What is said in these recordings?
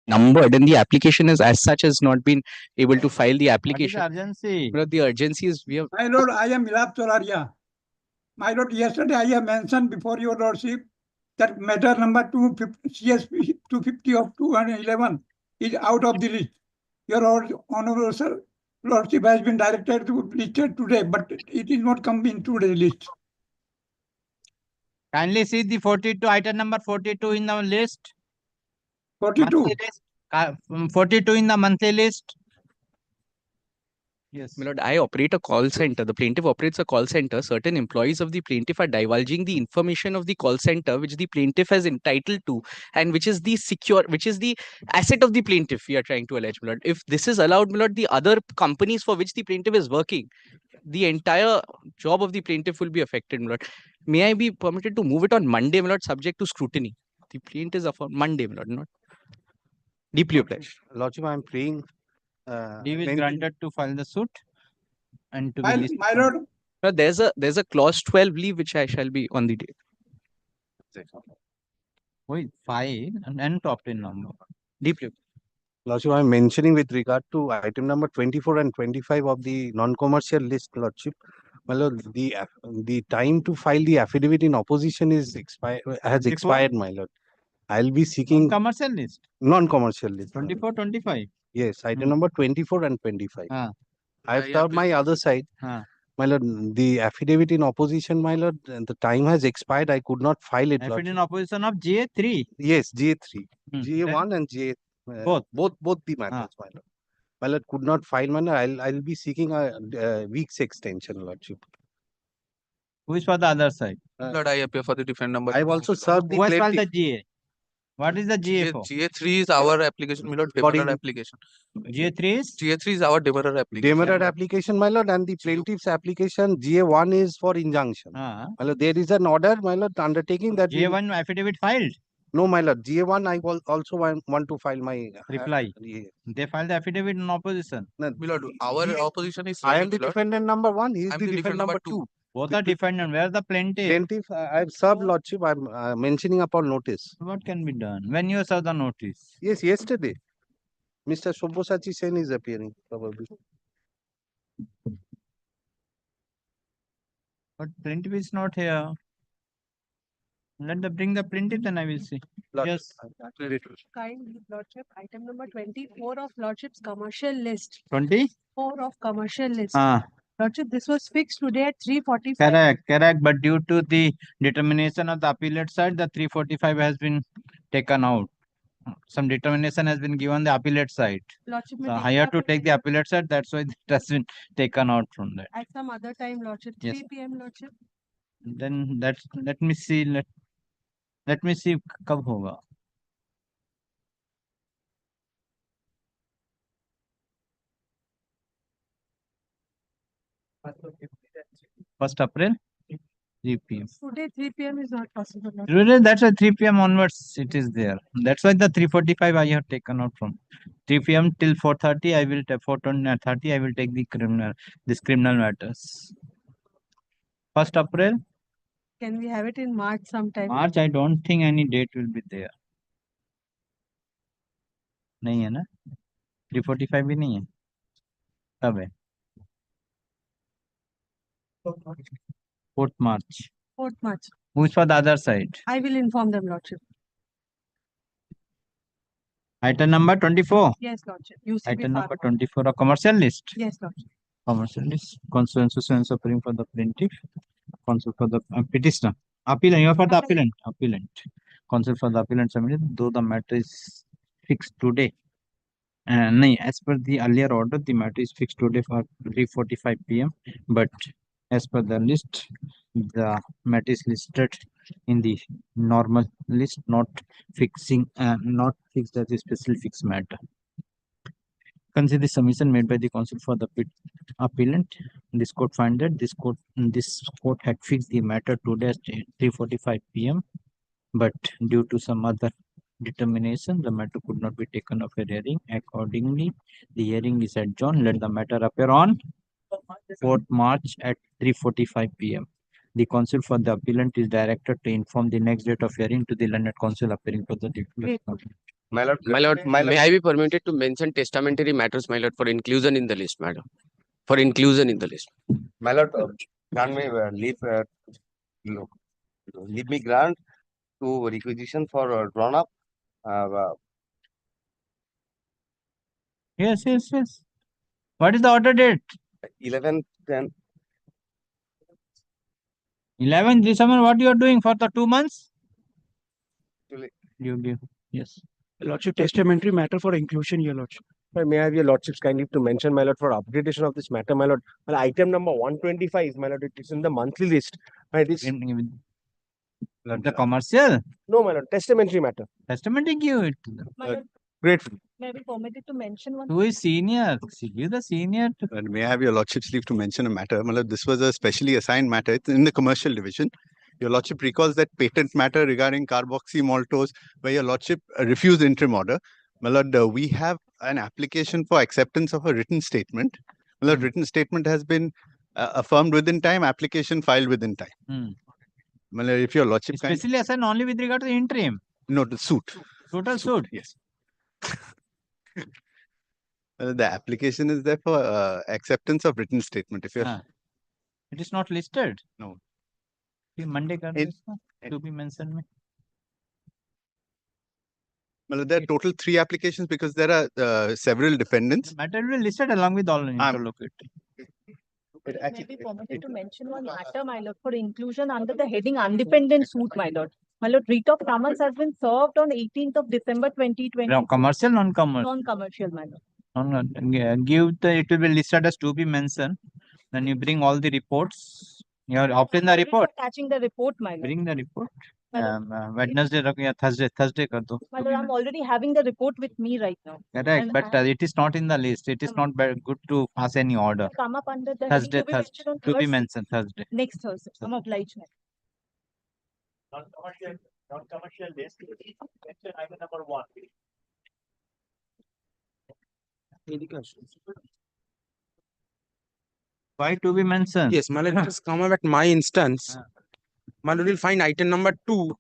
numbered and the application is as such has not been able to file the application. What is urgency? But the urgency is we have. My lord, I am Milap Tolaria. My lord, yesterday I have mentioned before your lordship that matter number 250, CSP 250 of 211 is out of the list. Your honorable sir, lordship has been directed to listed today, but it is not come into the list. Kindly see the 42, item number 42 in the list. 42. Monthly list. 42 in the monthly list. Yes. My lord, I operate a call center. The plaintiff operates a call center. Certain employees of the plaintiff are divulging the information of the call center, which the plaintiff has entitled to, and which is the asset of the plaintiff. We are trying to allege, my lord. If this is allowed, my lord, the other companies for which the plaintiff is working, the entire job of the plaintiff will be affected, my lord. May I be permitted to move it on Monday, my lord, subject to scrutiny? The plaintiff is up on Monday, my lord. Not deeply obliged. Lordship, I am praying. Leave is granted to file the suit and to be listed. My lord, Now, there's a clause 12 leave which I shall be on the day. Wait, file and to obtain number. Deeply. Lordship, I am mentioning with regard to item number 24 and 25 of the non-commercial list, Lordship. My lord, the time to file the affidavit in opposition is expired, my lord. I'll be seeking Commercial list. non-commercial list. 24, 25. Yes, item number 24 and 25. Ah. I have served my other side. Ah. My lord, the affidavit in opposition, my lord, the time has expired. I could not file it. Affidavit in opposition of GA3. Yes, GA3. Hmm. GA1 and GA. Both the matters, my lord. My lord, could not file, my lord. I'll be seeking a week's extension, lordship. Who is for the other side? Lord, I appear for the different number. I've also served the Who has filed plaintiff. the GA? What is the GA for? GA3 is our application, my lord, demerger application. GA3 is? GA3 is our demerger application. Demerger application, my lord, and the plaintiff's application, GA1 is for injunction. Ah. My lord, there is an order, my lord, undertaking that. GA1 affidavit filed? No, my lord. GA1, I also want to file my reply. They filed the affidavit in opposition. My lord, our opposition is. I am the defendant number 1. He is the defendant number 2. Both are defendant. Where is the plaintiff? Plaintiff, I have served, lordship. I am mentioning upon notice. What can be done? When you serve the notice? Yes, yesterday. Mr. Sobbosachi Sen is appearing, probably. But plaintiff is not here. Let them bring the plaintiff, then I will see. Lordship, Yes. Kind lordship, item number 24 of lordship's commercial list. 24 of commercial list. Ah. Lordship, this was fixed today at 3:45. Correct. But due to the determination of the appellate side, the 345 has been taken out. Some determination has been given the appellate side. Lordship, So I have to take the appellate side. That's why it has been taken out from that. at some other time, lordship. Yes. 3 p.m. lordship. Then let me see. Let me see कब होगा. First April, 3 p.m. Today 3 p.m. is not possible. lordship. Really, that's why 3 p.m. onwards it is there. That's why the 345 I have taken out from 3 p.m. till 4:30. I will take 4:30. I will take the criminal matters. 1st April. Can we have it in March sometime? March, I don't think any date will be there. नहीं है ना? 345 भी नहीं है. कब है? 4th March. 4th March. Who is for the other side? I will inform them, lordship. Item number 24. Yes, lordship. UCB Item number Pharma. 24 of commercial list. Yes, lordship. Commercial list. Consensus and suffering for the plaintiff. Counsel for the petitioner. Appellant. You are for the appellant. Appellant. Counsel for the appellant submitted. Though the matter is fixed today. As per the earlier order, the matter is fixed today for 3:45 p.m. But as per the list, the matter is listed in the normal list, not fixed as a special fixed matter. Consider the submission made by the counsel for the appellant. This court found that this court had fixed the matter today at 3:45 p.m. But due to some other determination, the matter could not be taken up for hearing. Accordingly, the hearing is adjourned. Let the matter appear on 4th March at 3:45 p.m. The counsel for the appellant is directed to inform the next date of hearing to the learned counsel appearing for the defense. My lord, may I be permitted to mention testamentary matters, my lord, for inclusion in the list, madam? For inclusion in the list. My lord, grant me leave me grant to requisition for drawn up. Yes, yes, yes. What is the order date? 11th and 11th December. What you are doing for the 2 months? Actually- You give. Yes. Lordship, testamentary matter for inclusion, your lordship. May I have your lordships kindly to mention, my lord, for upgradation of this matter, my lord. Well, item number 125 is, my lord, it is in the monthly list. It is The commercial no, my lord, testamentary matter. testament give it. Grateful. May I be permitted to mention one? Who is senior? Give the senior. And may I have your lordship's leave to mention a matter? Malad, this was a specially assigned matter. It's in the commercial division. Your lordship recalls that patent matter regarding carboxy maltose, where your lordship refused interim order. Malad, we have an application for acceptance of a written statement. Malad, written statement has been affirmed within time, application filed within time. Malad, if your lordship Especially assigned only with regard to the interim. No, the suit. Total suit. Yes. The application is there for acceptance of written statement. If you're It is not listed. No. Monday to be mentioned. Well, there are total 3 applications because there are several defendants. Matter will be listed along with all interlocutor. May I be permitted to mention one matter, my lord, for inclusion under the heading undependent suit, my lord. My lord, writ of summons has been served on 18th of December 2020. Now, commercial, non-commercial. Non-commercial, my lord. Give the, it will be listed as to be mentioned. Then you bring all the reports. You are obtain the report. Attaching the report, my lord. Bring the report. My Wednesday, Thursday kar do. My lord, I'm already having the report with me right now. Correct, And but it is not in the list. It is not good to pass any order. Come up under the Thursday, heading to be mentioned Thursday. Next Thursday. I'm obliged. Non-commercial list. Mention item number 1. Why to be mentioned? Yes, my lord, it has come up at my instance. My lord, will find item number 2.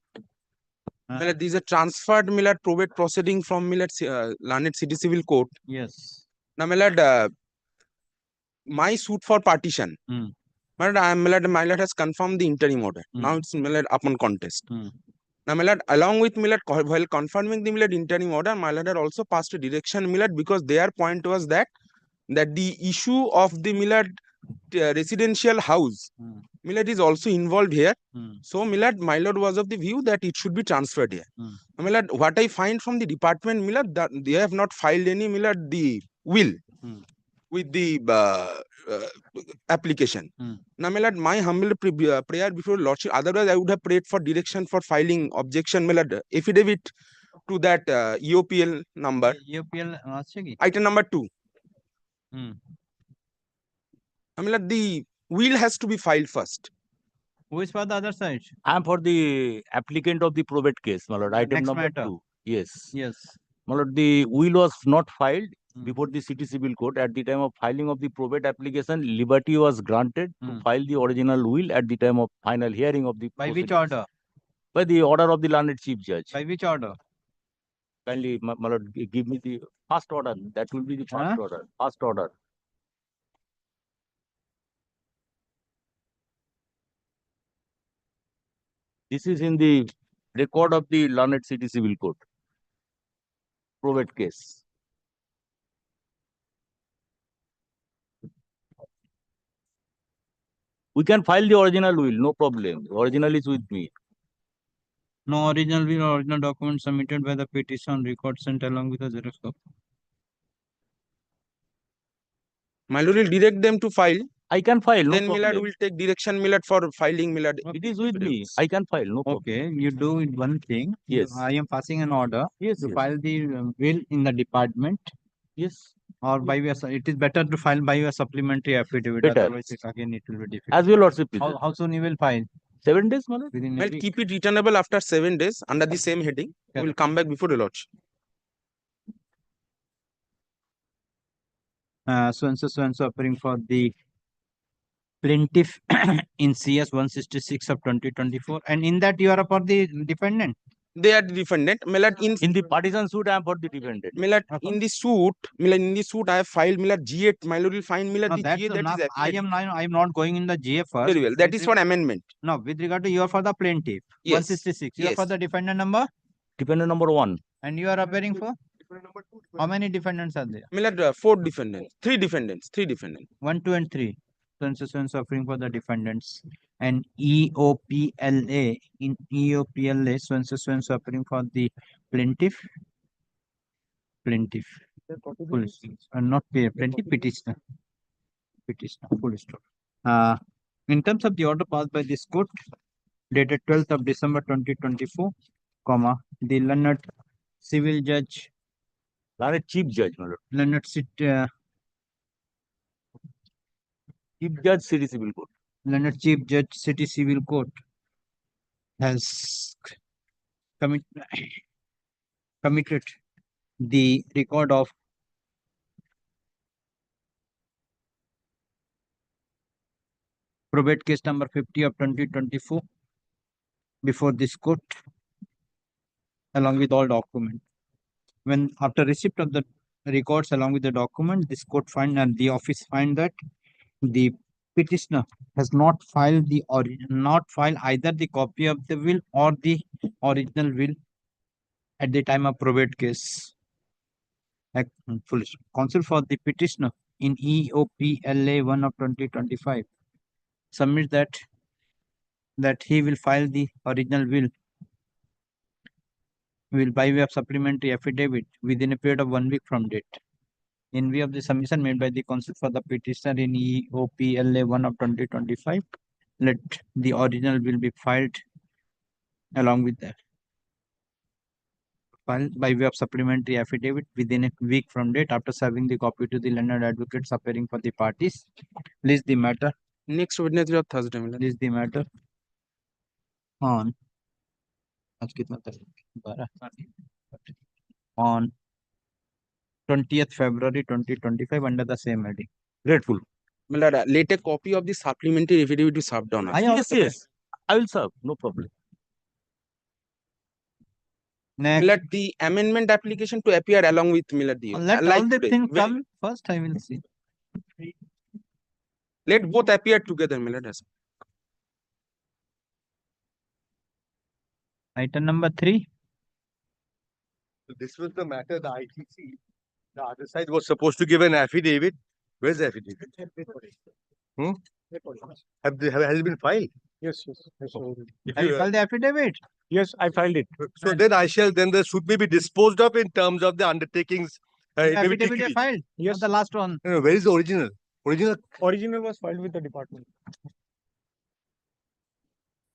My lord, these are transferred, my lord, probate proceeding from, my lord, Learned City Civil Court. Yes. Now, my lord, my suit for partition. My lord, my lord has confirmed the interim order. Now it's, my lord, upon contest. Now, my lord, along with, my lord, while confirming the, my lord, interim order, my lord had also passed a direction, my lord, because their point was that the issue of the, my lord, residential house, my lord, is also involved here. So, my lord was of the view that it should be transferred here. My lord, what I find from the department, my lord, that they have not filed any, my lord, the will with the application. Now, my lord, my humble prayer before lordship, otherwise I would have prayed for direction for filing objection, my lord, affidavit to that EOPL number. EOPL item number 2. I mean, the will has to be filed first. Who is for the other side? I am for the applicant of the probate case, my lord. Item Next number matter. 2. Yes. Yes. My lord, the will was not filed before the City Civil Court. At the time of filing of the probate application, liberty was granted to file the original will at the time of final hearing of the By which proceedings. order? By the order of the Learned Chief Judge. By which order? Kindly, my lord, give me the first order. That will be the first order. First order. This is in the record of the Learned City Civil Court. Probate case. We can file the original will, no problem. The original is with me. No original will or original document submitted by the petition record sent along with the Xerox copy. My lord will direct them to file. I can file, no then problem. Millard will take direction, Millard, for filing, Millard. It is with me. I can file, no problem. Okay, you do it one thing. Yes. I am passing an order. Yes. To file the will in the department. Yes. Or by your, it is better to file by your supplementary affidavit. Better. Otherwise, again, it will be difficult. As well, lordship. How soon you will file? 7 days, my lord. Within a Well, week. keep it returnable after 7 days under the same heading. We will come back before the lodge. So and so appearing for the plaintiff in CS 166 of 2024. And in that you are for the defendant. they are the defendant. In the partition suit, I am for the defendant. In the suit, I have filed G8. My lord will find No, the that's GA that not, is I am not going in the GA first. very well. That is for amendment. No, with regard to you are for the plaintiff. Yes. 166. You are Yes. for the defendant number? Defendant number 1. And you are appearing for? How many defendants are there? 4 defendants, 3 defendants, 3 defendants. 1, 2, and 3. So suffering for the defendants. And EOPLA. In EOPLA, so suffering for the plaintiff. Plaintiff. Police. Not plaintiff, petitioner. Petitioner. Full stop. In terms of the order passed by this court, dated 12th of December 2024, the learned civil judge, Chief Judge, my lord. learned Chief Judge, City Civil Court. learned Chief Judge, City Civil Court has committed the record of probate case number 50 of 2024 before this court, along with all documents. When after receipt of the records along with the document, this court find and the office find that the petitioner has not filed either the copy of the will or the original will at the time of probate case. Counsel for the petitioner in EOPLA 1 of 2025 submits that he will file the original will by way of supplementary affidavit within a period of 1 week from date. In view of the submission made by the counsel for the petitioner in EOPLA 1 of 2025, let the original will be filed along with that. Filed by way of supplementary affidavit within a week from date after serving the copy to the learned advocates appearing for the parties. List the matter. Next Wednesday or Thursday. List the matter on on 20th February 2025 under the same heading. Grateful. Let a copy of the supplementary affidavit be served on us. Yes. I will serve. No problem. Next. Let the amendment application to appear along with Let all the things come first. I will see. Let both appear together. Item number 3. This was the matter, the ITC. The other side was supposed to give an affidavit. Where's the affidavit? Has it been filed? Yes. Have you filed the affidavit? Yes, I filed it. So then the suit may be disposed of in terms of the undertakings. Affidavit you filed? Yes. The last one. No, where is the original? Original was filed with the department.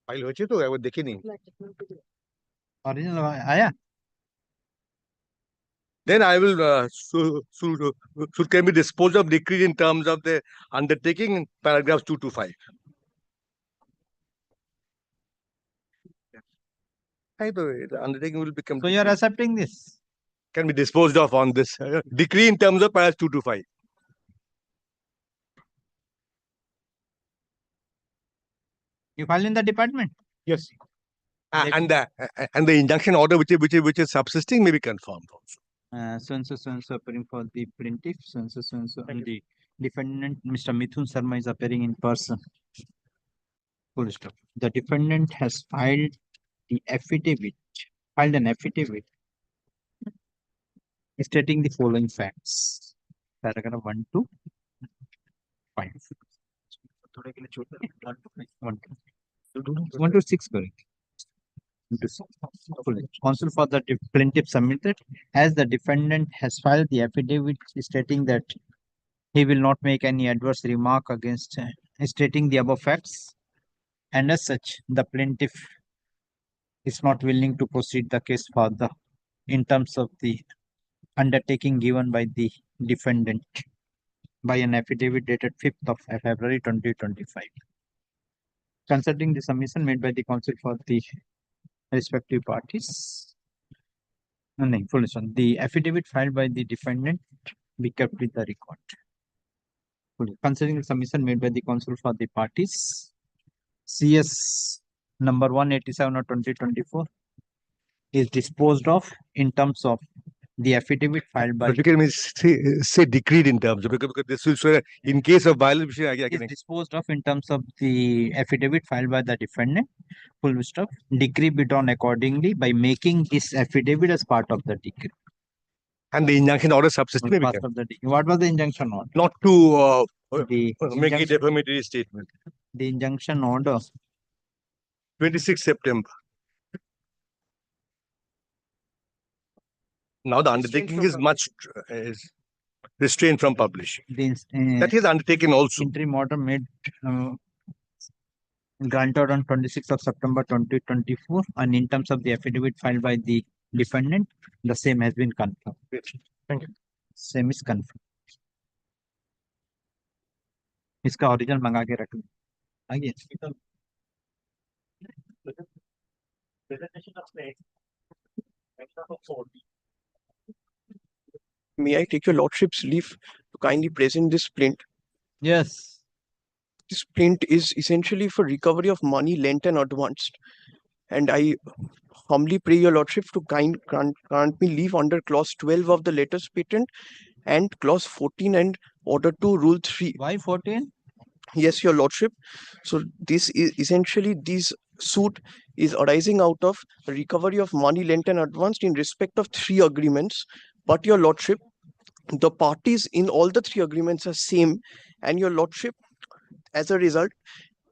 File hoche to वो देखे नहीं. Original आया? Then I will suit can be disposed of decreed in terms of the undertaking in paragraphs 2 to 5. The undertaking will become. So you are accepting this? Can be disposed of on this decree in terms of paragraphs 2 to 5. You filed in the department? Yes. And the injunction order which is subsisting may be confirmed also. So appearing for the plaintiff, and the defendant, Mr. Mithun Sharma, is appearing in person. Full stop. The defendant has filed an affidavit stating the following facts. Paragraph 1 to 5. 1 to 6, correct. Counsel for the plaintiff submitted as the defendant has filed the affidavit stating that he will not make any adverse remark against stating the above facts, and as such the plaintiff is not willing to proceed the case further in terms of the undertaking given by the defendant by an affidavit dated 5th of February 2025. Considering the submission made by the counsel for the respective parties, the affidavit filed by the defendant be kept with the record. Considering the submission made by the counsel for the parties, CS number 187 of 2024, is disposed of in terms of the affidavit filed by. But you can say decreed in terms because this will show in case of violation. Is disposed of in terms of the affidavit filed by the defendant. Full stop. Decree be done accordingly by making this affidavit as part of the decree. And the injunction order subsisting. What was the injunction order? Not to injunction, make it a defamatory statement. The injunction order. 26 September. Now the undertaking is much restrained from publishing. That is undertaken also. Interim order made granted on 26th of September 2024, and in terms of the affidavit filed by the defendant, the same has been confirmed. Thank you. Same is confirmed. इसका original मंगा के रख लो आगे. May I take your lordship's leave to kindly present this plaint? Yes. This plaint is essentially for recovery of money lent and advanced, and I humbly pray your lordship to grant me leave under clause 12 of the letters patent and clause 14 and order to rule 3. Why 14? Yes, your lordship. So this is essentially this suit is arising out of recovery of money lent and advanced in respect of 3 agreements. But your lordship, the parties in all the 3 agreements are same, and your lordship, as a result,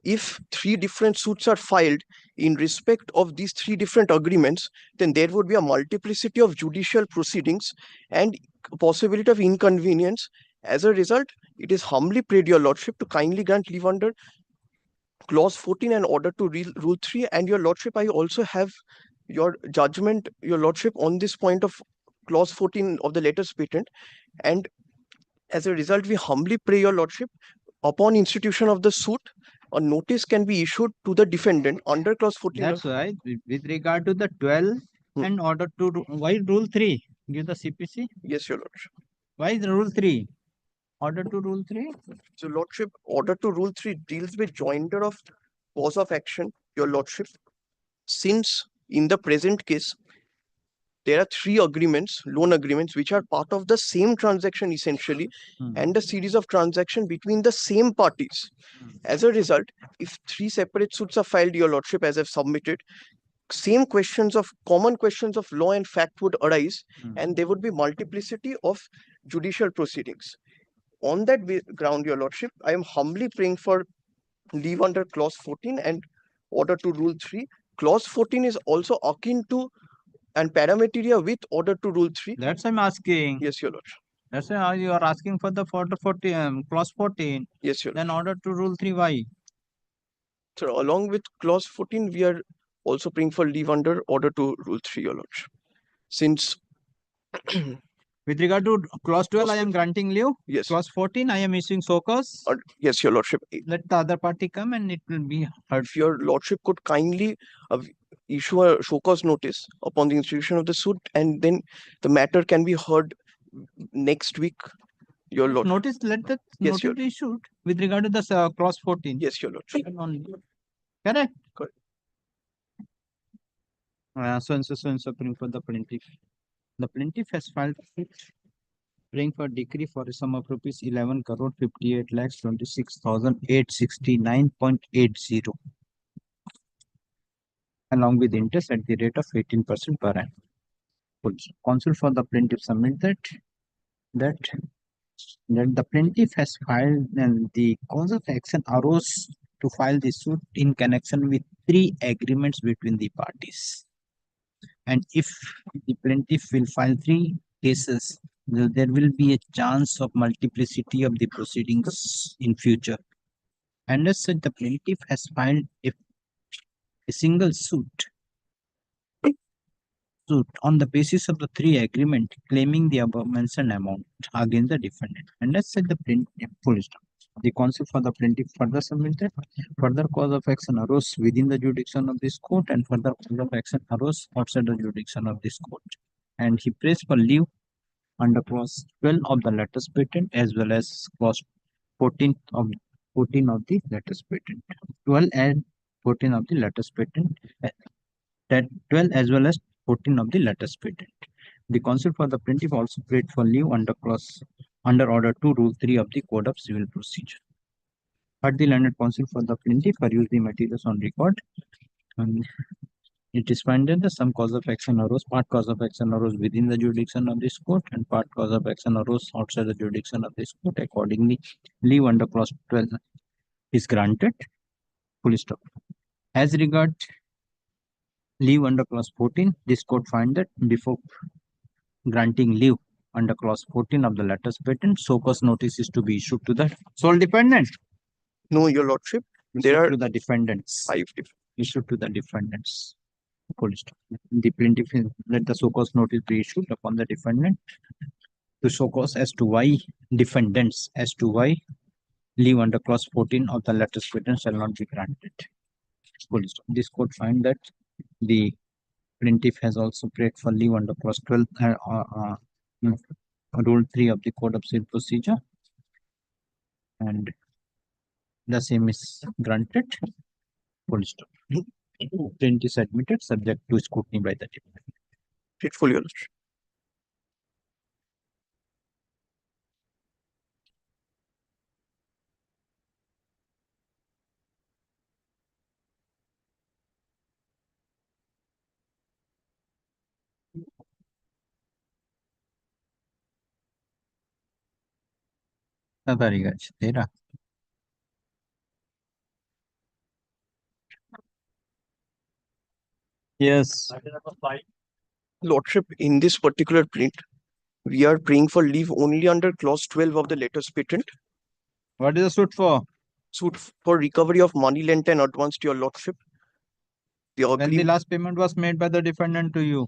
if 3 different suits are filed in respect of these 3 different agreements, then there would be a multiplicity of judicial proceedings and possibility of inconvenience. As a result, it is humbly prayed your lordship to kindly grant leave under clause 14 and order to rule 3. And your lordship, I also have your judgment, your lordship, on this point of clause 14 of the letters patent. And as a result, we humbly pray your lordship, upon institution of the suit, a notice can be issued to the defendant under clause 14. That's right. With regard to the 12 and order to why rule 3? Give the CPC. Yes, your lordship. Why is rule 3? Order to rule 3? So, lordship, order to rule 3 deals with joinder of cause of action, your lordship. Since in the present case, there are 3 agreements, loan agreements, which are part of the same transaction essentially, and a series of transactions between the same parties. As a result, if 3 separate suits are filed, your lordship, as I've submitted, same questions of common questions of law and fact would arise, and there would be multiplicity of judicial proceedings. On that ground, your lordship, I am humbly praying for leave under clause 14 and order to rule 3. Clause 14 is also akin to and parameteria with order to rule 3. That's I'm asking. Yes, your lordship. That's why you are asking for the order 14, clause 14. Yes, your lordship. Then order to rule 3, why? So along with clause 14, we are also praying for leave under order to rule 3, your lordship. Since with regard to clause 12, I am granting leave. Yes. Clause 14, I am issuing show cause. Yes, your lordship. Let the other party come and it will be heard. If your lordship could kindly issue a show cause notice upon the institution of the suit, and then the matter can be heard next week, your lordship. Notice, let the Yes, notice be issued with regard to the clause 14. Yes, your lordship. Correct. Correct. So and so praying for the plaintiff. The plaintiff has filed praying for decree for a sum of rupees 11 crore 58 lakhs 26,869.80 along with interest at the rate of 18% per annum. Counsel for the plaintiff submit that the plaintiff has filed and the cause of action arose to file the suit in connection with 3 agreements between the parties. And if the plaintiff will file 3 cases, there will be a chance of multiplicity of the proceedings in future. And as said, the plaintiff has filed a single suit on the basis of the 3 agreement claiming the above mentioned amount against the defendant. And as said, the plaintiff full stop. The counsel for the plaintiff further submitted further cause of action arose within the jurisdiction of this court and further cause of action arose outside the jurisdiction of this court. And he prays for leave under clause 12 of the letters patent as well as clause 14 of the letters patent. 12 and 14 of the letters patent. That 12 as well as 14 of the latest patent. The counsel for the plaintiff also prayed for leave under Order 2, Rule 3 of the Code of Civil Procedure. Heard the learned counsel for the plaintiff peruse the materials on record. It is found that some cause of action arose, part cause of action arose within the jurisdiction of this court, and part cause of action arose outside the jurisdiction of this court. Accordingly, leave under clause 12 is granted. Full stop. As regard leave under clause 14, this court find that before granting leave under clause 14 of the latest patent, so cause notice is to be issued to the sole defendant. No, your lordship. There are to the defendants. 5 issued to the defendants. Full stop. The plaintiff let the so cause notice be issued upon the defendant to show cause as to why leave under clause 14 of the latest patent shall not be granted. Full stop. This court find that the plaintiff has also prayed for leave under clause 12 Rule 3 of the Code of Civil Procedure, and the same is granted. Full stop. Plaintiff is admitted subject to scrutiny by the defendant. Grateful, your lordship. Yes. Lordship, in this particular plaint, we are praying for leave only under clause 12 of the latest patent. What is the suit for? Suit for recovery of money lent and advance to your lordship. When the last payment was made by the defendant to you?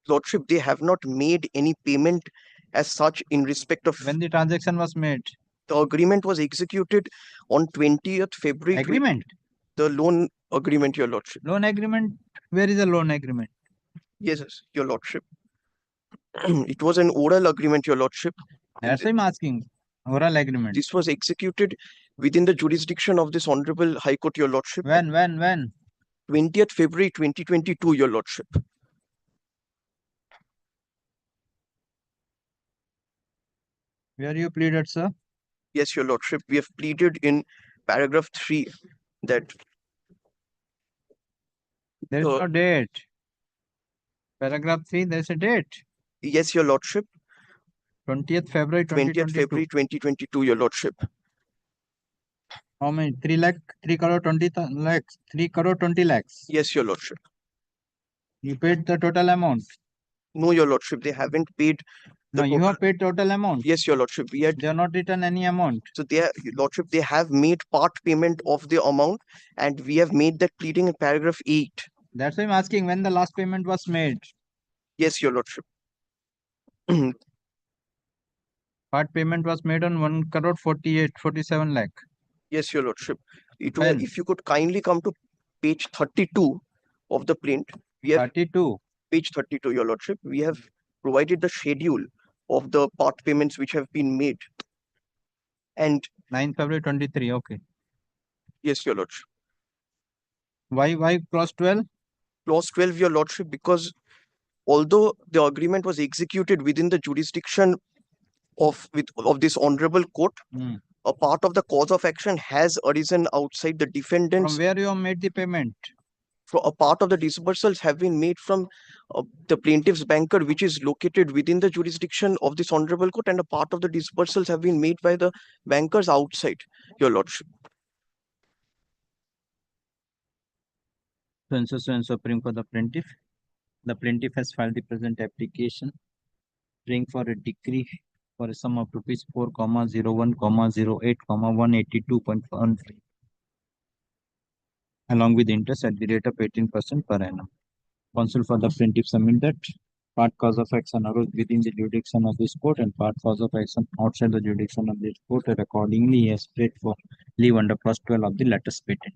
Lordship, they have not made any payment as such in respect of... When the transaction was made? The agreement was executed on 20th February. Agreement? The loan agreement, your lordship. Loan agreement? Where is the loan agreement? Yes, your lordship. It was an oral agreement, your lordship. That's why I'm asking. Oral agreement. This was executed within the jurisdiction of this Honorable High Court, your lordship. When? 20th February 2022, your lordship. Where you pleaded, sir? Yes, your lordship. We have pleaded in paragraph 3 that there is no date. Paragraph 3, there is a date. Yes, your lordship. 20th February 2022. 20th February 2022, your lordship. How many? 3 crore 20 lakhs. 3 crore 20 lakhs. Yes, your lordship. You paid the total amount? No, your lordship. They haven't paid. No, you have paid total amount. Yes, your lordship. They have not written any amount. So your lordship, they have made part payment of the amount, and we have made that pleading in paragraph 8. That's why I'm asking when the last payment was made. Yes, your lordship. Part payment was made on 1 crore 47 lakh. Yes, your lordship. It was, if you could kindly come to page 32 of the plaint. We have 32. Page 32, your lordship. We have provided the schedule of the part payments which have been made. And 9 February 23, okay. Yes, your lordship. Why clause 12? Clause 12, your lordship, because although the agreement was executed within the jurisdiction of this honorable court, a part of the cause of action has arisen outside the defendants. From where you have made the payment? So a part of the disbursals have been made from the plaintiff's banker, which is located within the jurisdiction of this honorable court, and a part of the disbursals have been made by the bankers outside, your lordship. So praying for the plaintiff. The plaintiff has filed the present application, praying for a decree for a sum of rupees 4,01,08,182.13, along with interest at the rate of 18% per annum. Counsel for the plaintiff submit that part cause of action arose within the jurisdiction of this court and part cause of action outside the jurisdiction of this court, and accordingly he has prayed for leave under clause 12 of the latest patent.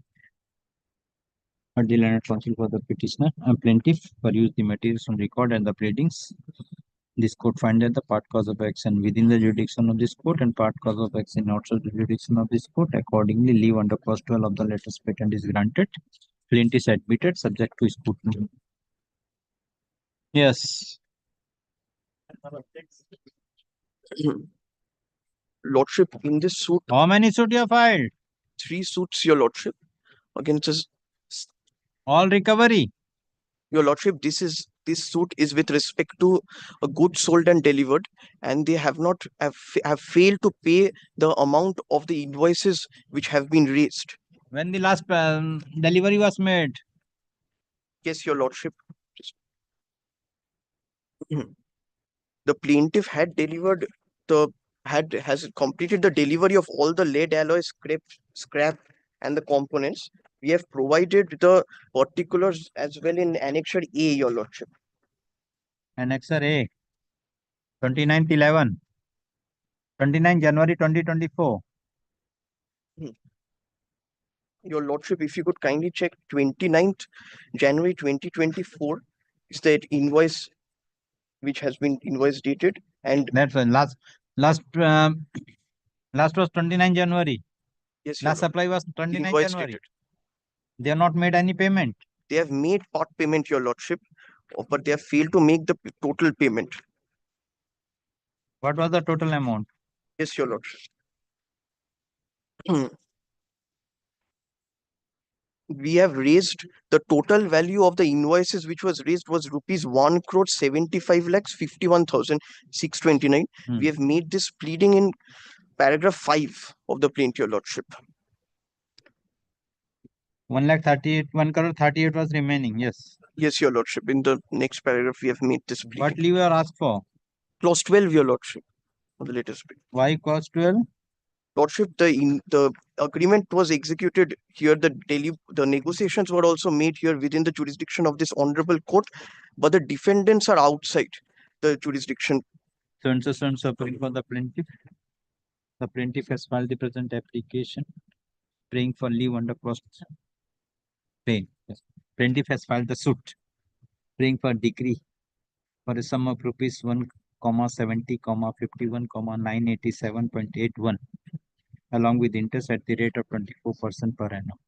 The learned counsel for the petitioner and plaintiff peruse the materials on record and the pleadings. This court find that the part cause of action within the jurisdiction of this court and part cause of action outside the jurisdiction of this court. Accordingly, leave under clause 12 of the latest patent is granted. Plaintiff is admitted subject to scrutiny. Yes. Lordship, in this suit, How many suit you have filed? 3 suits, your Lordship, against us. All recovery. Your Lordship, this suit is with respect to a good sold and delivered, and they have not have failed to pay the amount of the invoices which have been raised. When the last delivery was made? Yes, your Lordship. The plaintiff had delivered has completed the delivery of all the lead alloy scrap and the components. We have provided the particulars as well in Annexure A, your Lordship. Annexure A. 29/11. 29 January 2024. Your Lordship, if you could kindly check 29th January 2024 is that invoice which has been invoice dated, and that's one. Last was 29 January. Yes, last supply was 29 invoice January. dated. They have not made any payment. They have made part payment, your Lordship, but they have failed to make the total payment. What was the total amount? Yes, your Lordship. We have raised the total value of the invoices which was raised was rupees 1,75,51,629. We have made this pleading in paragraph 5 of the plaint, your Lordship. 1,38 was remaining. Yes. Yes, your Lordship. In the next paragraph, we have made this pleading. What leave you are asked for? Clause 12, your Lordship, on the latest bit. Why clause 12? Lordship, the agreement was executed here. The negotiations were also made here within the jurisdiction of this honorable court, but the defendants are outside the jurisdiction. So appealing for the plaintiff. The plaintiff has filed the present application, praying for leave under clause. Yes. Plaintiff has filed the suit, praying for decree for a sum of rupees 1,70,51,987.81, along with interest at the rate of 24% per annum.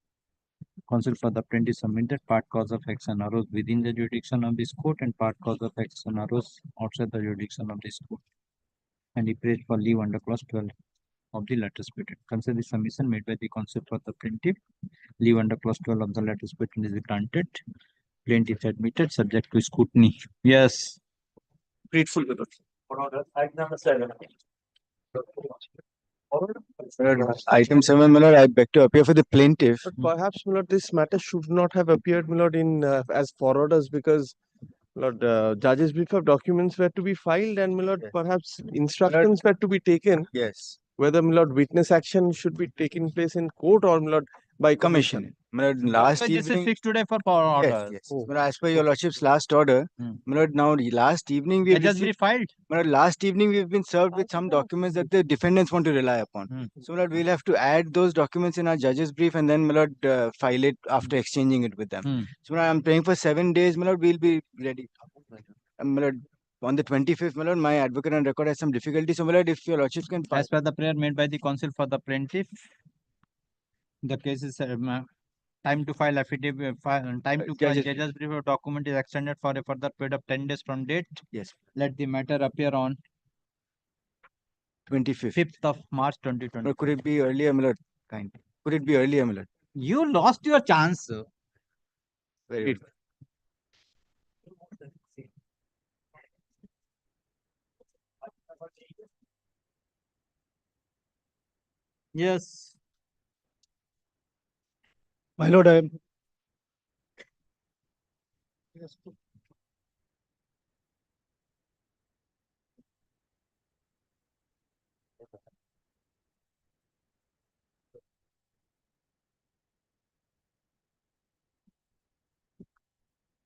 Counsel for the plaintiff submitted part cause of action arose within the jurisdiction of this court and part cause of action arose outside the jurisdiction of this court. And he prayed for leave under clause 12 of the latest patent. Consider the submission made by the counsel for the plaintiff. Leave under clause 12 of the latest patent is granted. Plaintiff admitted, subject to scrutiny. Yes. Grateful with it. Item number 7. Item 7, my lord, I beg to appear for the plaintiff. But perhaps, my lord, this matter should not have appeared, my lord, in as forwarders, because, my lord, judge's brief of documents were to be filed, and, my lord, perhaps instructions were to be taken. Yes. Whether, my lord, witness action should be taking place in court or, my lord, by commission. My lord, last This is evening. fixed today for power order. Yes. My lord, as per your lordship's last order, my lord, now last evening we have Just be filed. my lord, last evening we've been served with some documents that the defendants want to rely upon. So, my lord, we'll have to add those documents in our judge's brief and then, my lord, file it after exchanging it with them. So, my lord, I'm praying for 7 days, my lord, we'll be ready. My lord, on the 25th, my lord, my advocate on record has some difficulty. So, my lord, if your lordships can file. As per the prayer made by the counsel for the plaintiff, the case is time to file affidavit. Time to file judge's brief of document is extended for a further period of 10 days from date. Yes. Let the matter appear on 25th. 5th of March 2020. Could it be earlier, my lord? Kind. Could it be earlier, my lord? You lost your chance. Very good. Yes. My lord, I am.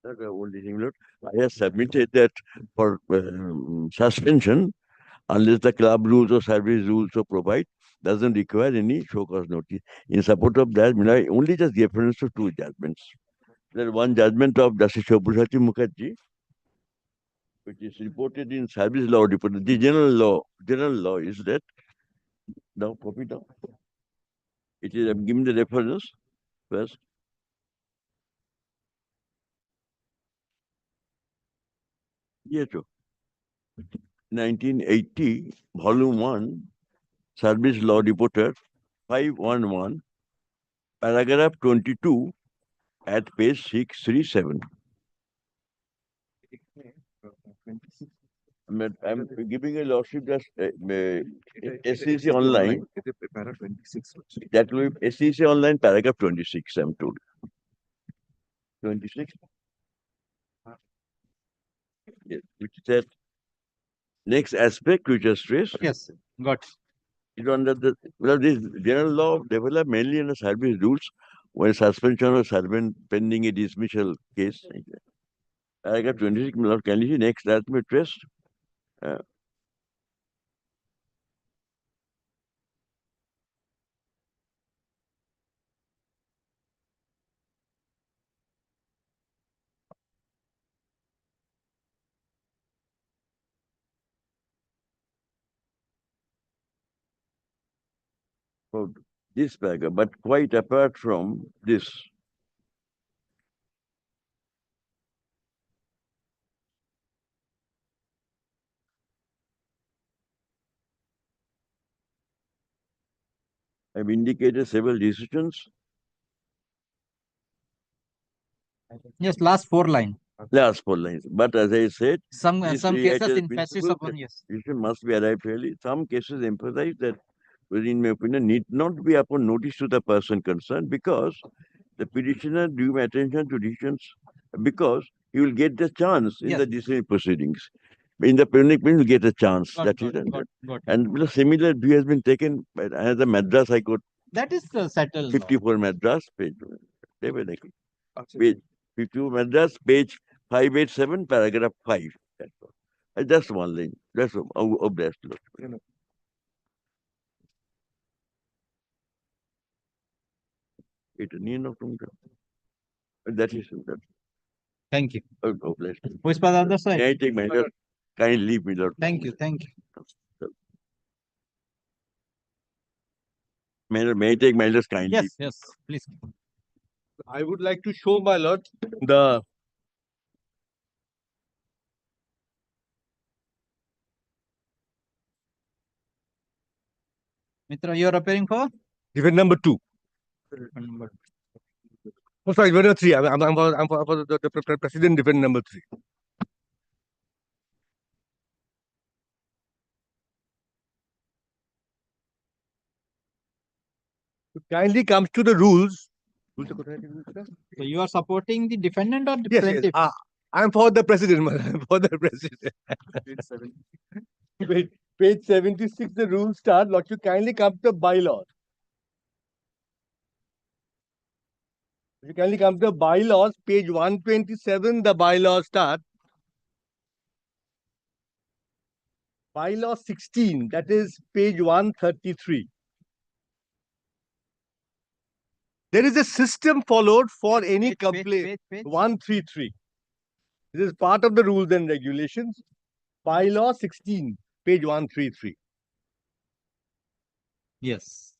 I have submitted that for suspension, unless the club rules or service rules so provide, doesn't require any show cause notice. In support of that, I only just give reference to 2 judgments. There one judgment of Justice Shobhusati Mukherjee, which is reported in service law report. The general law is that. Now, copy down. It is, I'm giving the reference first. Yes, sir. 1980, Volume 1, Service Law Reporter, 511, Paragraph 22, at page 637. I'm giving a lordship just SEC online. That will be SEC online, paragraph 26, I'm told. 26? Yes, which said, next aspect which is stressed. Yes, got it. Under the, well, this general law developed mainly under service rules when suspension or servant pending a dismissal case. Paragraph 26, can you see next aspect stressed? This paragraph, but quite apart from this, I've indicated several decisions. Yes, last 4 lines. Last 4 lines. But as I said, Some cases emphasis upon, yes. Decision must be arrived early. Some cases emphasize that, in my opinion, need not be upon notice to the person concerned because the petitioner due attention to decisions because he will get the chance in the decision proceedings. In the penal will get a chance. That is it. And the similar view has been taken by another Madras High Court. That is settled. 54 Madras page. Page 54 Madras page 587 paragraph 5. That's all. Just one line. That's of that. That is that. Thank you. Oh, bless you. Who is for the other side? May I take my Lord? Kindly leave me, Lord. Thank you. Thank you. May I take my Lord kindly? Yes, yes, please. I would like to show, my lord, the Mitra, you are appearing for? defendant number 2. Oh, sorry, defendant 3. I'm for the president, defendant number 3. Kindly comes to the rules. So you are supporting the defendant or the plaintiff? Yes. I'm for the president. I'm for the president. Page 76, the rules start. Lord, you kindly come to the bylaws. You kindly come to the bylaws, page 127, the bylaws start. Bylaw 16, that is page 133. There is a system followed for any complaint. 133. This is part of the rules and regulations. Bylaw 16, page 133. Yes.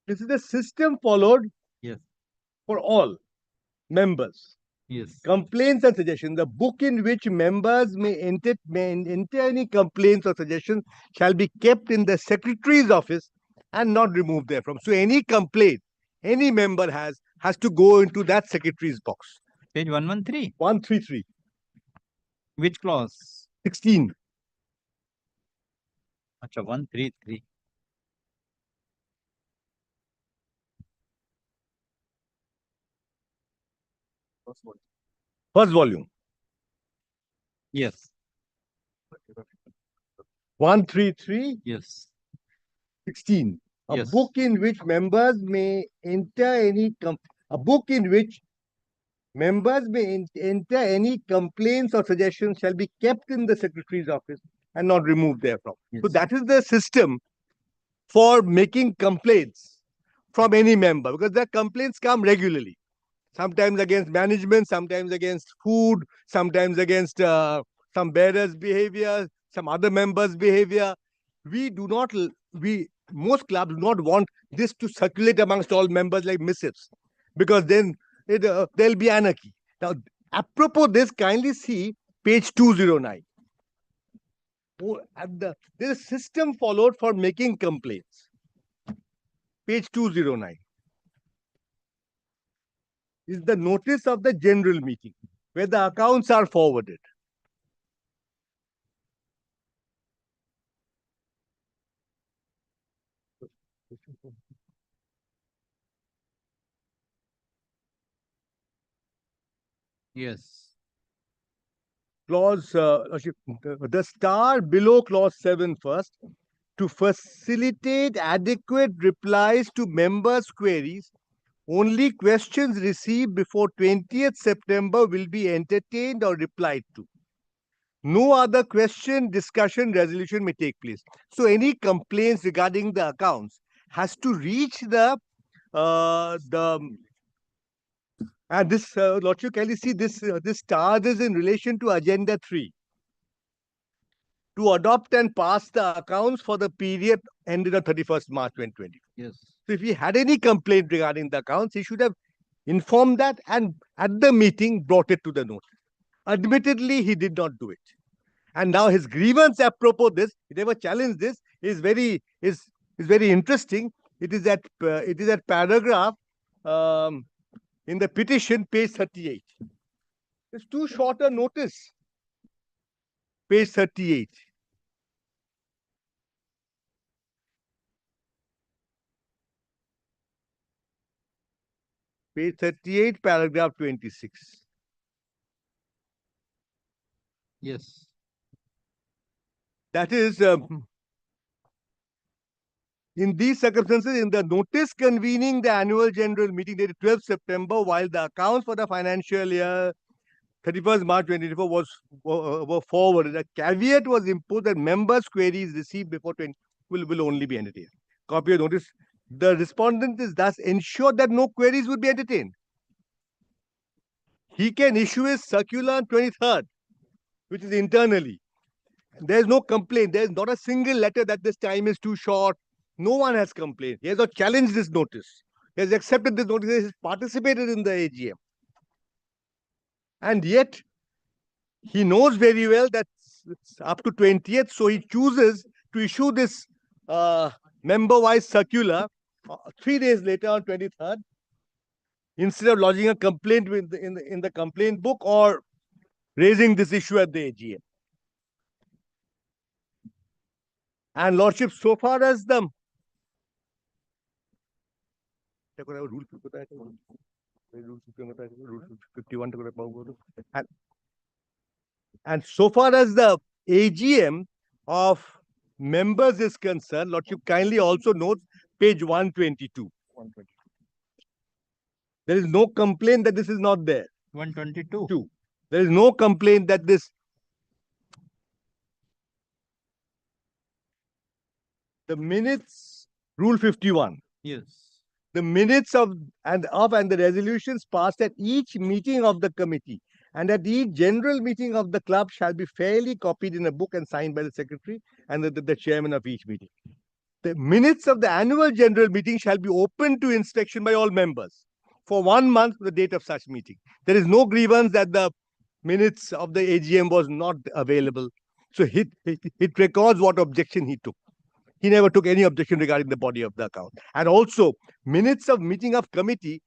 This is the system followed. Yes. For all members. Yes. Complaints and suggestions. The book in which members may enter any complaints or suggestions shall be kept in the secretary's office and not removed therefrom. So any complaint any member has to go into that secretary's box. Page 113. 133. Which clause? 16. Acha, 133. First volume. Yes. 133. Yes. 16. A Yes. book in which members may enter any complaints or suggestions shall be kept in the secretary's office and not removed therefrom. Yes. So that is the system for making complaints from any member, because the complaints come regularly. Sometimes against management, sometimes against food, sometimes against some bearers' behavior, some other members' behavior. Most clubs do not want this to circulate amongst all members like missives, because then there'll be anarchy. Now, apropos this, kindly see page 209. There is a system followed for making complaints. Page 209 is the notice of the general meeting where the accounts are forwarded. Yes. Clause, the star below clause 7 first, to facilitate adequate replies to members' queries, only questions received before 20th September will be entertained or replied to. No other question, discussion, resolution may take place. So any complaints regarding the accounts has to reach the and this, Lordship, can you see this? This star is in relation to Agenda 3. To adopt and pass the accounts for the period ended on 31st March 2020. Yes. So if he had any complaint regarding the accounts, he should have informed that and at the meeting brought it to the notice. Admittedly, he did not do it. And now his grievance apropos this, he never challenged this, is very interesting. It is at paragraph in the petition, page 38. It's too short a notice. Page 38. Page 38, paragraph 26. Yes. That is, in these circumstances, in the notice convening the annual general meeting dated 12th September, while the accounts for the financial year 31st March 2024 were forwarded, a caveat was imposed that members' queries received before 20 will only be entertained. Copy of notice. The respondent is thus ensured that no queries would be entertained. He can issue his circular on 23rd, which is internally. There is no complaint. There is not a single letter that this time is too short. No one has complained. He has not challenged this notice. He has accepted this notice. He has participated in the AGM. And yet, he knows very well that it's up to 20th, so he chooses to issue this member-wise circular 3 days later on 23rd, instead of lodging a complaint in the complaint book or raising this issue at the AGM. And Lordship, so far as the rule 51, and so far as the AGM of members is concerned, Lordship kindly also notes page 122. There is no complaint that this is not there. 122. There is no complaint that this. The minutes, rule 51. Yes. The minutes of the resolutions passed at each meeting of the committee and at each general meeting of the club shall be fairly copied in a book and signed by the secretary and the chairman of each meeting. The minutes of the annual general meeting shall be open to inspection by all members for 1 month from the date of such meeting. There is no grievance that the minutes of the AGM was not available. So it records what objection he took. He never took any objection regarding the body of the account. And also, minutes of meeting of committee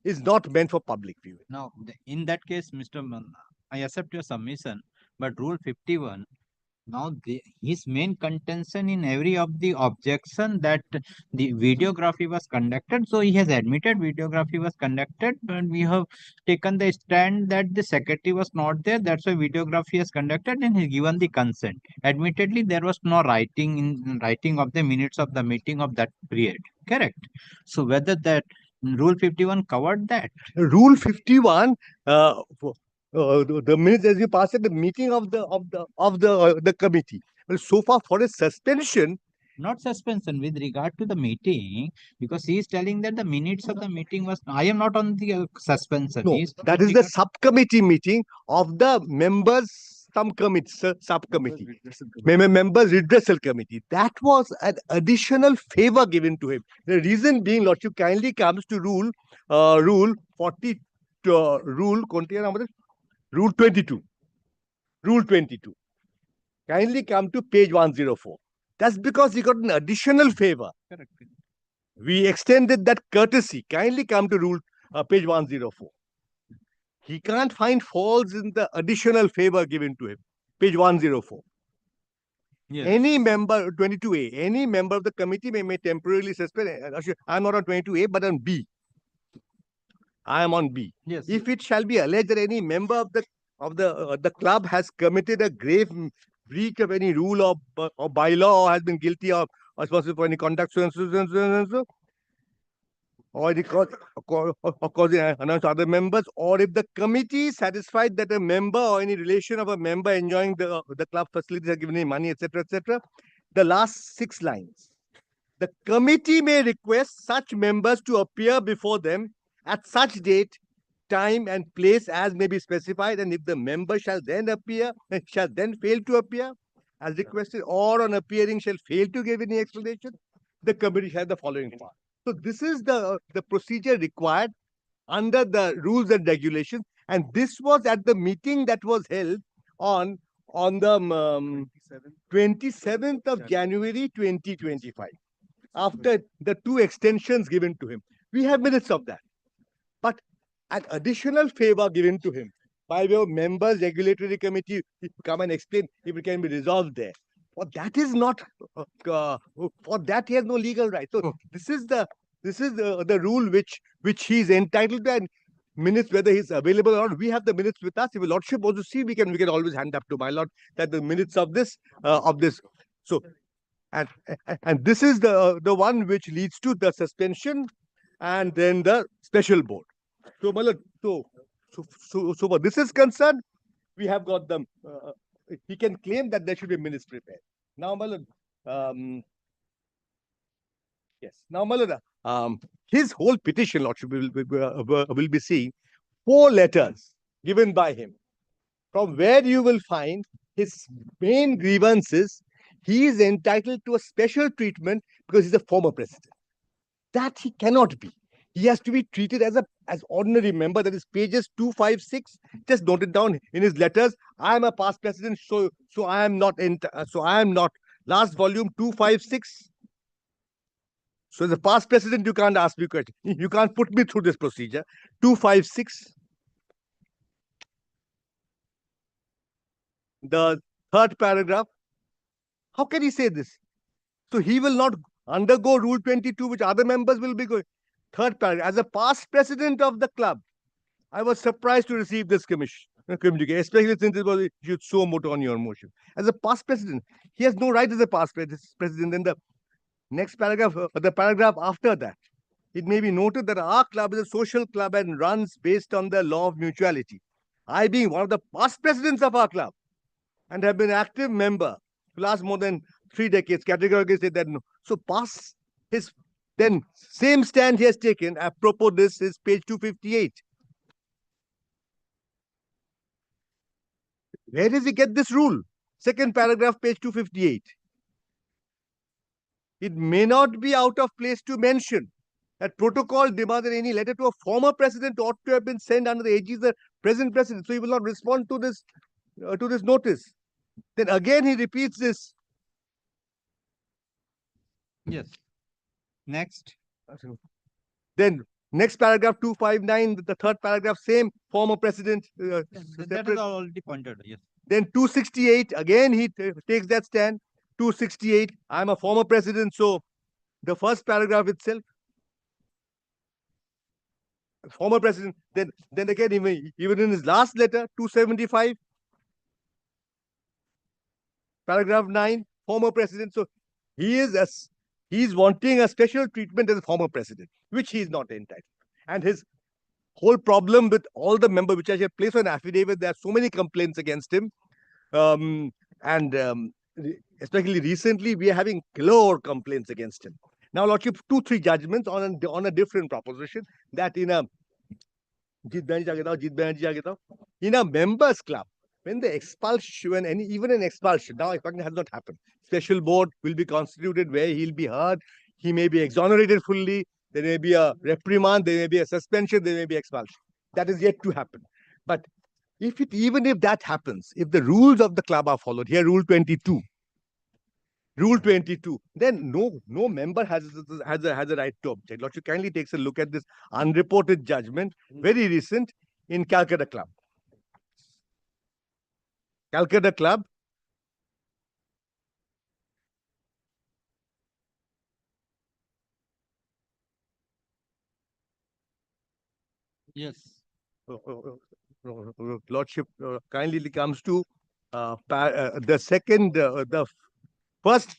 is not meant for public viewing. Now, in that case, Mr. I accept your submission, but Rule 51, now his main contention in every of the objection that the videography was conducted. So he has admitted videography was conducted, and we have taken the stand that the secretary was not there. That's why videography is conducted, and he given the consent. Admittedly, there was no writing of the minutes of the meeting of that period. Correct. So whether that Rule 51 covered that. Rule 51. The minutes as you pass at the meeting of the committee. Well, so far for a suspension. Not suspension with regard to the meeting, because he is telling that the minutes of the meeting was. I am not on the suspension. No, that is the subcommittee meeting of the members. Subcommittee, members redressal committee. That was an additional favor given to him. The reason being, Lordship kindly comes to rule 40, rule 22. Rule 22. Kindly come to page 104. That's because he got an additional favor. Correct. We extended that courtesy. Kindly come to page 104. He can't find faults in the additional favor given to him. Page 104. Yes. Any member, 22A, any member of the committee may temporarily suspend. I'm not on 22A, but on B. I am on B. Yes. If it shall be alleged that any member of the club has committed a grave breach of any rule or bylaw, or has been guilty of or responsible for any conduct, so and so, or causing announce to other members, or if the committee is satisfied that a member or any relation of a member enjoying the club facilities has given any money, etc., the last 6 lines. The committee may request such members to appear before them at such date, time, and place as may be specified, and if the member shall then fail to appear as requested, or on appearing shall fail to give any explanation, the committee has the following part. So this is the procedure required under the rules and regulations, and this was at the meeting that was held on the 27th of January 2025. After the 2 extensions given to him, we have minutes of that. But an additional favor given to him by way of members, regulatory committee, come and explain if it can be resolved there. For that is not, for that he has no legal right. So this is the rule which he is entitled to, and minutes, whether he's available or not, we have the minutes with us. If your lordship wants to see, we can always hand up to my lord that the minutes of this. So, and this is the one which leads to the suspension and then the special board. So, my lord, so for this is concerned, we have got them. He can claim that there should be minutes prepared. Now, my lord, yes. Now, my lord, his whole petition, lordship, will be seeing 4 letters given by him, from where you will find his main grievances. He is entitled to a special treatment because he's a former president. That he cannot be. He has to be treated as ordinary member. That is pages 256. Just note it down in his letters. I am a past president, so I am not. Last volume 256. So as a past president, you can't ask me questions. You can't put me through this procedure. 256. The 3rd paragraph. How can he say this? So he will not undergo Rule 22, which other members will be going. 3rd paragraph. As a past president of the club, I was surprised to receive this communication, especially since it was issued so moot on your motion. As a past president, he has no right as a past president. Then the next paragraph, the paragraph after that, it may be noted that our club is a social club and runs based on the law of mutuality. I, being one of the past presidents of our club and have been an active member to last more than 3 decades, categorically say that no. So past his then same stand he has taken apropos this is page 258. Where does he get this rule? 2nd paragraph, page 258. It may not be out of place to mention that protocol demands that any letter to a former president ought to have been sent under the aegis of the present president. So he will not respond to this notice. Then again he repeats this. Yes. Next. Then next paragraph 259, the 3rd paragraph, same former president. That is already pointed. Yes. Then 268, again he takes that stand. 268, I am a former president, so the 1st paragraph itself, former president. Then again, even in his last letter, 275, paragraph 9, former president. So he is wanting a special treatment as a former president, which he is not entitled. And his whole problem with all the members, which I shall place on affidavit, there are so many complaints against him. Especially recently, we are having galore complaints against him. Now, lordship, 2-3 judgments on a different proposition, that in a members club, when the expulsion, even an expulsion, now expulsion has not happened. Special board will be constituted where he'll be heard. He may be exonerated fully. There may be a reprimand. There may be a suspension. There may be expulsion. That is yet to happen. But Even if that happens, if the rules of the club are followed, here Rule 22, then no member has a right to object. Lordship kindly takes a look at this unreported judgment, very recent, in Calcutta Club. Calcutta Club. Yes. Lordship kindly comes to the first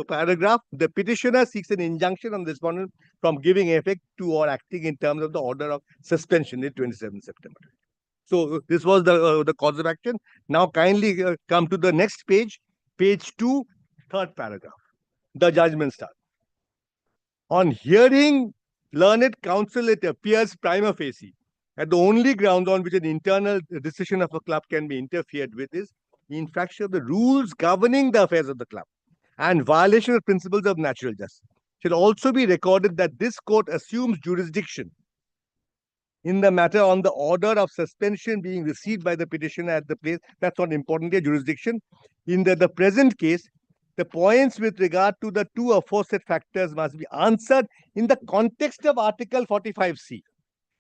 paragraph. The petitioner seeks an injunction on the respondent from giving effect to or acting in terms of the order of suspension in 27 September. So this was the cause of action. Now kindly come to the next page, page 2, third paragraph. The judgment starts. On hearing learned counsel, it appears prima facie that the only ground on which an internal decision of a club can be interfered with is infraction of the rules governing the affairs of the club and violation of principles of natural justice. It should also be recorded that this court assumes jurisdiction in the matter on the order of suspension being received by the petitioner at the place. That's not important here, jurisdiction. In the present case, the points with regard to the two aforesaid factors must be answered in the context of Article 45C.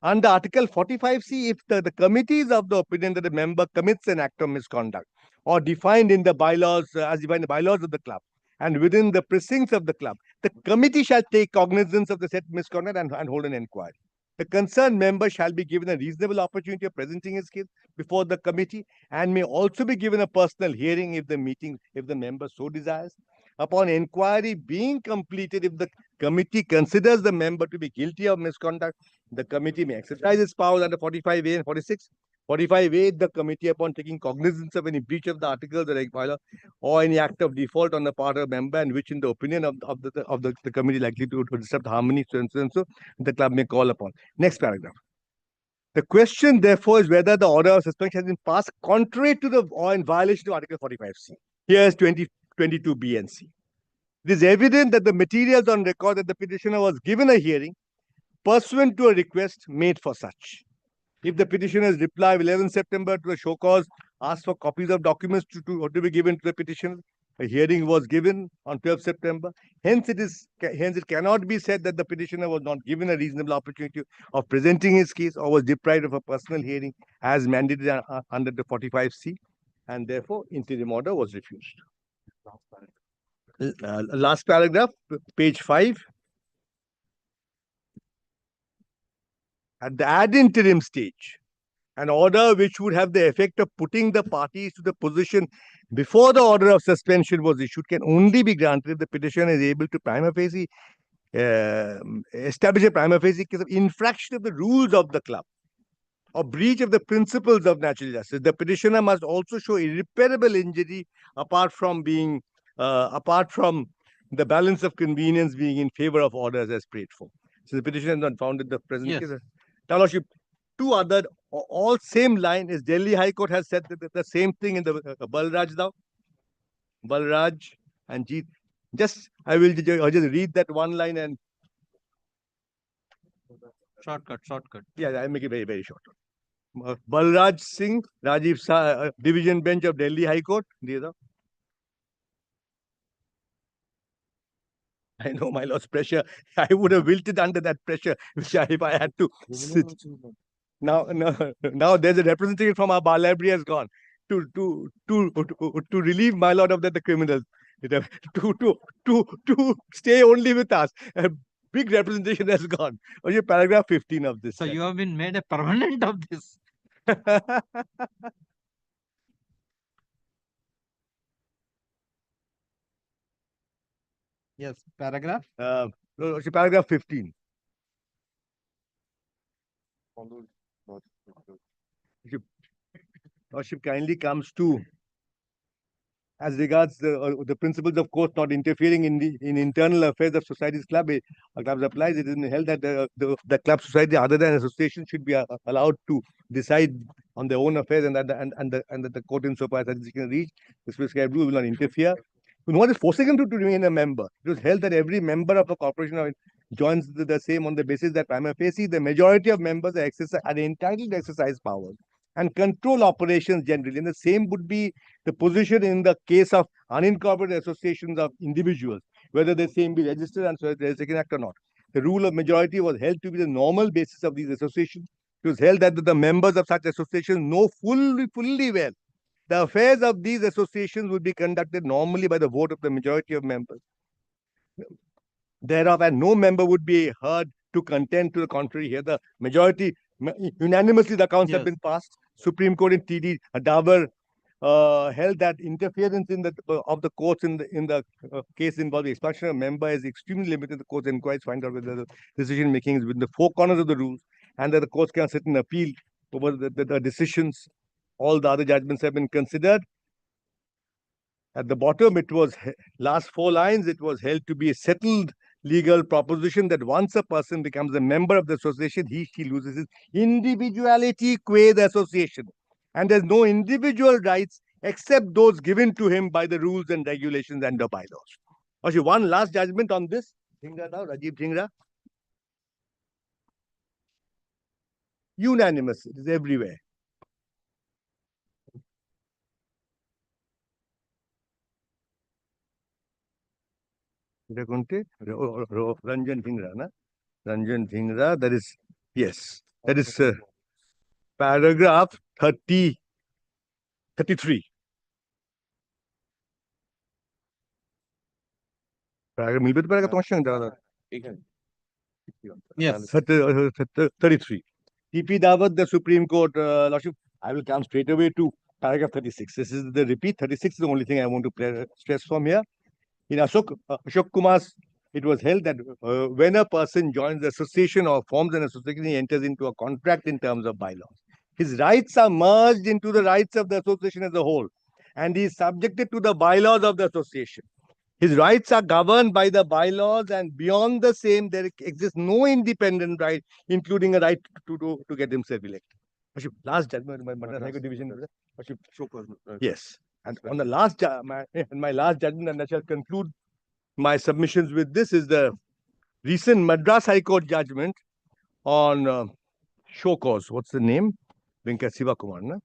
Under Article 45C, if the committee is of the opinion that a member commits an act of misconduct or defined in the bylaws, as defined in the bylaws of the club, and within the precincts of the club, the committee shall take cognizance of the said misconduct and hold an inquiry. The concerned member shall be given a reasonable opportunity of presenting his case before the committee and may also be given a personal hearing if the member so desires. Upon inquiry being completed, if the committee considers the member to be guilty of misconduct, the committee may exercise its powers under 45A and 46. 45A, the committee, upon taking cognizance of any breach of the articles of the bylaw or any act of default on the part of a member, and which, in the opinion of the committee, likely to disrupt harmony, so and so, the club may call upon. Next paragraph. The question, therefore, is whether the order of suspension has been passed contrary to the or in violation of Article 45C. Here is 22B and C. It is evident that the materials on record that the petitioner was given a hearing pursuant to a request made for such. If the petitioner's reply of 11 September to the show cause asked for copies of documents to be given to the petitioner, a hearing was given on 12 September. Hence, it cannot be said that the petitioner was not given a reasonable opportunity of presenting his case or was deprived of a personal hearing as mandated under the 45C, and therefore interim order was refused. Last paragraph, page 5. At the ad interim stage, an order which would have the effect of putting the parties to the position before the order of suspension was issued can only be granted if the petitioner is able to prima facie establish a prima facie case of infraction of the rules of the club or breach of the principles of natural justice. The petitioner must also show irreparable injury apart from the balance of convenience being in favor of orders as prayed for. So the petitioner has not found in the present case. Now, Lordship, two other, all same line is Delhi High Court has said that the same thing in the Balraj now. Balraj and Jeet. I will just read that one line and Shortcut. Yeah, I'll make it very, very short. Balraj Singh, Rajiv Division Bench of Delhi High Court. I know, my lord's pressure. I would have wilted under that pressure if I had to sit. Now there's a representative from our bar library has gone to relieve my lord of the criminals. To stay only with us. A big representation has gone. Paragraph 15 of this. So you have been made a permanent of this. Yes, paragraph? Paragraph 15. Lordship kindly comes to, as regards the principles of court not interfering in internal affairs of society's clubs applies. It is held that the club society other than association should be allowed to decide on their own affairs, and that the court, insofar as it can reach this prescribed rule, will not interfere. No one is forcing him to remain a member. It was held that every member of a corporation joins the same on the basis that prima facie the majority of members are entitled to exercise powers and control operations generally. And the same would be the position in the case of unincorporated associations of individuals, whether the same be registered under the Second Act or not. The rule of majority was held to be the normal basis of these associations. It was held that the members of such associations know fully well the affairs of these associations would be conducted normally by the vote of the majority of members thereof, and no member would be heard to contend to the contrary. Here, the majority unanimously the accounts have been passed. Supreme Court in TD Davar held that interference in the of the courts in the case involving expulsion of a member is extremely limited. The court's inquiries find out whether the decision making is within the four corners of the rules, and that the courts can sit and appeal over the decisions. All the other judgments have been considered. At the bottom, it was last four lines. It was held to be a settled legal proposition that once a person becomes a member of the association, she loses his individuality qua the association, and there's no individual rights except those given to him by the rules and regulations and the bylaws. Actually, one last judgment on this. Rajiv Dhingra. Unanimous. It is everywhere. Ranjan Dhingra, na? Ranjan Dhingra, that is, yes, that is paragraph 33. Paragraph, milbe to paragraph tomar shange dala. Yes, 33. TP Dawat, the Supreme Court, Lordship, I will come straight away to paragraph 36. This is the repeat. 36 is the only thing I want to stress from here. In Ashok Kumar's, it was held that when a person joins the association or forms an association, he enters into a contract in terms of bylaws. His rights are merged into the rights of the association as a whole, and he is subjected to the bylaws of the association. His rights are governed by the bylaws, and beyond the same, there exists no independent right, including a right to get himself elected. Last judgment, my division. Yes. And on the last, my last judgment, and I shall conclude my submissions with this, is the recent Madras High Court judgment on show cause. What's the name? Venkat Siva Kumar, na?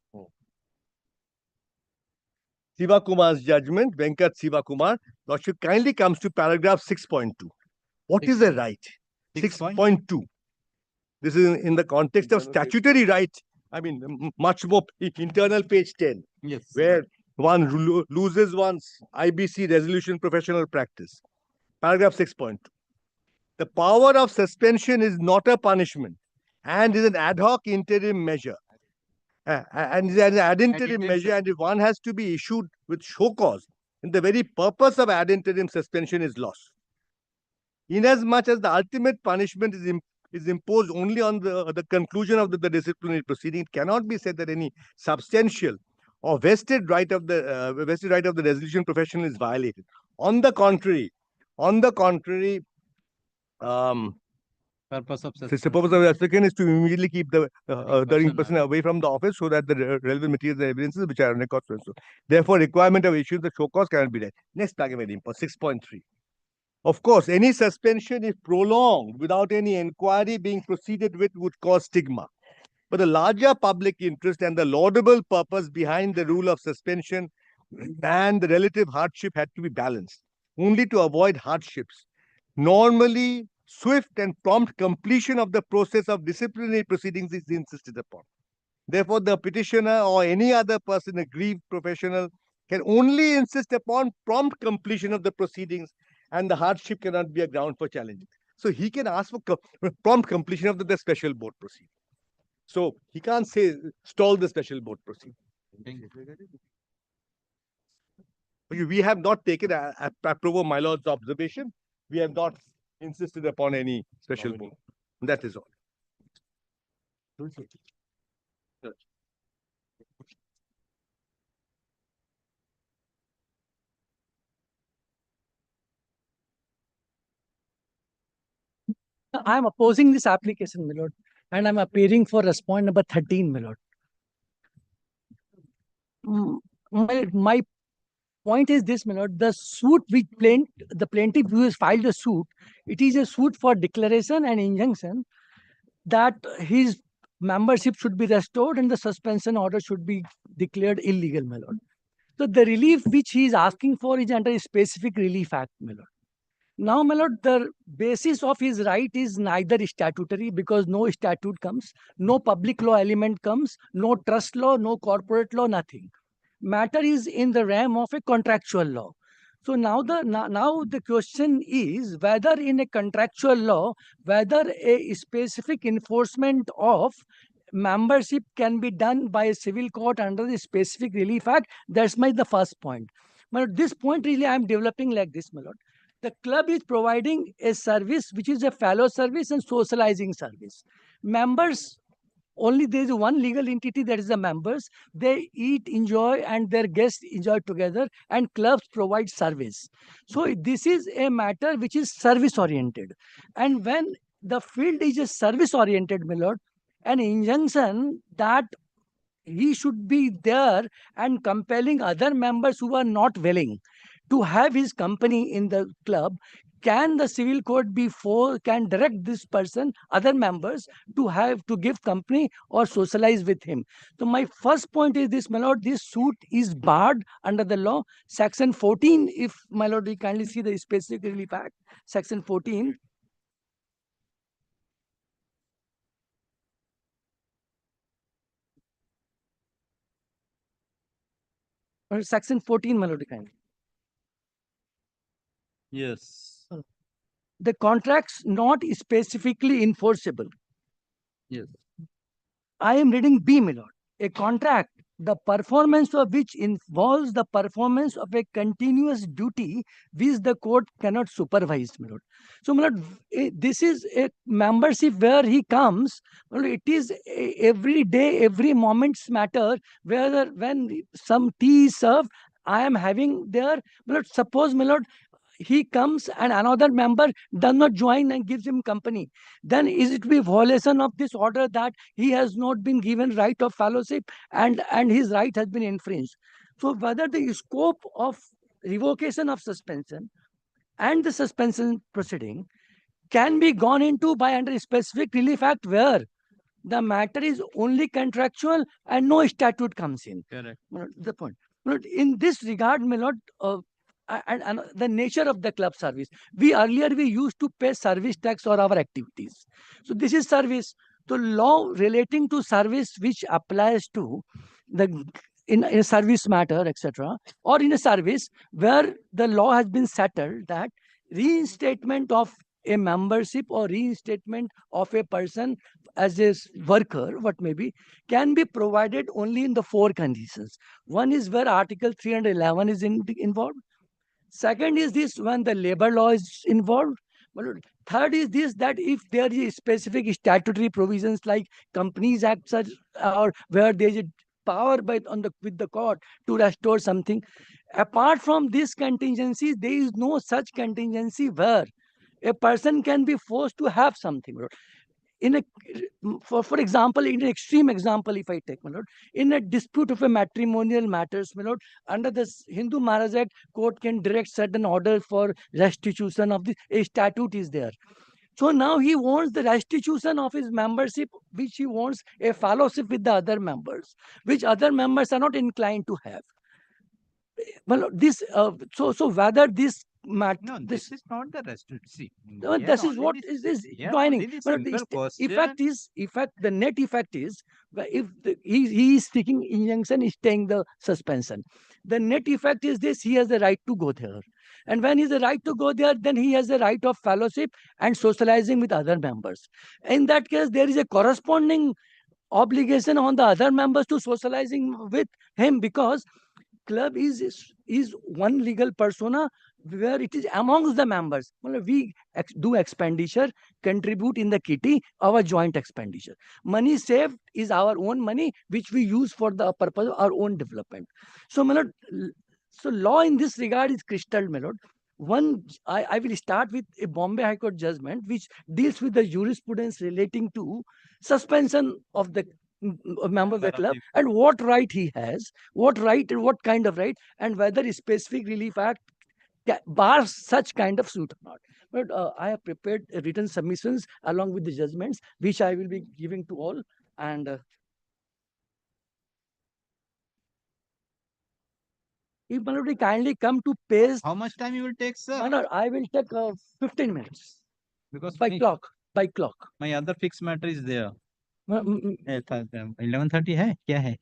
Siva Kumar's judgment, Venkat Siva Kumar, Lordship kindly comes to paragraph 6.2. What is a right? 6.2. This is in the context of statutory right. I mean, much more internal page 10. Yes. Where one loses one's IBC resolution professional practice. Paragraph 6.2. The power of suspension is not a punishment and is an ad hoc interim measure. And is an ad interim measure, and if one has to be issued with show cause, then the very purpose of ad interim suspension is lost. Inasmuch as the ultimate punishment is imposed only on the conclusion of the disciplinary proceeding, it cannot be said that any substantial or vested right of the resolution professional is violated. On the contrary, purpose of the applicant is to immediately keep the person away from the office so that the relevant materials and evidences which are on record. Therefore, requirement of issuing the show cause cannot be there. Next paragraph, 6.3. Of course, any suspension, if prolonged without any inquiry being proceeded with, would cause stigma. But the larger public interest and the laudable purpose behind the rule of suspension and the relative hardship had to be balanced. Only to avoid hardships, normally swift and prompt completion of the process of disciplinary proceedings is insisted upon. Therefore, the petitioner or any other person, aggrieved professional, can only insist upon prompt completion of the proceedings, and the hardship cannot be a ground for challenging. So he can ask for prompt completion of the special board proceeding. So he can't say stall the special board proceeding. We have not taken approval my lord's observation. We have not insisted upon any special board. That is all. I am opposing this application, my lord, and I am appearing for respond number 13, my lord. My point is this, my lord, the suit which the plaintiff who has filed the suit, it is a suit for declaration and injunction that his membership should be restored and the suspension order should be declared illegal, my lord. So the relief which he is asking for is under a specific relief act, my lord. Now, my lord, the basis of his right is neither statutory because no statute comes, no public law element comes, no trust law, no corporate law, nothing. Matter is in the realm of a contractual law. So now the question is whether in a contractual law, whether a specific enforcement of membership can be done by a civil court under the specific relief act. That's the first point. But this point really I am developing like this, my lord. The club is providing a service which is a fellow service and socializing service. Members, only there is one legal entity, that is the members. They eat, enjoy, and their guests enjoy together, and clubs provide service. So this is a matter which is service oriented. And when the field is a service oriented, my lord, an injunction that he should be there and compelling other members who are not willing to have his company in the club, can the civil court can direct this person, other members, to give company or socialize with him? So my first point is this, my lord, this suit is barred under the law. Section 14, if my lord, we kindly see the specific relief act, section 14. Section 14, my lord, kindly. Yes. The contracts not specifically enforceable. Yes. I am reading B, my lord. A contract, the performance of which involves the performance of a continuous duty which the court cannot supervise, my lord. So, my lord, this is a membership where he comes. My lord, it is every day, every moment's matter. Whether when some tea is served, I am having there. My lord, suppose, my lord, he comes and another member does not join and gives him company, then is it be violation of this order that he has not been given right of fellowship and his right has been infringed? So whether the scope of revocation of suspension and the suspension proceeding can be gone into by under a specific relief act where the matter is only contractual and no statute comes in. Correct. The point. In this regard, my lord, and the nature of the club service. We used to pay service tax for our activities. So this is service. So law relating to service which applies to the in a service matter, etc., or in a service where the law has been settled that reinstatement of a membership or reinstatement of a person as a worker, what may be, can be provided only in the four conditions. One is where Article 311 is involved. Second is this when the labor law is involved. Third is this that if there is specific statutory provisions like Companies Act such or where there is a power with the court to restore something. Apart from these contingencies, there is no such contingency where a person can be forced to have something. In a for example, in an extreme example, if I take, my lord, in a dispute of a matrimonial matters, my lord, under this Hindu Marriage Act, court can direct certain orders for restitution of this. A statute is there. So now he wants the restitution of his membership, which he wants a fellowship with the other members, which other members are not inclined to have. Well, this so whether this this is not the restitution. See, this is what is this joining. But the net effect is if he is seeking injunction, is staying the suspension. The net effect is this: he has the right to go there, and when he has the right to go there, then he has the right of fellowship and socializing with other members. In that case, there is a corresponding obligation on the other members to socializing with him because club is one legal persona where it is amongst the members. We do expenditure, contribute in the kitty, our joint expenditure. Money saved is our own money, which we use for the purpose of our own development. So, my lord, so law in this regard is crystal, my lord. One, I will start with a Bombay High Court judgment which deals with the jurisprudence relating to suspension of the member of the club and what right he has, what right and what kind of right, and whether a specific relief act bars such kind of suit or not. But I have prepared written submissions along with the judgments, which I will be giving to all. And if my lord, kindly come to paste. How much time you will take, sir? My lord, I will take 15 minutes. Because By clock. By clock. my other fixed matter is there. 11:30 11:30 है क्या है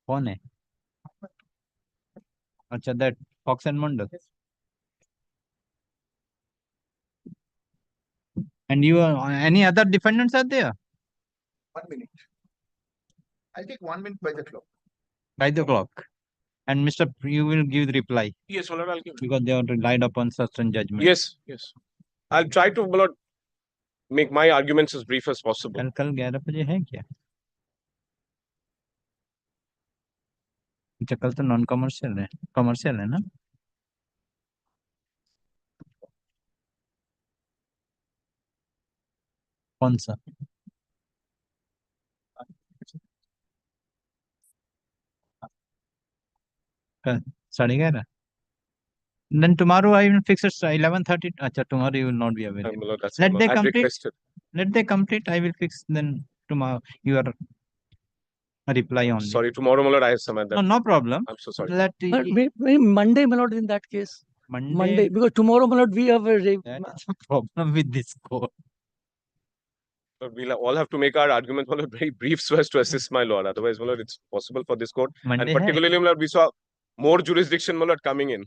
कौन है अच्छा that Fox and Mondal and you are any other defendants are there 1 minute. I'll take 1 minute by the clock. by the clock and Mr. you will give the reply Yes, my lord, I'll give. because they are relied upon certain judgment Yes, yes. I'll try to, my lord, make my arguments as brief as possible. कल 11 बजे है क्या अच्छा कल तो non commercial है ना कौन सा 11:30 then tomorrow I will fix it 11:30 acha tomorrow you will not be available My lord, that's let they I've complete requested. let they complete I will fix then tomorrow your reply only Sorry, tomorrow, my lord, I have some other. no problem I'm so sorry. let But maybe Monday, my lord, in that case. Monday, because tomorrow, my lord, we have a that is the problem with this court But we'll all have to make our arguments, my lord, very brief so as to assist my lord. Otherwise, my lord, it's possible for this court. Monday And particularly, my lord, we saw more jurisdiction, my lord, coming in.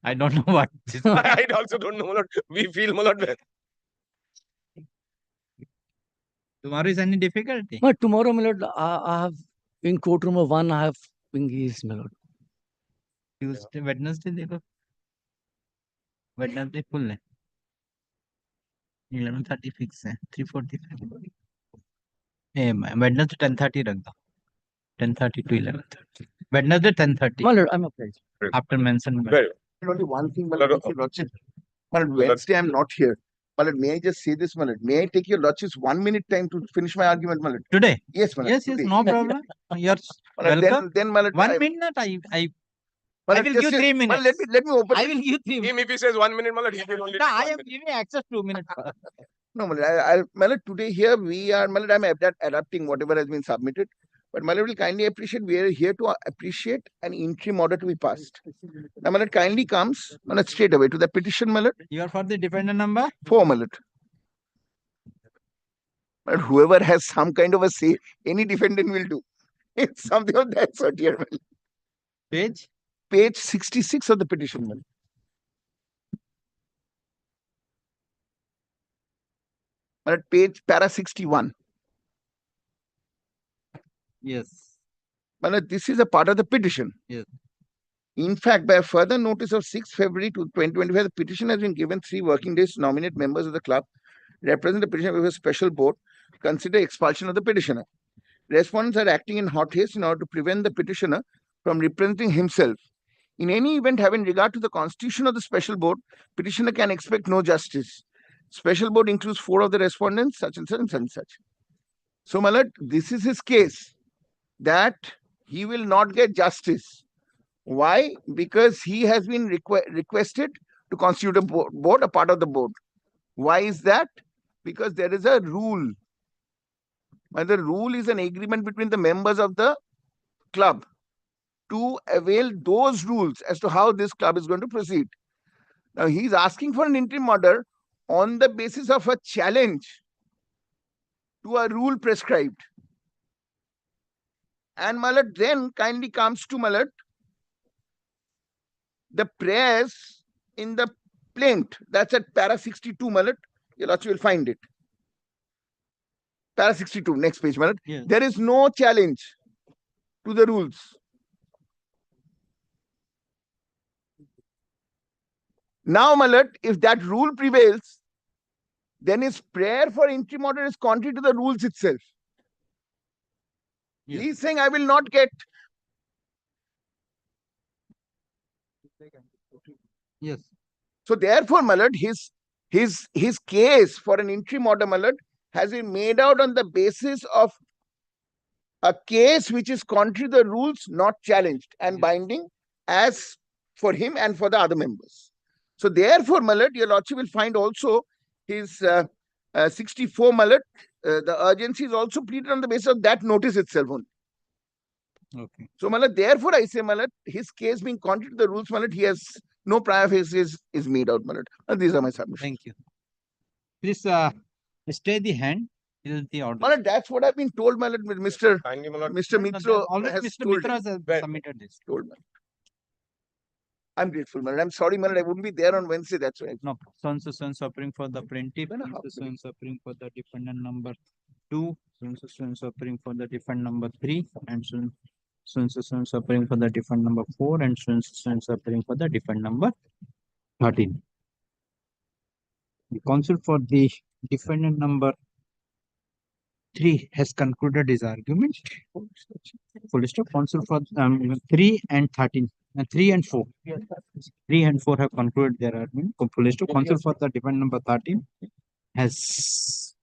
I don't know what this I also don't know, my lord. We feel, my lord. tomorrow is any difficulty But tomorrow, my lord, I have in courtroom 1, I have engaged, my lord. Tuesday Wednesday देखो Wednesday full है 11:30 fix है 3:45 Wednesday 10:30 रख दो 10:30 to 11:30 Wednesday 10:30 My lord, I'm okay. after mention Very Only one thing, my lord, your lordship. My lord, Wednesday I'm not here. My lord, may I just say this, my lord? May I take your lordship's 1 minute time to finish my argument, my lord? today Yes, my lord. yes today. no problem you're My lord, welcome then my lord, 1 minute I my I lord, will just- give 3 my lord, minutes let me open. I will give 3 minutes Him, if he says 1 minute, my lord, he will only. no, take I 1 am minute. giving access 2 minutes No, my lord, my lord, today here we are, my lord, I'm adapting whatever has been submitted. But my lord will kindly appreciate, we are here to appreciate an interim order to be passed. Now, my lord kindly comes, my lord, straight away to the petition, my lord. you are for the defendant number 4, my lord. But whoever has some kind of a say, any defendant will do. It's something of that sort here, my lord. Page 66 of the petition, my lord. My lord, page para 61. yes My lord, this is a part of the petition. yes In fact, by a further notice of 6 February 2025, the petition has been given 3 working days to nominate members of the club, represent the petitioner with a special board, consider expulsion of the petitioner. Respondents are acting in hot haste in order to prevent the petitioner from representing himself. In any event having regard to the constitution of the special board, petitioner can expect no justice. Special board includes 4 of the respondents, such and such and such and such. So, my lord, this is his case, that he will not get justice. Why? Because he has been requested to constitute a board, a part of the board. Why is that? Because there is a rule. And the rule is an agreement between the members of the club to avail those rules as to how this club is going to proceed. Now, he is asking for an interim order on the basis of a challenge to a rule prescribed. And Malat then kindly comes to Malat the prayers in the plaint. That's at para 62, Malat. You will find it. Para 62, next page, Malat. Yes. There is no challenge to the rules. Now, Malat, if that rule prevails, then his prayer for interim order is contrary to the rules itself. Yes. He is saying, I will not get. Yes. So therefore, Malat, his case for an interim order, Malat, has been made out on the basis of a case which is contrary to the rules, not challenged and binding as for him and for the other members. So therefore, Malat, your lordship will find also his 64 Malat, the urgency is also pleaded on the basis of that notice itself only. Okay. So, therefore, I say, his case being contrary to the rules, he has no prior faces is made out, and these are my submissions. Thank you. Please stay the hand till the order. That's what I've been told, Mr. Mitra Always has Mr. told Mitra it. has submitted this. Told, I'm grateful, I'm sorry, I wouldn't be there on Wednesday. That's why. No, son suffering for the plaintiff, son suffering for the defendant number 2, son suffering for the defendant number 3, and son suffering for the defendant number 4, and son suffering for the defendant number 13. The counsel for the defendant number 3 has concluded his argument. Full stop. Counsel for 3 and 13, 3 and 4. 3 and 4 have concluded their argument. Full stop. Counsel for the defendant number 13 has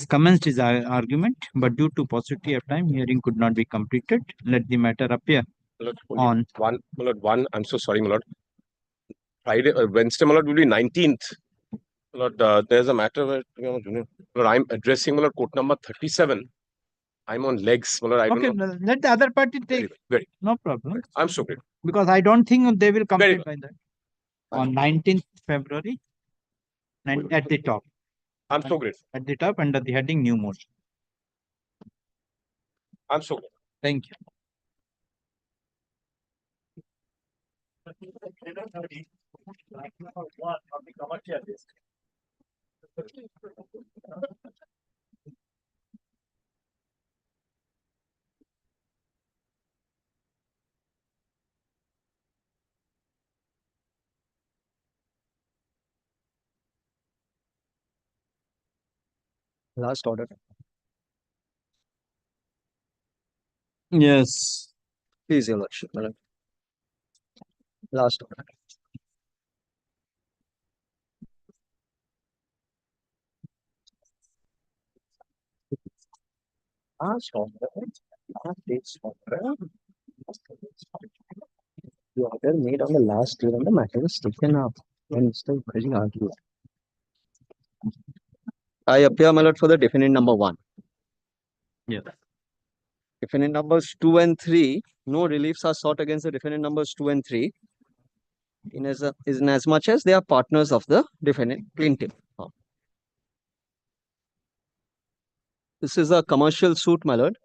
commenced his argument, but due to paucity of time, hearing could not be completed. Let the matter appear on one. I'm so sorry, my lord. Friday, Wednesday, my lord, will be 19th. My lord, there's a matter where I'm addressing, my lord, court number 37. I'm on legs, my lord. Okay, let the other party take. Very. No problem. I'm so grateful. Because I don't think they will complete by that. On 19th February, at the top. I'm so grateful. At the top, under the heading New Motion. I'm so grateful. Thank you. Last order. Yes. Please, Your Lordship. Last order. Last order. The order made on the last day when the matter was taken up and Mr. Mukherjee argued. I appear, my lord, for the defendant number 1. Yes. Defendant numbers 2 and 3, no reliefs are sought against the defendant numbers 2 and 3 in as much as they are partners of the defendant plaintiff. This is a commercial suit, my lord,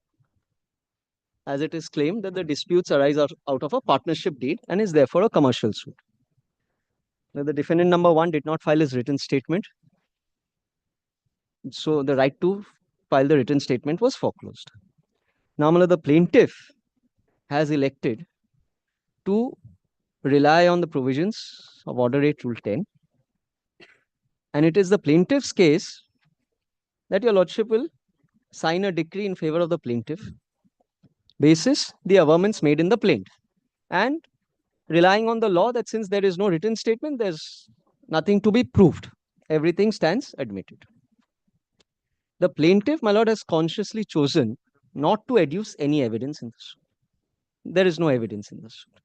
as it is claimed that the disputes arise out of a partnership deed and is therefore a commercial suit. Now, the defendant number 1 did not file his written statement, so the right to file the written statement was foreclosed. Now, my lord, the plaintiff has elected to rely on the provisions of Order 8 Rule 10, and it is the plaintiff's case that your lordship will sign a decree in favor of the plaintiff basis the averments made in the plaint, and relying on the law that since there is no written statement, there's nothing to be proved. Everything stands admitted. The plaintiff, my lord, has consciously chosen not to adduce any evidence in the suit. There is no evidence in the suit.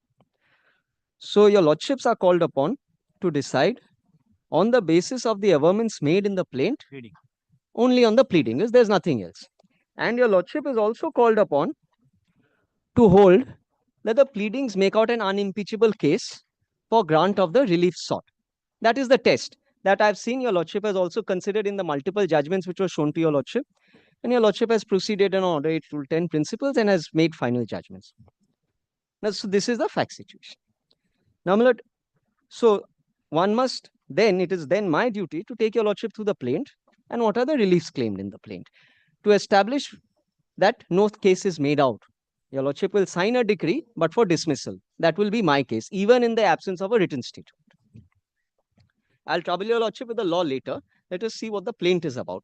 So your lordships are called upon to decide on the basis of the averments made in the plaint, only on the pleading, there's nothing else. And your lordship is also called upon to hold that the pleadings make out an unimpeachable case for grant of the relief sought. That is the test that I've seen your lordship has also considered in the multiple judgments which were shown to your lordship. And your lordship has proceeded on Order 8 Rule 10 principles and has made final judgments. Now, so this is the fact situation. Now, my lord, so one must then, it is then my duty to take your lordship through the plaint and what are the reliefs claimed in the plaint to establish that no case is made out. Your lordship will sign a decree, but for dismissal. That will be my case, even in the absence of a written statement. I'll trouble your lordship with the law later. Let us see what the plaint is about.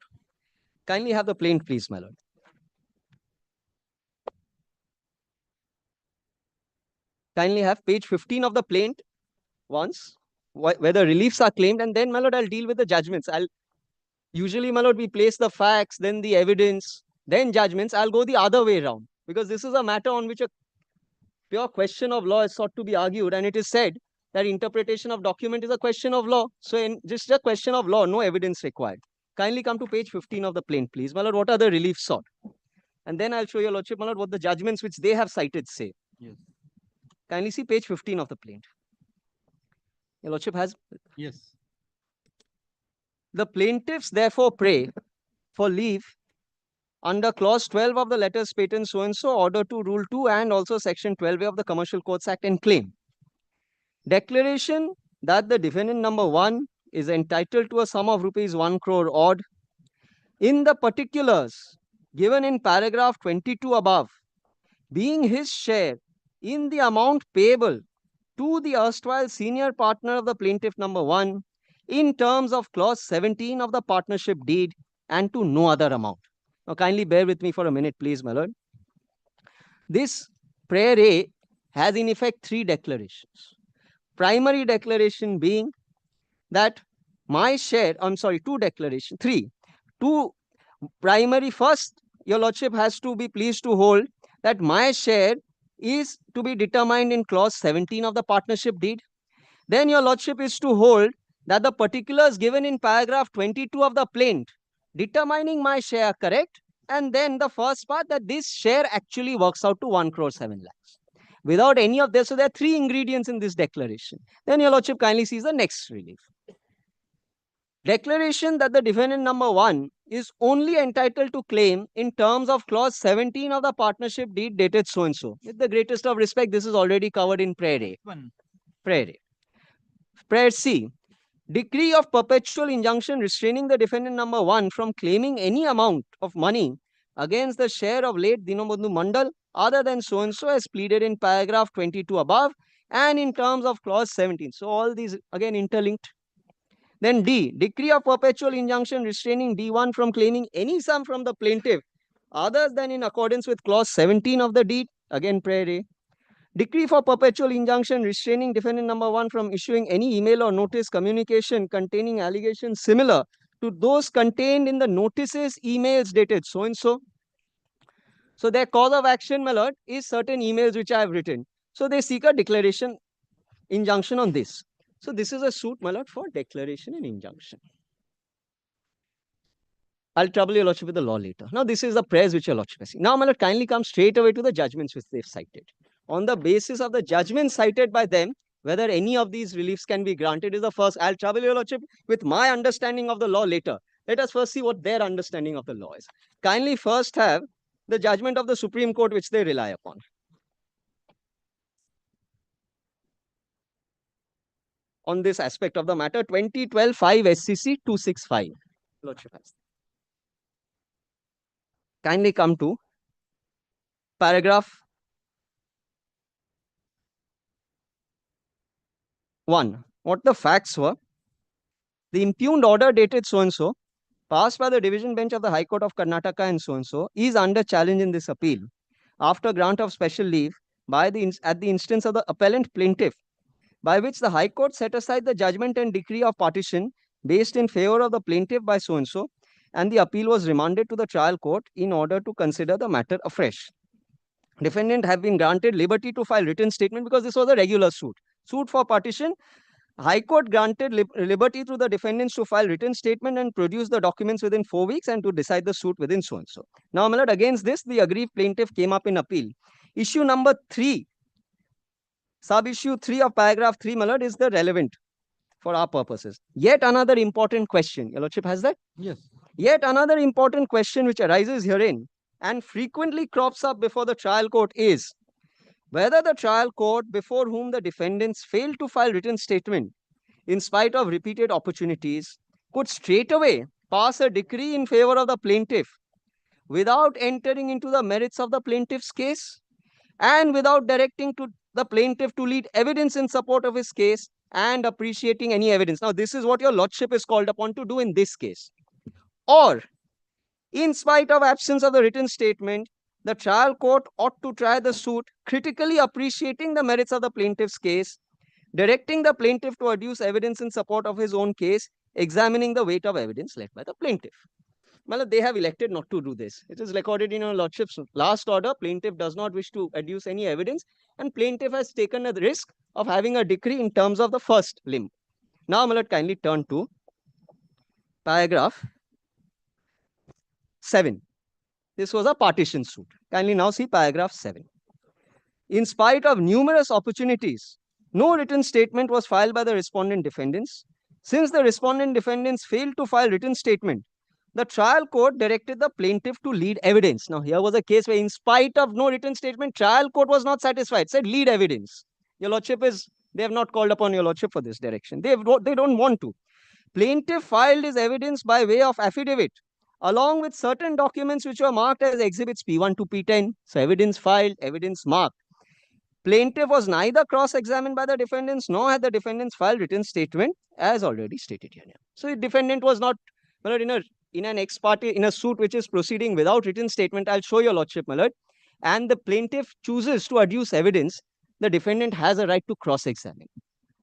Kindly have the plaint, please, my lord. Kindly have page 15 of the plaint once, where the reliefs are claimed, and then, my lord, I'll deal with the judgments. Usually, my lord, we place the facts, then the evidence, then judgments. I'll go the other way around, because this is a matter on which a pure question of law is sought to be argued, and it is said that interpretation of document is a question of law. So, in just a question of law, no evidence required. kindly come to page 15 of the plaint, please. My lord, what are the reliefs sought? And then I'll show your lordship, my lord, what the judgments which they have cited say. Yes. Kindly see page 15 of the plaint. Your lordship has? Yes. The plaintiffs therefore pray for leave under clause 12 of the letters patent so-and-so, order to rule 2 and also section 12A of the Commercial Courts Act and claim. Declaration that the defendant number 1 is entitled to a sum of rupees 1 crore odd in the particulars given in paragraph 22 above, being his share in the amount payable to the erstwhile senior partner of the plaintiff number 1 in terms of clause 17 of the partnership deed and to no other amount. Now kindly bear with me for a minute, please, my lord. This prayer A has in effect 3 declarations. Primary declaration being that my share, 2 declaration, 3. 2 primary, first, your lordship has to be pleased to hold that my share is to be determined in clause 17 of the partnership deed. Then your lordship is to hold that the particulars given in paragraph 22 of the plaint determining my share are correct. And then the first part, that this share actually works out to 1 crore 7 lakhs. Without any of this, so there are 3 ingredients in this declaration. Then your lordship kindly sees the next relief. Declaration that the defendant number 1 is only entitled to claim in terms of clause 17 of the partnership deed dated so-and-so. With the greatest of respect, this is already covered in prayer A. Prayer A. Prayer C. Decree of perpetual injunction restraining the defendant number 1 from claiming any amount of money against the share of late Dinobandhu Mandal other than so-and-so as pleaded in paragraph 22 above and in terms of clause 17. So all these again interlinked. Then D. Decree of perpetual injunction restraining D1 from claiming any sum from the plaintiff other than in accordance with clause 17 of the deed. Again prayer A. Decree for perpetual injunction restraining defendant number 1 from issuing any email or notice communication containing allegations similar to those contained in the notices, emails dated so-and-so. So their cause of action, my lord, is certain emails which I have written. So they seek a declaration injunction on this. So this is a suit, my lord, for declaration and injunction. I'll trouble your lordship with the law later. Now this is the prayers which your lordship has seen. Now, my lord, kindly come straight away to the judgments which they've cited. On the basis of the judgment cited by them, whether any of these reliefs can be granted is the first. I'll trouble your lordship with my understanding of the law later. Let us first see what their understanding of the law is. Kindly first have the judgment of the Supreme Court which they rely upon. On this aspect of the matter, 2012 5 SCC 265. Lordship has. Kindly come to paragraph 1. What the facts were? The impugned order dated so-and-so, passed by the division bench of the High Court of Karnataka and so-and-so, is under challenge in this appeal after grant of special leave by at the instance of the appellant plaintiff, by which the High Court set aside the judgment and decree of partition based in favor of the plaintiff by so-and-so, and the appeal was remanded to the trial court in order to consider the matter afresh. Defendant have been granted liberty to file written statement because this was a regular suit. Suit for partition. High Court granted liberty to the defendants to file written statement and produce the documents within 4 weeks and to decide the suit within so-and-so. Now, my lord, against this, the aggrieved plaintiff came up in appeal. Issue number 3, sub-issue 3 of paragraph 3, my lord, is the relevant for our purposes. Yet another important question. Your lordship has that? Yes. Yet another important question which arises herein and frequently crops up before the trial court is whether the trial court before whom the defendants failed to file written statement in spite of repeated opportunities could straightaway pass a decree in favor of the plaintiff without entering into the merits of the plaintiff's case and without directing to the plaintiff to lead evidence in support of his case and appreciating any evidence. Now, this is what your lordship is called upon to do in this case. Or, in spite of absence of the written statement, the trial court ought to try the suit, critically appreciating the merits of the plaintiff's case, directing the plaintiff to adduce evidence in support of his own case, examining the weight of evidence led by the plaintiff. Well, they have elected not to do this. It is recorded in your lordship's last order. Plaintiff does not wish to adduce any evidence, and plaintiff has taken a risk of having a decree in terms of the first limb. Now, my lord, kindly turn to paragraph 7. This was a partition suit. Kindly now see paragraph 7. In spite of numerous opportunities, no written statement was filed by the respondent defendants. Since the respondent defendants failed to file written statement, the trial court directed the plaintiff to lead evidence. Now, here was a case where, in spite of no written statement, trial court was not satisfied, said lead evidence. Your Lordship they have not called upon Your Lordship for this direction. They don't want to. Plaintiff filed his evidence by way of affidavit, along with certain documents which were marked as exhibits P1 to P10. So, evidence filed, evidence marked. Plaintiff was neither cross-examined by the defendants, nor had the defendants filed written statement, as already stated here. So, the defendant was not, my lord, in an ex parte, in a suit which is proceeding without written statement. I'll show Your Lordship, my lord, and the plaintiff chooses to adduce evidence, the defendant has a right to cross-examine.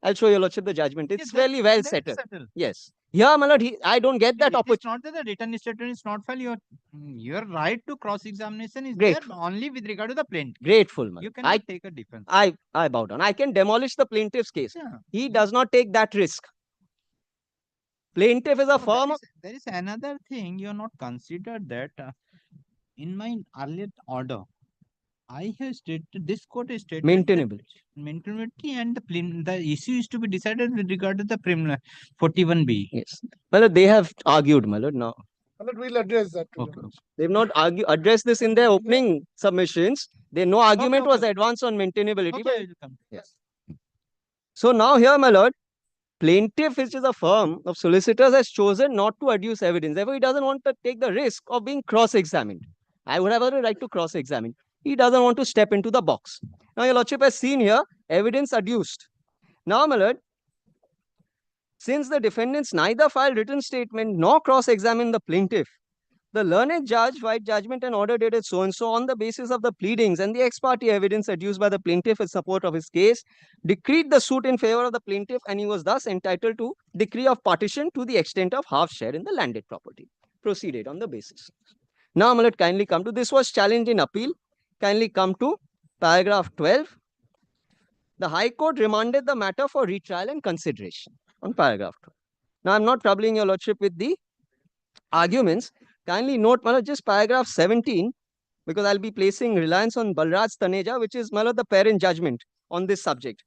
I'll show Your Lordship the judgment. It's fairly well settled. Yes. Yeah, my lord, I don't get that opportunity. It's not that the written statement is not filed. Your right to cross-examination is Great. there only with regard to the plaintiff. Grateful, my You lord. cannot take a defense. I bow down. I can demolish the plaintiff's case. Yeah. He does not take that risk. Plaintiff is a firm of... There is another thing you have not considered that in my earlier order, I have stated, this court has stated maintainability. Maintainability and the issue is to be decided with regard to the 41B. Yes. Well, they have argued, my lord, now. We'll address that. Okay. They've not addressed this in their opening submissions. No argument was advanced on maintainability. Okay. Yes. So now here, my lord, plaintiff, which is a firm of solicitors, has chosen not to adduce evidence. Therefore, he doesn't want to take the risk of being cross-examined. I would have a right to cross-examine. He doesn't want to step into the box. Now, Your Lordship has seen here, evidence adduced. Now, my lord, since the defendants neither filed written statement nor cross-examined the plaintiff, the learned judge, write judgment and order dated so-and-so on the basis of the pleadings and the ex parte evidence adduced by the plaintiff in support of his case, decreed the suit in favor of the plaintiff, and he was thus entitled to decree of partition to the extent of half share in the landed property. Proceeded on the basis. Now, my lord, kindly come to, this was challenged in appeal. Kindly come to paragraph 12. The High Court remanded the matter for retrial and consideration on paragraph 12. Now, I'm not troubling Your Lordship with the arguments. Kindly note, my lord, just paragraph 17, because I'll be placing reliance on Balraj Taneja, which is, my lord, the parent judgment on this subject.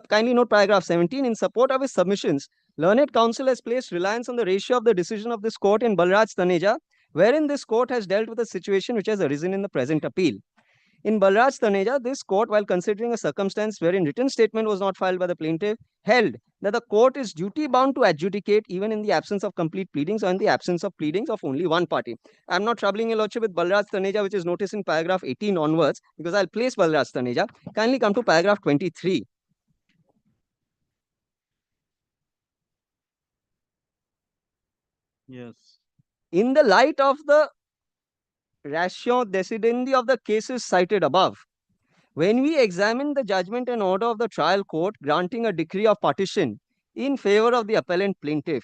Kindly note paragraph 17, in support of his submissions, learned counsel has placed reliance on the ratio of the decision of this court in Balraj Taneja, wherein this court has dealt with a situation which has arisen in the present appeal. In Balraj Taneja, this court, while considering a circumstance wherein written statement was not filed by the plaintiff, held that the court is duty-bound to adjudicate even in the absence of complete pleadings or in the absence of pleadings of only one party. I'm not troubling Your Lordship with Balraj Taneja, which is noticed in paragraph 18 onwards, because I'll place Balraj Taneja. Kindly come to paragraph 23. Yes. In the light of the ratio decidendi of the cases cited above, when we examine the judgment and order of the trial court granting a decree of partition in favor of the appellant plaintiff,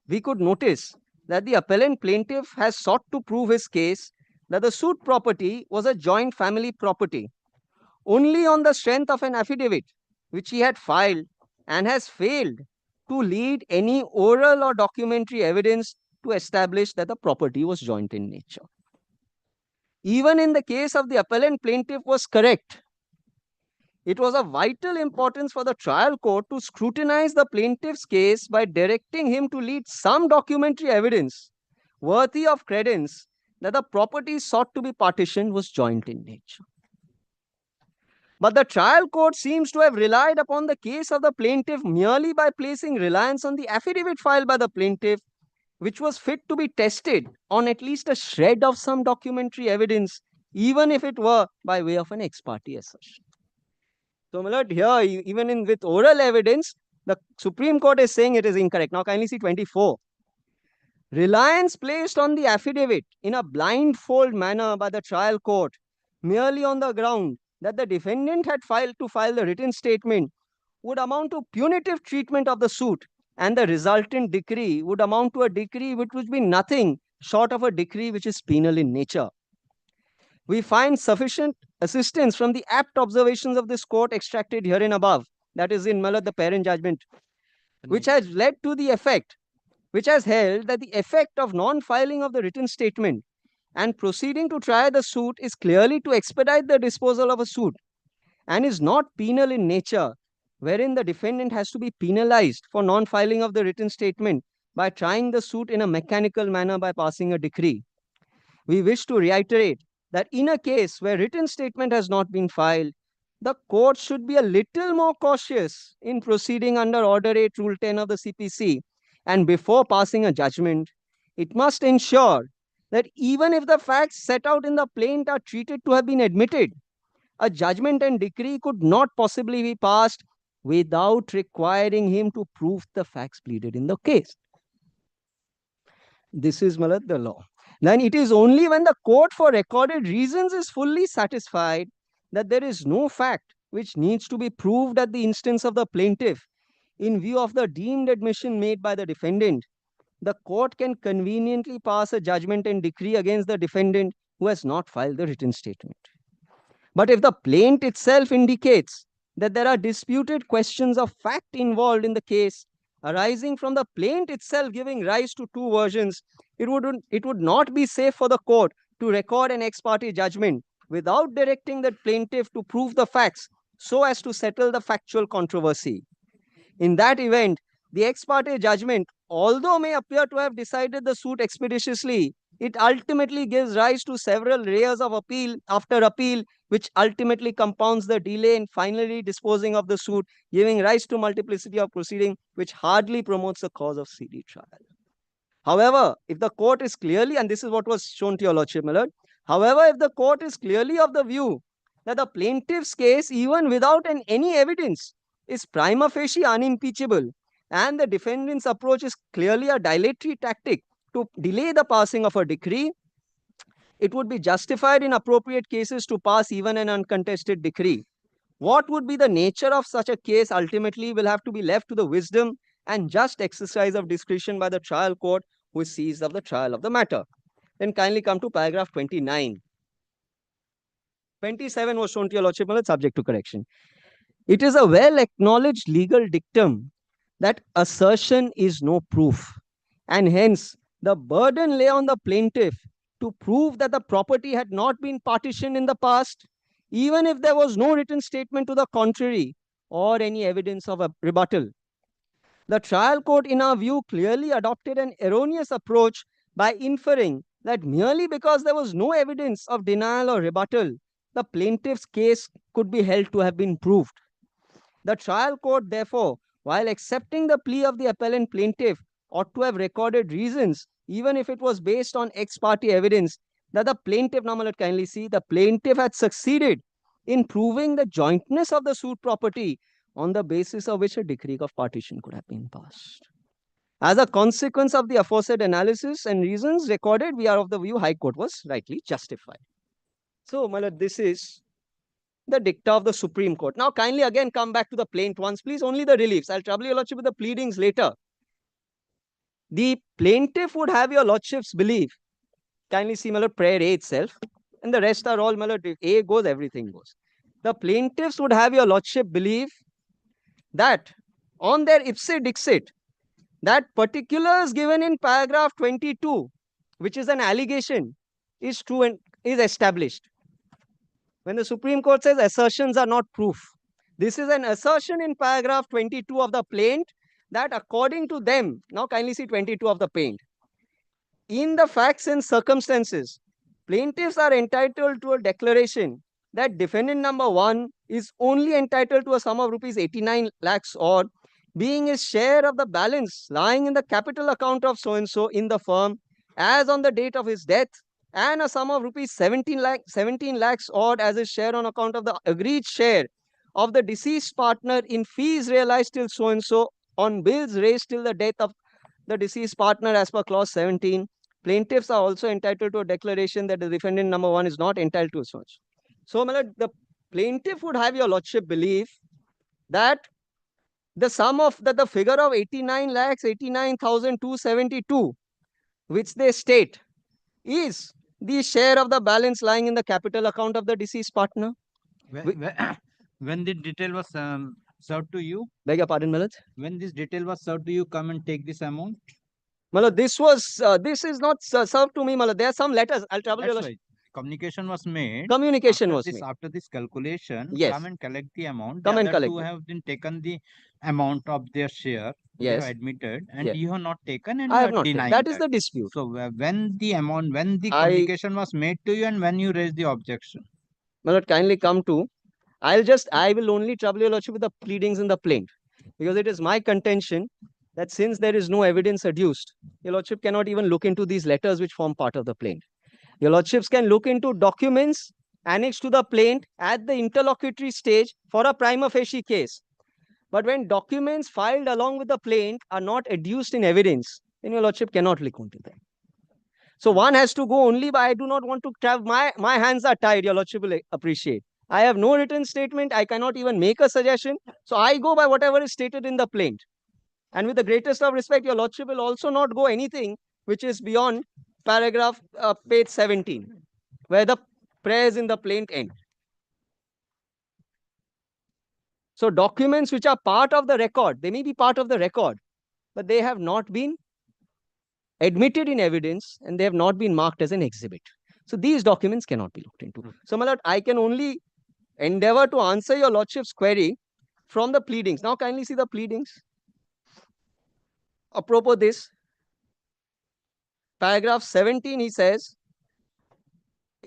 we could notice that the appellant plaintiff has sought to prove his case that the suit property was a joint family property only on the strength of an affidavit which he had filed, and has failed to lead any oral or documentary evidence to establish that the property was joint in nature. Even in the case of the appellant plaintiff was correct, it was of vital importance for the trial court to scrutinize the plaintiff's case by directing him to lead some documentary evidence worthy of credence that the property sought to be partitioned was joint in nature. But the trial court seems to have relied upon the case of the plaintiff merely by placing reliance on the affidavit filed by the plaintiff, which was fit to be tested on at least a shred of some documentary evidence, even if it were by way of an ex parte assertion. So, my lord, here, even with oral evidence, the Supreme Court is saying it is incorrect. Now, kindly see 24. Reliance placed on the affidavit in a blindfold manner by the trial court, merely on the ground that the defendant had failed to file the written statement, would amount to punitive treatment of the suit, and the resultant decree would amount to a decree which would be nothing short of a decree which is penal in nature. We find sufficient assistance from the apt observations of this court extracted herein above, that is in the parent judgment, which has led to the effect, which has held that the effect of non-filing of the written statement and proceeding to try the suit is clearly to expedite the disposal of a suit and is not penal in nature, wherein the defendant has to be penalized for non-filing of the written statement by trying the suit in a mechanical manner by passing a decree. We wish to reiterate that in a case where written statement has not been filed, the court should be a little more cautious in proceeding under Order 8, Rule 10 of the CPC, and before passing a judgment, it must ensure that even if the facts set out in the plaint are treated to have been admitted, a judgment and decree could not possibly be passed without requiring him to prove the facts pleaded in the case. This is Malad the law. Then it is only when the court for recorded reasons is fully satisfied that there is no fact which needs to be proved at the instance of the plaintiff in view of the deemed admission made by the defendant, the court can conveniently pass a judgment and decree against the defendant who has not filed the written statement. But if the plaint itself indicates that there are disputed questions of fact involved in the case, arising from the plaint itself giving rise to two versions, it would not be safe for the court to record an ex parte judgment without directing the plaintiff to prove the facts so as to settle the factual controversy. In that event, the ex parte judgment, although may appear to have decided the suit expeditiously, it ultimately gives rise to several layers of appeal after appeal, which ultimately compounds the delay in finally disposing of the suit, giving rise to multiplicity of proceeding, which hardly promotes the cause of speedy trial. However, if the court is clearly, and this is what was shown to your Lordship, Millard, however, if the court is clearly of the view that the plaintiff's case, even without any evidence, is prima facie unimpeachable, and the defendant's approach is clearly a dilatory tactic to delay the passing of a decree, it would be justified in appropriate cases to pass even an uncontested decree. What would be the nature of such a case ultimately will have to be left to the wisdom and just exercise of discretion by the trial court who is seized of the trial of the matter. Then kindly come to paragraph 29. 27 was shown to your Lordship, subject to correction. It is a well-acknowledged legal dictum that assertion is no proof, and hence the burden lay on the plaintiff to prove that the property had not been partitioned in the past, even if there was no written statement to the contrary or any evidence of a rebuttal. The trial court, in our view, clearly adopted an erroneous approach by inferring that merely because there was no evidence of denial or rebuttal, the plaintiff's case could be held to have been proved. The trial court, therefore, while accepting the plea of the appellant plaintiff, ought to have recorded reasons, even if it was based on ex parte evidence, that the plaintiff, now let kindly see, the plaintiff had succeeded in proving the jointness of the suit property on the basis of which a decree of partition could have been passed. As a consequence of the aforesaid analysis and reasons recorded, we are of the view High Court was rightly justified. So, Malad, this is the dicta of the Supreme Court. Now, kindly again come back to the plaint once, please. Only the reliefs. I'll trouble your Lordship with the pleadings later. The plaintiff would have your Lordship's belief. Kindly see, Malad, prayer A itself. And the rest are all, Malad, if A goes, everything goes. The plaintiffs would have your Lordship believe that on their ipse dixit, that particulars given in paragraph 22, which is an allegation, is true and is established. When the Supreme Court says assertions are not proof, this is an assertion in paragraph 22 of the plaint that according to them, now kindly see 22 of the plaint, in the facts and circumstances, plaintiffs are entitled to a declaration that defendant number 1 is only entitled to a sum of rupees 89 lakhs odd, being his share of the balance lying in the capital account of so-and-so in the firm as on the date of his death, and a sum of rupees 17 lakhs odd as his share on account of the agreed share of the deceased partner in fees realized till so-and-so on bills raised till the death of the deceased partner as per clause 17. Plaintiffs are also entitled to a declaration that the defendant number 1 is not entitled to so-and-so. So, the plaintiff would have your Lordship believe that the sum of the figure of 89 lakhs 89,272, which they state, is the share of the balance lying in the capital account of the deceased partner. When the detail was served to you? Beg your pardon, Malad? When this detail was served to you, come and take this amount? Malad, this is not served to me, Malad. There are some letters. I'll trouble your That's right. Communication was made. Communication after was this, made. After this calculation, Yes. come and collect the amount. Come the and other collect two it. have been taken the amount of their share. They Yes. have admitted, and Yes. you have not taken, and I you have are not taken. denying That is the dispute. So when the communication was made to you, and when you raised the objection. Malad, kindly come to. I will only trouble your lordship with the pleadings in the plaint, because it is my contention that since there is no evidence adduced, your lordship cannot even look into these letters which form part of the plaint. Your lordships can look into documents annexed to the plaint at the interlocutory stage for a prima facie case. But when documents filed along with the plaint are not adduced in evidence, then your lordship cannot look into them. So one has to go only by, I do not want to have, my hands are tied, your lordship will appreciate. I have no written statement. I cannot even make a suggestion. So I go by whatever is stated in the plaint. And with the greatest of respect, your lordship will also not go anything which is beyond paragraph page 17, where the prayers in the plaint end. So documents which are part of the record, they may be part of the record, but they have not been admitted in evidence and they have not been marked as an exhibit. So these documents cannot be looked into. So, my lord, I can only endeavor to answer your lordship's query from the pleadings. Now, kindly see the pleadings. Apropos this, paragraph 17, he says,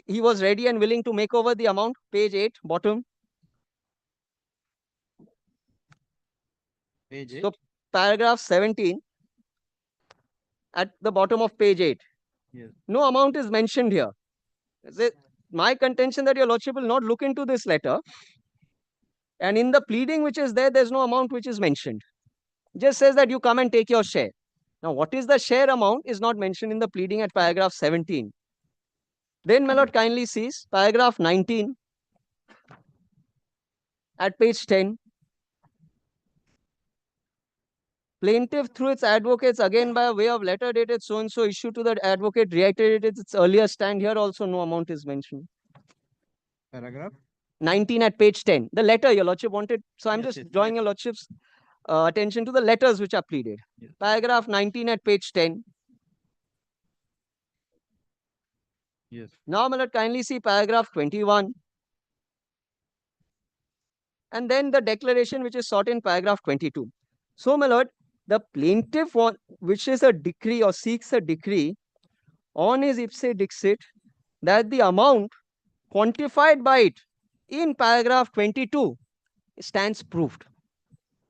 he was ready and willing to make over the amount, page 8, bottom. Page 8. So, paragraph 17, at the bottom of page 8. Yes. No amount is mentioned here. My contention that your lordship will not look into this letter. And in the pleading which is there, there's no amount which is mentioned. Just says that you come and take your share. Now, what is the share amount is not mentioned in the pleading at paragraph 17. Then, my lord, kindly sees paragraph 19 at page 10. Plaintiff, through its advocates, again by way of letter dated so-and-so, issued to the advocate, reiterated its earlier stand. Here also no amount is mentioned. Paragraph 19 at page 10. The letter your lordship wanted. So I'm just drawing your lordship's attention to the letters which are pleaded. Yes. Paragraph 19 at page 10. Yes. Now, my lord, kindly see paragraph 21. And then the declaration which is sought in paragraph 22. So, my lord, the plaintiff wishes a decree or seeks a decree on his ipse dixit that the amount quantified by it in paragraph 22 stands proved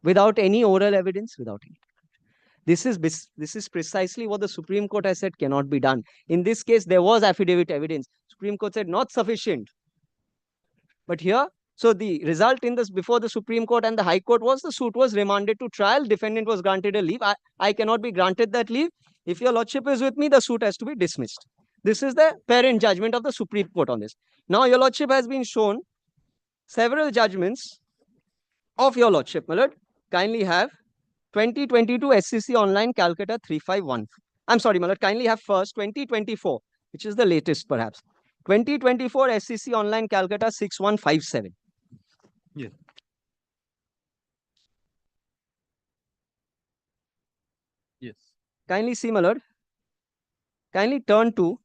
without any oral evidence, without any. This is precisely what the Supreme Court has said cannot be done. In this case, there was affidavit evidence. Supreme Court said not sufficient. But here, so the result in this before the Supreme Court and the High Court was the suit was remanded to trial. Defendant was granted a leave. I cannot be granted that leave. If your lordship is with me, the suit has to be dismissed. This is the parent judgment of the Supreme Court on this. Now, your lordship has been shown several judgments of your lordship, my lord. Kindly have 2022 SCC Online Calcutta 351. I'm sorry, my lord. Kindly have first 2024, which is the latest perhaps. 2024 SCC Online Calcutta 6157. Yes. Yes. Kindly see, my lord. Kindly turn to.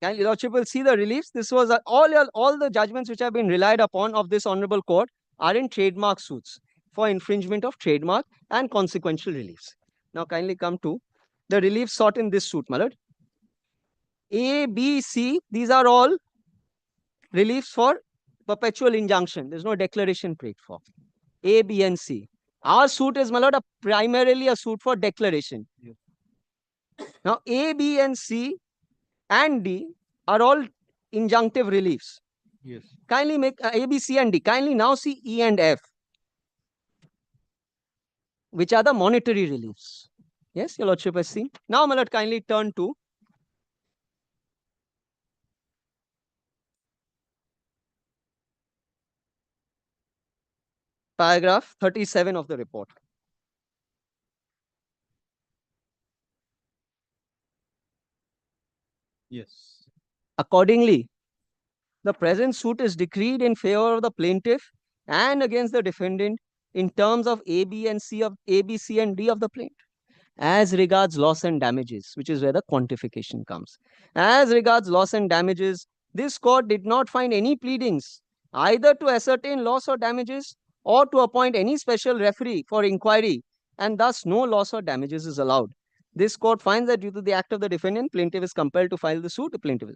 Kindly lordship will see the reliefs. This was all the judgments which have been relied upon of this honorable court are in trademark suits for infringement of trademark and consequential reliefs. Now, kindly come to the reliefs sought in this suit, my lord. A, B, C, these are all reliefs for perpetual injunction. There's no declaration prayed for. A, B, and C. Our suit is, my lord, primarily a suit for declaration. Yes. Now, A, B, and C and D are all injunctive reliefs. Yes. Kindly make A, B, C, and D. Kindly now see E and F, which are the monetary reliefs. Yes, your lordship has seen. Now, my lord, kindly turn to paragraph 37 of the report. Yes. Accordingly, the present suit is decreed in favor of the plaintiff and against the defendant in terms of A, B, and C of A, B, C, and D of the plaint. As regards loss and damages, which is where the quantification comes. As regards loss and damages, this court did not find any pleadings either to ascertain loss or damages or to appoint any special referee for inquiry, and thus no loss or damages is allowed. This court finds that due to the act of the defendant, plaintiff is compelled to file the suit. The plaintiff is.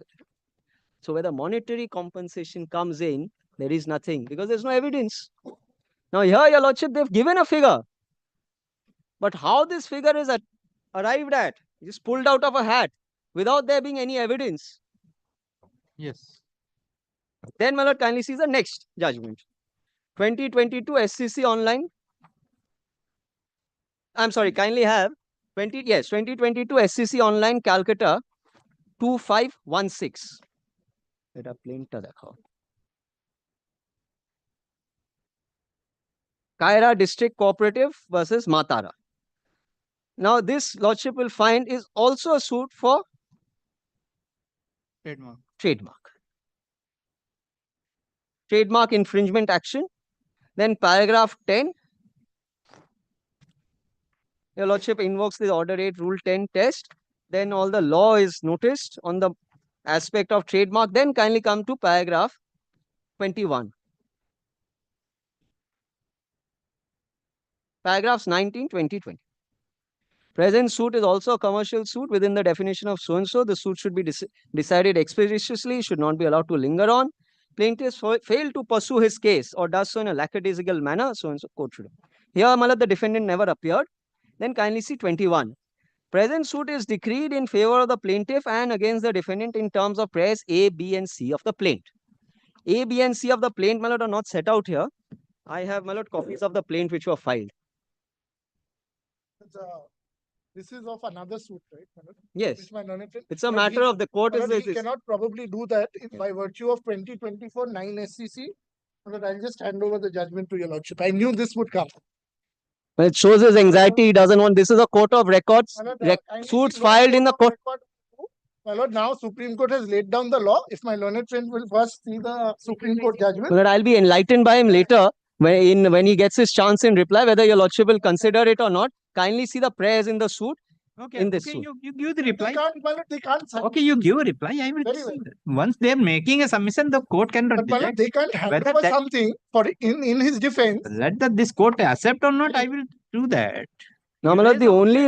So where the monetary compensation comes in, there is nothing because there's no evidence. Now here, Your Lordship, they've given a figure. But how this figure is arrived at, is pulled out of a hat without there being any evidence. Yes. Then, my Lord, kindly see the next judgment. 2022 SCC online. I'm sorry, kindly have 2022 SCC online Calcutta 2516. Let us plainta dekho. Kaira District Cooperative versus Matara. Now, this Lordship will find is also a suit for trademark. Trademark infringement action. Then paragraph 10. Your Lordship invokes the Order 8 Rule 10 test. Then all the law is noticed on the aspect of trademark. Then kindly come to paragraph 21. Paragraphs 19, 20, 20. Present suit is also a commercial suit within the definition of so-and-so. The suit should be decided expeditiously, should not be allowed to linger on. Plaintiff failed to pursue his case or does so in a lackadaisical manner, so-and-so court should. Here, Malad, the defendant never appeared. Then kindly see 21. Present suit is decreed in favor of the plaintiff and against the defendant in terms of prayers A, B, and C of the plaint. A, B, and C of the plaint, Malad, are not set out here. I have, Malad, copies of the plaint which were filed. This is of another suit, right? Yes. It's a matter of the court is this. We cannot probably do that by virtue of 2024 9 SCC. I'll just hand over the judgment to Your Lordship. I knew this would come. Well, it shows his anxiety. He doesn't want. This is a court of records. Suits filed in the court. My Lord, now Supreme Court has laid down the law. If my learned friend will first see the Supreme Court judgment. Well, I'll be enlightened by him later when he gets his chance in reply, whether Your Lordship will consider it or not. Kindly see the prayers in the suit. Okay, in this okay, suit. you give the reply. They can't okay, you give a reply. I will. Once they are making a submission, the court can reject. They can't hand over something for in his defense. Let this court accept or not, I will do that. Now, my Lord, the only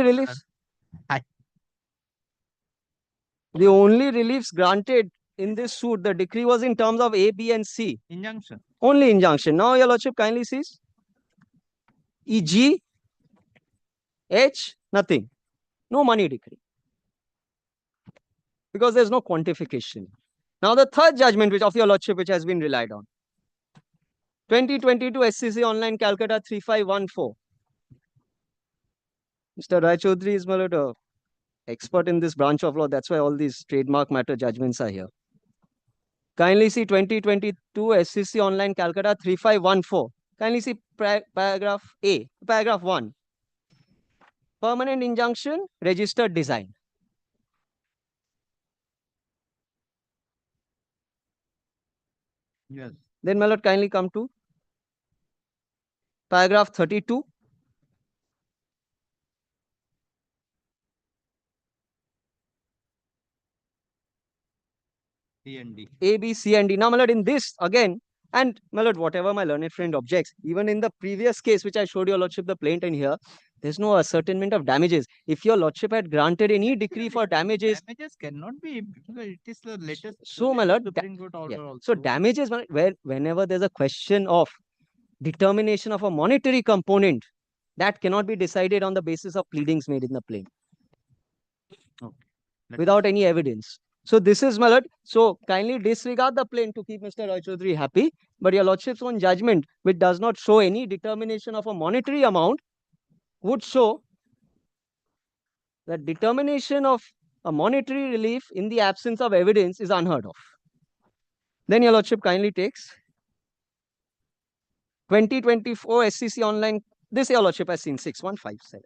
reliefs granted in this suit, the decree was in terms of A, B, and C. Injunction. Only injunction. Now, Your Lordship kindly sees. E, G, H, nothing. No money decree. Because there's no quantification. Now, the third judgment which of Your Lordship which has been relied on. 2022 SCC Online Calcutta 3514. Mr. Rai Chaudhary is an expert in this branch of law. That's why all these trademark matter judgments are here. Kindly see 2022 SCC Online Calcutta 3514. Kindly see paragraph A, paragraph 1. Permanent injunction, registered design. Yes. Then, my Lord, kindly come to paragraph 32. C and D. A, B, C, and D. Now, my Lord, in this again, and my Lord, whatever my learned friend objects, even in the previous case which I showed Your Lordship the plaint in here, there's no ascertainment of damages. If Your Lordship had granted any decree for damages cannot be because it is the latest. So, my Lord, so damages, whenever there's a question of determination of a monetary component, that cannot be decided on the basis of pleadings made in the plaint. Okay. Without any evidence. So this is, my Lord. So kindly disregard the plaint to keep Mr. Rai Chaudhary happy. But Your Lordship's own judgment, which does not show any determination of a monetary amount, would show that determination of a monetary relief in the absence of evidence is unheard of. Then Your Lordship kindly takes 2024 SCC Online. This Your Lordship has seen 6157.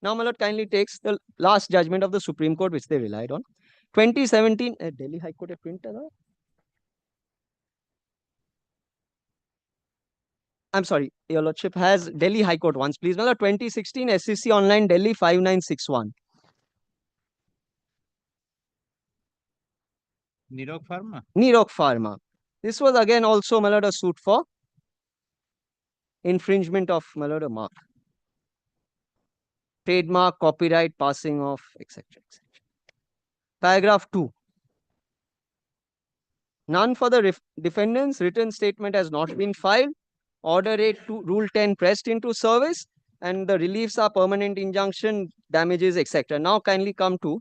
Now, my Lord, kindly takes the last judgment of the Supreme Court, which they relied on. 2017, Delhi High Court printed. I'm sorry, Your Lordship has Delhi High Court once, please. 2016 SCC Online Delhi 5961. Nirok Pharma. Nirok Pharma. This was again also a suit for infringement of a mark. Trademark, copyright, passing off, etc. Paragraph 2. None for the defendants. Written statement has not been filed. Order 8 to Rule 10 pressed into service. And the reliefs are permanent injunction, damages, etc. Now kindly come to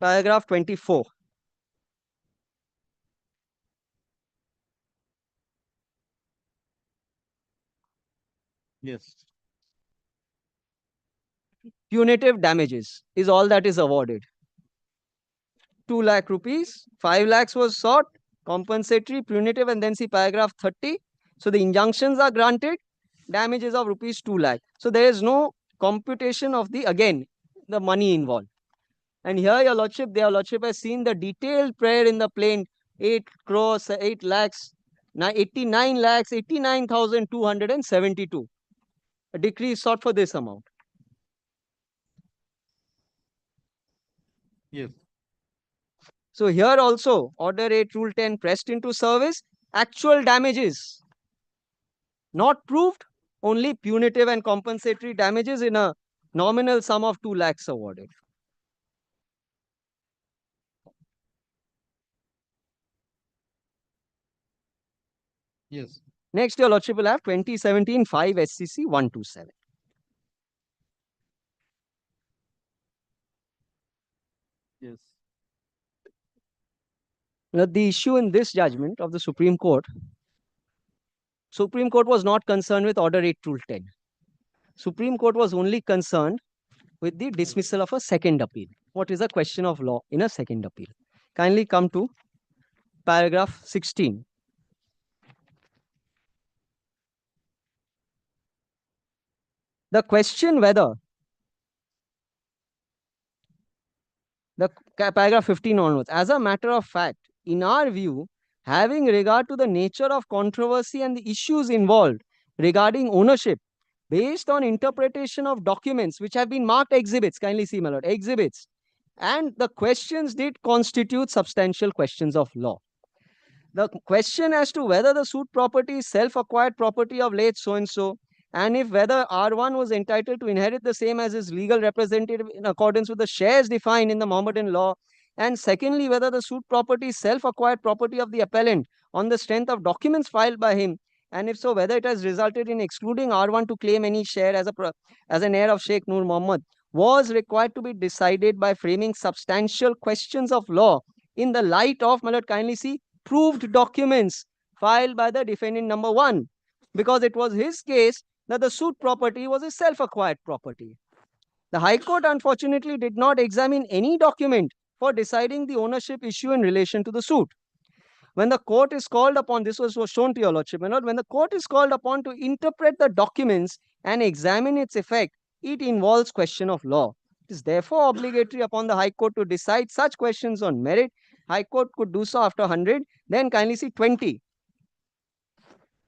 paragraph 24. Yes. Punitive damages is all that is awarded. 2 lakh rupees, 5 lakhs was sought, compensatory, punitive, and then see paragraph 30. So the injunctions are granted, damages of rupees 2 lakh. So there is no computation of the money involved. And here, Your Lordship, Your Lordship has seen the detailed prayer in the plaint, 8 crores, 8 lakhs, 89 lakhs, 89,272. A decree is sought for this amount. Yes. So here also, Order 8, Rule 10 pressed into service, actual damages not proved, only punitive and compensatory damages in a nominal sum of 2 lakhs awarded. Yes. Next, Your Lordship will have 2017 5 SCC 127. Yes. Now, the issue in this judgment of the Supreme Court was not concerned with Order 8 Rule 10. Supreme Court was only concerned with the dismissal of a second appeal. What is a question of law in a second appeal? Kindly come to paragraph 16. The question whether the paragraph 15 onwards, as a matter of fact, in our view, having regard to the nature of controversy and the issues involved regarding ownership, based on interpretation of documents which have been marked exhibits, kindly see, my lord, exhibits, and the questions did constitute substantial questions of law. The question as to whether the suit property is self-acquired property of late so-and-so, and if whether R1 was entitled to inherit the same as his legal representative in accordance with the shares defined in the Mohammedan law, and secondly, whether the suit property is self-acquired property of the appellant on the strength of documents filed by him, and if so, whether it has resulted in excluding R1 to claim any share as an heir of Sheikh Nur Mohammed, was required to be decided by framing substantial questions of law in the light of, my lord, kindly see, proved documents filed by the defendant number 1, because it was his case that the suit property was a self-acquired property. The High Court unfortunately did not examine any document for deciding the ownership issue in relation to the suit. When the court is called upon, this was shown to your lordship, when the court is called upon to interpret the documents and examine its effect, it involves question of law. It is therefore obligatory upon the High Court to decide such questions on merit. High Court could do so after 100, then kindly see 20.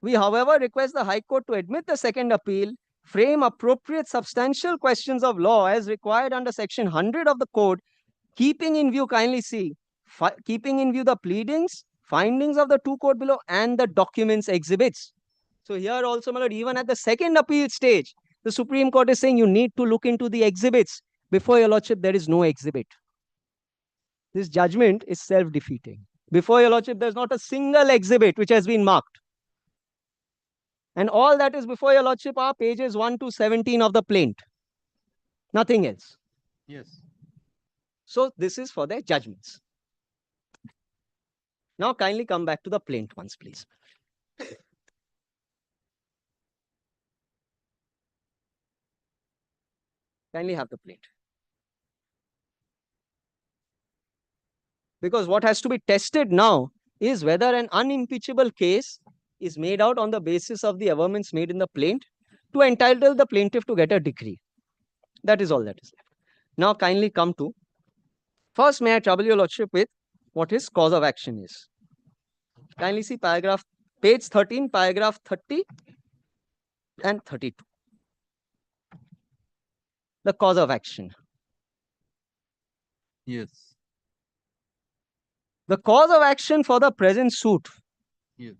We, however, request the High Court to admit the second appeal, frame appropriate substantial questions of law as required under section 100 of the code, keeping in view, kindly see, keeping in view the pleadings, findings of the two court below, and the documents exhibits. So here also, my lord, even at the second appeal stage, the Supreme Court is saying you need to look into the exhibits. Before your lordship, there is no exhibit. This judgment is self-defeating. Before your lordship, there is not a single exhibit which has been marked. And all that is before your lordship are pages 1 to 17 of the plaint. Nothing else. Yes. So this is for their judgments. Now kindly come back to the plaint once, please. Kindly have the plaint. Because what has to be tested now is whether an unimpeachable case is made out on the basis of the averments made in the plaint to entitle the plaintiff to get a decree. That is all that is left. Now kindly come to, first may I trouble your lordship with what his cause of action is. Kindly see paragraph, page 13, paragraph 30 and 32. The cause of action. Yes. The cause of action for the present suit. Yes.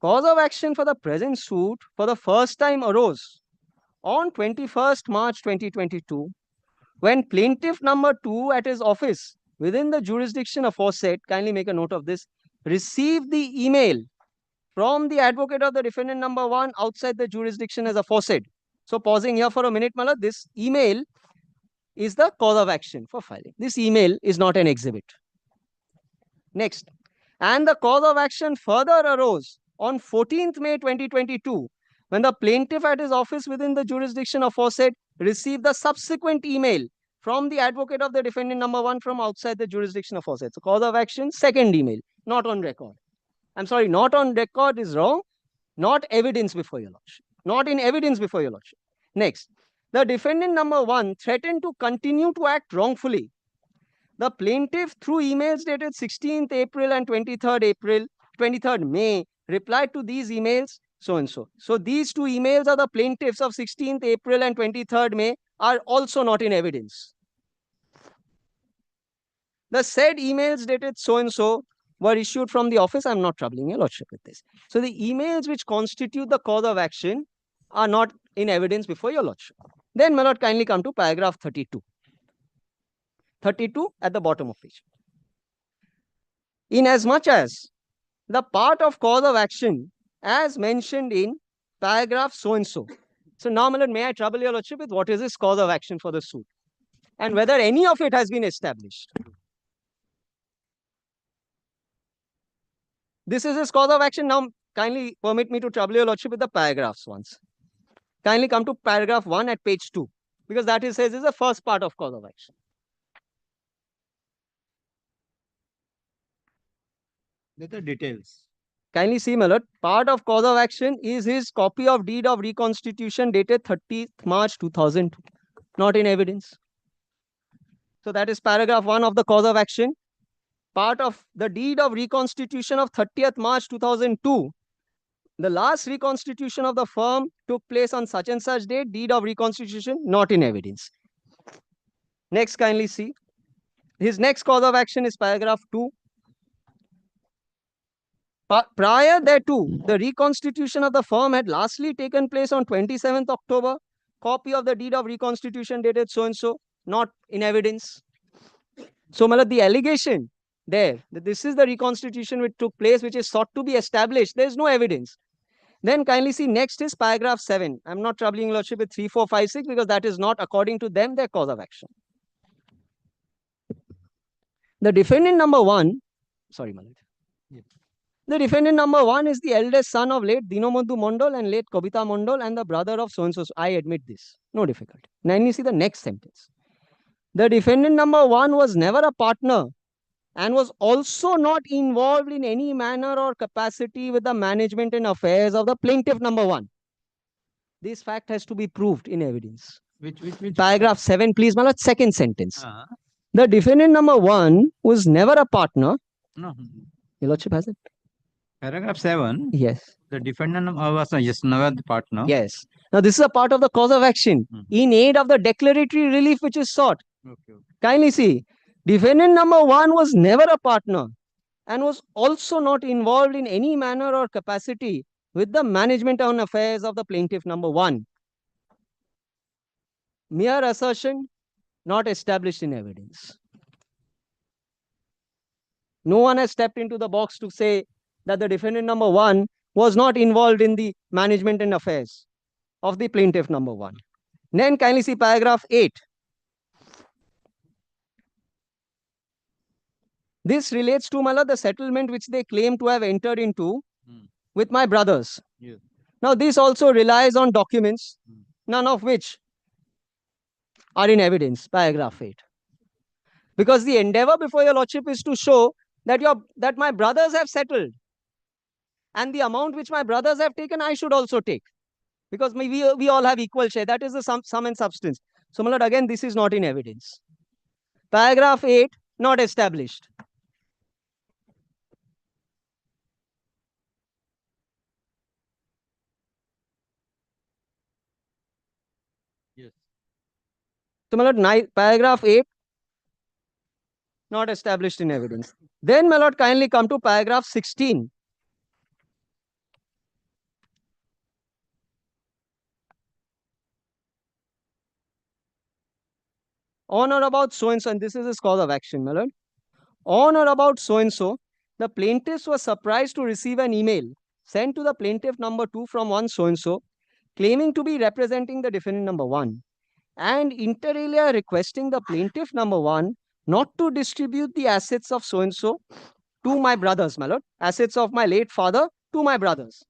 Cause of action for the present suit for the first time arose on 21st March 2022 when plaintiff number 2 at his office within the jurisdiction aforesaid, kindly make a note of this, received the email from the advocate of the defendant number 1 outside the jurisdiction as aforesaid. So pausing here for a minute, Mala, this email is the cause of action for filing. This email is not an exhibit. Next, and the cause of action further arose on 14th May 2022 when the plaintiff at his office within the jurisdiction aforesaid received the subsequent email from the advocate of the defendant number 1 from outside the jurisdiction aforesaid. So cause of action, second email, not on record. I'm sorry, not on record is wrong. Not evidence before your lordship. Not in evidence before your lordship. Next, the defendant number 1 threatened to continue to act wrongfully. The plaintiff, through emails dated 16th April and 23rd May, replied to these emails so and so. So these two emails are the plaintiffs of 16th April and 23rd May are also not in evidence. The said emails dated so and so were issued from the office. I'm not troubling your lordship with this. So the emails which constitute the cause of action are not in evidence before your lordship. Then, my lord, kindly come to paragraph 32. 32 at the bottom of page. Inasmuch as the part of cause of action as mentioned in paragraph so and so. So now, my lord, may I trouble your lordship with what is this cause of action for the suit and whether any of it has been established. This is his cause of action. Now, kindly permit me to trouble your lordship with the paragraphs once. Kindly come to paragraph 1 at page 2, because that says is the first part of cause of action. Let the details. Kindly see, my lord, part of cause of action is his copy of deed of reconstitution dated 30th March 2002, not in evidence. So that is paragraph 1 of the cause of action. Part of the deed of reconstitution of 30th March 2002. The last reconstitution of the firm took place on such and such date, deed of reconstitution, not in evidence. Next, kindly see. His next cause of action is paragraph 2. Prior thereto, the reconstitution of the firm had lastly taken place on 27th October. Copy of the deed of reconstitution dated so and so, not in evidence. So, Malad, the allegation there that this is the reconstitution which took place, which is sought to be established, there is no evidence. Then kindly see next is paragraph 7. I'm not troubling lordship with 3, 4, 5, 6 because that is not according to them their cause of action. The defendant number 1, sorry, Malad. Yes. The defendant number 1 is the eldest son of late Dinobandhu Mondal and late Kavita Mondal and the brother of so and so. I admit this. No difficulty. Now you see the next sentence. The defendant number 1 was never a partner and was also not involved in any manner or capacity with the management and affairs of the plaintiff number 1. This fact has to be proved in evidence. Which paragraph 7, please, Malad, second sentence. The defendant number 1 was never a partner. No. Your lordship has it? Paragraph 7. Yes. The defendant was never the partner. Yes. Now, this is a part of the cause of action in aid of the declaratory relief which is sought. Okay. Kindly see. Defendant number 1 was never a partner and was also not involved in any manner or capacity with the management and affairs of the plaintiff number 1. Mere assertion, not established in evidence. No one has stepped into the box to say that the defendant number 1 was not involved in the management and affairs of the plaintiff number 1. Then kindly see paragraph 8. This relates to, Mala, the settlement which they claim to have entered into with my brothers. Yes. Now, this also relies on documents, none of which are in evidence, paragraph 8. Because the endeavor before your lordship is to show that that my brothers have settled. And the amount which my brothers have taken, I should also take. Because we all have equal share. That is the sum and substance. So, my lord, again, this is not in evidence. Paragraph 8, not established. So, my lord, paragraph 8, not established in evidence. Then, my lord, kindly come to paragraph 16. On or about so-and-so, and this is his cause of action, my lord. On or about so-and-so, the plaintiffs were surprised to receive an email sent to the plaintiff number 2 from one so-and-so, claiming to be representing the defendant number 1, and inter alia requesting the plaintiff number 1 not to distribute the assets of so-and-so to my brothers, my lord, assets of my late father to my brothers.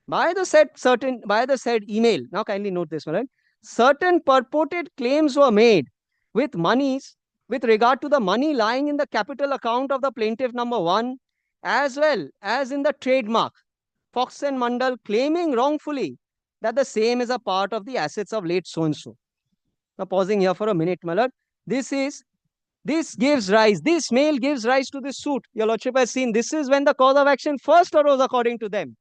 By the said email, now kindly note this, my lord, certain purported claims were made with regard to the money lying in the capital account of the plaintiff number 1, as well as in the trademark, Fox and Mandal, claiming wrongfully that the same is a part of the assets of late so-and-so. Now, pausing here for a minute, my lord. This mail gives rise to this suit. Your lordship has seen, this is when the cause of action first arose according to them.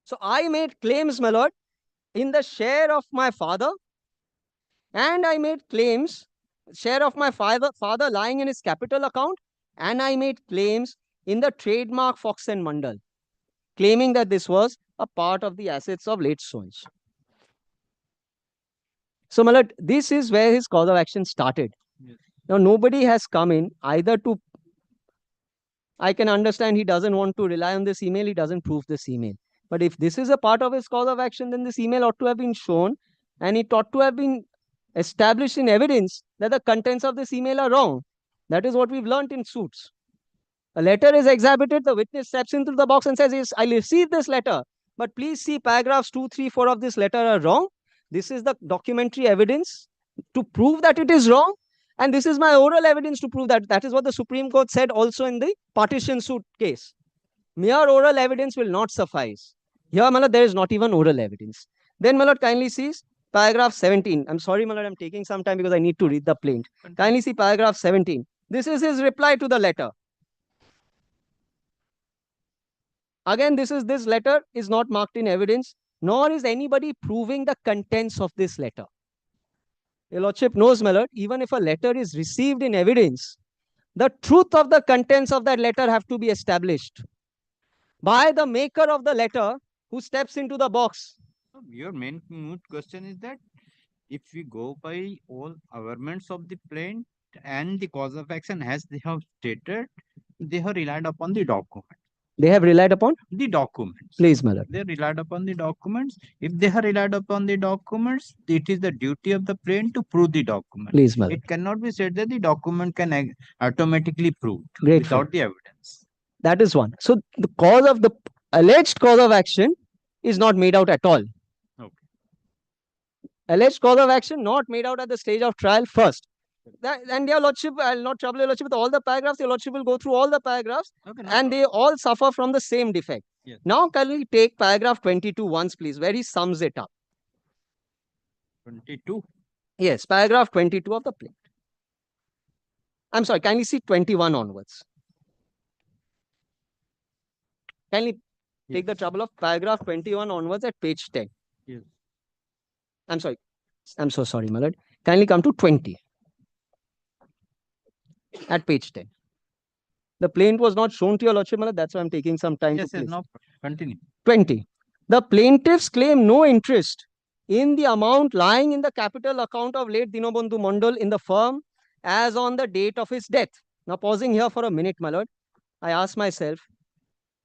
So, I made claims, my lord, in the share of my father, and I made claims, share of my father lying in his capital account, and I made claims in the trademark Fox and Mandal, claiming that this was a part of the assets of late so-and-so. So, my lord, this is where his cause of action started. Yes. Now, nobody has come in either to, I can understand he doesn't want to rely on this email, he doesn't prove this email. But if this is a part of his cause of action, then this email ought to have been shown, and it ought to have been established in evidence that the contents of this email are wrong. That is what we've learned in suits. A letter is exhibited, the witness steps into the box and says, yes, I received this letter, but please see paragraphs 2, 3, 4 of this letter are wrong. This is the documentary evidence to prove that it is wrong, and this is my oral evidence to prove that. That is what the Supreme Court said also in the partition suit case. Mere oral evidence will not suffice. Here, my lord, there is not even oral evidence. Then, my lord, kindly sees paragraph 17. I'm sorry, my lord, I'm taking some time because I need to read the plaint. Kindly see paragraph 17. This is his reply to the letter. Again, this letter is not marked in evidence, nor is anybody proving the contents of this letter. Your lordship knows, my lord, even if a letter is received in evidence, the truth of the contents of that letter have to be established by the maker of the letter who steps into the box. Your main question is that if we go by all averments of the plaint and the cause of action as they have stated, they have relied upon the document. They have relied upon? The documents. Please, my lord. They relied upon the documents. If they have relied upon the documents, it is the duty of the plaintiff to prove the document. Please, my lord. It cannot be said that the document can automatically prove Grateful. without the evidence. That is one. So, the alleged cause of action is not made out at all. Okay. Alleged cause of action not made out at the stage of trial first. And your lordship, I'll not trouble your lordship with all the paragraphs. Your lordship will go through all the paragraphs, okay, and they all suffer from the same defect. Yes. Now, can we take paragraph 22 once, please, where he sums it up? 22? Yes, paragraph 22 of the plaint. I'm sorry, kindly see 21 onwards. Kindly take the trouble of paragraph 21 onwards at page 10. Yes. I'm sorry. I'm so sorry, my lord. Kindly come to 20. At page 10. The plaint was not shown to your lordship, my lord. That's why I'm taking some time to place. No, continue. 20. The plaintiffs claim no interest in the amount lying in the capital account of late Dinobandhu Mandal in the firm as on the date of his death. Now, pausing here for a minute, my lord, I ask myself,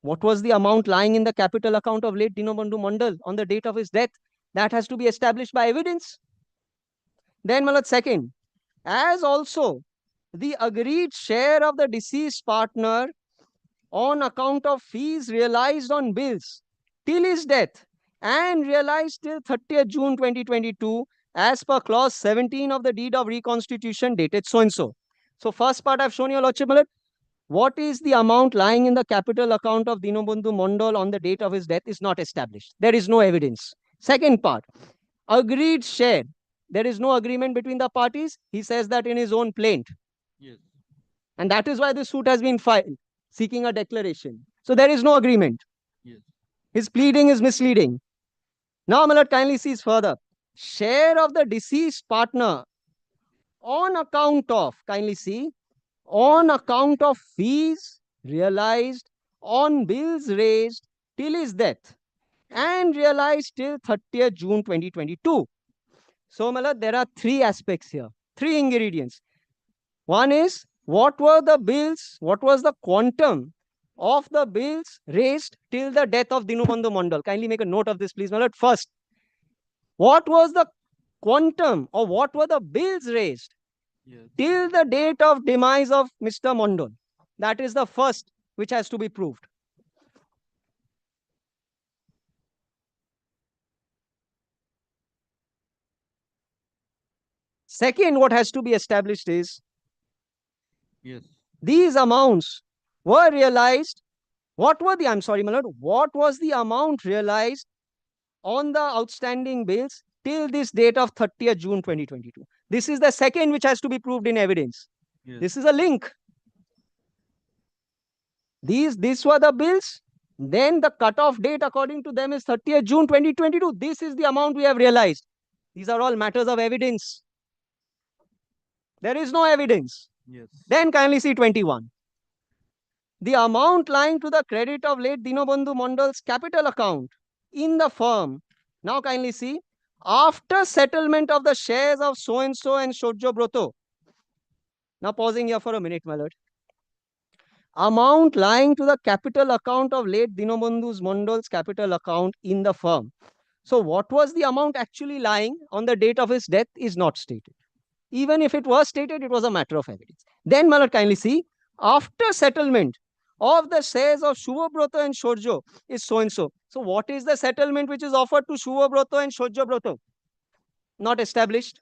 what was the amount lying in the capital account of late Dinobandhu Mandal on the date of his death? That has to be established by evidence. Then, my lord, second, as also the agreed share of the deceased partner on account of fees realized on bills till his death and realized till 30th June 2022 as per clause 17 of the deed of reconstitution dated so-and-so. So, first part I've shown you, lordship, my lord. What is the amount lying in the capital account of Dinobandhu Mandal on the date of his death is not established. There is no evidence. Second part, agreed share. There is no agreement between the parties. He says that in his own plaint. Yes. And that is why the suit has been filed, seeking a declaration. So there is no agreement. Yes. His pleading is misleading. Now, my lord, kindly see further. Share of the deceased partner on account of, kindly see, on account of fees realized on bills raised till his death and realized till 30th June 2022. So, my lord, there are three aspects here, three ingredients. One is, what were the bills, what was the quantum of the bills raised till the death of Dinubandhu Mandal? Kindly make a note of this, please, my lord. First, what was the quantum or what were the bills raised till the date of demise of Mr. Mandal? That is the first which has to be proved. Second, what has to be established is these amounts were realized. What were the, I'm sorry, my lord, what was the amount realized on the outstanding bills till this date of 30th June 2022? This is the second which has to be proved in evidence. This is a link. These were the bills. Then the cutoff date according to them is 30th June 2022. This is the amount we have realized. These are all matters of evidence. There is no evidence. Then kindly see 21. The amount lying to the credit of late Dinobandhu Mandal's capital account in the firm. Now kindly see, after settlement of the shares of so-and-so and Shojo Broto. Now pausing here for a minute, my lord. Amount lying to the capital account of late Dinobandhu Mandal's capital account in the firm. So what was the amount actually lying on the date of his death is not stated. Even if it was stated, it was a matter of evidence. Then, my lord, kindly see, after settlement of the shares of Shubhabroto and Shorjo is so-and-so. So what is the settlement which is offered to Shubhabroto and Shorjo Broto? Not established.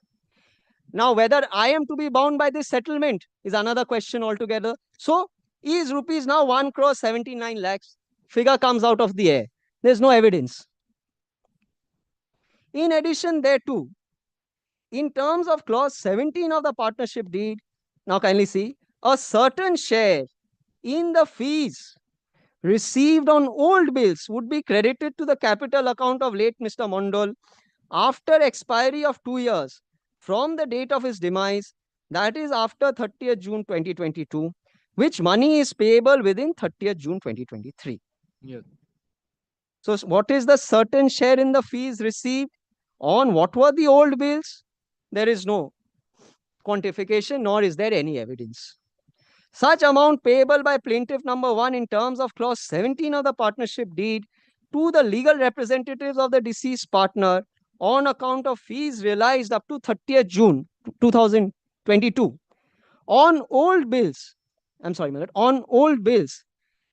Now, whether I am to be bound by this settlement is another question altogether. So, is rupees now 1 crore 79 lakhs? Figure comes out of the air. There's no evidence. In addition thereto, in terms of clause 17 of the partnership deed, now kindly see, a certain share in the fees received on old bills would be credited to the capital account of late Mr. Mandal after expiry of 2 years from the date of his demise, that is after 30th June 2022, which money is payable within 30th June 2023. So what is the certain share in the fees received on what were the old bills? There is no quantification, nor is there any evidence. Such amount payable by plaintiff number 1 in terms of clause 17 of the partnership deed to the legal representatives of the deceased partner on account of fees realized up to 30th June 2022 on old bills, on old bills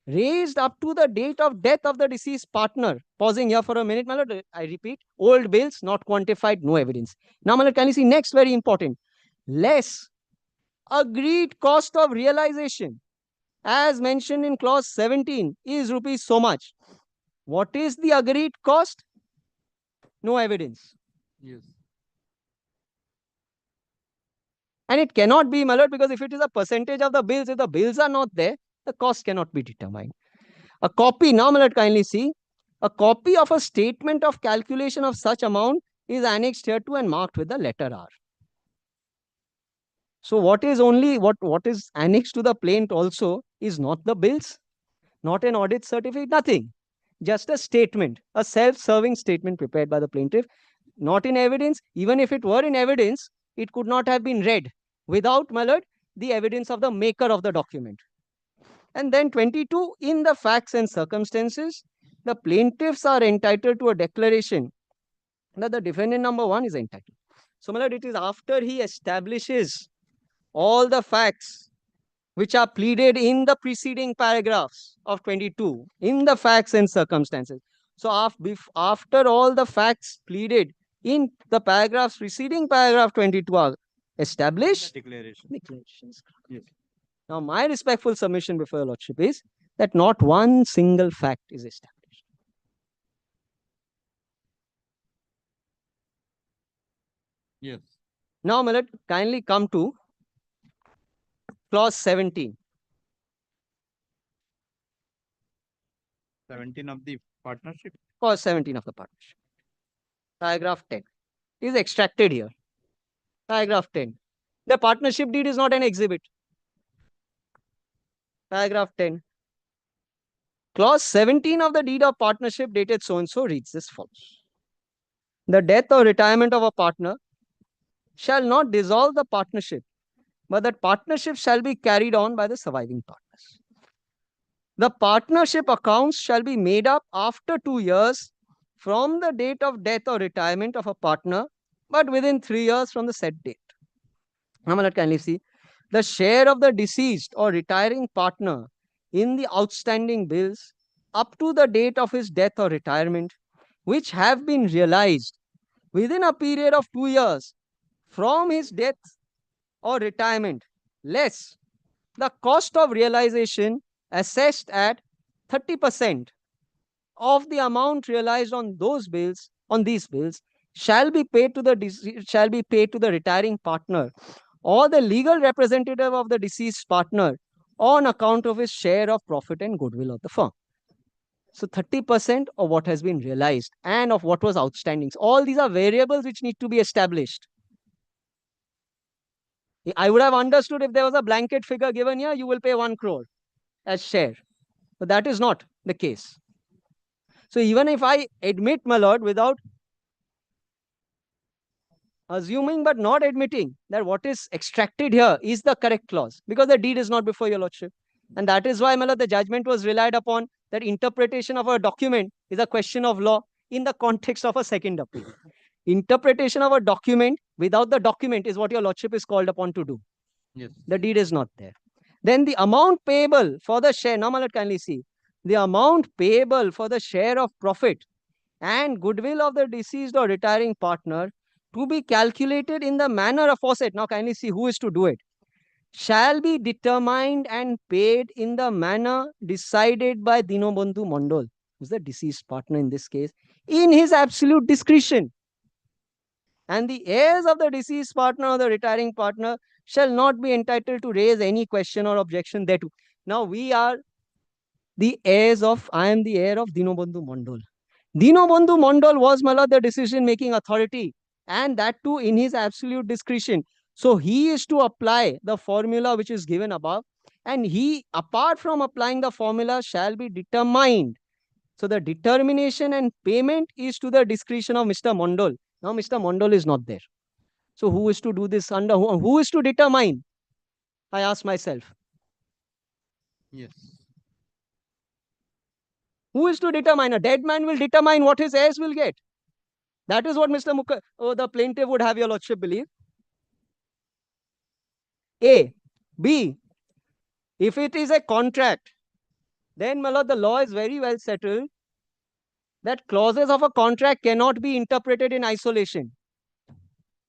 raised up to the date of death of the deceased partner. Pausing here for a minute, my lord, I repeat, old bills not quantified, no evidence. Now, my lord, can you see next, very important, less agreed cost of realization as mentioned in clause 17 is rupees so much. What is the agreed cost? No evidence. And it cannot be, my lord, because if it is a percentage of the bills, if the bills are not there, the cost cannot be determined. A copy, now my lord, kindly see, a copy of a statement of calculation of such amount is annexed here to and marked with the letter R. So what is annexed to the plaint also is not the bills, not an audit certificate, nothing. Just a statement, a self-serving statement prepared by the plaintiff, not in evidence. Even if it were in evidence, it could not have been read without, my lord, the evidence of the maker of the document. And then 22, in the facts and circumstances, the plaintiffs are entitled to a declaration that the defendant number 1 is entitled. So, my lord, it is after he establishes all the facts which are pleaded in the preceding paragraphs of 22, in the facts and circumstances. So, after all the facts pleaded in the paragraphs preceding paragraph 22 are established, declarations. Yes. Now, my respectful submission before your lordship is that not one single fact is established. Yes. Now, my lord, kindly come to clause 17. 17 of the partnership? Clause 17 of the partnership. Paragraph 10 is extracted here. Paragraph 10. The partnership deed is not an exhibit. Paragraph 10. Clause 17 of the deed of partnership dated so-and-so reads as follows. The death or retirement of a partner shall not dissolve the partnership, but that partnership shall be carried on by the surviving partners. The partnership accounts shall be made up after 2 years from the date of death or retirement of a partner, but within 3 years from the said date. Now, let's kindly see. The share of the deceased or retiring partner in the outstanding bills up to the date of his death or retirement, which have been realized within a period of 2 years from his death or retirement, less the cost of realization assessed at 30% of the amount realized on these bills shall be paid to the retiring partner or the legal representative of the deceased partner on account of his share of profit and goodwill of the firm. So 30% of what has been realized and of what was outstanding. So all these are variables which need to be established. I would have understood if there was a blanket figure given here, you will pay 1 crore as share. But that is not the case. So even if I admit, my lord, without assuming but not admitting that what is extracted here is the correct clause, because the deed is not before your lordship. And that is why, my lord, the judgment was relied upon that interpretation of a document is a question of law in the context of a second appeal. Interpretation of a document without the document is what your lordship is called upon to do. Yes. The deed is not there. Then the amount payable for the share, now, my lord, kindly see. The amount payable for the share of profit and goodwill of the deceased or retiring partner to be calculated in the manner aforesaid. Now, kindly see who is to do it. Shall be determined and paid in the manner decided by Dinobandhu Mondal, who's the deceased partner in this case, in his absolute discretion. And the heirs of the deceased partner or the retiring partner shall not be entitled to raise any question or objection thereto. Now, we are the heirs of, I am the heir of Dinobandhu Mondal. Dinobandhu Mondal was, my lord, the decision-making authority, and that too in his absolute discretion. So he is to apply the formula which is given above, and he, apart from applying the formula, shall be determined. So the determination and payment is to the discretion of Mr. Mondal. Now Mr. Mondal is not there. So who is to do this under who is to determine? I ask myself. Yes. Who is to determine? A dead man will determine what his heirs will get. That is what Mr. the plaintiff would have your lordship believe. A. B. If it is a contract, then, my lord, the law is very well settled that clauses of a contract cannot be interpreted in isolation.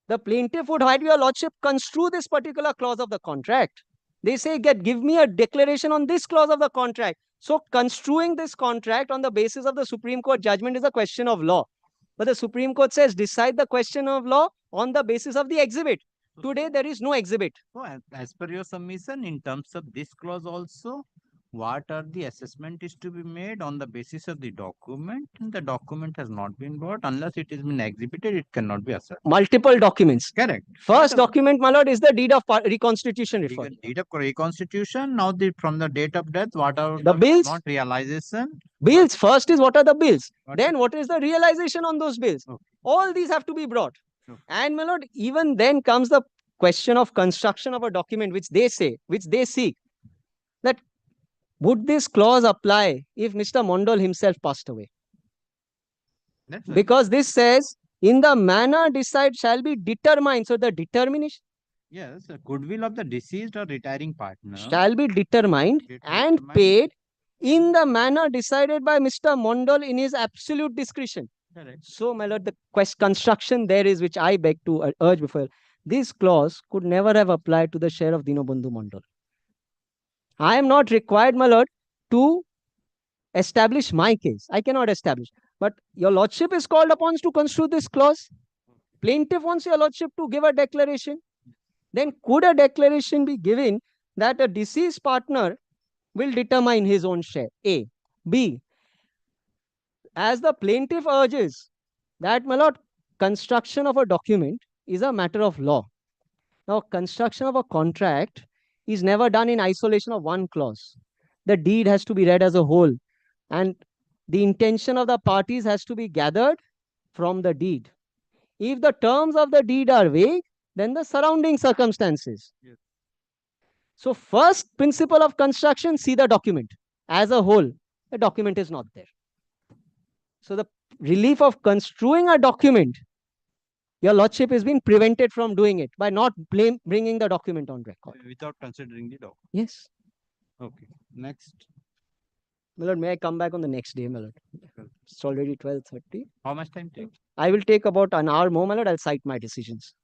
The plaintiff would have your lordship construe this particular clause of the contract. They say, give me a declaration on this clause of the contract. So construing this contract on the basis of the Supreme Court judgment is a question of law. But the Supreme Court says, decide the question of law on the basis of the exhibit. Today, there is no exhibit. So, as per your submission, in terms of this clause also, what are the assessment is to be made on the basis of the document, and the document has not been brought unless it has been exhibited, it cannot be asserted. Multiple documents. Correct. First document, my lord, is the deed of reconstitution referred. Deed of reconstitution. Now, from the date of death, what are the bills? Not realization. Bills. First is what are the bills. Then what is the realization on those bills? Okay. All these have to be brought. Okay. And, my lord, even then comes the question of construction of a document, which they seek. That would this clause apply if Mr. Mondal himself passed away? Because this says, in the manner decided shall be determined. So the determination. Yes, the goodwill of the deceased or retiring partner shall be determined and paid in the manner decided by Mr. Mondal in his absolute discretion. Correct. So, my lord, the construction there is, which I beg to urge before. This clause could never have applied to the share of Dinobandhu Mondal. I am not required, my lord, to establish my case. I cannot establish. But your lordship is called upon to construe this clause. Plaintiff wants your lordship to give a declaration. Then could a declaration be given that a deceased partner will determine his own share? A. B. As the plaintiff urges that, my lord, construction of a document is a matter of law. Now, construction of a contract is never done in isolation of one clause. The deed has to be read as a whole, and the intention of the parties has to be gathered from the deed. If the terms of the deed are vague, then the surrounding circumstances. Yes. So first principle of construction, see the document as a whole. The document is not there. So the relief of construing a document, your lordship has been prevented from doing it by not bringing the document on record. Without considering the document. Yes. Okay. Next. My lord, may I come back on the next day, my lord? It's already 12:30. How much time take? I will take about an hour more, my lord. I'll cite my decisions.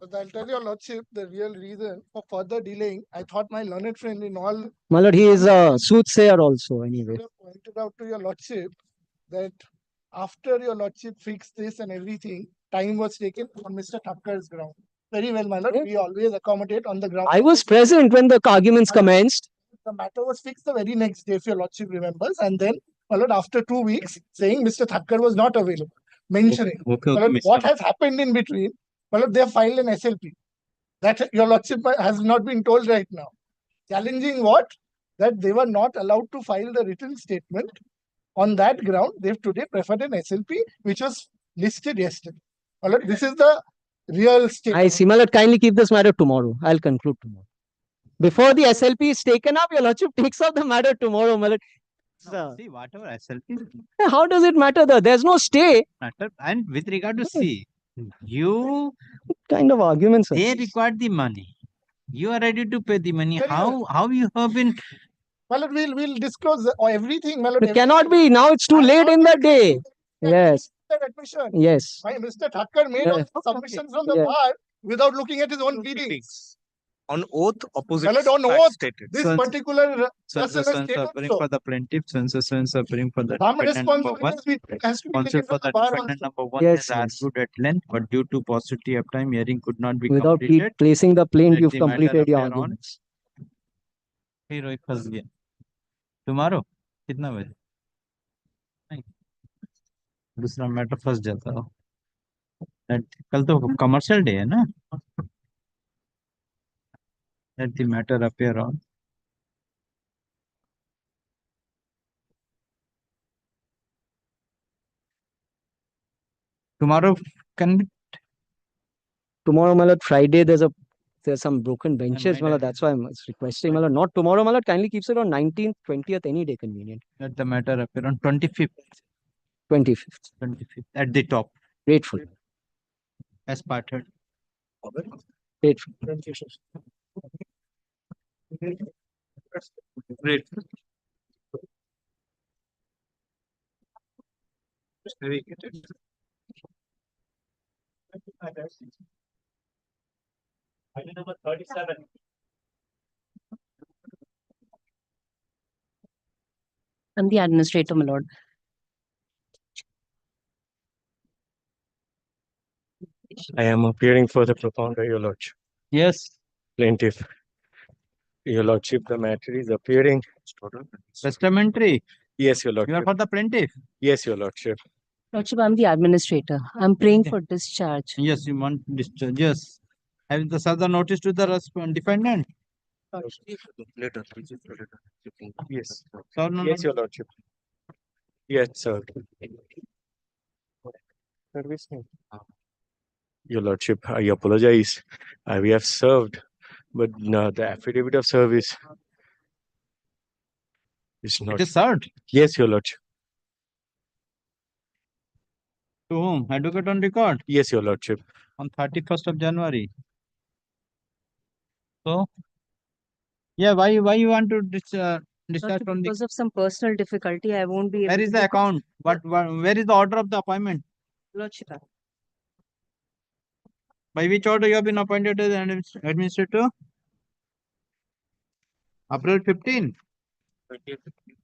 But I'll tell your lordship the real reason for further delaying. I thought my learned friend in all My lord, he is a soothsayer also anyway. pointed out to your lordship that after your lordship fixed this and everything, time was taken on Mr. Thakkar's ground. Very well, my lord. We always accommodate on the ground. I was present when the arguments commenced. The matter was fixed the very next day, if your lordship remembers. And then, my lord, after 2 weeks, saying Mr. Thakkar was not available, mentioning Okay, my lord, what has happened in between. My lord, they have filed an SLP. That your lordship has not been told right now. Challenging what? That they were not allowed to file the written statement. On that ground, they've today preferred an SLP, which was listed yesterday. My lord, this is the real state. I see, my lord, kindly keep this matter tomorrow. I'll conclude tomorrow. Before the SLP is taken up, your lordship takes up the matter tomorrow, my lord. No, see, whatever SLP How does it matter though? There's no stay. matter. And with regard to C, you kind of arguments. They required the money. You are ready to pay the money. How you have been? My lord, we'll disclose everything. My lord, It cannot be. Now it's too late in the day. Yes. Admission. Yes. My Mr. Thakkar made all the submissions from the bar without looking at his own pleadings. On oath, opposite. My lord, on oath, stated. this particular person has stated Suffering so. for the plaintiff, suffering for the Some defendant number one. responsibility has to be Counsel taken for from the the bar defendant also. number one Yes, has argued at length, but due to paucity of time, hearing could not be Without completed. placing the plaintiff, Let you've the matter completed your appear on. arguments. Hey, Rohit, फंस गया. Tomorrow कितना बजे? नहीं. दूसरा matter फंस जाता हो. कल तो कमर्शियल डे है ना? Let the matter appear on. Tomorrow can be. Tomorrow, my lord, Friday, there's some broken benches, my lord. That's why I'm requesting, my lord. Not tomorrow, my lord. Kindly keeps it on 19th, 20th, any day convenient. Let the matter appear on 25th. 25th. 25th at the top. Grateful. As parted. Grateful. Great. Item number 37. I'm the administrator, my lord. I am appearing for the propounder, your lordship. Yes. Plaintiff. Your lordship, the matter is appearing. Testamentary. Yes, your lordship. You are for the plaintiff. Yes, your lordship. Lordship, I'm the administrator. I'm praying for discharge. Yes, you want discharge. Yes. Have the serve the notice to the defendant. Later. Yes. Sir, no, Yes, no. your lordship. Yes, sir. Service name. Your lordship, I apologize. We have served, but the affidavit of service is not. It is served. Yes, your lordship. To whom? Advocate on record. Yes, your lordship. On 31st of January. So, yeah, why you want to discharge Lordship, from the? because of some personal difficulty, I won't be able Where is to the do- account? Where is the order of the appointment? Lordship. By which order you have been appointed as an administrator? April 15.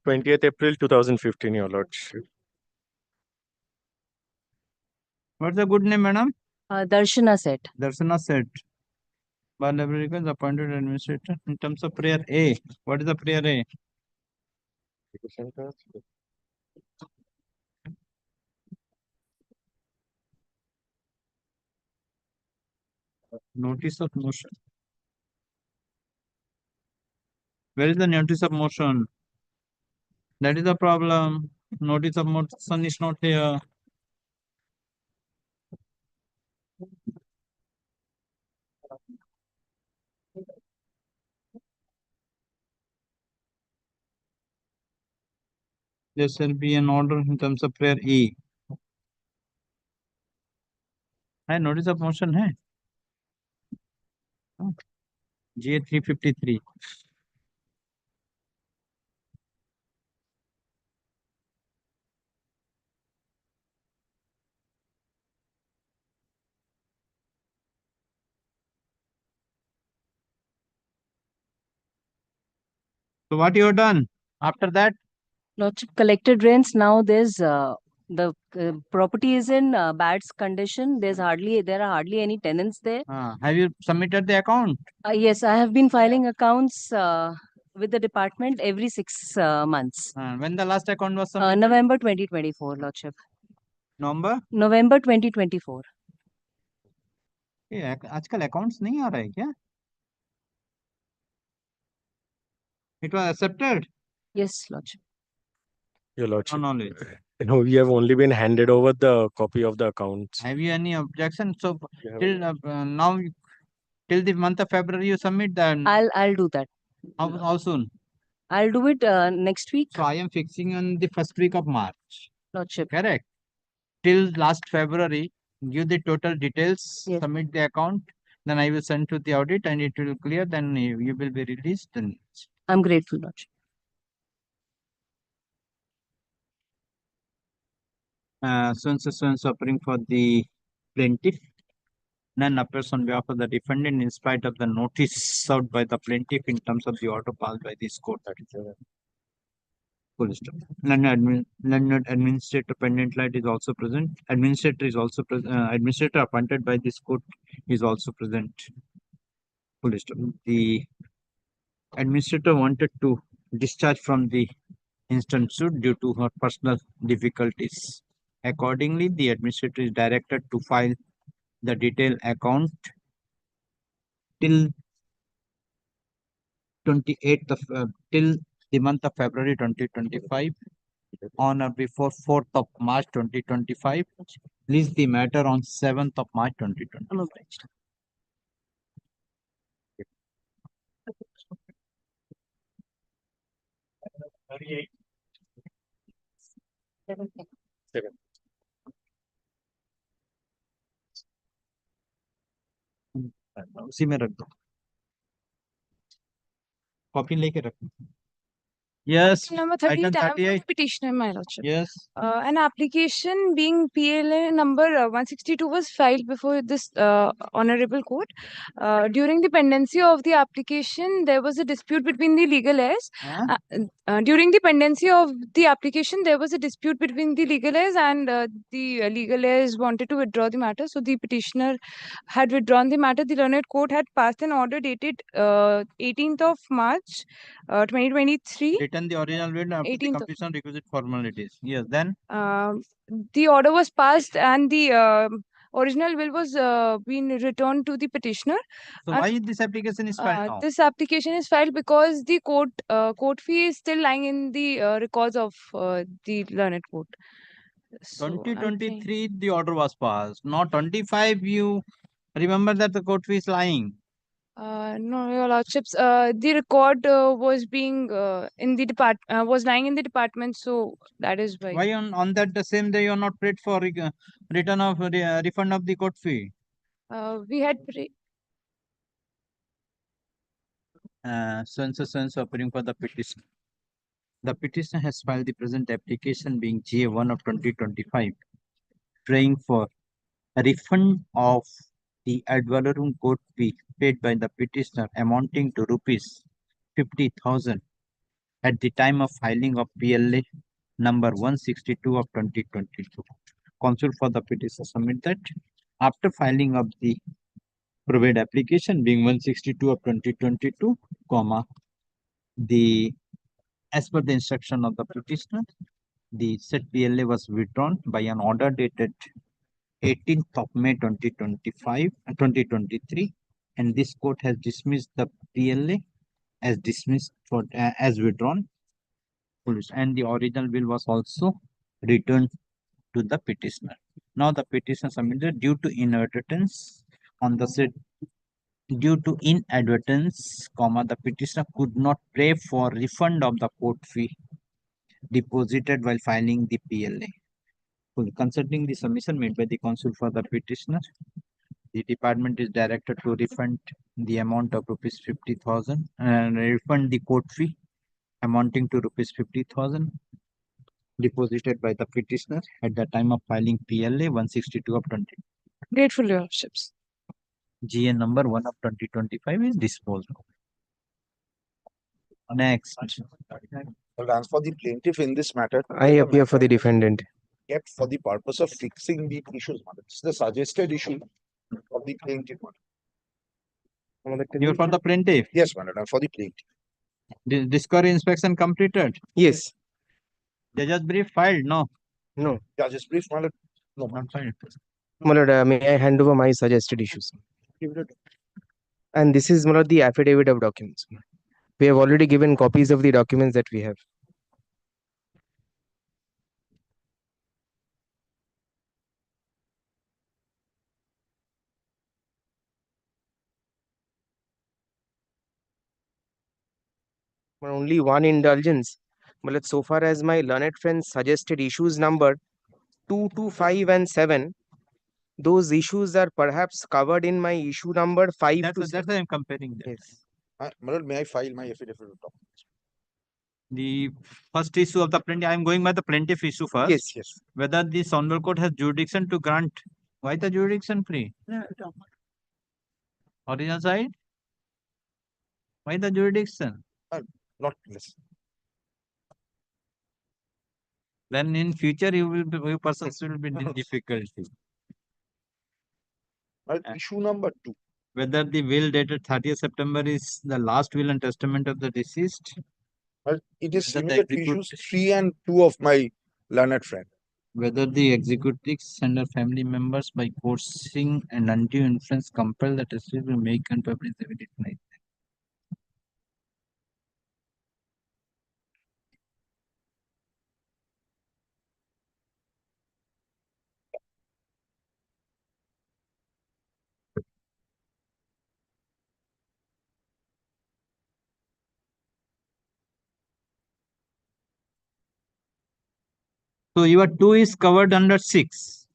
20th April 2015, your lordship. What's the good name, madam? Darshana said. Darshana said. Bar library is appointed administrator in terms of prayer A. What is the prayer A? Notice of motion. Where is the notice of motion? That is the problem. Notice of motion is not here. There shall be an order in terms of prayer E. है notice of motion है GA 353. So what you have done after that? Lordship, collected rents. Now there's the property is in bad condition. There are hardly any tenants there. Have you submitted the account? Yes, I have been filing accounts with the department every 6 months. When the last account was submitted? November 2024, Lordship. November 2024. ये आजकल accounts नहीं आ रहा है क्या? It was accepted. Yes, Lordship. Your Lordship. No knowledge. No, we have only been handed over the copy of the accounts. Have you any objection? So till now, till the month of February, you submit that. I'll do that. How soon? I'll do it next week. So I am fixing on the first week of March. Lordship. Correct. Till last February, give the total details, submit the account, then I will send to the audit and it will clear, then you will be released. And I'm grateful, Lordship. so offering for the plaintiff. None appears on behalf of the defendant in spite of the notice served by the plaintiff in terms of the order passed by this court. Full stop. Learned administrator pendant light is also present. Administrator is also present. Administrator appointed by this court is also present. Full stop. The administrator wanted to discharge from the instant suit due to her personal difficulties. Accordingly, the administrator is directed to file the detailed account till 28th of till the month of February 2025 on or before 4th of March 2025. Release the matter on 7th of March 2025. I'm obliged. Seven. उसी में रख दो copy लेके रखो Yes. Number 38, Item 38. petitioner, my lordship. Yes. An application being PLA number 162 was filed before this honorable court. During the pendency of the application, there was a dispute between the legal heirs. During the pendency of the application, there was a dispute between the legal heirs and the legal heirs wanted to withdraw the matter. So the petitioner had withdrawn the matter. The learned court had passed an order dated 18th of March 2023. Written the original will after the completion of requisite formalities. Yes, then? The order was passed and the original will was being returned to the petitioner. So why this application is filed now? This application is filed because the court fee is still lying in the records of the learned court. So 2023 the order was passed. Not 25 you remember that the court fee is lying. No, your lordships. The record was being in the was lying in the department, so that is why. Why on that the same day you are not paid for return of refund of the court fee? We had so appearing for the petition. The petitioner has filed the present application being GA1 of 2025, praying for a refund of the ad valorem court fee paid by the petitioner amounting to rupees 50,000 at the time of filing of PLA number 162 of 2022. Counsel for the petitioner submit that after filing of the probate application being 162 of 2022, as per the instruction of the petitioner, the said PLA was withdrawn by an order dated 18th of May 2023, and this court has dismissed the PLA as dismissed for as withdrawn, and the original will was also returned to the petitioner. Now the petition submitted due to inadvertence on the said due to inadvertence, the petitioner could not pray for refund of the court fee deposited while filing the PLA. Concerning the submission made by the counsel for the petitioner, the department is directed to refund the amount of rupees 50,000 and refund the court fee amounting to rupees 50,000 deposited by the petitioner at the time of filing PLA 162 of 20. Grateful, Your Worships. GN number 1 of 2025 is disposed of. Next. Well, as for the plaintiff in this matter, I appear for the defendant. kept for the purpose of fixing the issues. This is the suggested issue of the plaintiff. You are for the plaintiff? Yes, madam, for the plaintiff. Discovery inspection completed? Yes. Judge's brief filed? No. No. Judge's brief, madam. No, not filed. My lord, may I hand over my suggested issues? And this is, my lord, the affidavit of documents. We have already given copies of the documents that we have. But only one indulgence. But so far as my learned friends suggested issues number 2 to 5 and 7, those issues are perhaps covered in my issue number 5 to 6. That's why I'm comparing that. Yes. Madam, may I file my affidavit of documents? The first issue of the plaintiff, I'm going by the plaintiff issue first. Yes, yes. Whether the Honorable Court has jurisdiction to grant. Why the jurisdiction free? Original side? Why the jurisdiction? Not less. Then in future you persons will be in difficulty. Issue number 2. Whether the will dated 30th September is the last will and testament of the deceased. It is Whether the similar to issues 3 and 2 of my learned friend. Whether the executives and their family members by coercing and undue influence compel the testator to make and publish the will. So your 2 is covered under 6.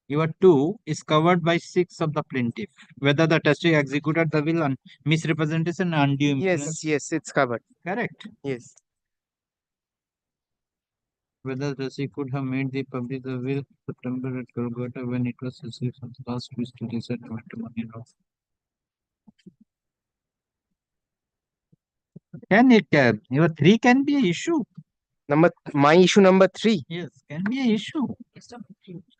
Your 2 is covered by 6 of the plaintiff. Whether the testator executed the will on misrepresentation and undue influence. Yes, yes, it's covered. Correct. Yes. Whether the testator could have made the public the will September at Calcutta when it was received from the last wish to decide matrimony law. Can it your 3 can be an issue? My issue number 3. Yes, can be an issue.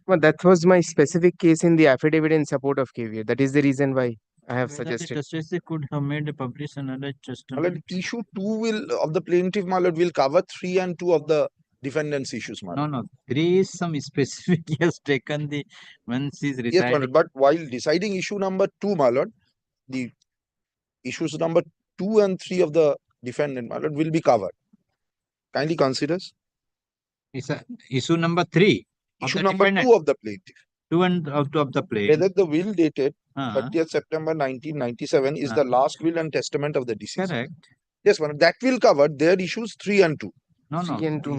Well, that was my specific case in the affidavit in support of KVA. That is the reason why I have Whether suggested. the testator could have made a publish another testament. Issue 2 will of the plaintiff, my lord, will cover 3 and 2 of the defendant's issues, my lord. No, 3 is some specific. He has taken the when she's residing. Yes, my lord, but while deciding issue number 2, my lord, the issues number 2 and 3 of the defendant, my lord, will be covered. Kindly consider. It's issue number 3. Issue number 2 of the plaintiff. 2 and of the plaintiff. Whether the will dated 30th September 1997 is the last will and testament of the deceased. Correct. Yes, madam, that will cover their issues 3 and 2. No.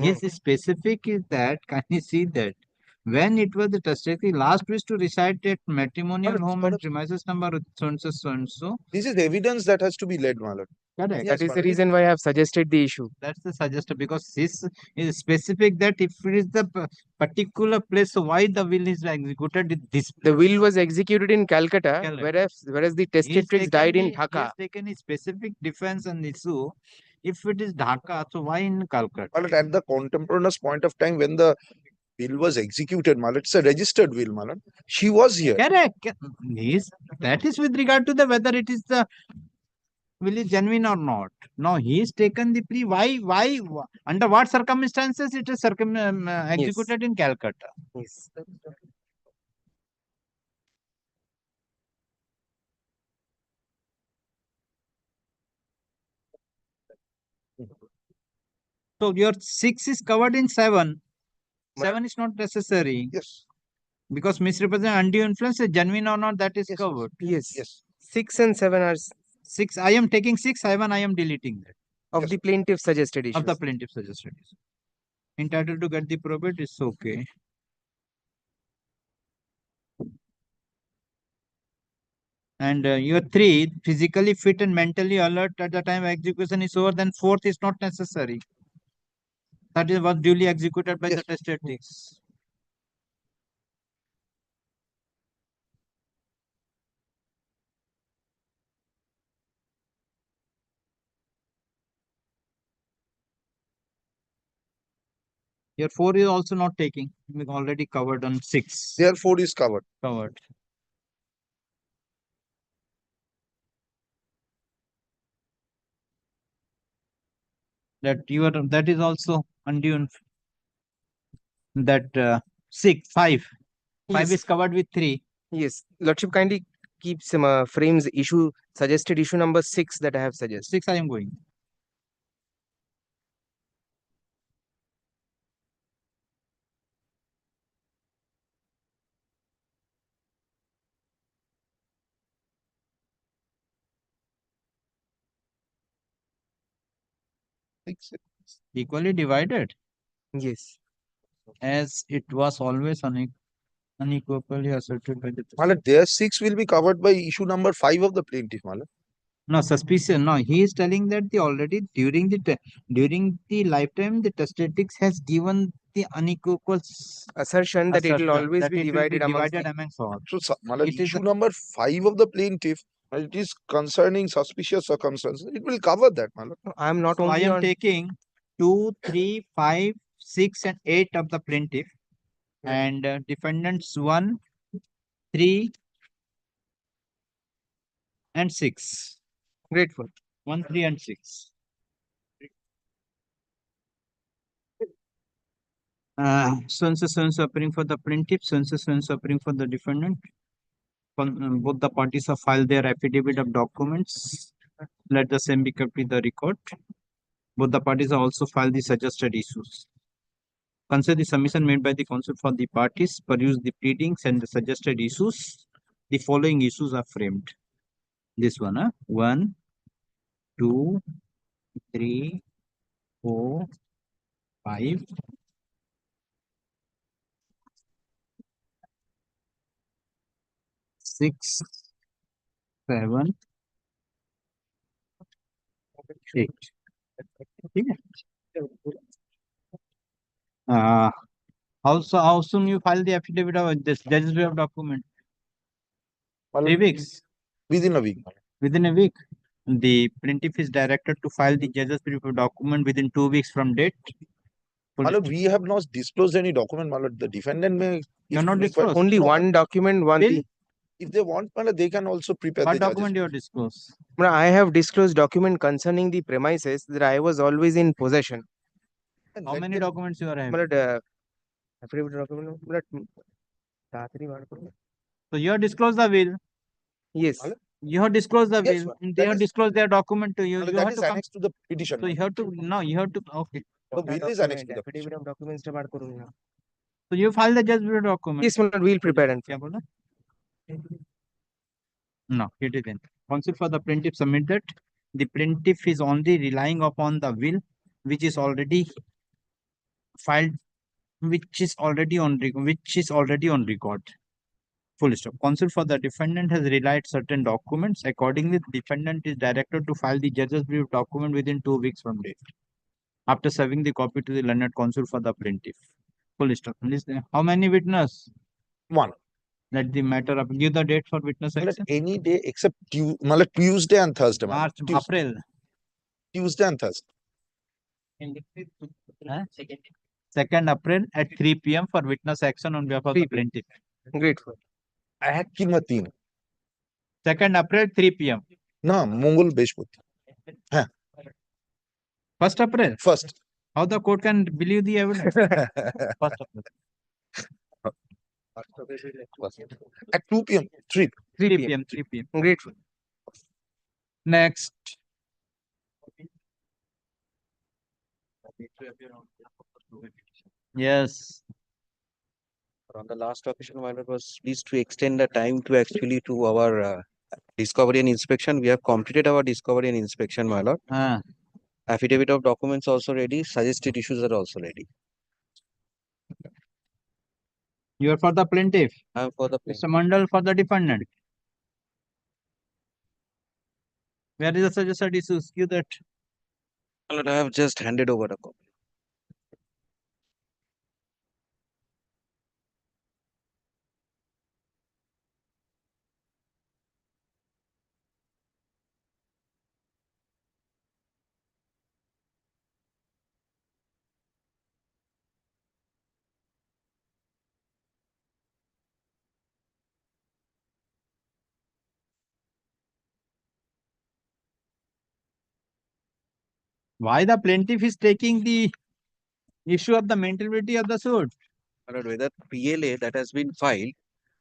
His specific is that, can you see that? When it was the testator last wish to reside at matrimonial home and premises number so and so. This is evidence that has to be led, my lord. Correct. That is the reason why I have suggested the issue. That's the suggestion, because this is specific that if it is the particular place, so why the will is executed in this place? The will was executed in Calcutta, whereas the testatrix died in Dhaka. He has taken a specific defense and issue. If it is Dhaka, so why in Calcutta? Well, at the contemporaneous point of time when the will was executed, my lord, it's a registered will, my lord. She was here. Correct. That is with regard to the whether it is the will is genuine or not. Now he is taken the plea. Why? Under what circumstances it is executed in Calcutta? Yes. So your 6 is covered in 7. 7 is not necessary. Yes. Because misrepresent undue influence is genuine or not, that is covered. Yes. Yes. 6 and 7 are 6. I am taking 6. 7. I am deleting that. of the plaintiff suggested issues. Of the plaintiff suggested issue. Entitled to get the probate is okay. And your 3, physically fit and mentally alert at the time execution is over, then 4th is not necessary. That is was duly executed by the testatrix. Your 4 is also not taking. We already covered on 6. Their 4 is covered. Covered. That is also undue. That 5 Yes. is covered with 3. Yes, Lordship kindly keeps frames issue suggested issue number 6 that I have suggested. 6 I am going. Equally divided. Yes. As it was always unequally asserted by the Malat, their 6 will be covered by issue number 5 of the plaintiff, Malat. No, suspicion. No, he is telling that during the lifetime the testatrix has given the unequal assertion that it will always be divided amongst all. So, Malat, issue number 5 of the plaintiff, it is concerning suspicious circumstances. It will cover that, Malat. I am not So only I am on taking 2, 3, 5, 6 and 8 of the plaintiff and defendants 1, 3 and 6. Grateful. 1, 3 and 6. So appearing for the plaintiff, so appearing for the defendant. Both the parties have filed their affidavit of documents. Let the same be kept with the record. Both the parties have also filed the suggested issues. Consider the submission made by the counsel for the parties, peruse the pleadings and the suggested issues. The following issues are framed. This one, 1, 2, 3, 4, 5, 6, 7, 8. How soon you file the affidavit of this registry of document? 3 weeks. Within a week. Within a week. The plaintiff is directed to file the judge's brief of document within 2 weeks from date. Malat, we have not disclosed any document, Malat. The defendant may. You are not disclosed. Only one document, one. If they want, Malat, they can also prepare what the document you have disclosed? I have disclosed document concerning the premises that I was always in possession. How many documents you are having? Affidavit document. So you have disclosed the will. Yes. You have disclosed the Yes, will. sir. They have disclosed their document to you. Malat, You that have is to come. annexed to the petition. So you have to okay. The will is annexed to the Affidavit of documents. So you file the judge brief document. Yes, we'll prepare and. No, it isn't. Counsel for the plaintiff submit that the plaintiff is only relying upon the will which is already filed, which is already on record. Full stop. Counsel for the defendant has relied certain documents. Accordingly, the defendant is directed to file the judge's brief document within 2 weeks from date. After serving the copy to the learned counsel for the plaintiff. Full stop. How many witness? 1. Let the matter up. Give the date for witness action. Any day except Tuesday and Thursday. March, April. Tuesday and Thursday. 2nd April at 3 p.m. for witness action on behalf of the plaintiff. Grateful. I had 3. 2nd April 3 p.m. No, Mongol Beshpati. 1st April. First. How the court can believe the evidence? 1st April. At 2 p.m. 3 p.m. 3 p.m. Great. Next. Yes. On the last occasion, my lord, was pleased to extend the time to actually to our discovery and inspection. We have completed our discovery and inspection, my lord. Affidavit of documents also ready. Suggested issues are also ready. You are for the plaintiff. I am for the plaintiff. Mr. Mandal for the defendant. Where is the suggested issues? Give that. My lord, I have just handed over the copy. Why the plaintiff is taking the issue of the maintainability of the suit? My lord, whether PLA that has been filed,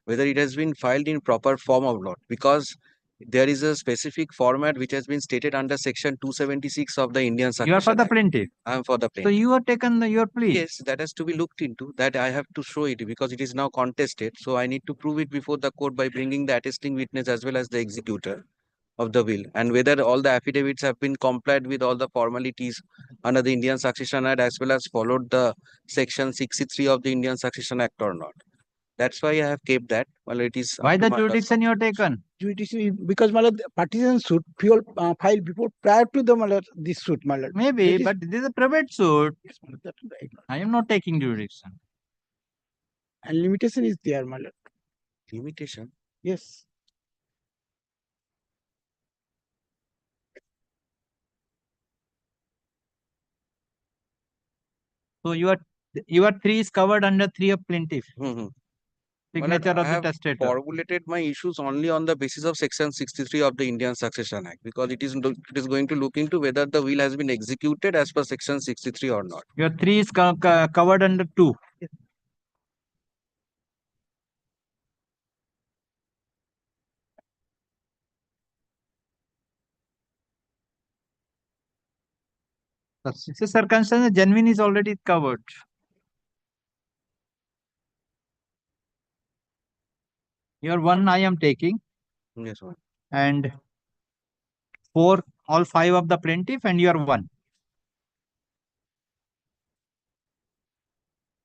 whether it has been filed in proper form or not, because there is a specific format which has been stated under section 276 of the Indian Succession You are for the Act. plaintiff. I am for the So plaintiff. you are taken your plea. Yes, that has to be looked into. That I have to show it because it is now contested. So I need to prove it before the court by bringing the attesting witness as well as the executor of the will, and whether all the affidavits have been complied with all the formalities under the Indian Succession Act as well as followed the section 63 of the Indian Succession Act or not. That's why I have kept that. Well, it is Why up to the my jurisdiction you have taken? Jurisdiction because partition suit fuel filed before prior to the this suit. Maybe, but this is a private suit. I am not taking jurisdiction. And limitation is there, limitation. Yes. So your 3 is covered under 3 of plaintiff. Signature I of the have testator. formulated my issues only on the basis of section 63 of the Indian Succession Act because it is going to look into whether the will has been executed as per section 63 or not. Your 3 is covered under 2. The circumstance genuine is already covered. Your 1 I am taking. Yes, sir. And 4, all 5 of the plaintiff and your 1.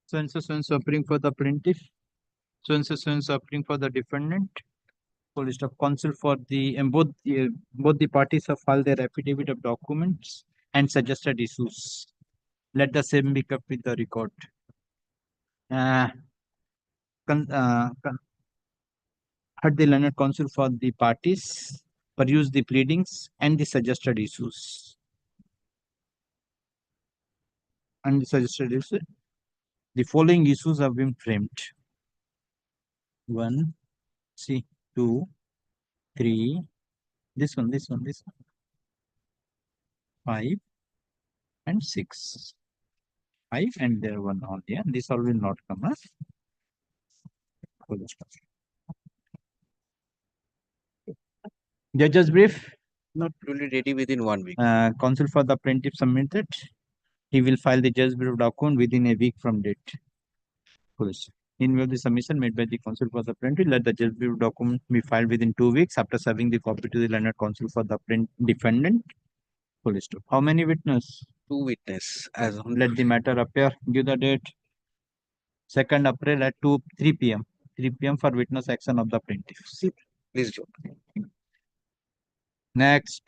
So and so appearing for the plaintiff. So and so appearing for the defendant. Full list of counsel for the both the parties have filed their affidavit of documents and suggested issues. Let the same be kept with the record. Had the learned counsel for the parties peruse the pleadings and the suggested issues. And the suggested issues. The following issues have been framed. 1, 2, 3, this one, 5 and 6. 5 and there 1 on here. This all will not come as judge's brief. Not fully ready within 1 week. Counsel for the plaintiff submitted. He will file the judge's brief document within a week from date. In view of the submission made by the counsel for the plaintiff, let the judge's brief document be filed within 2 weeks after serving the copy to the learned counsel for the defendant. How many witnesses? 2 witnesses. As on let the matter appear. Give the date. 2nd April at 3 p.m. 3 p.m. for witness action of the plaintiff. Please do. Next.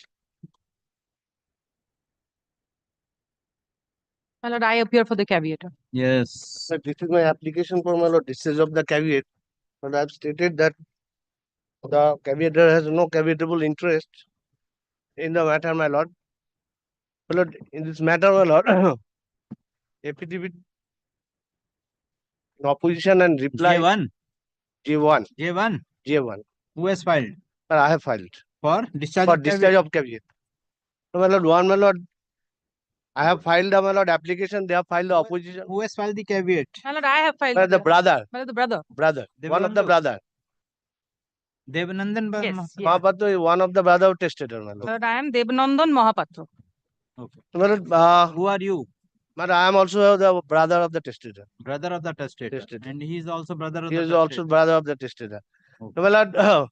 My lord, I appear for the caveator. Yes. Sir, this is my application for my lord. This is of the caveat. But I have stated that the caveator has no caveatable interest in the matter, my lord. My lord, in this matter, my lord, affidavit in opposition and reply. J1. J1. J1. J1. Who has filed? I have filed. For discharge for of discharge of caveat. No, my lord, one, my lord, I have filed my lord application. They have filed the opposition. Who has filed the caveat? My lord, I have filed. My lord, the brother. My lord, the brother. Brother. One of the brother. Devanandan Yes, yes. Mahapatra is one of the brother of testator, my lord. My lord, I am Devanandan Mahapatra. Okay. My lord, Who are you? my lord, I am also the brother of the testator. Brother of the testator. And he is also brother of He the is testator. also brother of the testator. Okay. My lord,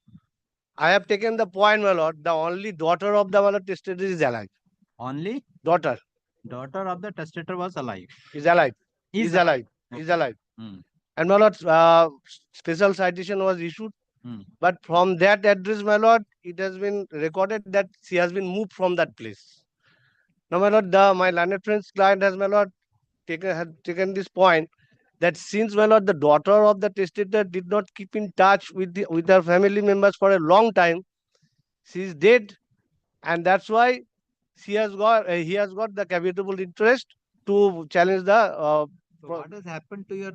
I have taken the point, my lord. The only daughter of the my lord testator is alive. Only daughter. Daughter of the testator was alive. Is alive. Is Is alive. Okay. Is alive. Hmm. And my lord, special citation was issued. But from that address, my lord, it has been recorded that she has been moved from that place. Now, my lord, my learned friend's client has, my lord, taken this point that since, my lord, the daughter of the testator did not keep in touch with her family members for a long time, she is dead, and that's why he has got the caveatable interest to challenge the. So what has happened to your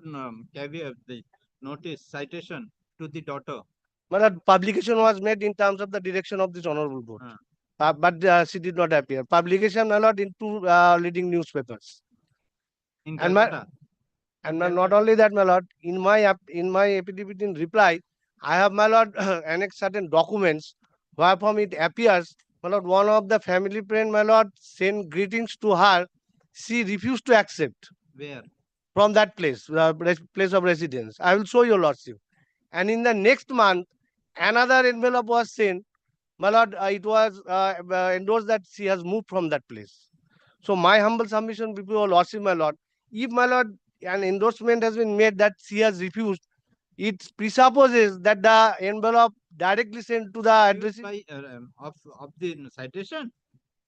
caveat, the notice citation to the daughter? But publication was made in terms of the direction of this honorable court. But she did not appear. Publication allowed in two leading newspapers. In And Calcutta. not only that, my lord, in my affidavit in reply, I have, my lord, annexed certain documents wherefrom it appears, my lord, one of the family friend, my lord, sent greetings to her. She refused to accept Where? from that place, place of residence. I will show your lordship. And in the next month, another envelope was sent. My lord, it was endorsed that she has moved from that place. So my humble submission before your lordship, my lord, if, my lord, an endorsement has been made that she has refused, it presupposes that the envelope directly sent to the address. By, of the citation?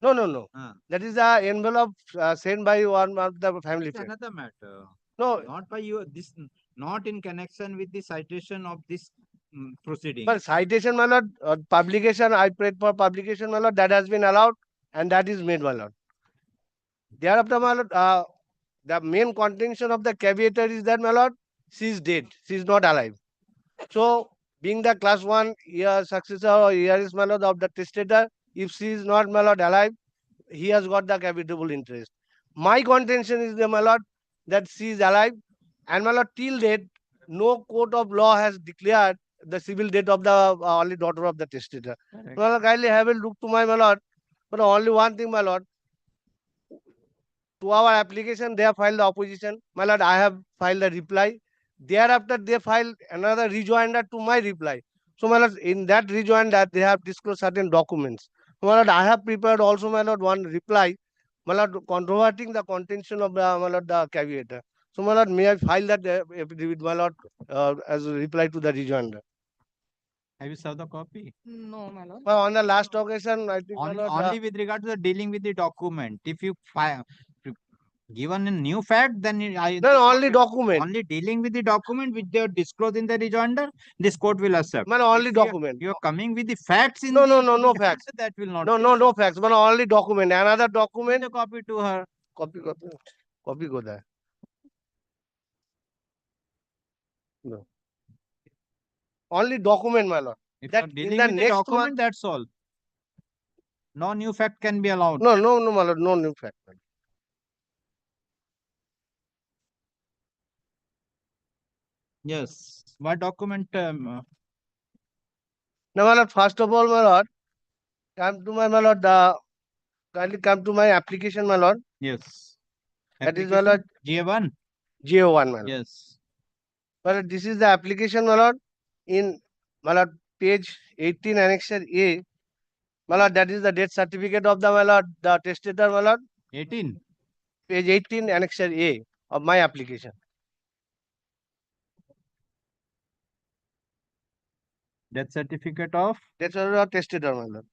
No, no, no. That is the envelope sent by one of the family It's friend. another matter. No. Not by you. This not in connection with the citation of this proceeding. But citation, my lord, publication, I prayed for publication, my lord, that has been allowed and that is made, my lord. Thereafter, my lord, the main contention of the caveator is that, my lord, she is dead. She is not alive. So, being the class 1 year successor or heiress, my lord, of the testator, if she is not, my lord, alive, he has got the caveatable interest. My contention is, my lord, that she is alive, and, my lord, till date, no court of law has declared the civil death of the only daughter of the testator. My lord, kindly have a look to my lord. But only one thing, my lord, to our application, they have filed the opposition. My lord, I have filed a reply. Thereafter, they filed another rejoinder to my reply. So, my lord, in that rejoinder, they have disclosed certain documents. My lord, I have prepared also, my lord, one reply, my lord, controverting the contention of my lord, the caveator. So, my lord, may I file that affidavit, my lord, as a reply to the rejoinder? Have you served the copy? No, my lord. Well, on the last occasion, I think, my lord, Only with regard to the dealing with the document. If you given a new fact, then no, only document. Only dealing with the document which they are disclosed in the rejoinder, this court will accept. Man, only If document. You are coming with the facts in no, the no facts. That will not. No facts. Man, only document. Another document. Send a copy to her. Copy go there. No. Only document, my lord. If That you are dealing in the with the next document, month, that's all. No new fact can be allowed. No, my lord, no new fact. Yes. What document? Now, my lord, first of all, my lord, come to my lord, kindly come to my application, my lord. Yes. That is, my lord, GA1. GA1, my lord. Yes. My lord, this is the application, my lord, in, my lord, page 18, annexure A. My lord, that is the death certificate of the, my lord, the testator, my lord. 18. Page 18, annexure A of my application. Death certificate of? Death certificate of testator, my lord.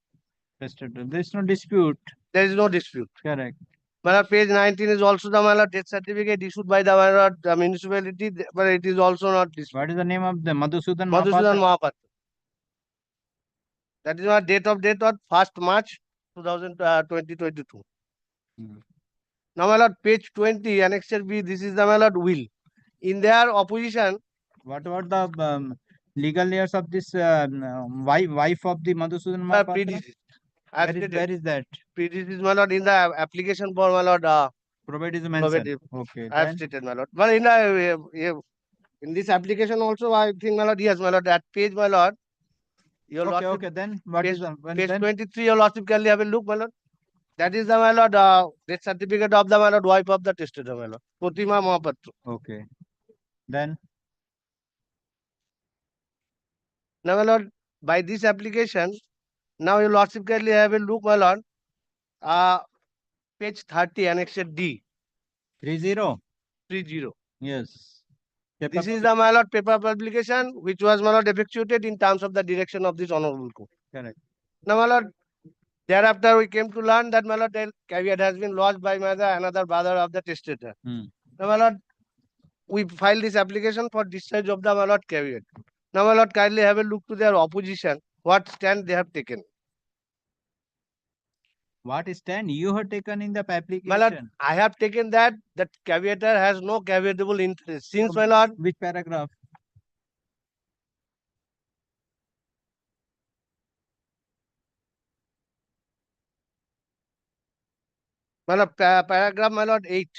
Testator. There is no dispute. There is no dispute. Correct. My lord, page 19 is also the, my lord, death certificate issued by the, my lord, the municipality, but it is also not disputed. What is the name of the Madhusudan Madhusudan Mahapatra? Mahapatra. That is my date of death on 1st March 2022. Now, my lord, page 20, annexure B, this is the, my lord, will. In their opposition. What about the legal layers of this wife of the Madhusudan Mahapatra? Where is that? This is, my lord, in the application for, my lord, Probate is mentioned. Okay. I have Then stated, my lord. But in the in this application also, I think, my lord, yes, my lord, that page, my lord, your okay. lordship, Okay. Then what page, is the when page then? 23, your lordship can have a look, my lord. That is the, my lord, death certificate of the, my lord, wife of the testator, my lord, Pratima Mahapatra. Okay. Then Now, my lord, by this application, now your lordship can have a look, my lord, page 30, annexure D. 30. 30. Yes. This is the, my lord, paper publication which was, my lord, effectuated in terms of the direction of this honorable court. Correct. Now, my lord, thereafter we came to learn that, my lord, the caveat has been lodged by another brother of the testator. Now, my lord, we filed this application for discharge of the, my lord, caveat. Now, my lord, kindly have a look to their opposition, what stand they have taken. What stand you have taken in the application? My lord, I have taken that caveator has no caveatable interest. Since, my lord, which paragraph? my lord, paragraph, my lord, 8.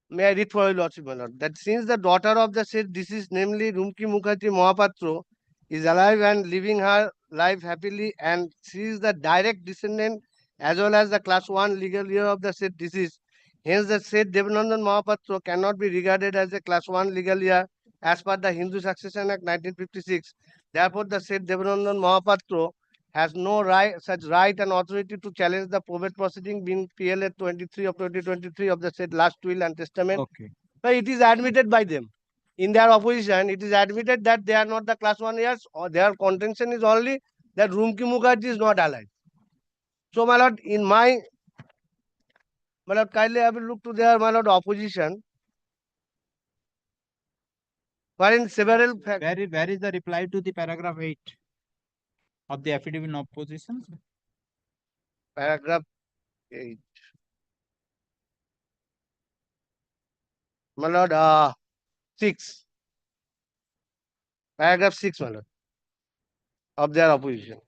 May I read for your lordship, my lord, that since the daughter of the said deceased, namely Rumki Mukherjee Mohapatro, is alive and living her life happily, and she is the direct descendant as well as the class 1 legal heir of the said deceased. Hence, the said Devanandan Mohapatro cannot be regarded as a class 1 legal heir as per the Hindu Succession Act 1956. Therefore, the said Devanandan Mohapatro has no such right and authority to challenge the probate proceeding being PLA 23 of 2023 of the said last will and testament. Okay. But it is admitted by them. In their opposition, it is admitted that they are not the class 1 heirs, or their contention is only that Rumki Mukherjee is not alive. So, my lord, my lord, kindly have a look to their, my lord, opposition. Wherein several Where is the reply to the paragraph 8 of the affidavit in opposition? Paragraph 8. My lord, 6. Paragraph 6, my lord, of their opposition.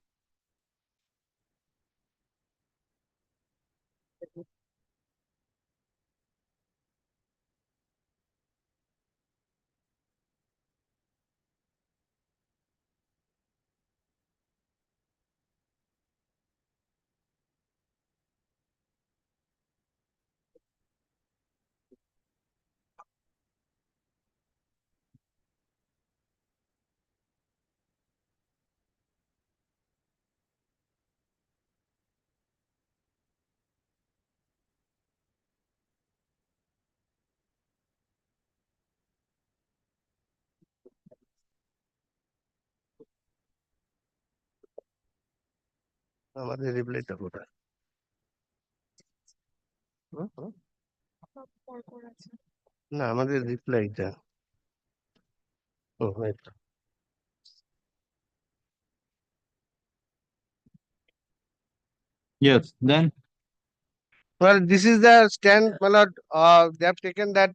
আমাদের রিপ্লাইটা কোথায়? না, আমাদের রিপ্লাইটা Yes. Then well, this is the stand, my lord. They have taken that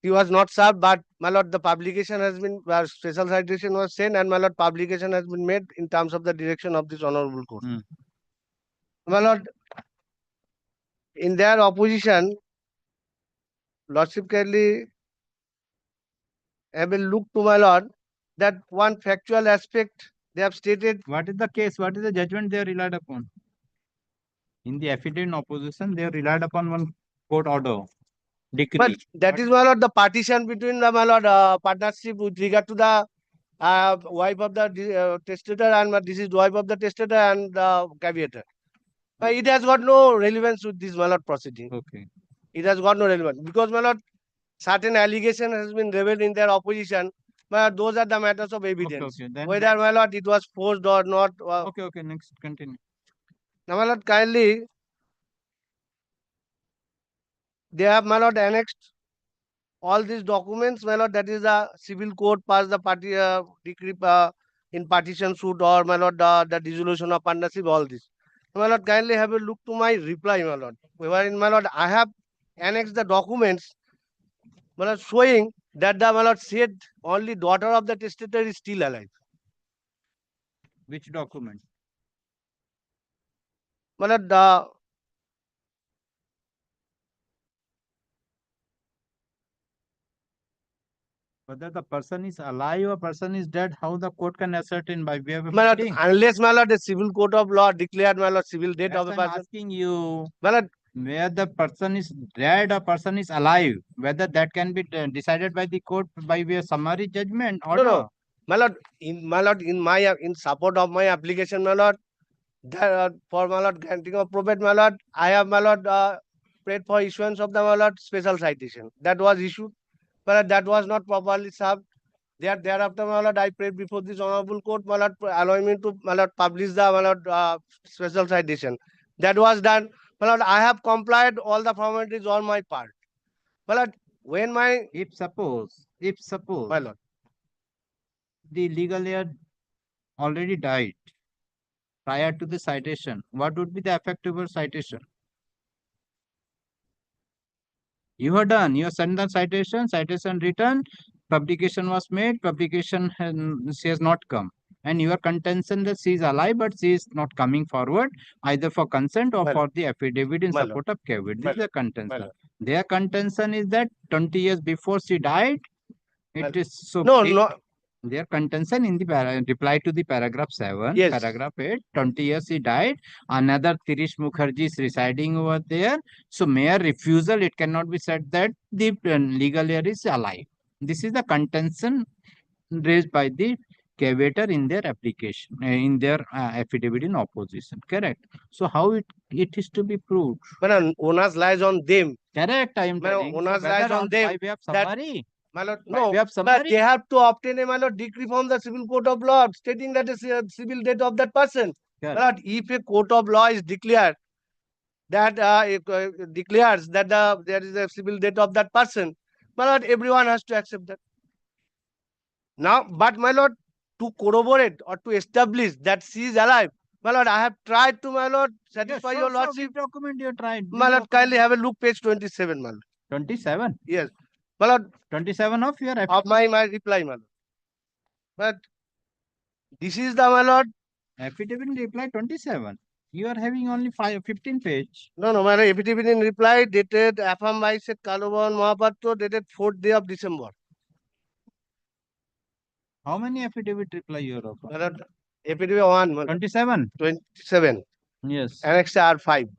he was not served, but, my lord, the publication has been, special citation was sent, and, my lord, publication has been made in terms of the direction of this honorable court. My lord, in their opposition, lordship kindly have a look to, my lord, that one factual aspect they have stated. what is the case? What is the judgment they are relied upon? In the affidavit in opposition, they are relied upon one court order, decree. But that is, my lord, the partition between the, my lord, partnership with regard to the wife of the testator and deceased wife of the testator and the caveator. But it has got no relevance with this, my lord, proceeding. Okay. It has got no relevance because, my lord, certain allegation has been revealed in their opposition. But those are the matters of evidence. Okay. Then Whether, my lord, it was forced or not. Okay. Next, continue. Now, my lord, kindly, they have, my lord, annexed all these documents, my lord, that is a civil court passed the party decree in partition suit, or, my lord, the dissolution of partnership, all this. My lord, kindly have a look to my reply, my lord. Wherein, my lord, I have annexed the documents, my lord, showing that the, my lord, said only daughter of the testator is still alive. Which document? My lord, the Whether the person is alive or person is dead, how the court can ascertain by way of a my lord, pleading? unless my lord the civil court of law declared my lord civil death of That's the I'm person. asking you. My lord, where the person is dead or person is alive, whether that can be decided by the court by way of summary judgment or no, my lord, in support of my application, my lord, that, for my lord granting of probate, my lord, I have my lord prayed for issuance of the my lord special citation that was issued, but that was not properly served. Thereafter, my lord, I prayed before this honorable court, my lord, allowing me to my lord publish the my lord special citation. That was done, my lord. I have complied all the formalities on my part, my lord. When my if suppose my lord, the legal heir already died prior to the citation, what would be the effect of your citation? You have done, you have sent the citation written, publication was made, she has not come. And your contention that she is alive, but she is not coming forward either for consent or for the affidavit in support of caveat. This is the contention. Their contention is that 20 years before she died, it is so. No. Their contention in the reply to the paragraph 7, Yes. paragraph 8, 20 years he died, another Tirish Mukherjee is residing over there. So mere refusal, it cannot be said that the legal heir is alive. This is the contention raised by the cavator in their application, in their affidavit in opposition. Correct. So how it is to be proved? But onus lies on them. Correct. I am telling. Onus So lies whether on them. by way of that- summary. My lord, By no, way of but summary. they have to obtain a my lord decree from the civil court of law stating that is civil death of that person. Correct. My lord, if a court of law is declared that declares that there is a civil death of that person, my lord, everyone has to accept that. Now, but my lord, to corroborate or to establish that she is alive, my lord, I have tried to, my lord, satisfy your lordship. Which document you tried? My lord, kindly have a look, page 27, my lord. 27? Yes. My lord, 27 of your of my reply, my lord. But this is the, my lord. Affidavit in reply 27. You are having only 15 page. No, my lord, affidavit in reply dated affirmed by said Kalobhan Mahapatro dated 4th day of December. How many affidavit reply you are My lord, affidavit 1. 27? 27. Yes. Annex R5.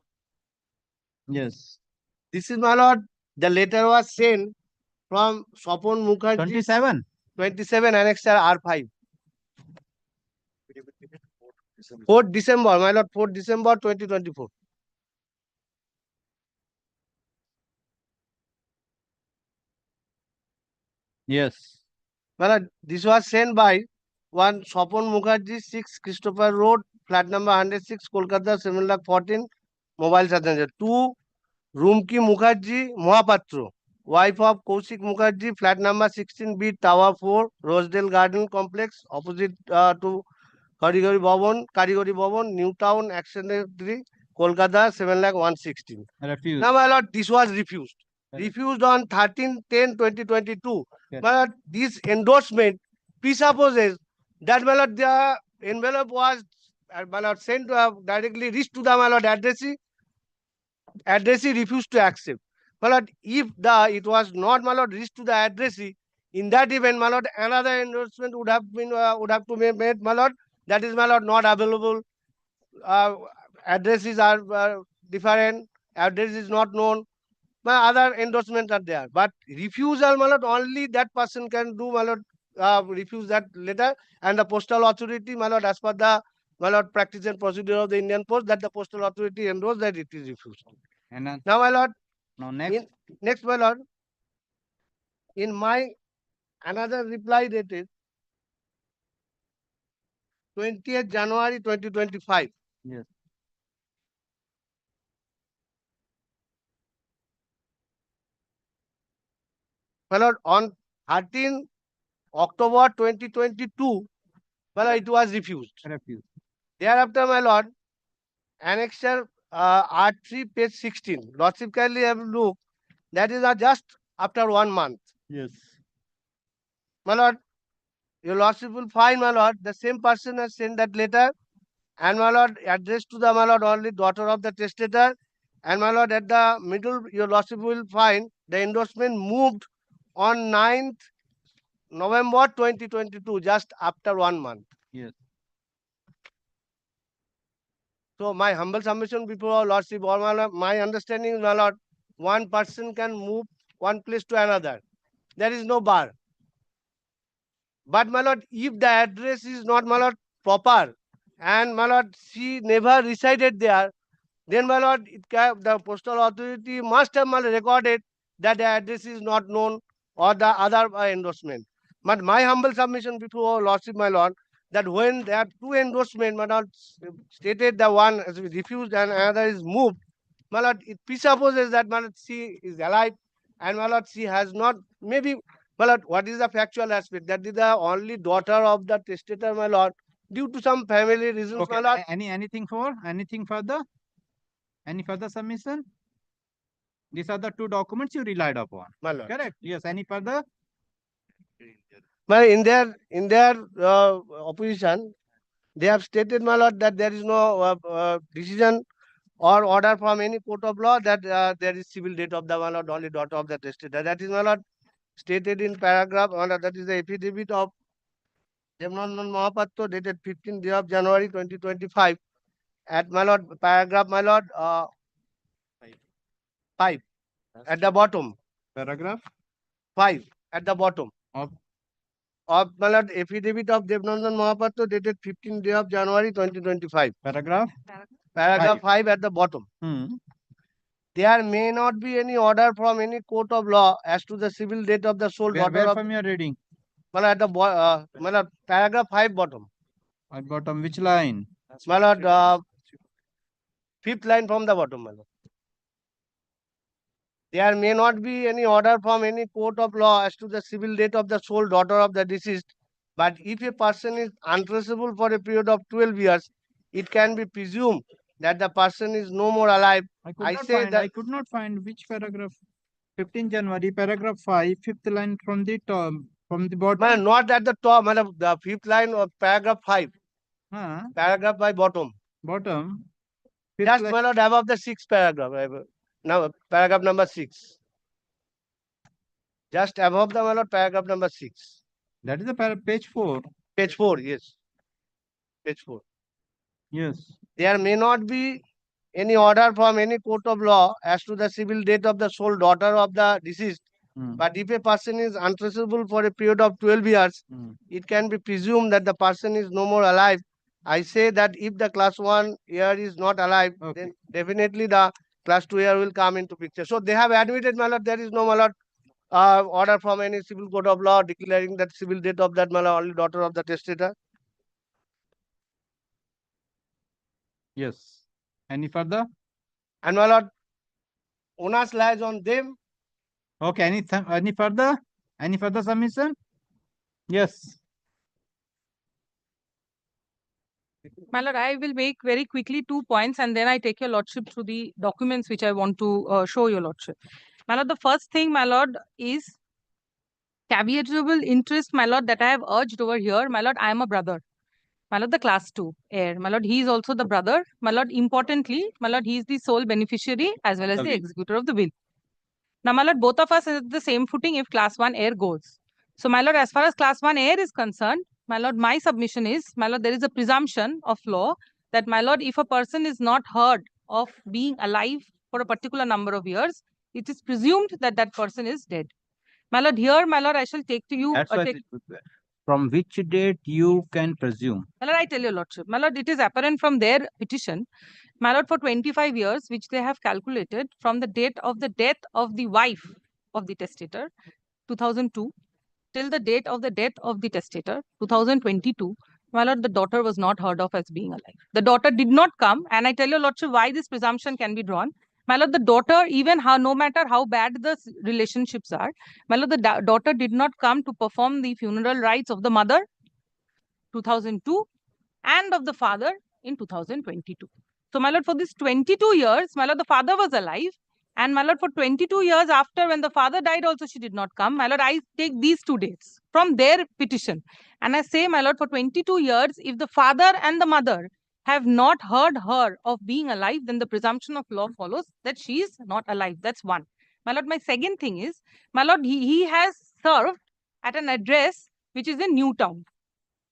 Yes. This is, my lord, the letter was sent from Swapon Mukherjee. 27? 27, Annex R5. 4th December, my lord, 4th December 2024. Yes. My lord, this was sent by one Swapon Mukherjee, 6 Christopher Road, flat number 106, Kolkata, 7,14,000, mobile charger. 2 Rumki Mukherjee Mahapatro, wife of Kaushik Mukherjee, flat number 16B, Tower 4, Rosedale Garden Complex, opposite to Karigori Bhavan, New Town, Accident 3, Kolkata, 7,116,000. Refused. Now, my lord, this was refused. Refused on 13/10/2022. My lord, this endorsement presupposes that, my lord, the envelope was my lord, sent directly reached to the, my lord, addressee. Addressee refused to accept. My lord, if it was not, my lord, reached to the addressee, in that event, my lord, another endorsement would have to be made, my lord. That is, my lord, not available. Addresses are different. Address is not known. My other endorsements are there. But refusal, my lord, only that person can do, my lord, refuse that letter. And the postal authority, my lord, as per the, my lord, practice and procedure of the Indian Post, that the postal authority endorsed that it is refused. And now, my lord, now next. Next, my lord, in my another reply dated 20th January 2025. Yes. My lord, on 13 October 2022, my lord, it was refused. Thereafter, my lord, annexure R3, page 16. Lordship kindly have look. That is just after 1 month. Yes. My lord, your lordship will find, my lord, the same person has sent that letter, and my lord, addressed to the, my lord, only daughter of the testator, and my lord, at the middle, your lordship will find the endorsement moved on 9th November 2022, just after 1 month. Yes. So my humble submission before our lordship, or my understanding is, my lord, one person can move one place to another. There is no bar. But my lord, if the address is not, my lord, proper, and my lord, she never resided there, then my lord, the postal authority must have, my lord, recorded that the address is not known or the other endorsement. But my humble submission before our lordship, my lord, that when there are two endorsements, my lord, stated the one has been refused and another is moved, my lord, it presupposes that, my lord, she is alive, and my lord, she has not, maybe, my lord, what is the factual aspect? That is the only daughter of the testator, my lord, due to some family reasons, Okay. my lord. Anything further? Any further submission? These are the two documents you relied upon. My lord. Correct. Yes. Any further? In their opposition, they have stated, my lord, that there is no decision or order from any court of law that there is civil date of the, my lord, only daughter of the testator. That is, my lord, stated in paragraph, my lord, that is the affidavit of Devnandan Mahapatro dated 15th day of January 2025 at, my lord, paragraph, my lord, 5 at the bottom. Paragraph 5 at the bottom. Of, my lord, affidavit of Devnandan Mahapatro dated 15th day of January 2025. Paragraph? Paragraph 5 at the bottom. There may not be any order from any court of law as to the civil date of the sole daughter Where of. from you are reading? My lord, at the my lord, paragraph 5 bottom. At bottom, which line? My lord, 5th line from the bottom, my lord. There may not be any order from any court of law as to the civil date of the sole daughter of the deceased, but if a person is untraceable for a period of 12 years, it can be presumed that the person is no more alive. I could not find which paragraph. 15 January, paragraph 5, fifth line from the top, from the bottom. Man, not at the top, man, the 5th line of paragraph 5. Paragraph 5 bottom. Bottom. Just, my lord, above the 6th paragraph. Now, paragraph number 6. Just above the, my lord, paragraph number 6. That is the page 4. Page 4, yes. Page 4. Yes. There may not be any order from any court of law as to the civil date of the sole daughter of the deceased. But if a person is untraceable for a period of 12 years, it can be presumed that the person is no more alive. I say that if the class 1 year is not alive, then definitely the class 2 year will come into picture. So they have admitted, my lord, there is no, my lord, order from any civil court of law declaring that civil date of that, my lord, only daughter of the testator. Yes. Any further? And, my lord, onus lies on them. Okay. Any further? Any further submission? Yes. My lord, I will make very quickly 2 points and then I take your lordship through the documents which I want to show your lordship. My lord, the first thing, my lord, is caveatable interest, my lord, that I have urged over here. My lord, I am a brother. My lord, the class 2 heir. My lord, he is also the brother. My lord, importantly, my lord, he is the sole beneficiary as well as the executor of the will. Now, my lord, both of us are at the same footing if class 1 heir goes. So, my lord, as far as class 1 heir is concerned, my lord, my submission is, my lord, there is a presumption of law that, my lord, if a person is not heard of being alive for a particular number of years, it is presumed that that person is dead. My lord, here, my lord, I shall take to you. From which date you can presume? My lord, I tell your lordship. My lord, it is apparent from their petition, my lord, for 25 years, which they have calculated from the date of the death of the wife of the testator, 2002, till the date of the death of the testator, 2022, my lord, the daughter was not heard of as being alive. The daughter did not come, and I tell your lordship why this presumption can be drawn. My lord, the daughter, even no matter how bad the relationships are, my lord, the daughter did not come to perform the funeral rites of the mother, 2002, and of the father in 2022. So, my lord, for this 22 years, my lord, the father was alive. And, my lord, for 22 years after, when the father died also, she did not come. My lord, I take these 2 dates from their petition. And I say, my lord, for 22 years, if the father and the mother have not heard her of being alive, then the presumption of law follows that she is not alive. That's one. My lord, my second thing is, my lord, he has served at an address which is in Newtown.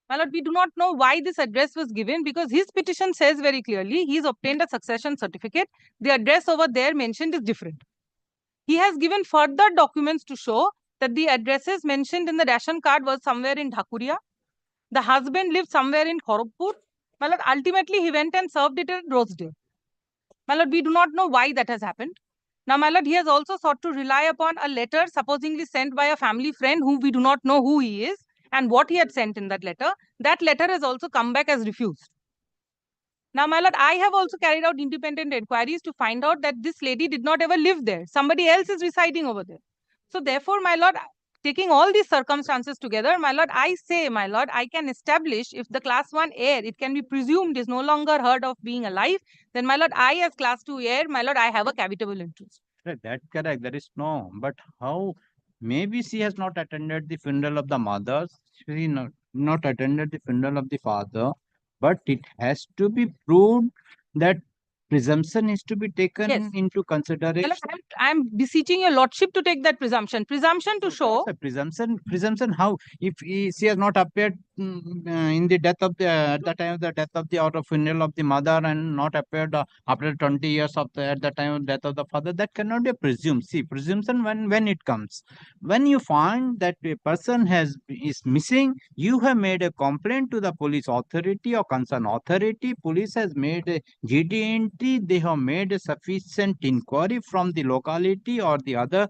My lord, we do not know why this address was given, because his petition says very clearly he's obtained a succession certificate. The address over there mentioned is different. He has given further documents to show that the addresses mentioned in the ration card was somewhere in Dhakuria. The husband lived somewhere in Kharagpur. My lord, ultimately he went and served it at Rosedale. My lord, we do not know why that has happened. Now, my lord, he has also sought to rely upon a letter supposedly sent by a family friend who we do not know who he is and what he had sent in that letter. That letter has also come back as refused. Now, my lord, I have also carried out independent inquiries to find out that this lady did not ever live there. Somebody else is residing over there. So therefore, my lord, taking all these circumstances together, my lord, I say, my lord, I can establish if the class 1 heir, it can be presumed is no longer heard of being alive, then my lord, I as class 2 heir, my lord, I have a capitable interest. Right, that's correct. There is no, but how? Maybe she has not attended the funeral of the mother. She not attended the funeral of the father, but it has to be proved that presumption is to be taken into consideration. I'm beseeching your lordship to take that presumption. Presumption to show. Presumption. How? If she has not appeared in the death of the at the time of the death of the or funeral of the mother and not appeared after 20 years of at the time of death of the father, that cannot be presumed. See, presumption when it comes, when you find that a person is missing, you have made a complaint to the police authority or concerned authority. Police has made a GD entry. They have made a sufficient inquiry from the locality or the other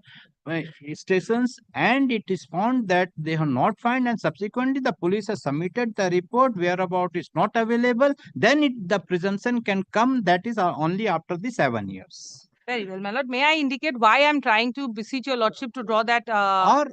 stations, and it is found that they have not found, and subsequently the police has submitted the report whereabout is not available, then the presumption can come. That is only after the 7 years. Very well, my lord. May I indicate why I'm trying to beseech your lordship to draw that?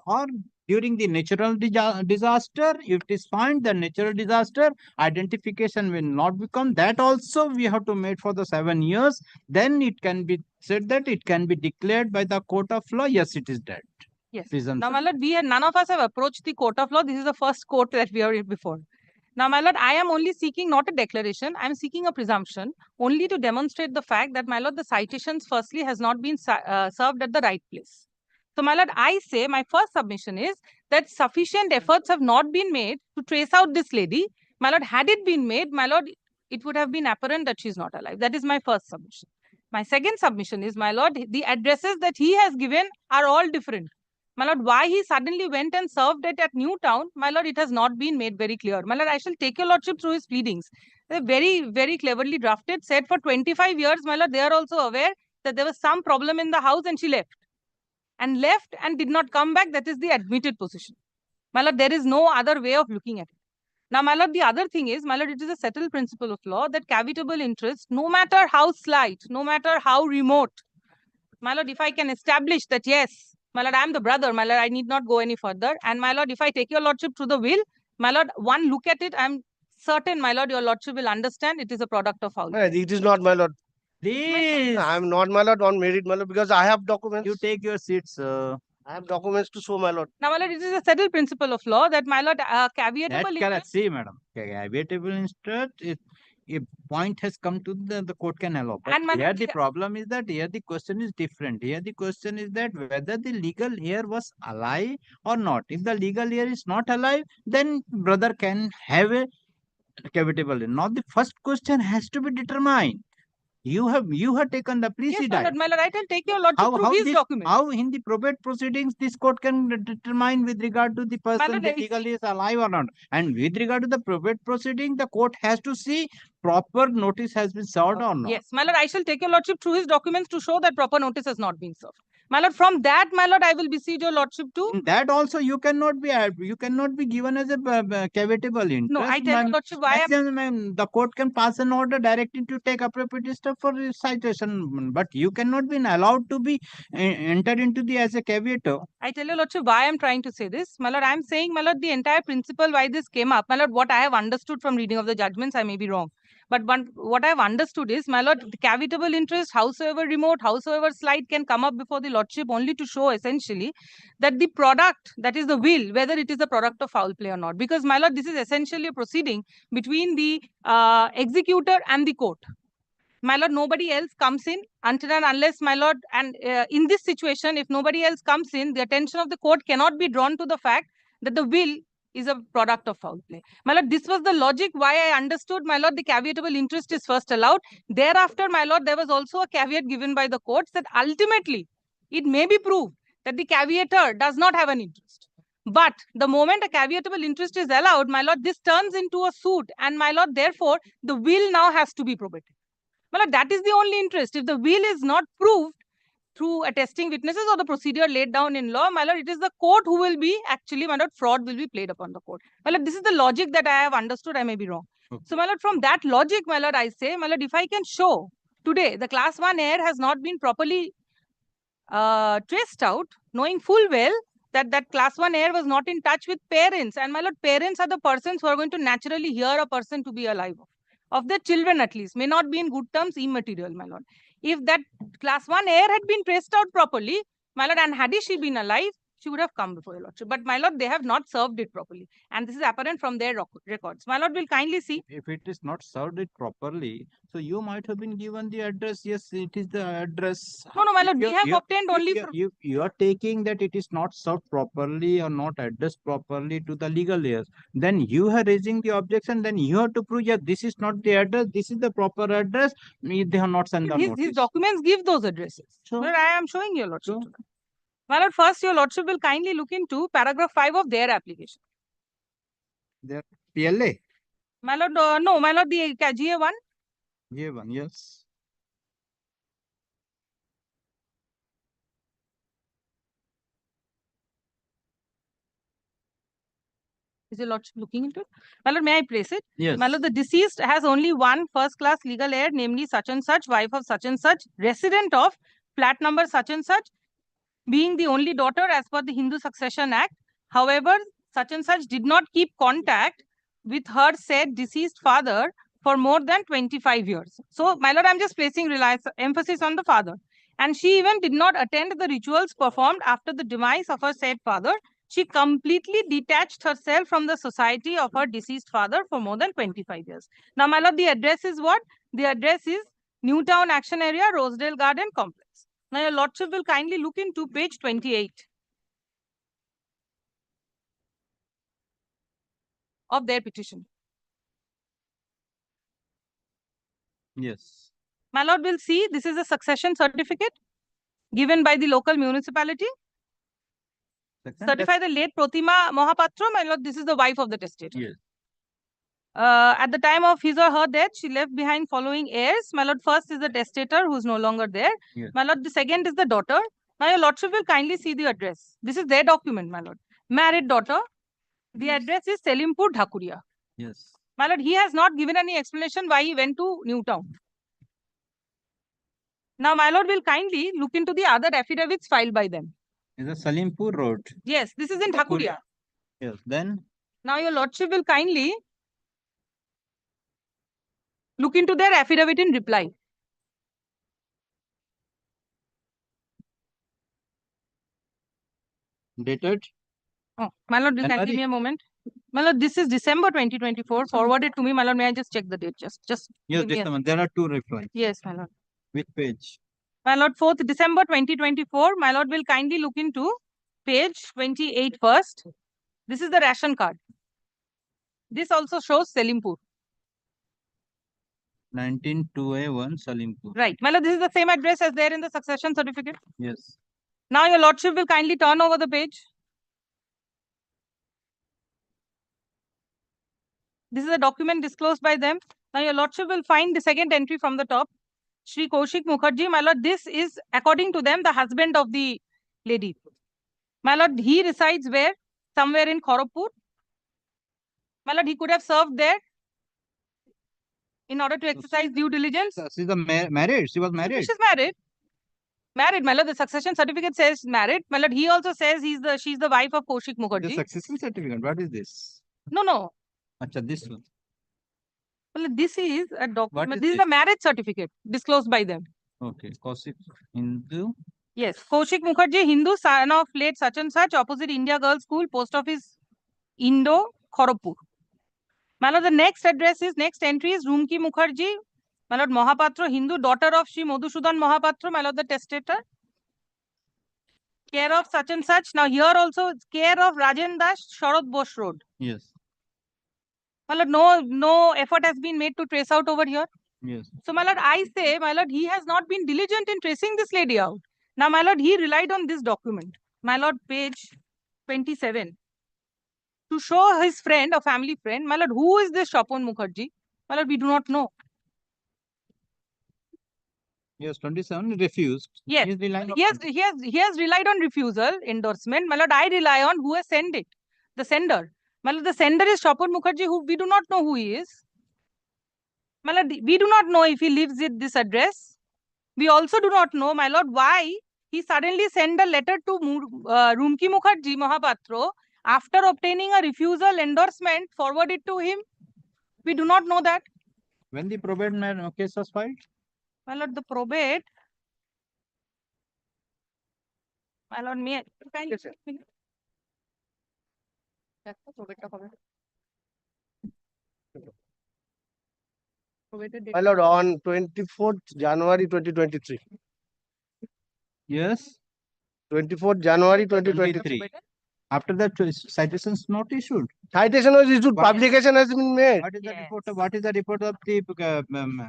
Or during the natural disaster, if it is found the natural disaster, identification will not become. That also we have to make for the 7 years. Then it can be said that it can be declared by the court of law. Yes, it is dead. Yes. Presumption. Now, my lord, none of us have approached the court of law. This is the first court that we are in before. Now, my lord, I am only seeking not a declaration. I am seeking a presumption only to demonstrate the fact that, my lord, the citations firstly has not been served at the right place. So, my lord, I say my first submission is that sufficient efforts have not been made to trace out this lady. My lord, had it been made, my lord, it would have been apparent that she is not alive. That is my first submission. My second submission is, my lord, the addresses that he has given are all different. My lord, why he suddenly went and served it at Newtown, my lord, it has not been made very clear. My lord, I shall take your lordship through his pleadings. They're very, very cleverly drafted. Said for 25 years, my lord, they are also aware that there was some problem in the house and she left. And left and did not come back. That is the admitted position. My lord, there is no other way of looking at it. Now, my lord, the other thing is, my lord, it is a settled principle of law that cavitable interest, no matter how slight, no matter how remote, my lord, if I can establish that, yes, my lord, I am the brother, my lord, I need not go any further. And my lord, if I take your lordship through the will, my lord, one look at it, I am certain, my lord, your lordship will understand it is a product of foul. It is not, my lord. Please. I am not, my lord, on merit, my lord, because I have documents. You take your seats. I have documents to show, my lord. Now, my lord, it is a settled principle of law that, my lord, caveatable interest. See, madam, caveatable interest, if a point has come to the court can allow. But and here the problem is that here the question is different. Here the question is that whether the legal heir was alive or not. If the legal heir is not alive, then brother can have a caveatable. Not the first question has to be determined. You have taken the precedent. Yes, my lord, I can take your lordship through his documents. How in the probate proceedings this court can determine with regard to the person that legally is alive or not? And with regard to the probate proceeding, the court has to see proper notice has been served or not. Yes, my lord, I shall take your lordship through his documents to show that proper notice has not been served. My lord, from that, my lord, I will beseech your lordship to. In that also you cannot be given as a caveatable interest. No, I tell your lordship why the court can pass an order directing to take appropriate step for citation, but you cannot be allowed to be entered into the as a caveator. I tell your lordship why I am trying to say this. My lord, I am saying, my lord, the entire principle why this came up, my lord, what I have understood from reading of the judgments, I may be wrong. But what I've understood is, my lord, the caveatable interest, howsoever remote, howsoever slight, can come up before the lordship only to show essentially that the product, that is the will, whether it is a product of foul play or not. Because, my lord, this is essentially a proceeding between the executor and the court. My lord, nobody else comes in until and unless, my lord, and in this situation, if nobody else comes in, the attention of the court cannot be drawn to the fact that the will is a product of foul play. My lord, this was the logic why I understood, my lord, the caveatable interest is first allowed. Thereafter, my lord, there was also a caveat given by the courts that ultimately it may be proved that the caveator does not have an interest. But the moment a caveatable interest is allowed, my lord, this turns into a suit. And, my lord, therefore, the will now has to be probated. My lord, that is the only interest. If the will is not proved through attesting witnesses or the procedure laid down in law, my lord, it is the court who will be actually, my lord, fraud will be played upon the court. My lord, this is the logic that I have understood. I may be wrong. Okay. So, my lord, from that logic, my lord, I say, my lord, if I can show today the class 1 heir has not been properly traced out, knowing full well that that class 1 heir was not in touch with parents. And, my lord, parents are the persons who are going to naturally hear a person to be alive of their children, at least, may not be in good terms, immaterial, my lord. If that class 1 heir had been traced out properly, my lord, and had she been alive, she would have come before your lordship. But, my lord, they have not served it properly. And this is apparent from their records. My lord will kindly see. If it is not served it properly, so you might have been given the address. Yes, it is the address. No, no, my lord, we have obtained only... You are taking that it is not served properly or not addressed properly to the legal heirs. Then you are raising the objection. Then you have to prove, yeah, this is not the address. This is the proper address. They have not sent the notice. His documents give those addresses. So, but I am showing your lordship. My lord, first your lordship will kindly look into paragraph 5 of their application. Their PLA? My lord, no, my lord, the GA1. GA1, yes. Is your lordship looking into it? My lord, may I place it? Yes. My lord, the deceased has only one first-class legal heir, namely such and such, wife of such and such, resident of flat number such and such, being the only daughter as per the Hindu Succession Act. However, such and such did not keep contact with her said deceased father for more than 25 years. So, my lord, I'm just placing emphasis on the father. And she even did not attend the rituals performed after the demise of her said father. She completely detached herself from the society of her deceased father for more than 25 years. Now, my lord, the address is what? The address is Newtown Action Area, Rosedale Garden Complex. Now, your lordship will kindly look into page 28 of their petition. Yes. My lord will see this is a succession certificate given by the local municipality. Certify the late Pratima Mohapatra. My lord, this is the wife of the testator. Yes. At the time of his or her death, she left behind following heirs. My lord, first is the testator who is no longer there. Yes. My lord, the second is the daughter. Now, your lordship will kindly see the address. This is their document, my lord. Married daughter. The address is Selimpur, Dhakuria. Yes. My lord, he has not given any explanation why he went to Newtown. Now, my lord will kindly look into the other affidavits filed by them. Is a Salimpur Road. Yes, this is in Dhakuria. Yes, then? Now, your lordship will kindly look into their affidavit in reply. Dated? Oh, my lord, can give me a moment. My lord, this is December 2024. Forwarded to me. My lord, may I just check the date? Just Yes, December. There are two replies. Yes, my lord. Which page? My lord, 4th December 2024. My lord will kindly look into page 28 first. This is the ration card. This also shows Selimpur. 192A1 Salimpur. Right. My lord, this is the same address as there in the succession certificate. Yes. Now, your lordship will kindly turn over the page. This is a document disclosed by them. Now, your lordship will find the second entry from the top. Shri Kaushik Mukherjee, my lord, this is, according to them, the husband of the lady. My lord, he resides where? Somewhere in Kharagpur. My lord, he could have served there in order to exercise due diligence. She's married. She was married. She's married. Married, my lord. The succession certificate says married. My lord, he also says she's the wife of Kaushik Mukherjee. The succession certificate, what is this? No. Acha, this one. Well, this is a document. is This is a marriage certificate disclosed by them. Okay, Kaushik Hindu. Yes, Kaushik Mukherjee, Hindu, son of late such and such, opposite India Girls School, post office Indo, Kharagpur. My lord, the next entry is Rumki Mukherjee, my lord, Mahapatra, Hindu, daughter of Sri Madhusudan Mahapatra, my lord, the testator. Care of such and such. Now here also it's care of Rajen Das, Sharad Bose Road. Yes. My lord, no effort has been made to trace out over here. Yes. So my lord, I say, my lord, he has not been diligent in tracing this lady out. Now, my lord, he relied on this document. My lord, page 27. To show his friend, a family friend, my lord, who is this Shapon Mukherjee? My lord, we do not know. Yes, 27 refused. Yes, He is relying on he has relied on refusal, endorsement. My lord, I rely on who has sent it. The sender. My lord, the sender is Shapon Mukherjee, who we do not know who he is. My lord, we do not know if he lives at this address. We also do not know, my lord, why he suddenly sent a letter to Rumki Mukherjee Mahapatra after obtaining a refusal endorsement, forwarded to him. We do not know that. When the probate case was filed? My lord, the probate. My lord, may I? Yes, sir. My lord, on 24th January 2023. Yes. 24th January 2023. After that, citation is not issued. Citation was issued, publication has been made. What is the report? What is the report of the?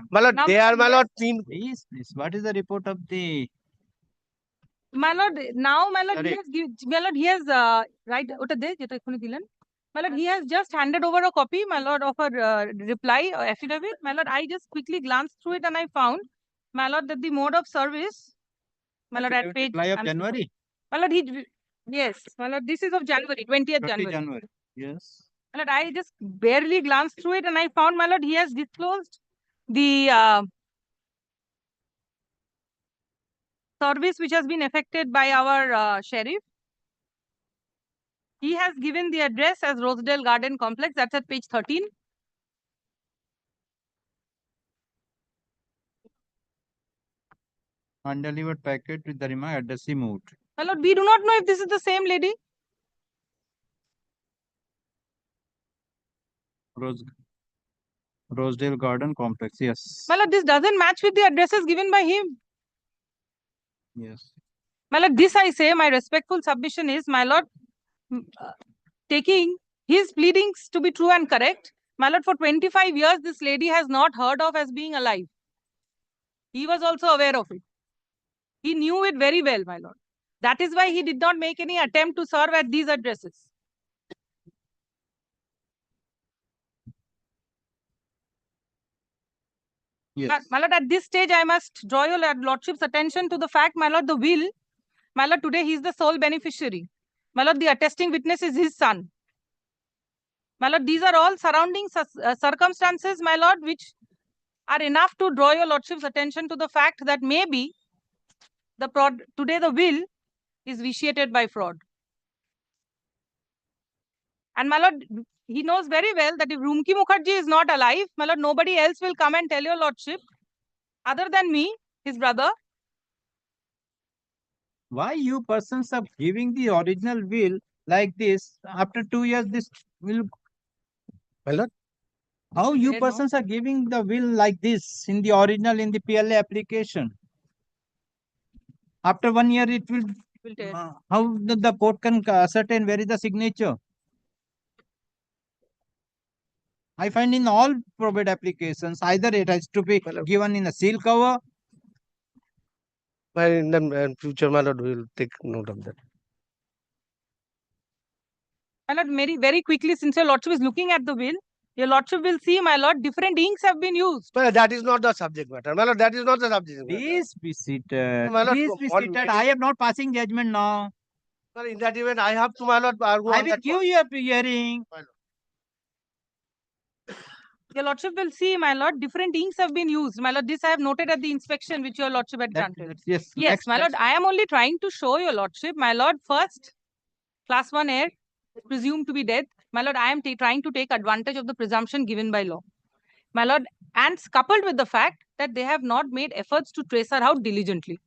My lord, they are my lord. Please. What is the report of the? My lord, now my lord, Correct. he has right. My lord, he has just handed over a copy, my lord, of a reply affidavit. My lord, I just quickly glanced through it and I found, my lord, that the mode of service, my lord, at page. Reply of January. My lord, yes, my lord, this is of January, 20th January. Yes. My lord, I just barely glanced through it and I found, my lord, he has disclosed the service which has been effected by our sheriff. He has given the address as Rosedale Garden Complex. That's at page 13. Undelivered packet with the remark address removed. My lord, we do not know if this is the same lady. Rosedale Garden Complex. Yes. My lord, this doesn't match with the addresses given by him. Yes. My lord, this I say, my respectful submission is, my lord, taking his pleadings to be true and correct, my lord, for 25 years, this lady has not heard of as being alive. He was also aware of it. He knew it very well, my lord. That is why he did not make any attempt to serve at these addresses. Yes. My lord, at this stage, I must draw your lordship's attention to the fact, my lord, the will, my lord, today he is the sole beneficiary. My lord, the attesting witness is his son. My lord, these are all surrounding circumstances, my lord, which are enough to draw your lordship's attention to the fact that maybe today the will is vitiated by fraud. And my lord, he knows very well that if Rumki Mukherjee is not alive, my lord, nobody else will come and tell your lordship, other than me, his brother. Why you persons are giving the original will like this? After 2 years, this will. My lord. How you persons are giving the will like this in the original in the PLA application? After 1 year, it will. How the court can ascertain where is the signature? I find in all probate applications, either it has to be given in a seal cover. Well, in the future, my lord, we will take note of that. My lord, very quickly, since your lordship is looking at the will, your lordship will see, my lord, different inks have been used. Well, that is not the subject matter. My lord, that is not the subject matter. Please be seated. My lord, Please be seated. I am not passing judgment now. Well, in that event, I have to, my lord, argue I on will that give you a hearing. Your lordship will see, my lord, different inks have been used. My lord, this I have noted at the inspection which your lordship had granted. Yes, yes, my lord, I am only trying to show your lordship, my lord, first, class 1 heir, presumed to be dead. My lord, I am trying to take advantage of the presumption given by law. my lord, and coupled with the fact that they have not made efforts to trace her out diligently.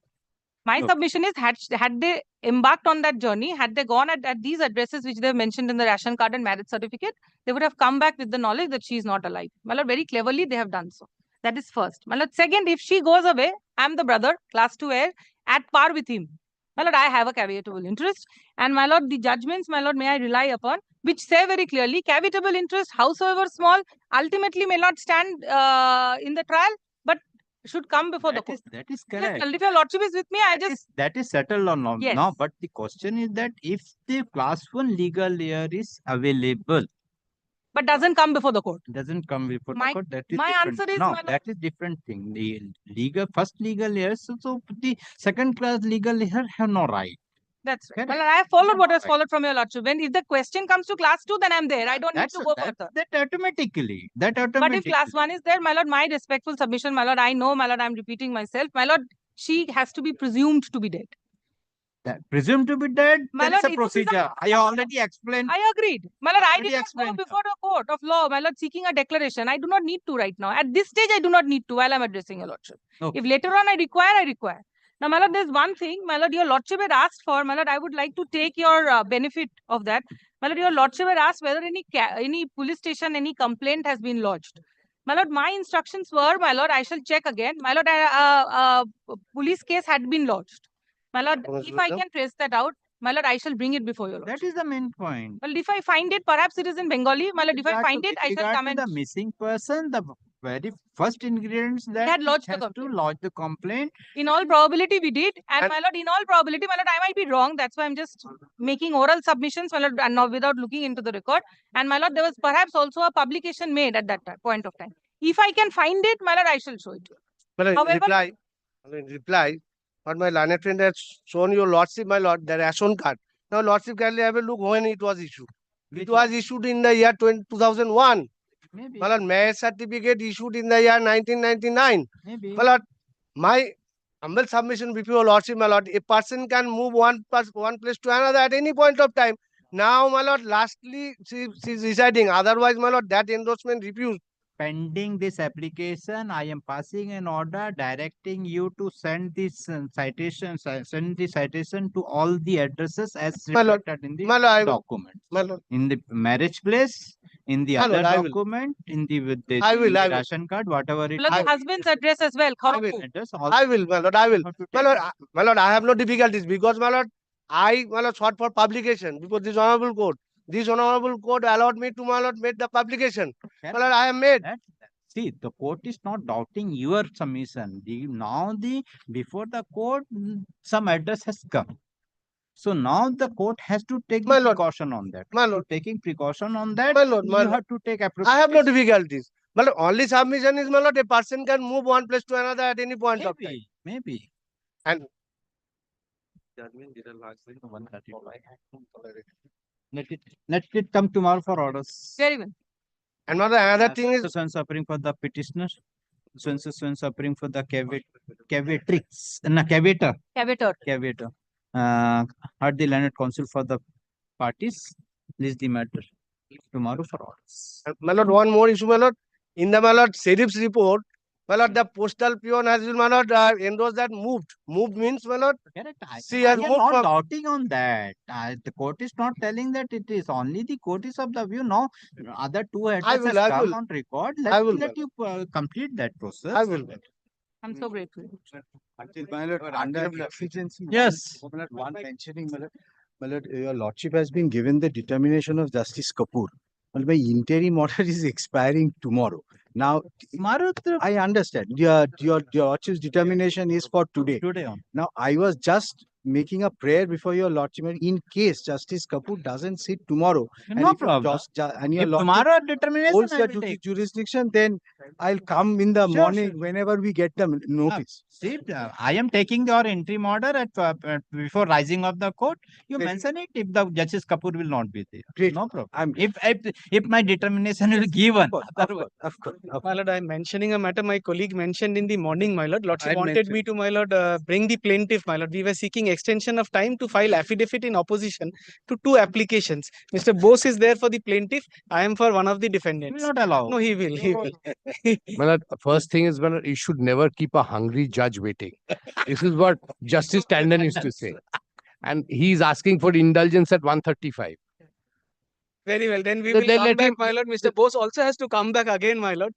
My submission is, had they embarked on that journey, had they gone at these addresses which they have mentioned in the ration card and marriage certificate, they would have come back with the knowledge that she is not alive. My lord, very cleverly they have done so. That is first. My lord, second, if she goes away, I am the brother, class 2 heir, at par with him. My lord, I have a caveatable interest. And my lord, the judgments, my lord, may I rely upon, which say very clearly, caveatable interest, howsoever small, ultimately may not stand in the trial, but should come before the court. That is Yes, correct. if your lordship is with me, I just... That is settled or not. Yes. No, but the question is that if the class 1 legal heir is available, but doesn't come before the court. Doesn't come before the court. That is my different. answer is, no, my lord, that is different thing. The first legal heirs, so the second class legal heir have no right. That's right. Well, I have followed what has followed from your lordship. When if the question comes to class 2, then I'm there. I don't need to go further. That automatically. But if class 1 is there, my lord, my respectful submission, my lord, I know, my lord, I'm repeating myself. My lord, she has to be presumed to be dead. That presumed to be dead, My there is lord, a procedure. I already explained. I agreed. My lord, I did not go before the court of law, my lord, seeking a declaration. I do not need to right now. At this stage, I do not need to while I'm addressing your lordship. Okay. If later on I require. Now, my lord, there's one thing, my lord, your lordship had asked for, my lord, I would like to take your benefit of that. My lord, your lordship had asked whether any police station, any complaint has been lodged. My lord, my instructions were, my lord, I shall check again. My lord, police case had been lodged. My lord, if I can trace that out, my lord, I shall bring it before your lordship. That is the main point. Well, if I find it, perhaps it is in Bengali. My lord, if I find it, I shall come and... the missing person, the very first ingredients that had lodged has to lodge the complaint. In all probability, we did. And my lord, in all probability, my lord, I might be wrong. That's why I'm just making oral submissions, my lord, and not without looking into the record. And my lord, there was perhaps also a publication made at that point of time. If I can find it, my lord, I shall show it to you. But in reply, what my learned friend has shown your lordship, my lord, the ration card. Now, lordship kindly have a look when it was issued. It was issued in the year 2001. Maybe. My lord, marriage certificate issued in the year 1999. Maybe. My lord, my humble submission before your lordship, my lord, a person can move one place to another at any point of time. Now, my lord, lastly, she is residing. Otherwise, my lord, that endorsement refused. Pending this application, I am passing an order directing you to send this citation to all the addresses as reflected in the document. In the marriage place, in the other document, in the ration card, whatever it is. The husband's address as well. I will, my lord, I will. My lord, I have no difficulties because, my lord, I sought for publication before this honorable court. This honorable court allowed me to, my lord, make the publication. My lord, I have made. See, the court is not doubting your submission. Before the court, some address has come. So now the court has to take precaution on that. My lord, taking precaution on that, you have to take appropriate. I have no difficulties. But only submission is, my lord, a person can move one place to another at any point of time. Maybe. And let it come tomorrow for orders. Very well. And another thing is, suffering for the petitioner. Suffering for the cavator. Heard the learned counsel for the parties. List the matter tomorrow for orders. My lord, one more issue, my lord. In the, my lord, sheriff's report, my lord, the postal peon has been, my lord, endorsed that moved. Moved means, my lord, she has moved not from... doubting on that. The court is not telling that it is only the court is of the view. No, other two addresses come on record. Let you complete that process. I will. I'm so grateful. Under efficiency. Yes. One mentioning, my lord, your lordship has been given the determination of Justice Kapoor. Well, my interim order is expiring tomorrow. Now, I understand. Your lordship's determination is for today. Now, I was just making a prayer before your lordship in case Justice Kapoor doesn't sit tomorrow. No problem. And your if lordship tomorrow determination holds I the will take. jurisdiction, then I'll come in the morning whenever we get the notice. See, I am taking your interim order at before rising of the court. You mention it if the Justice Kapoor will not be there. Great. No problem. If my determination will given. Of course. My lord, I am mentioning a matter my colleague mentioned in the morning, my lord. Lordship wanted me to, my lord, bring the plaintiff, my lord. We were seeking extension of time to file affidavit in opposition to 2 applications. Mr. Bose is there for the plaintiff. I am for one of the defendants. Will not allow. No, he will. He will. Well, first thing is, well, you should never keep a hungry judge waiting. This is what Justice Tandon used to say. And he's asking for indulgence at 135. Very well. Then we Then will let come him- back, my lord. Mr. Bose also has to come back again, my lord.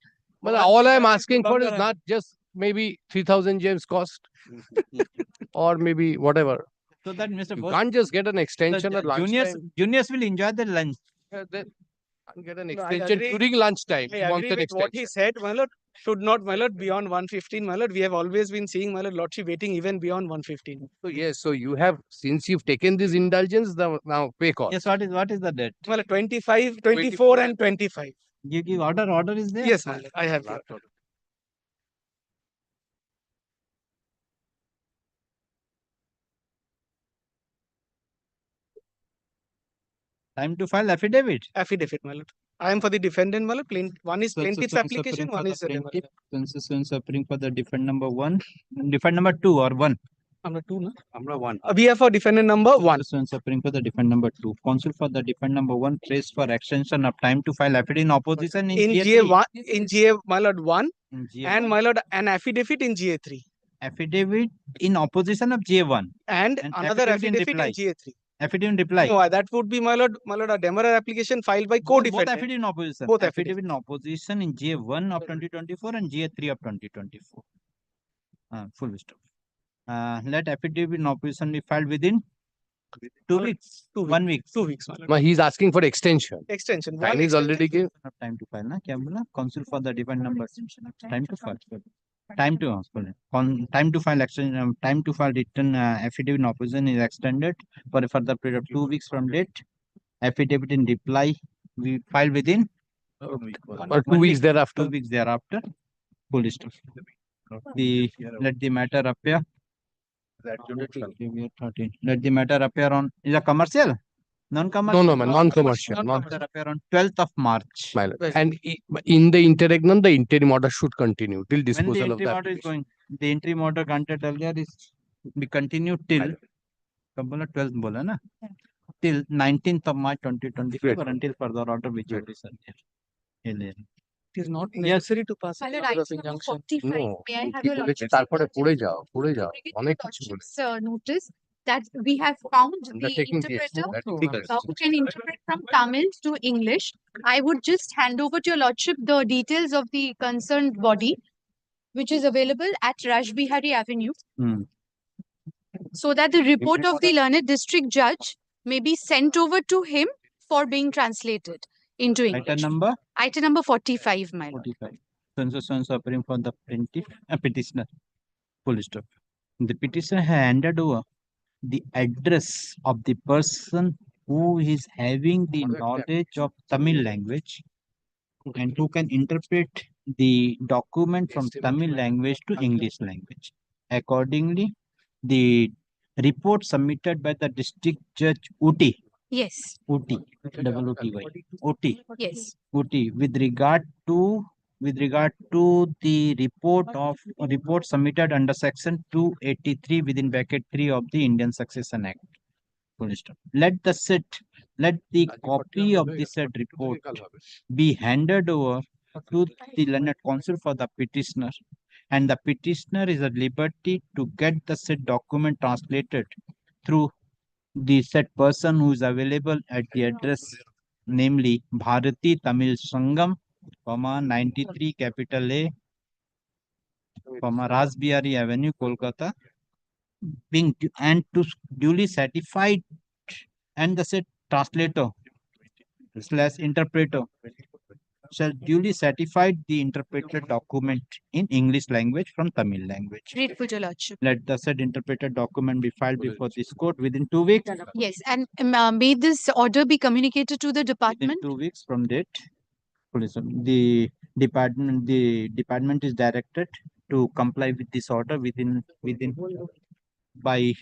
Well, all I'm asking for is not just maybe 3,000 gems cost or maybe whatever. So that Mr. You Bose, can't just get an extension at lunchtime. juniors will enjoy the lunch. Can't get an No, I extension agree. during lunchtime. I He wants agree an with what he extension. said, my lord. Should not, my lord, beyond 115, my lord. We have always been seeing, my lord, lordship waiting even beyond 115. So yes, so you have, since you've taken this indulgence, now pay cost. Yes, what is the date? My lord, 25, 24 and 25. You give order is there? Yes, my lord. I have the order. Time to file affidavit. Affidavit, my lord. I am for the defendant, my lord. One is plaintiff's application, one is plaintiff. Constituents appearing for the defendant number 1, defendant number 2 or 1. Number 2, no? Number 1. We are for defendant number 1. Constituents appearing for the defendant number 2. Counsel for the defendant number 1 prays for extension of time to file affidavit in opposition in GA1, in GA, my lord, 1, GA1. and my lord, an affidavit in GA3. Affidavit in opposition of GA1. And another affidavit in reply. GA3. Affidavit in reply. No, that would be, my lord, a demerit application filed by co-defendant. Both affidavit in opposition. Both affidavit in opposition in GA1 of 2024 and GA3 of 2024. Full stop. Let affidavit in opposition be filed within 2 weeks. 1 week. 2 weeks, my lord. Well, he's asking for extension. Extension. Time is already given. Time to file, na? क्या बोला? Counsel for the defendant number. Time to file. Time to file extension. Time to file written affidavit in opposition is extended for a further period of 2 weeks from date. Affidavit in reply we file within Or 2 weeks thereafter. 2 weeks thereafter. Full stop. Let the matter appear. Let the matter appear on. Is a commercial? Non-commercial? No, non-commercial. Matter appear on 12th of March. And in the interregnum, the interim order should continue till When the disposal of interim the order is application. going, the interim order granted earlier is be continued till 12th बोला ना? Till 19th of March 2024 or until further order whichever is earlier. It is not necessary to pass an order of injunction. No, May I have কি your বলেছে lordship's তারপরে পড়ে যাও অনেক কিছু বলে lordship's notice that we have found the Undertaking the interpreter who can interpret from Tamil to English. I would just hand over to your lordship the details of the concerned body, which is available at Rajbihari Avenue, so that the report of the learned district judge may be sent over to him for being translated into English. Item number? Item number 45, my lord. 45. Constituents appearing for the plaintiff, petitioner. Full stop. The petitioner has handed over the address of the person who is having the knowledge of Tamil language and who can interpret the document from Tamil language to English language. Accordingly, the report submitted by the district judge Uti. Yes. Uti. W-O-T-Y. Uti. Yes. Uti. With regard to the report submitted under section 283 within bracket 3 of the Indian Succession Act. Let the copy of the said report be handed over to the learned counsel for the petitioner, and the petitioner is at liberty to get the said document translated through the said person who is available at the address, namely Bharati Tamil Sangam, 93 capital A, Rajbihari Avenue, Kolkata, being and to duly certified, and the said translator / interpreter shall duly certify the interpreted document in English language from Tamil language. Grateful to your lordship. Let the said interpreted document be filed before this court within 2 weeks. Yes, and may this order be communicated to the department? Within 2 weeks from date. The department is directed to comply with this order within by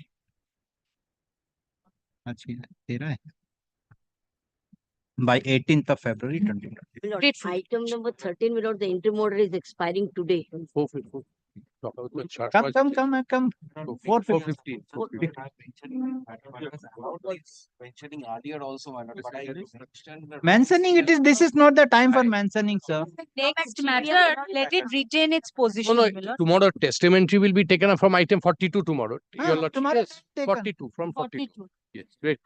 by 18th of February 2020. Item number 13, my lord, the interim order is expiring today. Come. 450. Mentioning earlier also, my lord, but I mentioned that Mentioning it is, this is not the time for mentioning, sir. Next matter, let it retain its position. No, my lord. tomorrow testamentary will be taken up from item 42 tomorrow. Your lordship. Tomorrow Yes, taken. 42 from 42. 42. Yes, great.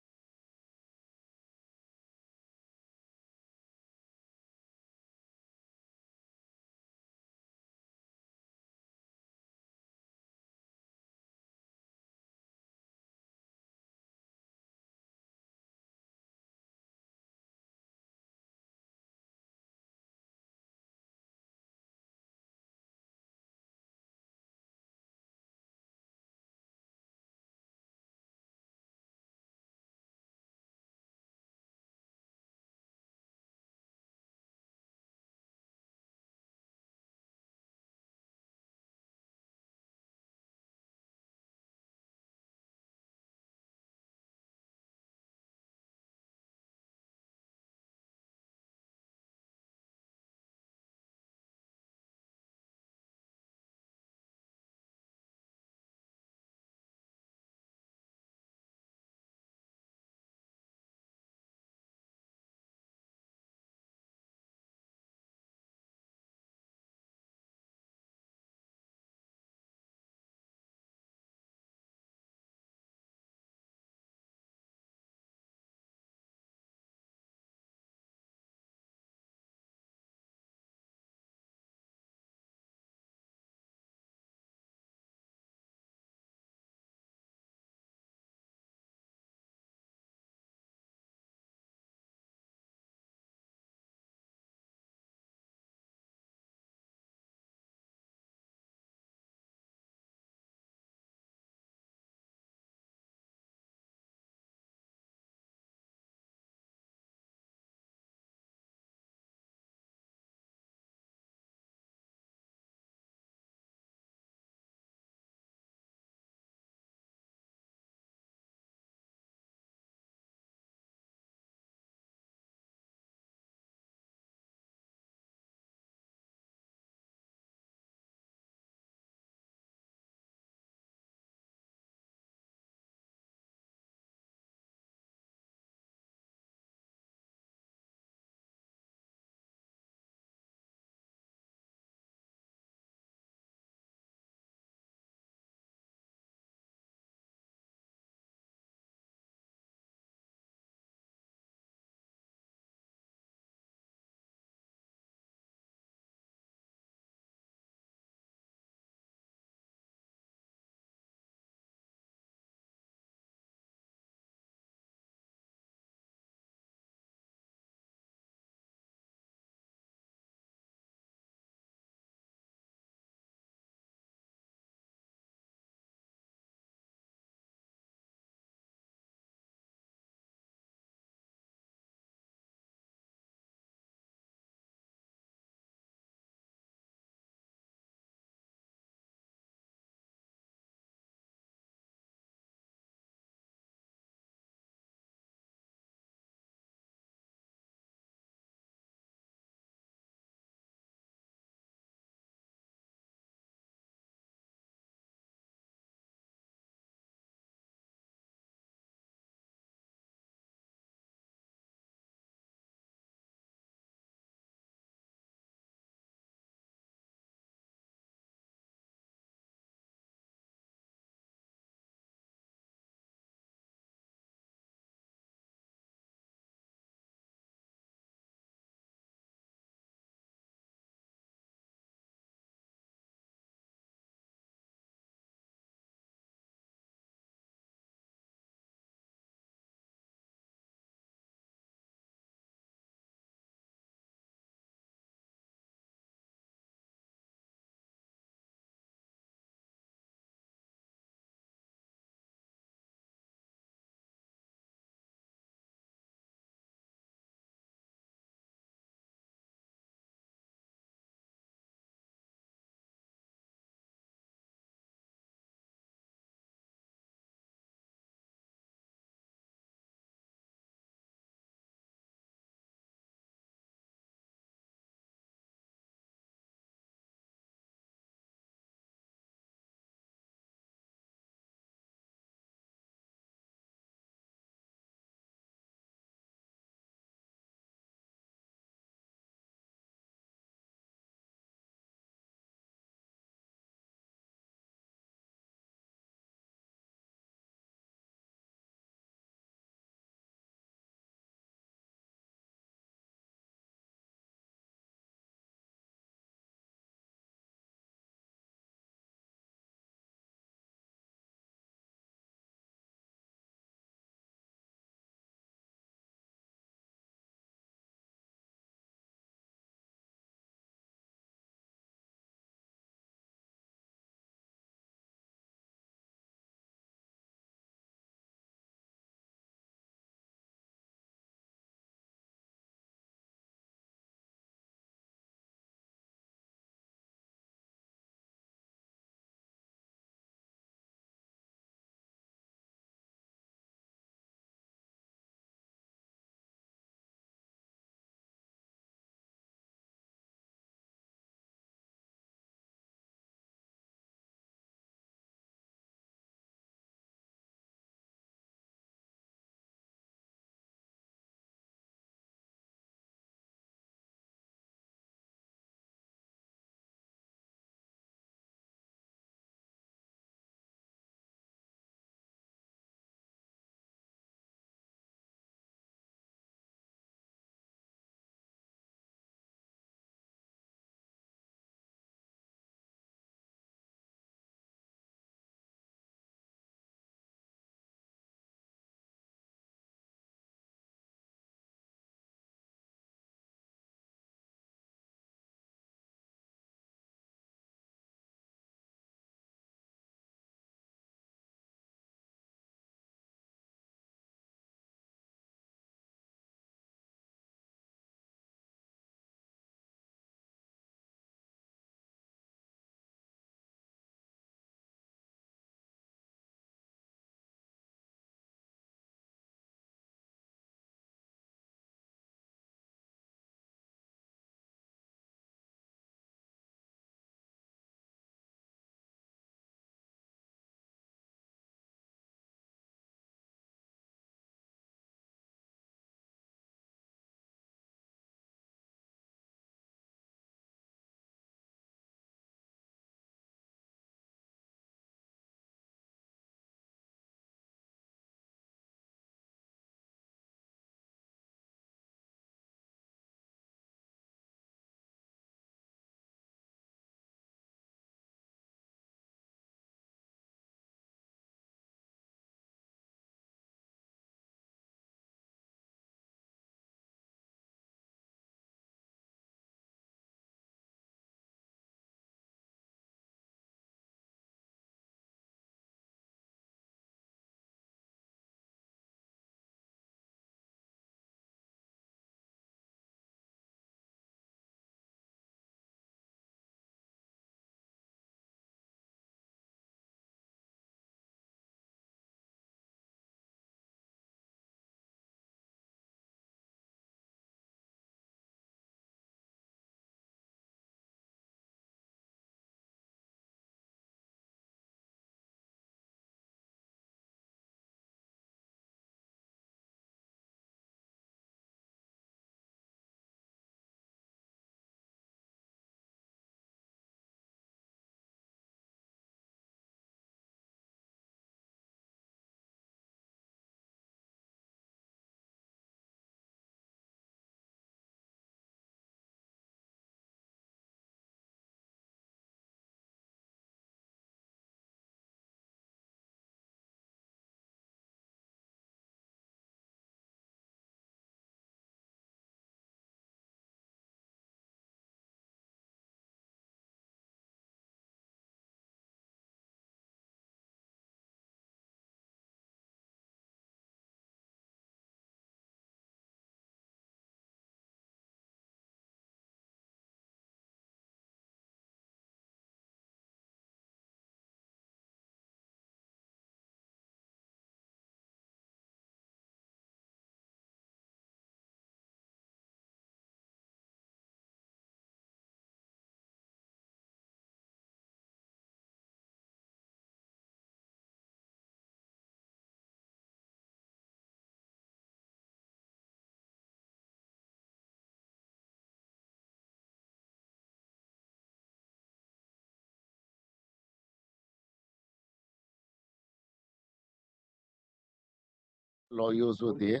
lawyers were there.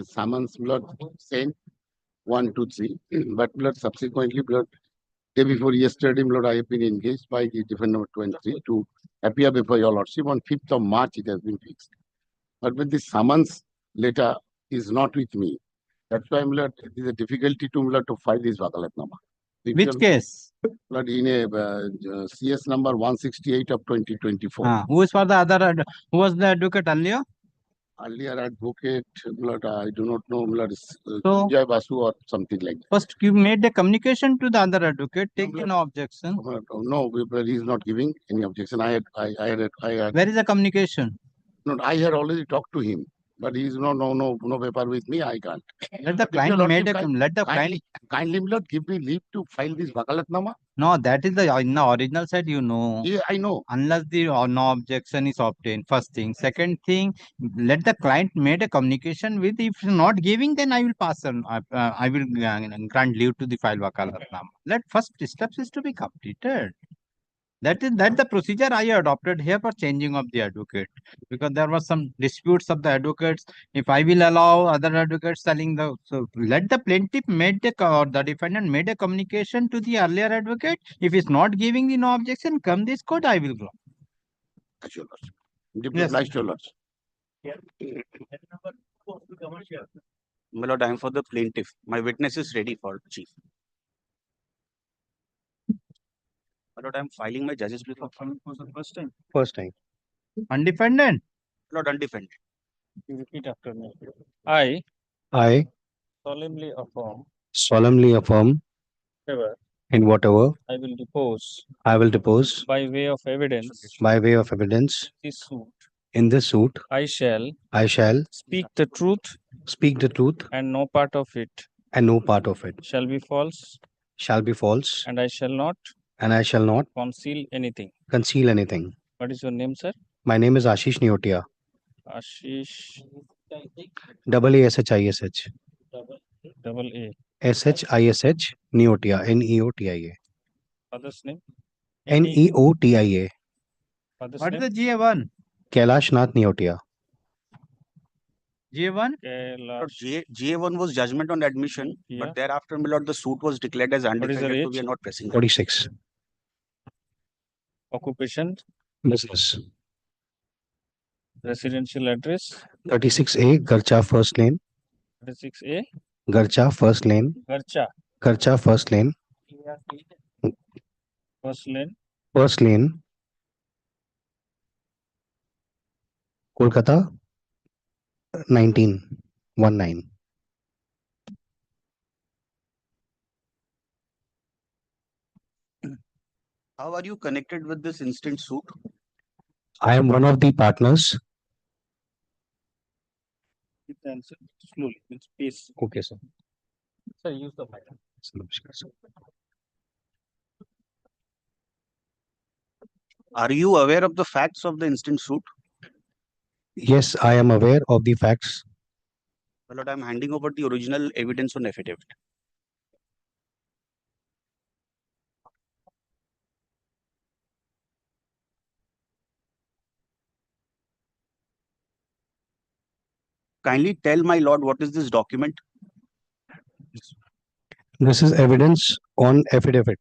Summons blood sent 1, 2, 3. But blood subsequently blood day before yesterday blood I have been engaged by the defendant number 23 to appear before your lordship on 5th of March. It has been fixed. But when the summons letter is not with me, that's why blood it is a difficulty to blood to file this vakalatnama. Which case? Blood in a CS number 168 of 2024. Who is for the other? Who was the advocate earlier? Earlier advocate, blood, I do not know, blood, So- Jai Basu or something like that. First, you made a communication to the other advocate. Take no objection. No, blood, he is not giving any objection. I had. Where is the communication? No, I had already talked to him, but he is no paper with me. I can't. Let the But if your client lordship made a let the client. kindly, blood, give me leave to file this vakalatnama. No, that is the in the original side. You know. Yeah, I know. Unless the no objection is obtained. First thing. Second thing, let the client made a communication with. If not giving, then I will pass on. I will grant leave to the file vakalatnama. Let first steps is to be completed. That the procedure I adopted here for changing of the advocate, because there was some disputes of the advocates. If I will allow other advocates selling the, so let the plaintiff made the or the defendant made a communication to the earlier advocate. If it's not giving the no objection, come this court, I will go. Your lordship. Deeply obliged, your lordship. My lord, I am for the plaintiff. My witness is ready for chief. My lord, I am filing my judge's brief for the first time. First time. Undefended. Lord, undefended. You repeat after me. I I solemnly affirm solemnly affirm whatever in whatever I will depose I will depose by way of evidence by way of evidence this suit, in this suit, I shall speak the truth the truth and no part of it and no part of it shall be false, shall be false, and I shall not and I shall not conceal anything. conceal anything. What is your name, sir? My name is Ashish Neotia. Ashish ASHISH. double A. SHISH Neotia. NEOTIA. Father's name? NEOTIA. Father's What is name? the GA1? Kailash Nath Neotia. GA1? Lord, GA1 was judgment on admission, but thereafter, my lord, the suit was declared as undefended, so we are not pressing that. 46. Occupation? Business. Residential address? 36A Garcha First Lane. 36A? Garcha First Lane. Garcha. Garcha First Lane. First lane? First Lane. Kolkata 1919. How are you connected with this instant suit? I am one of the partners. Keep the answer slowly, with space. Okay, sir. Sir, use the mic. Are you aware of the facts of the instant suit? Yes, I am aware of the facts. My lord, I am handing over the original evidence on affidavit. Kindly tell my lord what is this document? This is evidence on affidavit.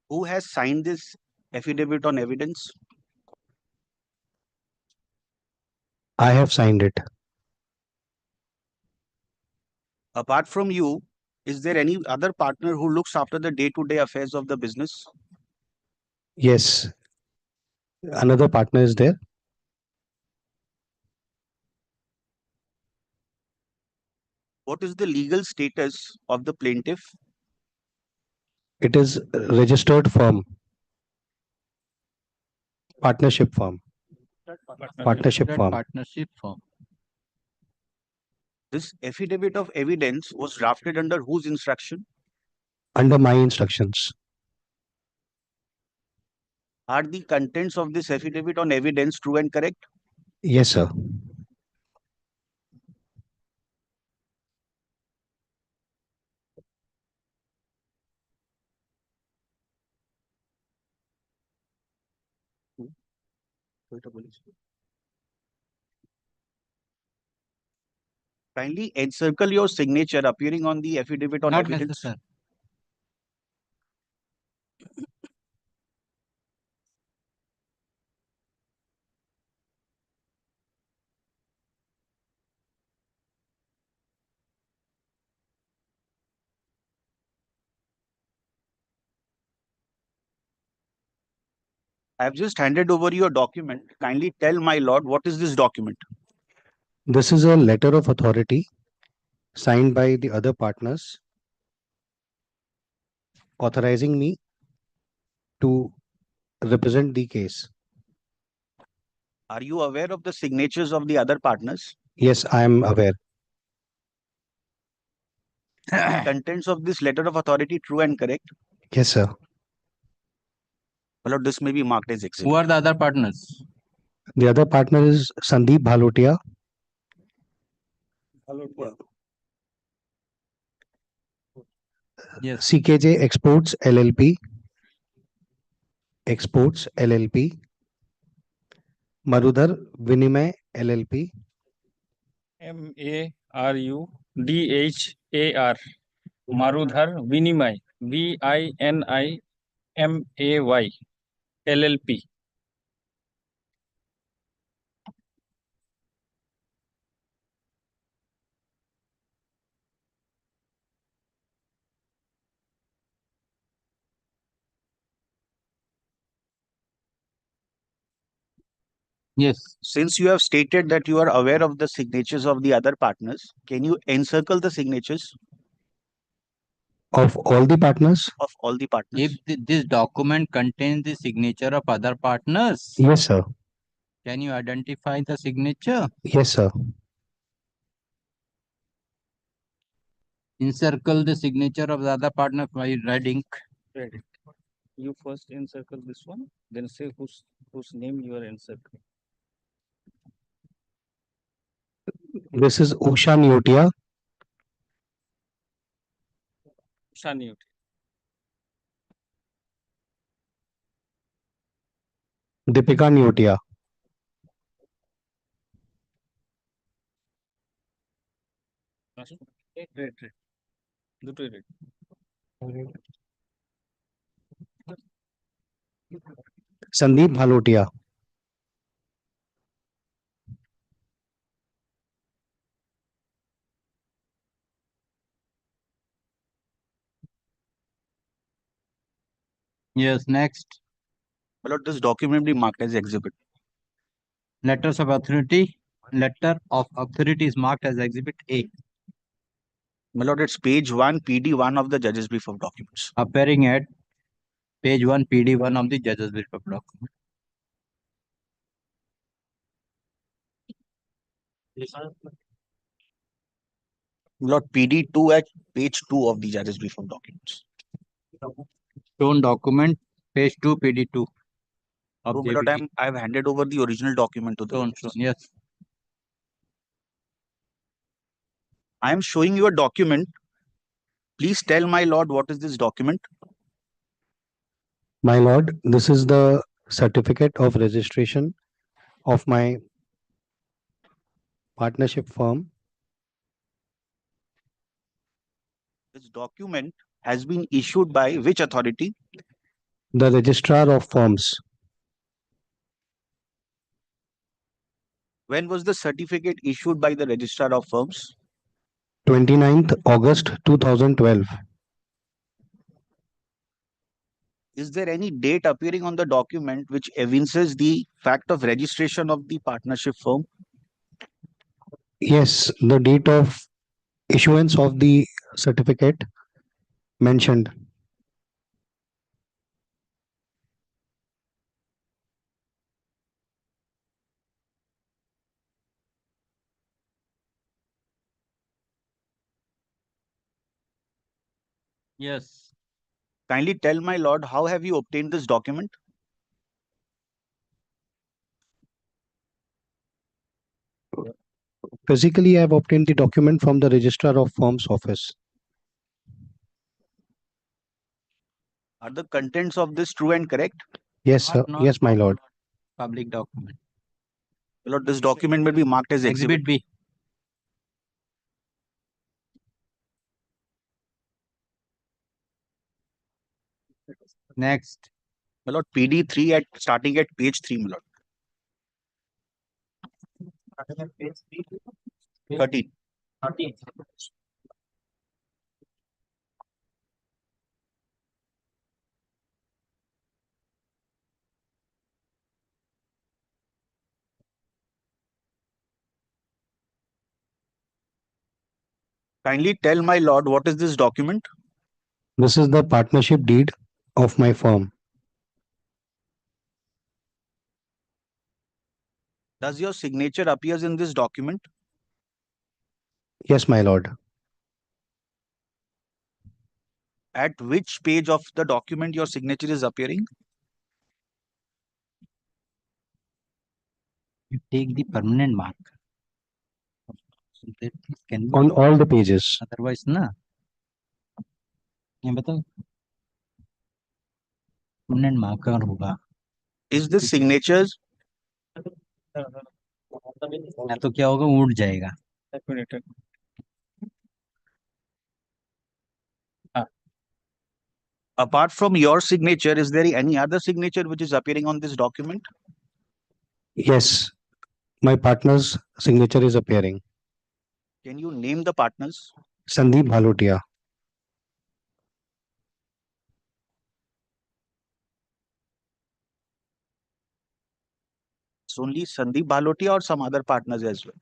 Who has signed this affidavit on evidence? I have signed it. Apart from you, is there any other partner who looks after the day-to-day affairs of the business? Yes. Another partner is there. What is the legal status of the plaintiff? It is registered firm. Partnership firm. Partnership firm. Partnership firm. This affidavit of evidence was drafted under whose instruction? Under my instructions. Are the contents of this affidavit on evidence true and correct? Yes, sir. Kindly encircle your signature appearing on the affidavit on Not evidence. necessary. I have just handed over your document. Kindly tell my lord what is this document. This is a letter of authority signed by the other partners authorizing me to represent the case. Are you aware of the signatures of the other partners? Yes, I am aware. The contents of this letter of authority true and correct? Yes, sir. My lord, this may be marked as exhibit. Who are the other partners? The other partner is Sandeep Bhalotia. Yes. CKJ Exports LLP. Exports LLP. Marudhar Vinimay LLP. MARUDHAR. Marudhar Vinimay. VINIMAY LLP. Yes. Since you have stated that you are aware of the signatures of the other partners, can you encircle the signatures Of all the partners? of all the partners? If this document contains the signature of other partners, Yes, sir. can you identify the signature? Yes, sir. Encircle the signature of the other partner by red ink. Red ink. You first encircle this one, then say whose name you are encircling. This is Usha Nyotia. Shani. Deepika Nyotia. Red. দুটোই red. Sandeep Bhalotia. Yes, next. My lord, this document be marked as exhibit. Letters of authority. Letter of authority is marked as exhibit A. My lord, it's page 1, PD1 of the judge's brief of documents. Appearing at page 1, PD1 of the judge's brief of document. My lord, PD2 at page 2 of the judge's brief of documents. Shown document, page 2, PD2. Of No, my lord, I have handed over the original document to the shown, yes. I am showing you a document. Please tell my lord what is this document. My lord, this is the certificate of registration of my partnership firm. This document has been issued by which authority? The registrar of firms. When was the certificate issued by the registrar of firms? 29th August 2012. Is there any date appearing on the document which evinces the fact of registration of the partnership firm? Yes, the date of issuance of the certificate mentioned. Yes. Kindly tell my lord, how have you obtained this document? Physically, I have obtained the document from the registrar of firms office. Are the contents of this true and correct? Yes, sir. Yes, my lord. Public document. My lord, this document may be marked as exhibit. Exhibit B. Next. My lord, PD3 at starting at page 3, my lord. 13. 13. Kindly tell my lord what is this document? This is the partnership deed of my firm. Does your signature appears in this document? Yes, my lord. At which page of the document your signature is appearing? You take the permanent mark. So that can be On all the pages. otherwise, na. ये बताओ permanent marker होगा. Is this signatures? या तो क्या होगा उड़ जाएगा. Apart from your signature, is there any other signature which is appearing on this document? Yes, my partner's signature is appearing. Can you name the partners? Sandeep Bhalotia. It's only Sandeep Bhalotia or some other partners as well?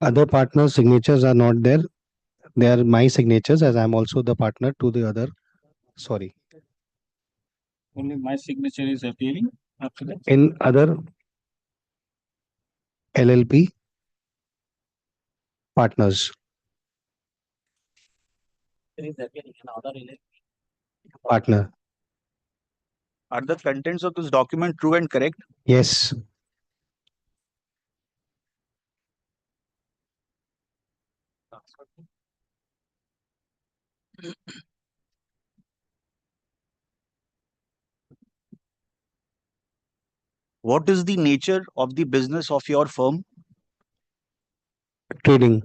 Other partners' signatures are not there. They are my signatures as I'm also the partner to the other. Sorry. Only my signature is appearing after that. In other LLP partners. There is appearing another related Partner. Are the contents of this document true and correct? Yes. What is the nature of the business of your firm? Trading.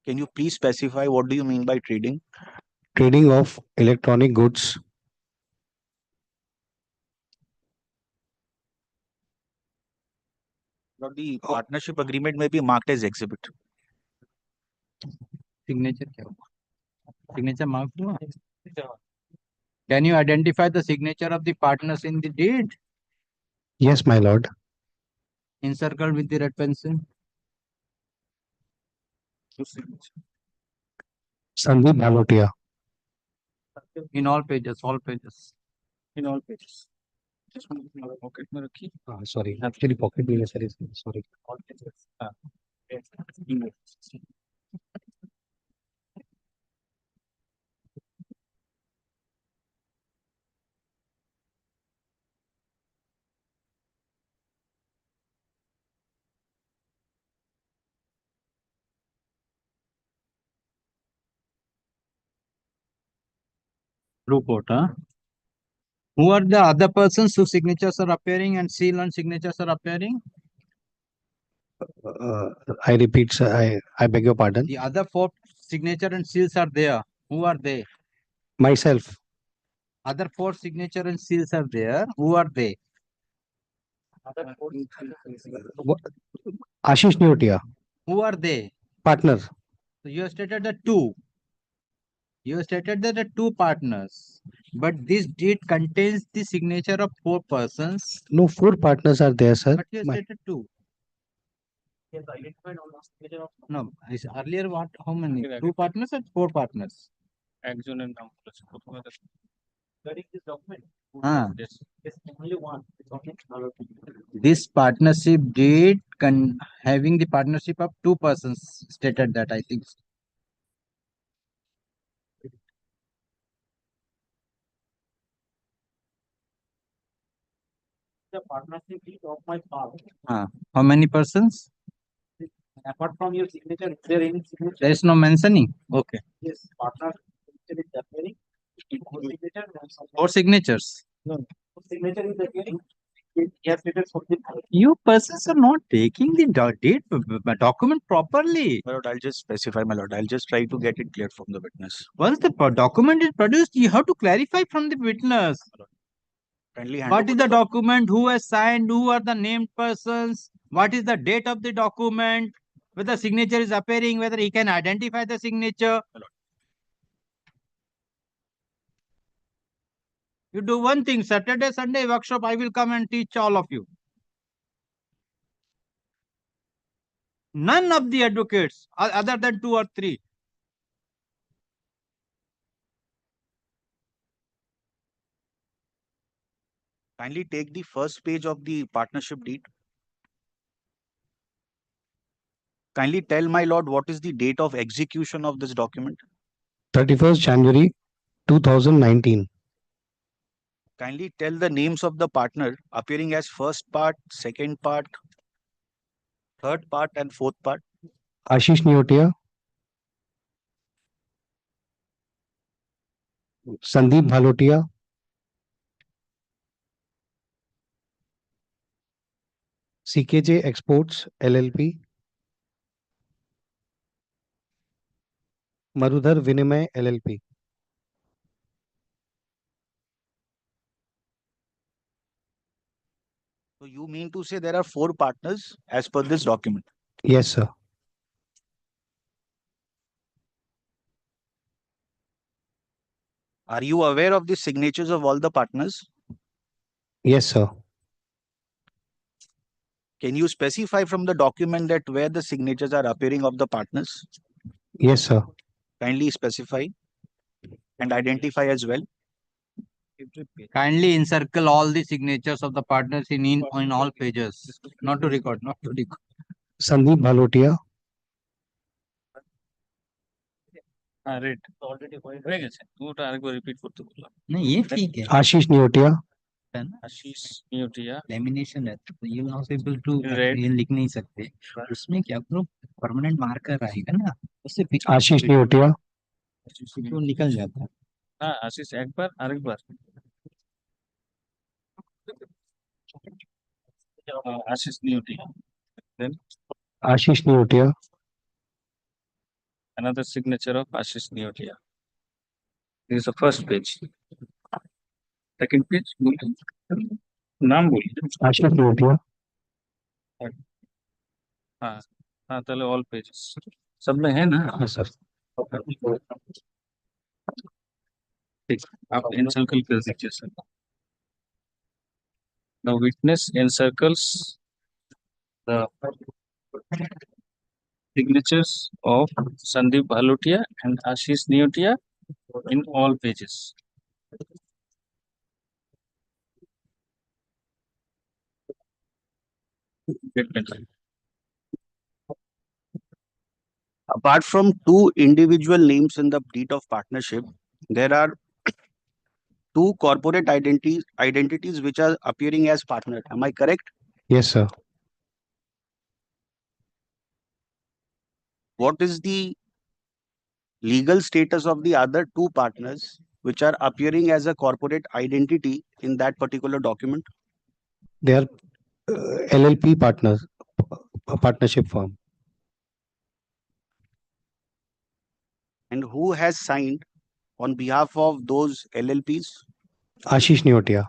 Can you please specify what do you mean by trading? Trading of electronic goods. Or the partnership agreement may be marked as exhibit. Signature क्या होगा? Signature mark हुआ? Can you identify the signature of the partners in the deed? Yes, my lord. Encircle with the red pencil. Sandeep Bhalotia. In all pages, all pages. In all pages. Just pocket में रखी. Sorry, actually pocket में है, sorry. All pages. Blue coat, huh? Who are the other persons whose signatures are appearing and seal and signatures are appearing? I repeat, sir, I beg your pardon. The other four signature and seals are there. Who are they? Myself. Other four signature and seals are there. Who are they? Ashish Neotia. Who are they? Partner. So you have stated the two. You have stated that the two partners. But this deed contains the signature of four persons. No, four partners are there, sir. But you have stated two. Yes, identified on the signature of No, earlier what? How many? Two partners or four partners? Action and number. studying this document. Yes. Yes, only one. It's only This partnership deed having the partnership of two persons stated that I think. the partnership deed of my father. How many persons? Apart from your signature, is there any signature? There is no mentioning. Okay. Yes, partner signature is appearing. Signature. Four signatures. No, signature is appearing. You persons are not taking the document properly. My lord, I'll just specify, my lord. I'll just try to get it cleared from the witness. Once the document is produced, you have to clarify from the witness. Kindly hand What over is the document? Who has signed? Who are the named persons? What is the date of the document? Whether signature is appearing, whether he can identify the signature. You do one thing, Saturday, Sunday workshop, I will come and teach all of you. None of the advocates, other than 2 or 3. Kindly take the first page of the partnership deed. Kindly tell my lord what is the date of execution of this document. 31st January 2019. Kindly tell the names of the partner appearing as first part, second part, third part, and fourth part. Ashish Neotia, Sandeep Bhalotia, CKJ Exports LLP, Marudhar Vinimay LLP. So you mean to say there are 4 partners as per this document? Yes, sir. Are you aware of the signatures of all the partners? Yes, sir. Can you specify from the document that where the signatures are appearing of the partners? Yes, sir. Kindly specify and identify as well. Kindly encircle all the signatures of the partners in all pages. Not to record, not to record. Sandeep Bhalotia, rate already হয়ে গেছে ওটা আরেকবার repeat করতে বললাম না ये ठीक है Ashish Neotia, आशीष नियोटिया लेमिनेशन है तो ये नॉट एबल टू Red. ये लिख नहीं सकते उसमें क्या करो परमानेंट मार्कर आएगा ना उससे Ashish Neotia, तो निकल जाता है हाँ आशीष একবার আরেকবার आशीष Neotia then Ashish Neotia, another signature of Ashish Neotia. This is the first page. Second page, नाम बोलिए Ashish Neotia, हाँ हाँ ताले all pages सब में है ना हाँ सर. ठीक आप encircle कर दीजिए sir. Now witness encircles the signatures of Sandeep Bhalotia and Ashish Neotia in all pages. Apart from 2 individual names in the deed of partnership, there are 2 corporate identities which are appearing as partner. Am I correct? Yes, sir. What is the legal status of the other 2 partners which are appearing as a corporate identity in that particular document? They are LLP partners, a partnership firm. And who has signed on behalf of those LLPs? Ashish Neotia.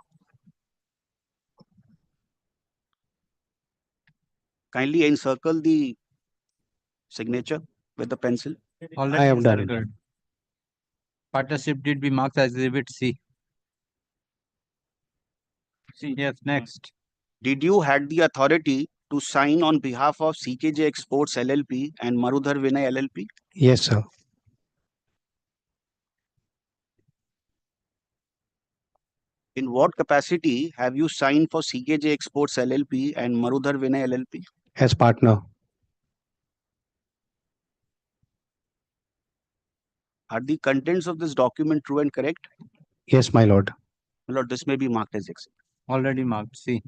Kindly encircle the signature with the pencil. I have done it. Partnership did be marked as Exhibit C. Yes, next. Did you had the authority to sign on behalf of CKJ Exports LLP and Marudhar Vinay LLP? Yes, sir. In what capacity have you signed for CKJ Exports LLP and Marudhar Vinay LLP? As partner. Are the contents of this document true and correct? Yes, my lord. My lord, this may be marked as exhibit. Already marked. See.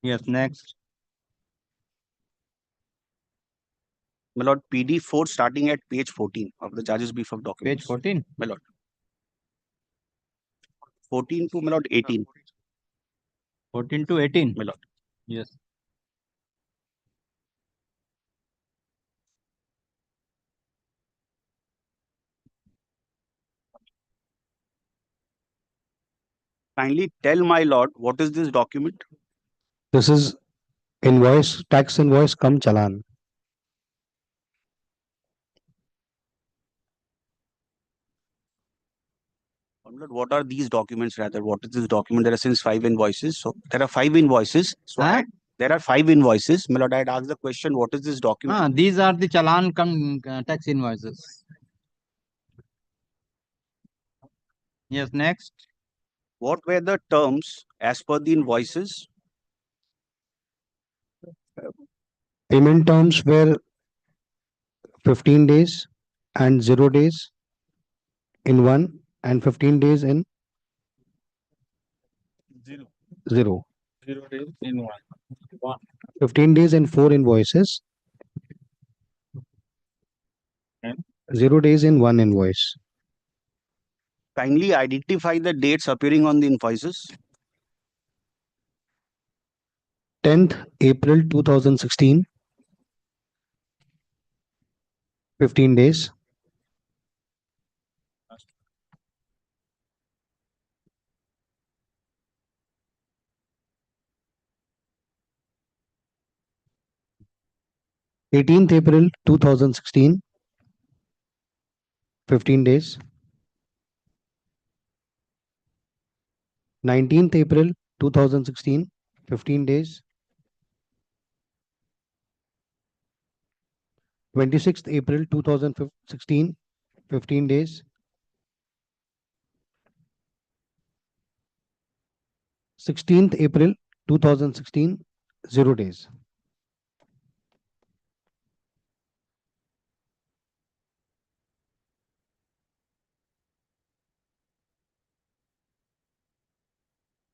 Yes, next. My lord, PD4 starting at page 14 of the judge's brief of documents. Page 14? My lord. 14 to my lord 18. 14 to 18. my lord. Yes. Kindly tell my lord what is this document? This is invoice, tax invoice come challan. My lord, what are these documents rather? What is this document? There are since 5 invoices. So there are 5 invoices. So there are 5 invoices. My lord, I had asked the question, what is this document? These are the challan come tax invoices. Yes, next. What were the terms as per the invoices? Payment terms were 15 days and 0 days in one and 15 days in Zero. 0. 0 days in one. 15 days in 4 invoices. And 0 days in 1 invoice. Kindly identify the dates appearing on the invoices. 10th April 2016. 15 days. April 2016. 15 days. 19th April 2016. 15 days. 26th April 2016. 15 days. 16th April 2016. 0 days.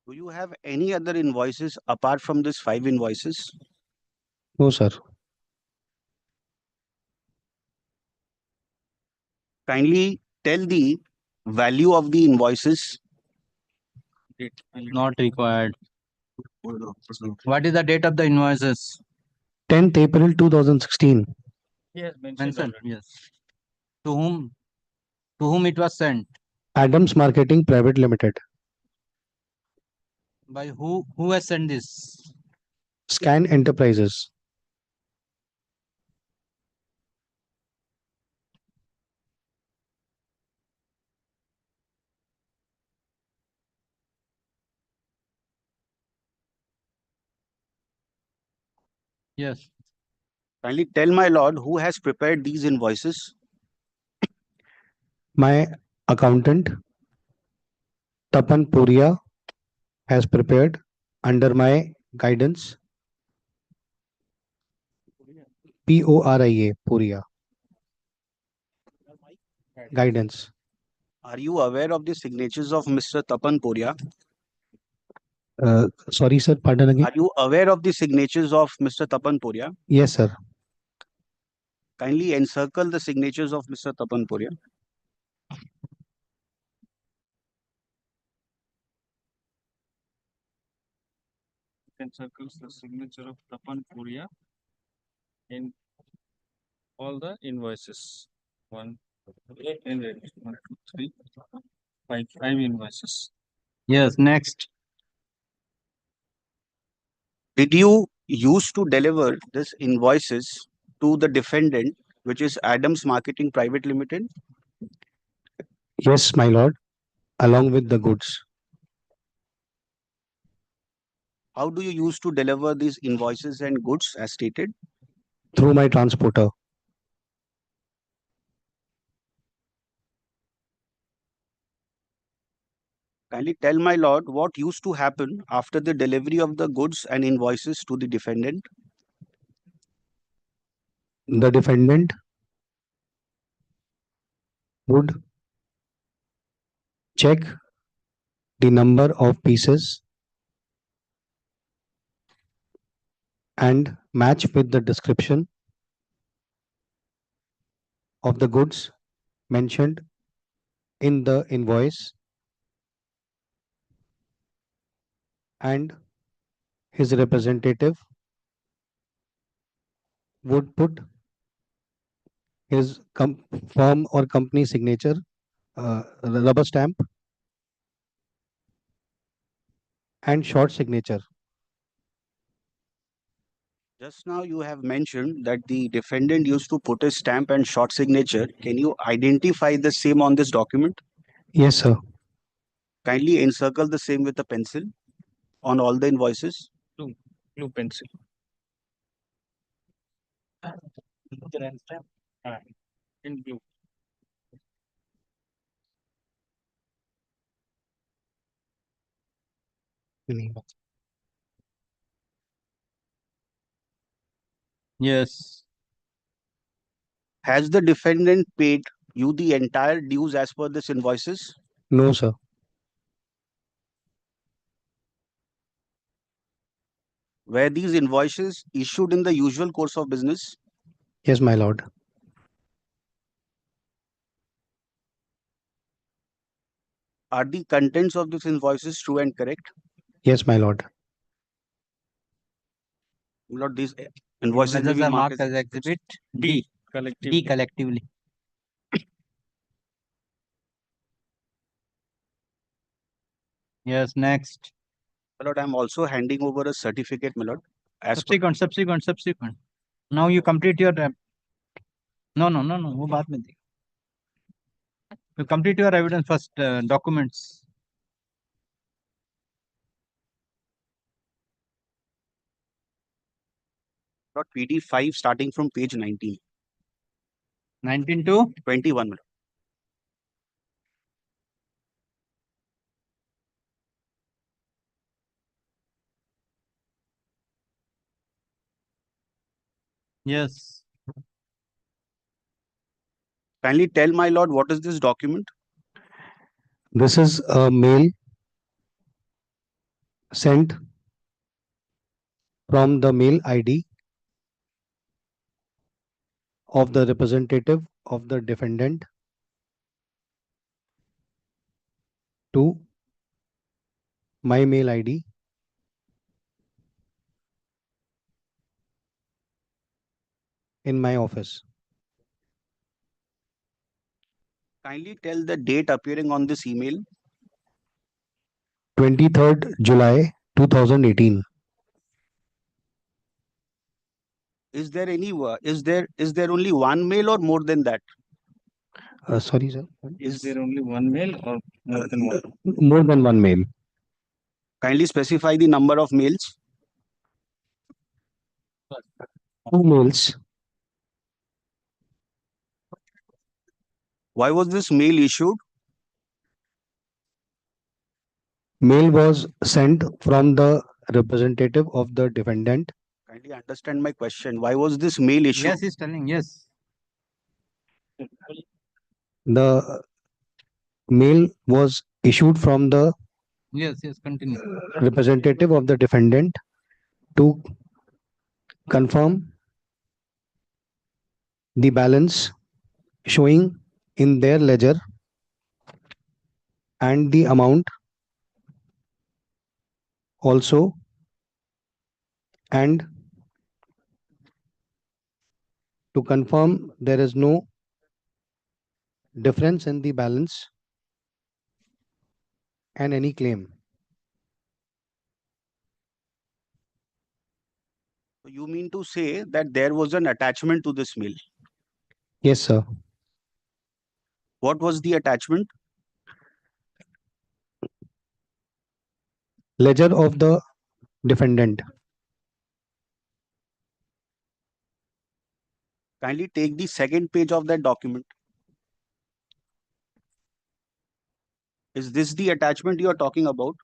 Do you have any other invoices apart from these 5 invoices? No, sir. Kindly tell the value of the invoices. Not required. What is the date of the invoices? 10th April 2016. yes, Mentioned. Yes. To whom? To whom it was sent? Adams Marketing Private Limited. By who? Who has sent this? Scan Enterprises. Yes. Kindly tell my lord who has prepared these invoices. My accountant Tapan Puria has prepared under my guidance. Poria, Puria. Guidance. Are you aware of the signatures of Mr. Tapan Puria? Sorry, sir. Pardon again. Are you aware of the signatures of Mr. Tapan Puria? Yes, sir. Kindly encircle the signatures of Mr. Tapan Puria. encircles the signature of Tapan Puria in all the invoices. One, in red. 1, 2, 3, 5, 5 invoices. Yes, next. Did you use to deliver these invoices to the defendant, which is Adams Marketing Private Limited? Yes, my lord. Along with the goods. How do you use to deliver these invoices and goods as stated? Through my transporter. Kindly tell my lord what used to happen after the delivery of the goods and invoices to the defendant. The defendant would check the number of pieces and match with the description of the goods mentioned in the invoice and his representative would put his firm or company signature, rubber stamp, and short signature. Just now you have mentioned that the defendant used to put a stamp and short signature. Can you identify the same on this document? Yes, sir. Kindly encircle the same with a pencil on all the invoices. Blue pencil. In blue. Yes. Has the defendant paid you the entire dues as per this invoices? No, sir. Were these invoices issued in the usual course of business? Yes, my lord. Are the contents of these invoices true and correct? Yes, my lord. Lord, these invoices may Invoices be are marked marked as exhibit D. Collectively. D collectively. Yes, next. My lord, I am also handing over a certificate, my lord. As per Subsequent. Now you complete your. No. वो बाद में देख. You complete your evidence first. Documents. PD 5 starting from page 19. 19 to 21. My lord. Yes. Kindly tell my lord what is this document? This is a mail sent from the mail ID of the representative of the defendant to my mail ID in my office. Kindly tell the date appearing on this email. 23rd July 2018. Is there any is there only one mail or more than that? Sorry, sir. Is there only one mail or more than one? More than one mail. Kindly specify the number of mails. 2 mails. Why was this mail issued? Mail was sent from the representative of the defendant. Kindly understand my question. Why was this mail issued? Yes, he's telling. Yes. The mail was issued from the Yes. Continue. representative of the defendant to confirm the balance showing in their ledger and the amount also, and to confirm there is no difference in the balance and any claim. You mean to say that there was an attachment to this mail? Yes, sir. What was the attachment? Ledger of the defendant. Kindly take the second page of that document. Is this the attachment you are talking about?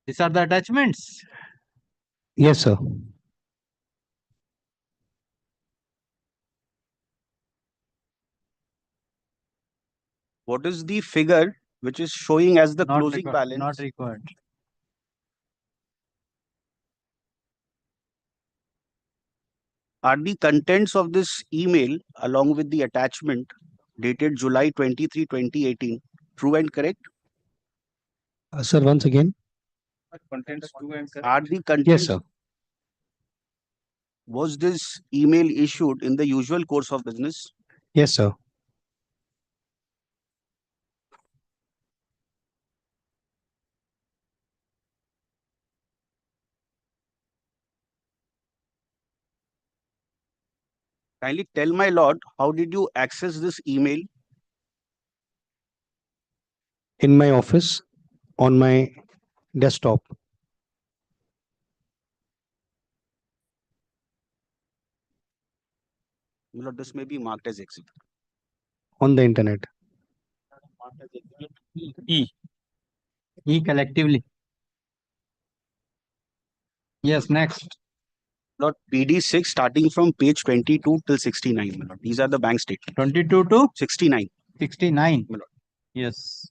These are the attachments. Yes, sir. What is the figure which is showing as the closing balance? Not required. Are the contents of this email along with the attachment dated July 23, 2018 true and correct? Sir, once again. Contents true and correct. Are the contents? Yes, sir. Was this email issued in the usual course of business? Yes, sir. Kindly tell my lord, how did you access this email? In my office, on my desktop. My lord, this may be marked as exhibit. On the internet. E. E collectively. Yes, next. Lord, PD6 starting from page 22 till 69. My lord. These are the bank statements. 22 to 69. 69. My lord. Yes.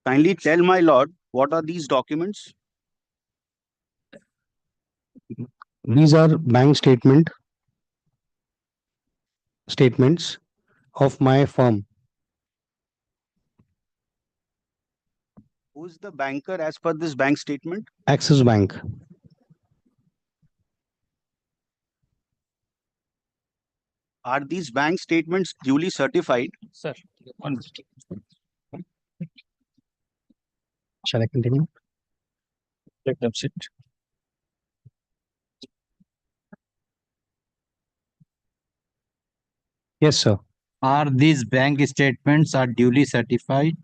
Kindly tell my lord, what are these documents? These are bank statements of my firm. Who is the banker as per this bank statement? Axis Bank. Are these bank statements duly certified? Sir, one Shall I continue? let them sit. Yes, sir. Are these bank statements are duly certified?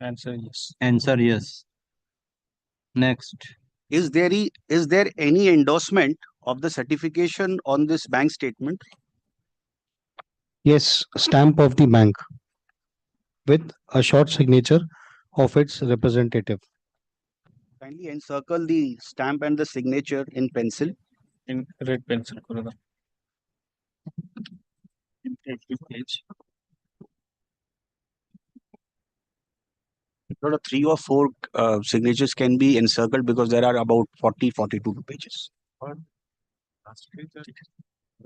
Answer yes. Answer yes. Next. Is there any endorsement of the certification on this bank statement? Yes, stamp of the bank with a short signature of its representative. Kindly encircle the stamp and the signature in pencil. In red pencil. In every page. Not a 3 or 4 signatures can be encircled because there are about 42 pages.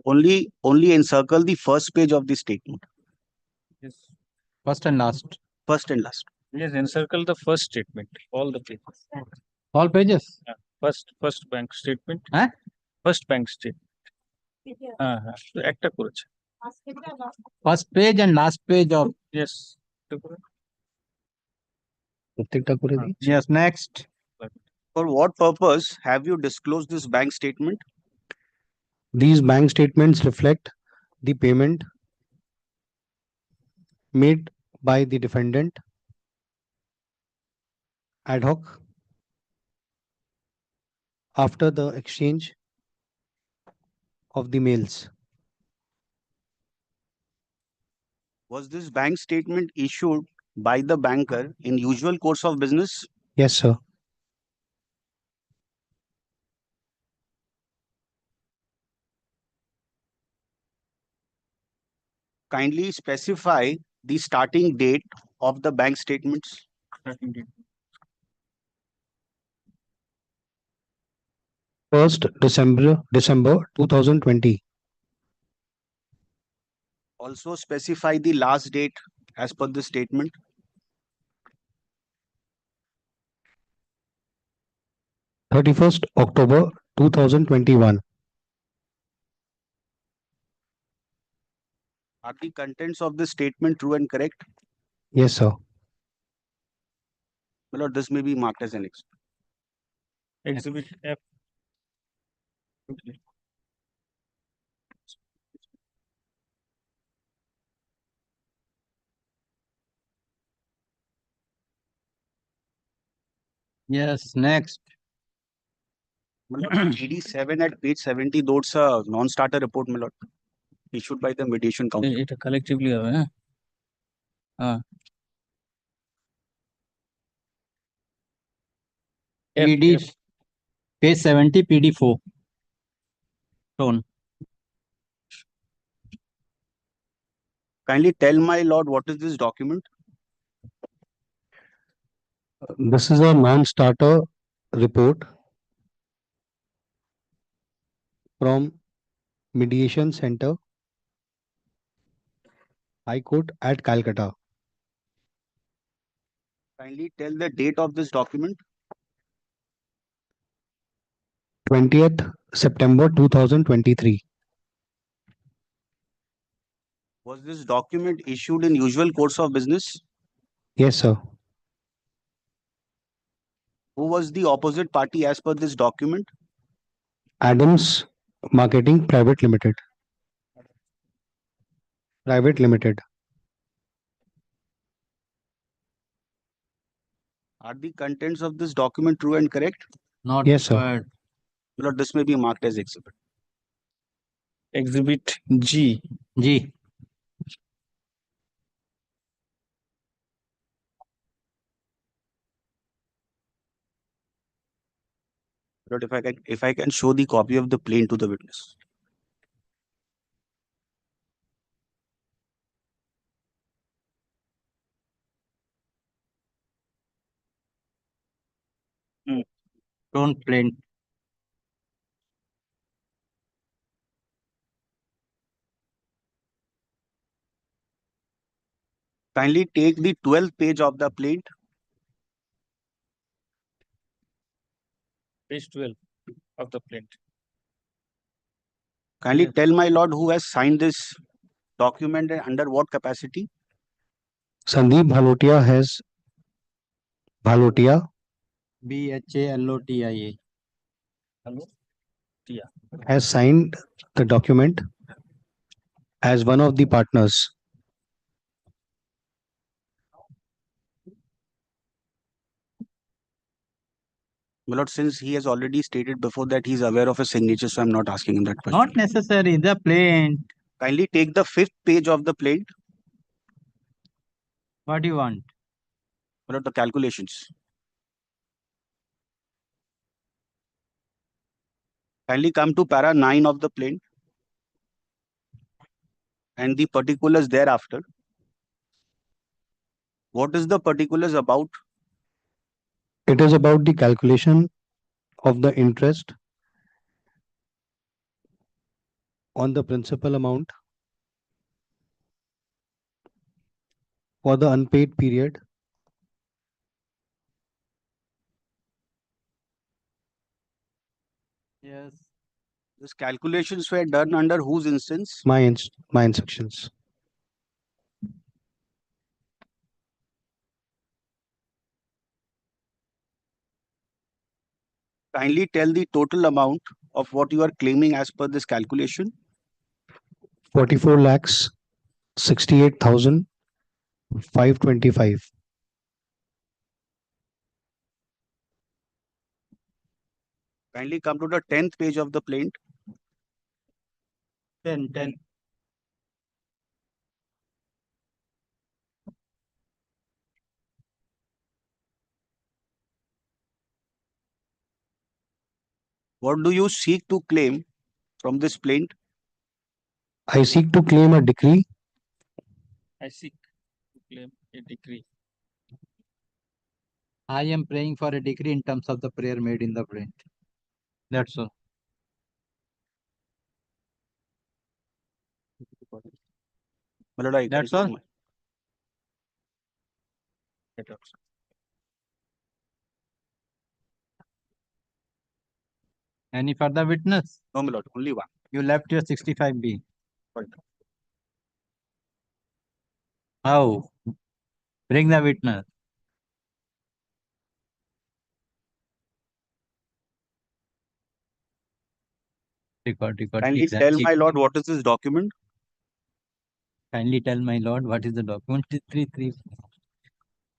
Only encircle the first page of the statement. Yes. First and last. First and last. Yes, encircle the first statement, all the pages. All pages? Yeah. First bank statement. Huh? First bank statement. একটা করেছে First page and last page of. Yes. Yes, next. For what purpose have you disclosed this bank statement? These bank statements reflect the payment made by the defendant ad hoc after the exchange of the mails. Was this bank statement issued by the banker in usual course of business? Yes, sir. Kindly specify the starting date of the bank statements. Starting date. 1st December 2020. Also specify the last date as per the statement. 31st October 2021. Are the contents of the statement true and correct? Yes, sir. My lord, this may be marked as an exhibit. Exhibit F. Okay. Yes, next. PD7 at page 70, those are non-starter report, my lord, issued by the mediation council. এটা collectively হবে, হ্যাঁ? PD, page 70, PD4. Tone. Kindly tell my lord what is this document? This is a non-starter report from Mediation Center, High Court at Calcutta. Kindly tell the date of this document. 20th September 2023. Was this document issued in usual course of business? Yes, sir. Who was the opposite party as per this document? Adams Marketing Private Limited. Private Limited. Are the contents of this document true and correct? Not Yes, sir. required. Lord, this may be marked as exhibit. Exhibit G. G. Lord, if I can show the copy of the plain to the witness. Don't plain. Kindly take the 12th page of the plaint. Page 12 of the plaint. Kindly tell my lord who has signed this document and under what capacity? Sandeep Bhalotia BHALOTIA. Hello? Tia. has signed the document as one of the partners. My lord, since he has already stated before that he is aware of his signature, so I'm not asking him that question. Not necessary. The plaint. Kindly take the 5th page of the plaint. What do you want? My lord, the calculations. Kindly come to para 9 of the plaint and the particulars thereafter. What is the particulars about? It is about the calculation of the interest on the principal amount for the unpaid period Yes. These calculations were done under whose instance? my instructions. Kindly tell the total amount of what you are claiming as per this calculation. 44 lakhs 68,525. Kindly come to the 10th page of the plaint. 10. What do you seek to claim from this plaint? I seek to claim a decree I seek to claim a decree. I am praying for a decree in terms of the prayer made in the plaint. That's all. My lord, I That's conclude all. Any further witness? No, my lord, only one. You left your 65B. How? Bring the witness. Record. Kindly tell my lord what is this document? Kindly tell my lord what is the document. 3.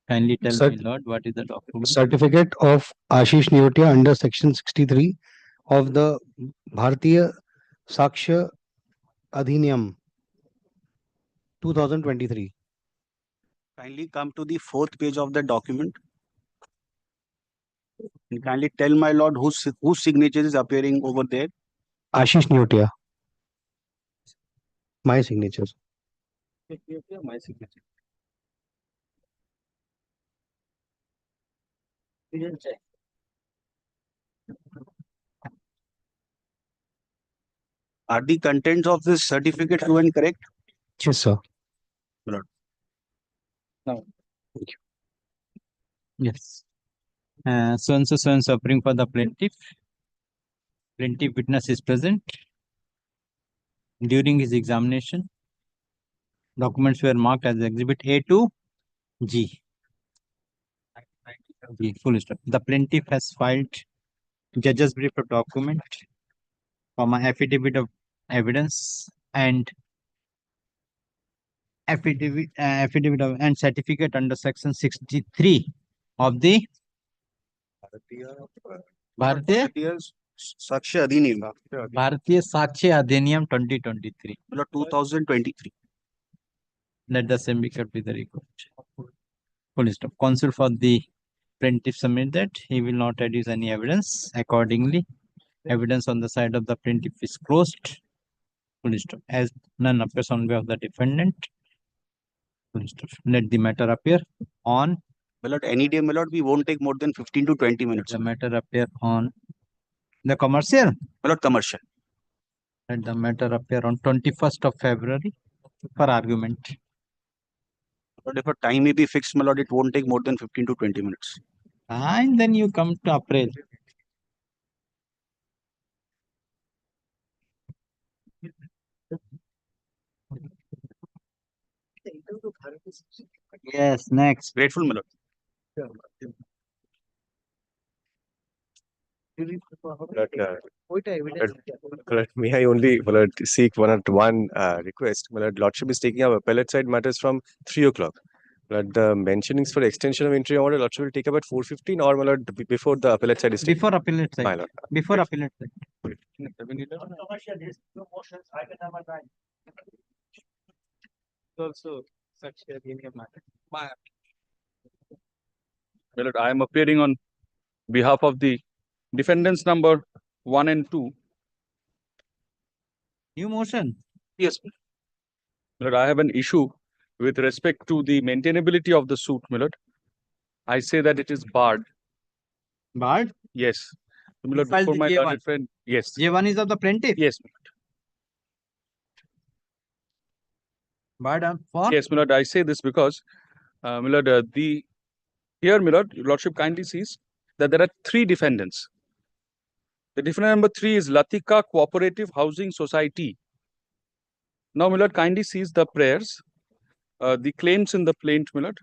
Kindly tell my lord what is the document. certificate of Ashish Neotia under section 63 of the Bharatiya Sakshya Adhiniyam 2023. Kindly come to the 4th page of the document. And kindly tell my lord whose signature is appearing over there. Ashish Nyotia. My signature. My signature. Are the contents of this certificate true and correct? Yes, sir. Lord. No. Thank you. Yes. So and so appearing for the plaintiff. Plaintiff witness is present. During his examination, documents were marked as Exhibit A to G. Full stop. The plaintiff has filed judge's brief of document, affidavit of evidence, and affidavit of and certificate under section 63 of the Bharatiya Sakshi Adhiniyam. Bharatiya Sakshi Adhiniyam 2023. 2023. Let the same be kept with the record. Full stop. Counsel for the plaintiff submit that he will not adduce any evidence. Accordingly, evidence on the side of the plaintiff is closed. Full stop. As none appears on behalf of the defendant. Full stop. Let the matter appear on. My lord, any day, my lord, we won't take more than 15 to 20 minutes. The matter appear on the commercial. My lord, commercial. Let the matter appear on 21st of February for argument. But if a time may be fixed, my lord, it won't take more than 15 to 20 minutes. And then you come to April. Yes, next. Grateful, my lord. May I only seek one request? Lordship is taking up appellate side matters from 3 o'clock. The mentionings for extension of entry order, Lordship will take up at 4:15 or before the appellate side is taken. Before appellate side. My lord. Before appellate side. Also, such a matter. My lord, I am appearing on behalf of the defendants number 1 and 2. New motion. Yes. My lord, I have an issue with respect to the maintainability of the suit, my lord. I say that it is barred. Barred? Yes. My lord, Filed before the my J1. learned friend. Yes. J1 is of the plaintiff? Yes, my lord. Barred for? Yes, my lord, I say this because, my lord, here, my lord, your lordship kindly sees that there are 3 defendants. The defendant number 3 is Latika Cooperative Housing Society. Now, my lord, kindly sees the prayers, the claims in the plaint, my lord.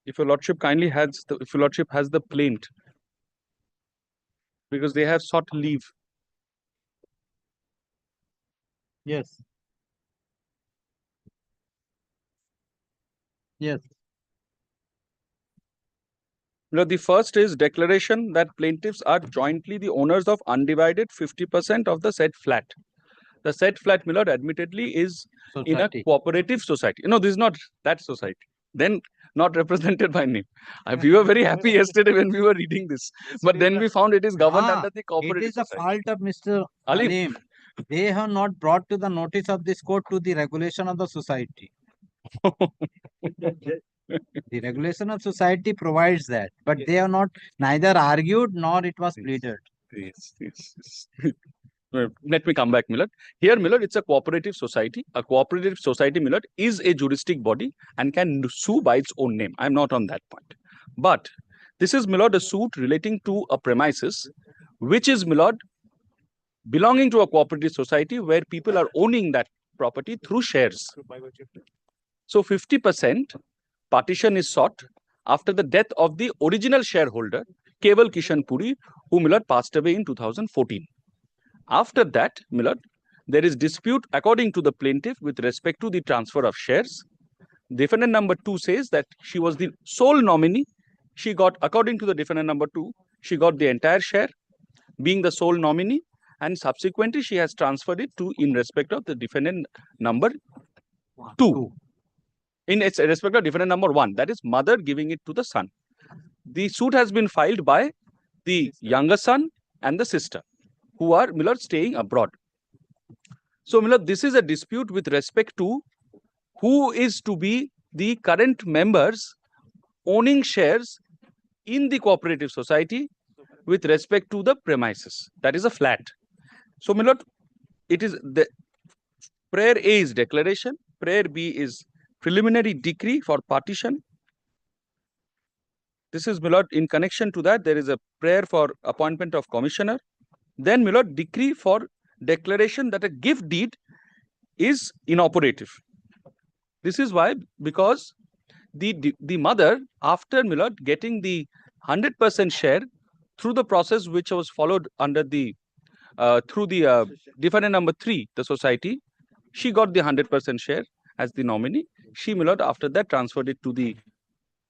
If your lordship kindly has the plaint, because they have sought leave. Yes. Yes. Now, the first is declaration that plaintiffs are jointly the owners of undivided 50% of the said flat. The said flat, my lord, admittedly is Society. in a cooperative society. No, this is not that society. Then not represented by name. We were very happy yesterday when we were reading this. But then we found it is governed under the cooperative It is the society. fault of Mr. Alim. They have not brought to the notice of this court to the regulation of the society. The regulation of society provides that, but they have not neither argued nor it was pleaded. Yes. Let me come back, Millard. Here, Millard, it's a cooperative society. A cooperative society, Millard, is a juristic body and can sue by its own name. I'm not on that point. But this is, Millard, a suit relating to a premises, which is, Millard, belonging to a cooperative society where people are owning that property through shares. So 50% partition is sought after the death of the original shareholder, Keval Kishan Puri, who, Millard, passed away in 2014. After that, Millard, there is dispute according to the plaintiff with respect to the transfer of shares. Defendant number 2 says that she was the sole nominee. She got, according to the defendant number 2, she got the entire share, being the sole nominee, and subsequently she has transferred it to in respect of the defendant number 2. In its respect of defendant number 1, that is mother giving it to the son. the suit has been filed by the younger son and the sister, who are staying abroad. So this is a dispute with respect to who is to be the current members owning shares in the cooperative society with respect to the premises. That is a flat. So it is the prayer A is declaration, prayer B is preliminary decree for partition. This is in connection to that, there is a prayer for appointment of commissioner. Then decree for declaration that a gift deed is inoperative. This is why, because the mother, after getting the 100% share through the process which was followed under the through the defendant number 3, the society, she got the 100% share as the nominee. She after that transferred it to the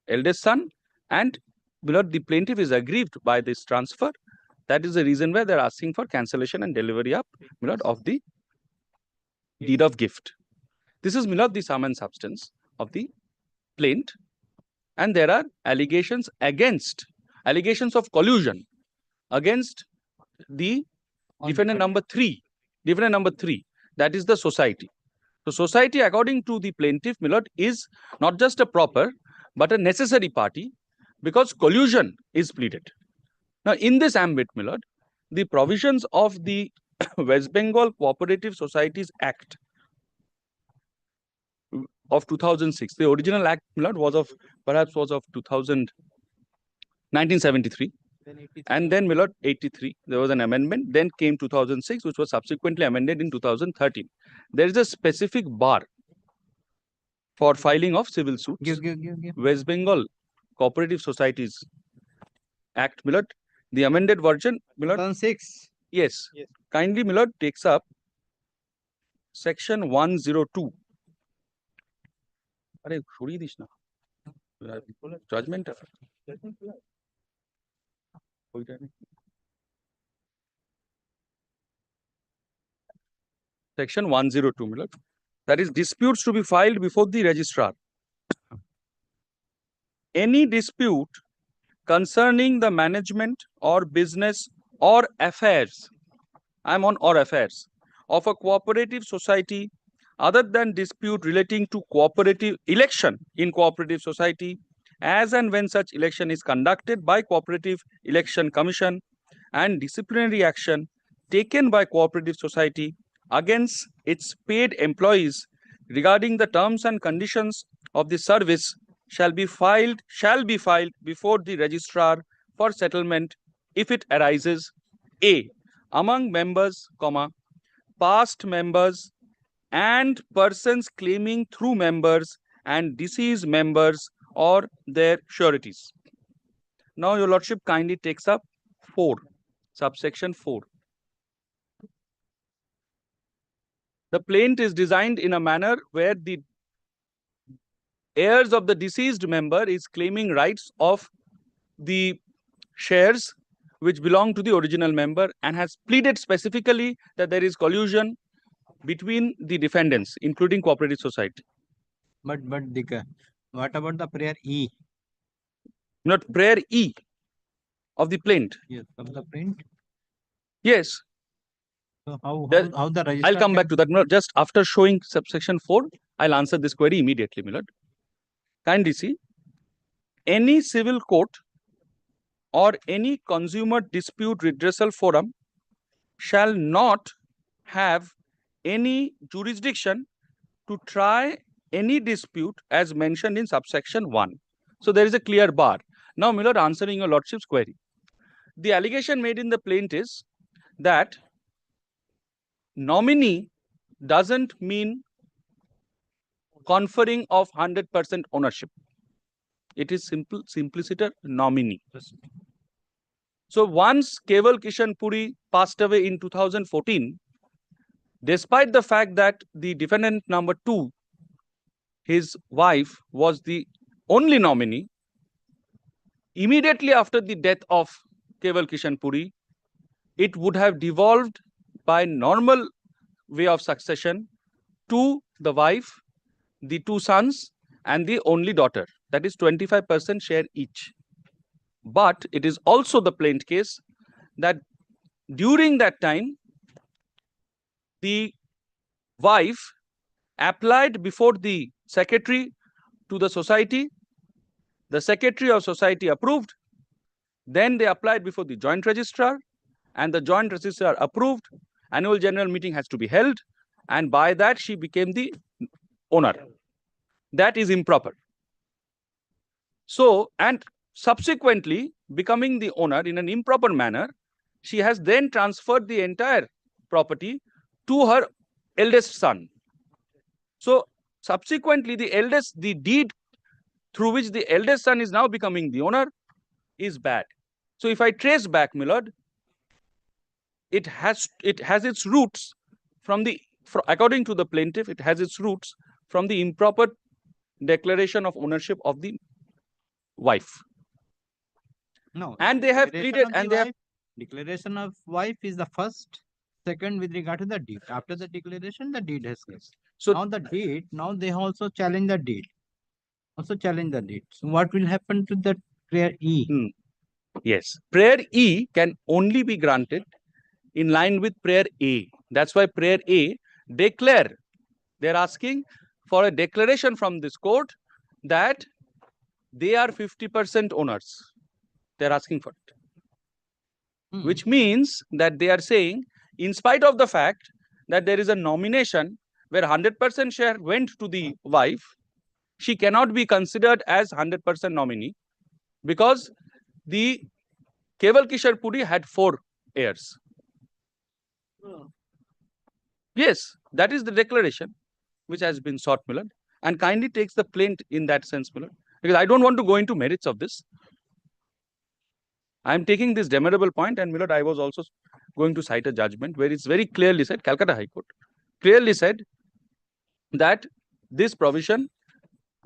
eldest son, and the plaintiff is aggrieved by this transfer. That is the reason why they are asking for cancellation and delivery up of the deed of gift. This is the sum and substance of the plaint, and there are allegations of collusion against the defendant number 3. Defendant number 3, that is the society. So society, according to the plaintiff, is not just a proper but a necessary party, because collusion is pleaded. Now, in this ambit, the provisions of the West Bengal Cooperative Societies Act of 2006, the original act was of 1973, and then 83, there was an amendment, then came 2006, which was subsequently amended in 2013. There is a specific bar for filing of civil suits. West Bengal Cooperative Societies Act, the amended version, 2006. Yes. Kindly, takes up section 102. Judgment. Section 102, that is disputes to be filed before the registrar. Any dispute concerning the management or business or affairs, I'm on or affairs, of a cooperative society, other than dispute relating to cooperative election in cooperative society, as and when such election is conducted by Cooperative Election Commission, and disciplinary action taken by cooperative society against its paid employees regarding the terms and conditions of the service shall be filed before the registrar for settlement if it arises A, among members, past members and persons claiming through members and deceased members or their sureties. Now, your lordship kindly takes up 4, subsection 4. The plaint is designed in a manner where the heirs of the deceased member is claiming rights of the shares which belong to the original member, and has pleaded specifically that there is collusion between the defendants, including cooperative society. But Dika, what about the prayer E? Not prayer E of the plaint. Yes, of the plaint. Yes. So how the registrar? I'll come back to that. Just after showing subsection 4, I'll answer this query immediately, my lord. Kindly see, any civil court or any consumer dispute redressal forum shall not have any jurisdiction to try any dispute as mentioned in subsection 1. So there is a clear bar. Now, my lord, answering your lordship's query. The allegation made in the plaint is that nominee doesn't mean conferring of 100% ownership. It is simpliciter nominee. So once Keval Kishan Puri passed away in 2014, despite the fact that the defendant number 2, his wife, was the only nominee, immediately after the death of Keval Kishan Puri, it would have devolved by normal way of succession to the wife, the 2 sons, and the only daughter. That is 25% share each. But it is also the plain case that during that time, the wife applied before the secretary to the society. The secretary of society approved. Then they applied before the joint registrar, and the joint registrar approved. Annual general meeting has to be held, and by that she became the owner. That is improper. So, and subsequently becoming the owner in an improper manner, she has then transferred the entire property to her eldest son. So, subsequently, the deed through which the eldest son is now becoming the owner is bad. So, if I trace back, my lord, it has its roots from according to the plaintiff, it has its roots from the improper declaration of ownership of the wife. No. And they have pleaded, and they have Declaration of wife is the first. Second, with regard to the deed. After the declaration, the deed has come. So now the deed, now they also challenge the deed. Also challenge the deed. So what will happen to the prayer E? Yes, prayer E can only be granted in line with prayer A. That's why prayer A declare. They're asking for a declaration from this court that they are 50% owners. They're asking for it. Which means that they are saying, in spite of the fact that there is a nomination where 100% share went to the wife, she cannot be considered as 100% nominee because the Keval Kishore Puri had 4 heirs. Yes, that is the declaration which has been sought, Milan, and kindly takes the plaint in that sense, Milan, because I don't want to go into merits of this. I am taking this demurrable point, and Milan, I was also going to cite a judgment where it's very clearly said, Calcutta High Court clearly said that this provision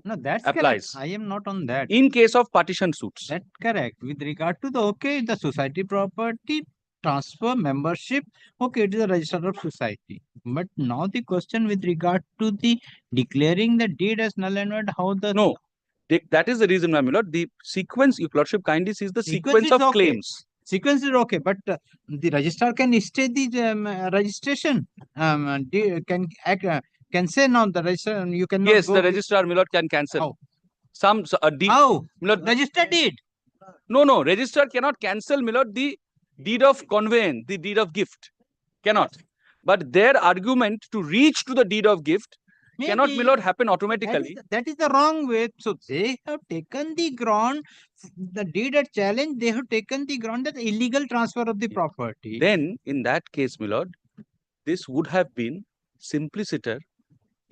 that's applies. Correct. I am not on that. In case of partition suits. That's correct. With regard to the society property transfer membership, okay, it is a register of society. But now the question with regard to the declaring the deed as null and void, how the no. That is the reason, my lord. The sequence, your lordship kindly sees the sequence of claims. Sequence is okay, but the registrar can stay the registration. Can say now the registrar you cannot. Yes, the registrar, my lord, can cancel. How? Deed. How? Milord, register deed. No. Registrar cannot cancel, my lord, the deed of conveyance, the deed of gift. Cannot. But their argument to reach to the deed of gift cannot, my lord, happen automatically. That is the wrong way. So they have taken the ground, the deed at challenge, they have taken the ground that illegal transfer of the property. Then, in that case, my lord, this would have been simpliciter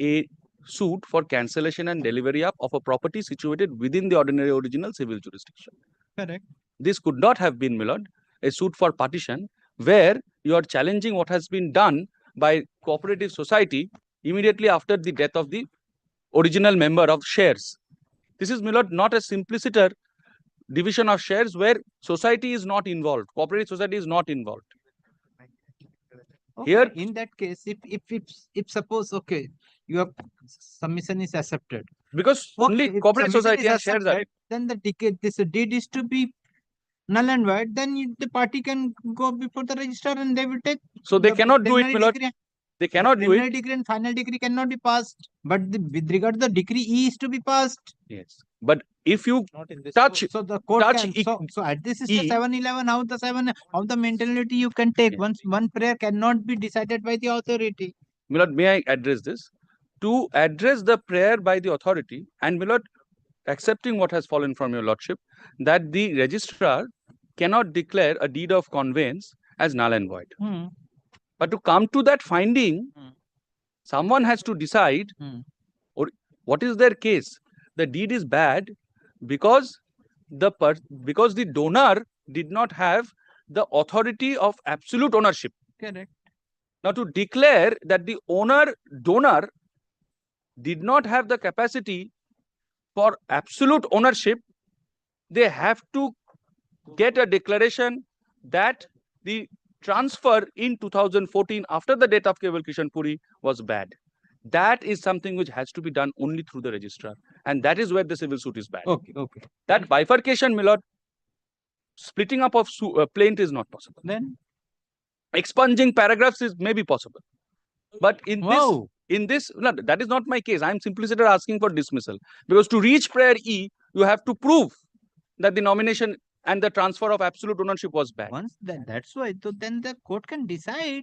a suit for cancellation and delivery up of a property situated within the ordinary original civil jurisdiction. Correct. This could not have been, my lord, a suit for partition where you are challenging what has been done by cooperative society immediately after the death of the original member of shares. This is, my lord, not a simpliciter division of shares where society is not involved, cooperative society is not involved. Okay, here, in that case, if suppose your submission is accepted because only cooperative society and shares are, then this deed is to be null and void. Then the party can go before the registrar and they will take. So they cannot do it, my lord. They cannot do it. Decree and final decree cannot be passed. But with regard to the decree E is to be passed. Yes. But if you touch, so the court touch can, so at this is the 711, how the mentality you can take. Once one prayer cannot be decided by the authority. Milord, may I address this? To address the prayer by the authority, and Milord, accepting what has fallen from your lordship, that the registrar cannot declare a deed of conveyance as null and void. But to come to that finding, someone has to decide, or what is their case? The deed is bad because the donor did not have the authority of absolute ownership. Correct. Now, to declare that the donor did not have the capacity for absolute ownership, they have to get a declaration that the transfer in 2014 after the death of Keval Kishore Puri was bad. That is something which has to be done only through the registrar, and that is where the civil suit is bad. Okay. That bifurcation, my lord, splitting up of plaint is not possible. Then expunging paragraphs is maybe possible. But in Wow. no, that is not my case. I am simply asking for dismissal. Because to reach prayer E, you have to prove that the nomination and the transfer of absolute ownership was bad. Once that's why, so then the court can decide.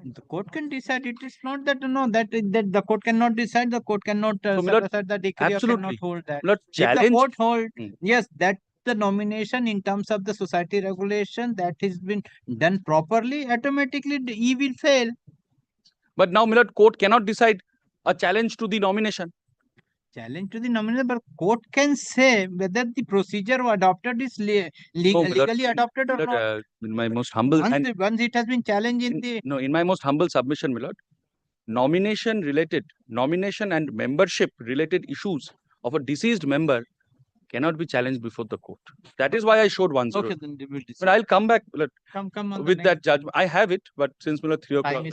The court can decide. It is not that that the court cannot decide. The court cannot So, set aside the decree or cannot absolutely. hold that. Milord, If the challenge- court hold, yes, that the nomination in terms of the society regulation that has been done properly, automatically the E will fail. But now, Milord, court cannot decide a challenge to the nomination. Challenge to the nomination, but court can say whether the procedure adopted is No, Milord, legally adopted or Milord, not. in my most humble Once it has been challenged in the in my most humble submission, Milord, nomination and membership related issues of a deceased member cannot be challenged before the court. That is why I showed 1-0. Okay, then they will But decide. I'll come back, Milord, Come on the with next- that judgment. I have it, but since Milord 3 o'clock,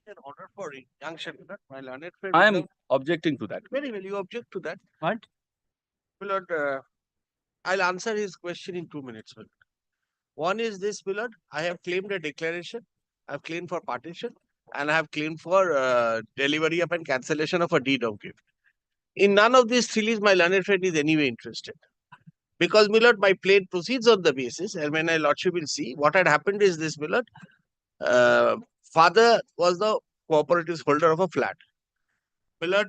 An order for injunction, my learned friend. I am Milord. objecting to that. Very well, you object to that. What? Milord, I'll answer his question in 2 minutes. Milord. One is this, Milord. I have claimed a declaration. I've claimed for partition, and I have claimed for delivery of and cancellation of a deed of gift. In none of these three, my learned friend is anyway interested. Because, Milord, my claim proceeds on the basis, and when I lordship will see, what had happened is this, Milord. Father was the cooperative holder of a flat. Milord,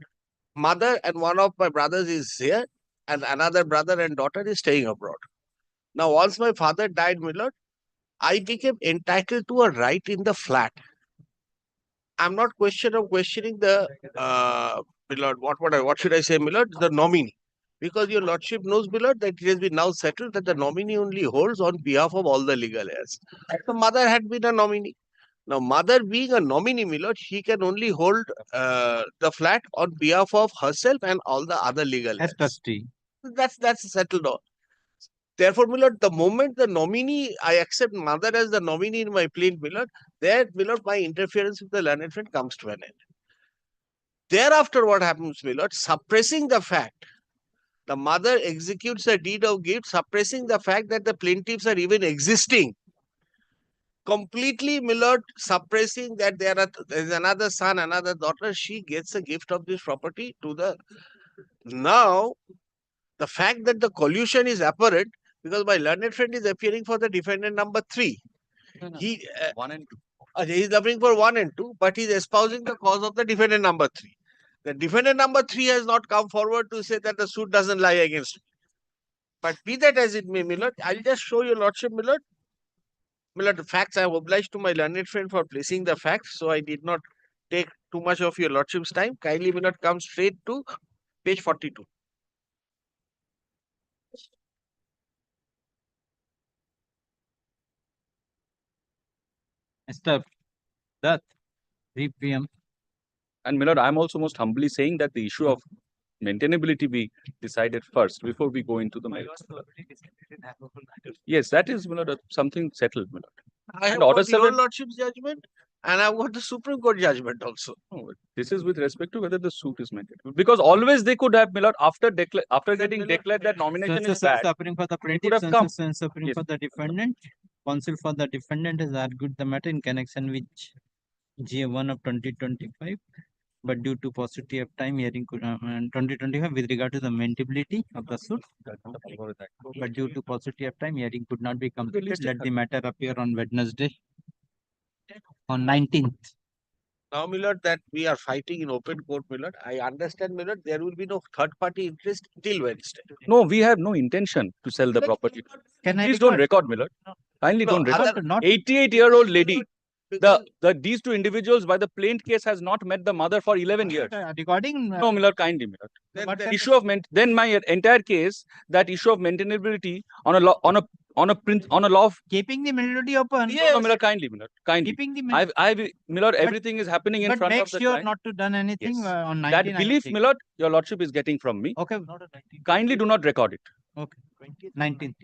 mother and one of my brothers is here, and another brother and daughter is staying abroad. Now, once my father died, Milord, I became entitled to a right in the flat. I'm not questioning the Milord. What should I say, Milord? The nominee. Because your lordship knows, Milord, that it has been now settled that the nominee only holds on behalf of all the legal heirs. The mother had been a nominee. Now, mother being a nominee, Milord, she can only hold the flat on behalf of herself and all the other legal heirs. As trustee. That's settled on. Therefore, Milord, the moment the nominee, I accept mother as the nominee in my plaint, Milord, there, Milord, my interference with the learned friend comes to an end. Thereafter, what happens, Milord? Suppressing the fact, the mother executes a deed of gift, suppressing the fact that the plaintiffs are even existing. Completely, Milord, suppressing that there is another son, another daughter, she gets a gift of this property to the. Now, the fact that the collusion is apparent because my learned friend is appearing for the defendant number 3. He 1 and 2. He is appearing for 1 and 2, but he is espousing the cause of the defendant number 3. The defendant number 3 has not come forward to say that the suit doesn't lie against me. But be that as it may, Milord, I'll just show your lordship, Milord. Milord, the facts, I am obliged to my learned friend for placing the facts, so I did not take too much of your lordship's time. Kindly, Milord, come straight to page 42. Mr. Dutt, 3 p.m. And Milord, I'm also most humbly saying that the issue of maintainability be decided first before we go into the merits. Yes, that is, Milord, something settled, Milord. I have And order got your 7 lordship's judgment, and I've got the Supreme Court judgment also. No, this is with respect to whether the suit is maintained. Because always they could have, Milord, after getting declared that nomination is bad, Suffering for the they could plaintiff, have come. suffering Yes. for the defendant. Counsel for the defendant has argued the matter in connection with GA1 of 2025, but due to paucity of time, hearing could 2025 with regard to the maintainability of the suit, but due to paucity of time, hearing could not be completed. Let the matter appear on Wednesday, on 19th. Now, Milord, that we are fighting in open court, Milord, I understand, Milord, there will be no third-party interest till Wednesday. No, we have no intention to sell the property. Can I Please don't record? record, Milord. Kindly No, don't record. not 88-year-old lady. These two individuals by the plaint case has not met the mother for 11 years. Regarding No, Milord, kindly, Milord. Then The issue of then my entire case, that issue of maintainability on a law of keeping the melody open. No, Milord, kindly, Milord, kindly. Keeping the Milord, everything is happening in but front make of the sure client. not to done anything Yes. on 19th. That belief, Milord, your lordship is getting from me. Okay. Kindly do not record it. Okay. 19th.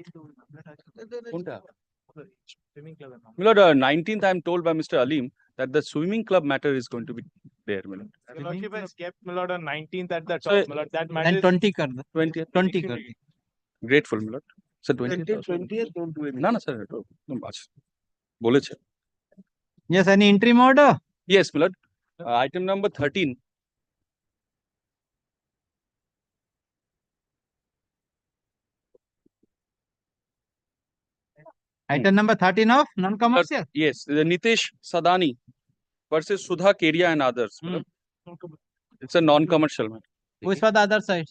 Milord, 19th, I am told by Mr. Alim that the swimming club matter is going to be there, Milord. Your lordship has kept Milord on 19th at the top, So, Milord. That then matters. 20 kar 20th. 20 kar. Grateful, Milord. Sir, 20th don't do anything. No, sir. बोलेছে. Yes, any interim order? Yes, my lord. Item number 13. Item number 13 of non-commercial. Yes, the Nitesh Sadani versus Sudha Kedia and others. It's a non-commercial matter. Who is for the other side?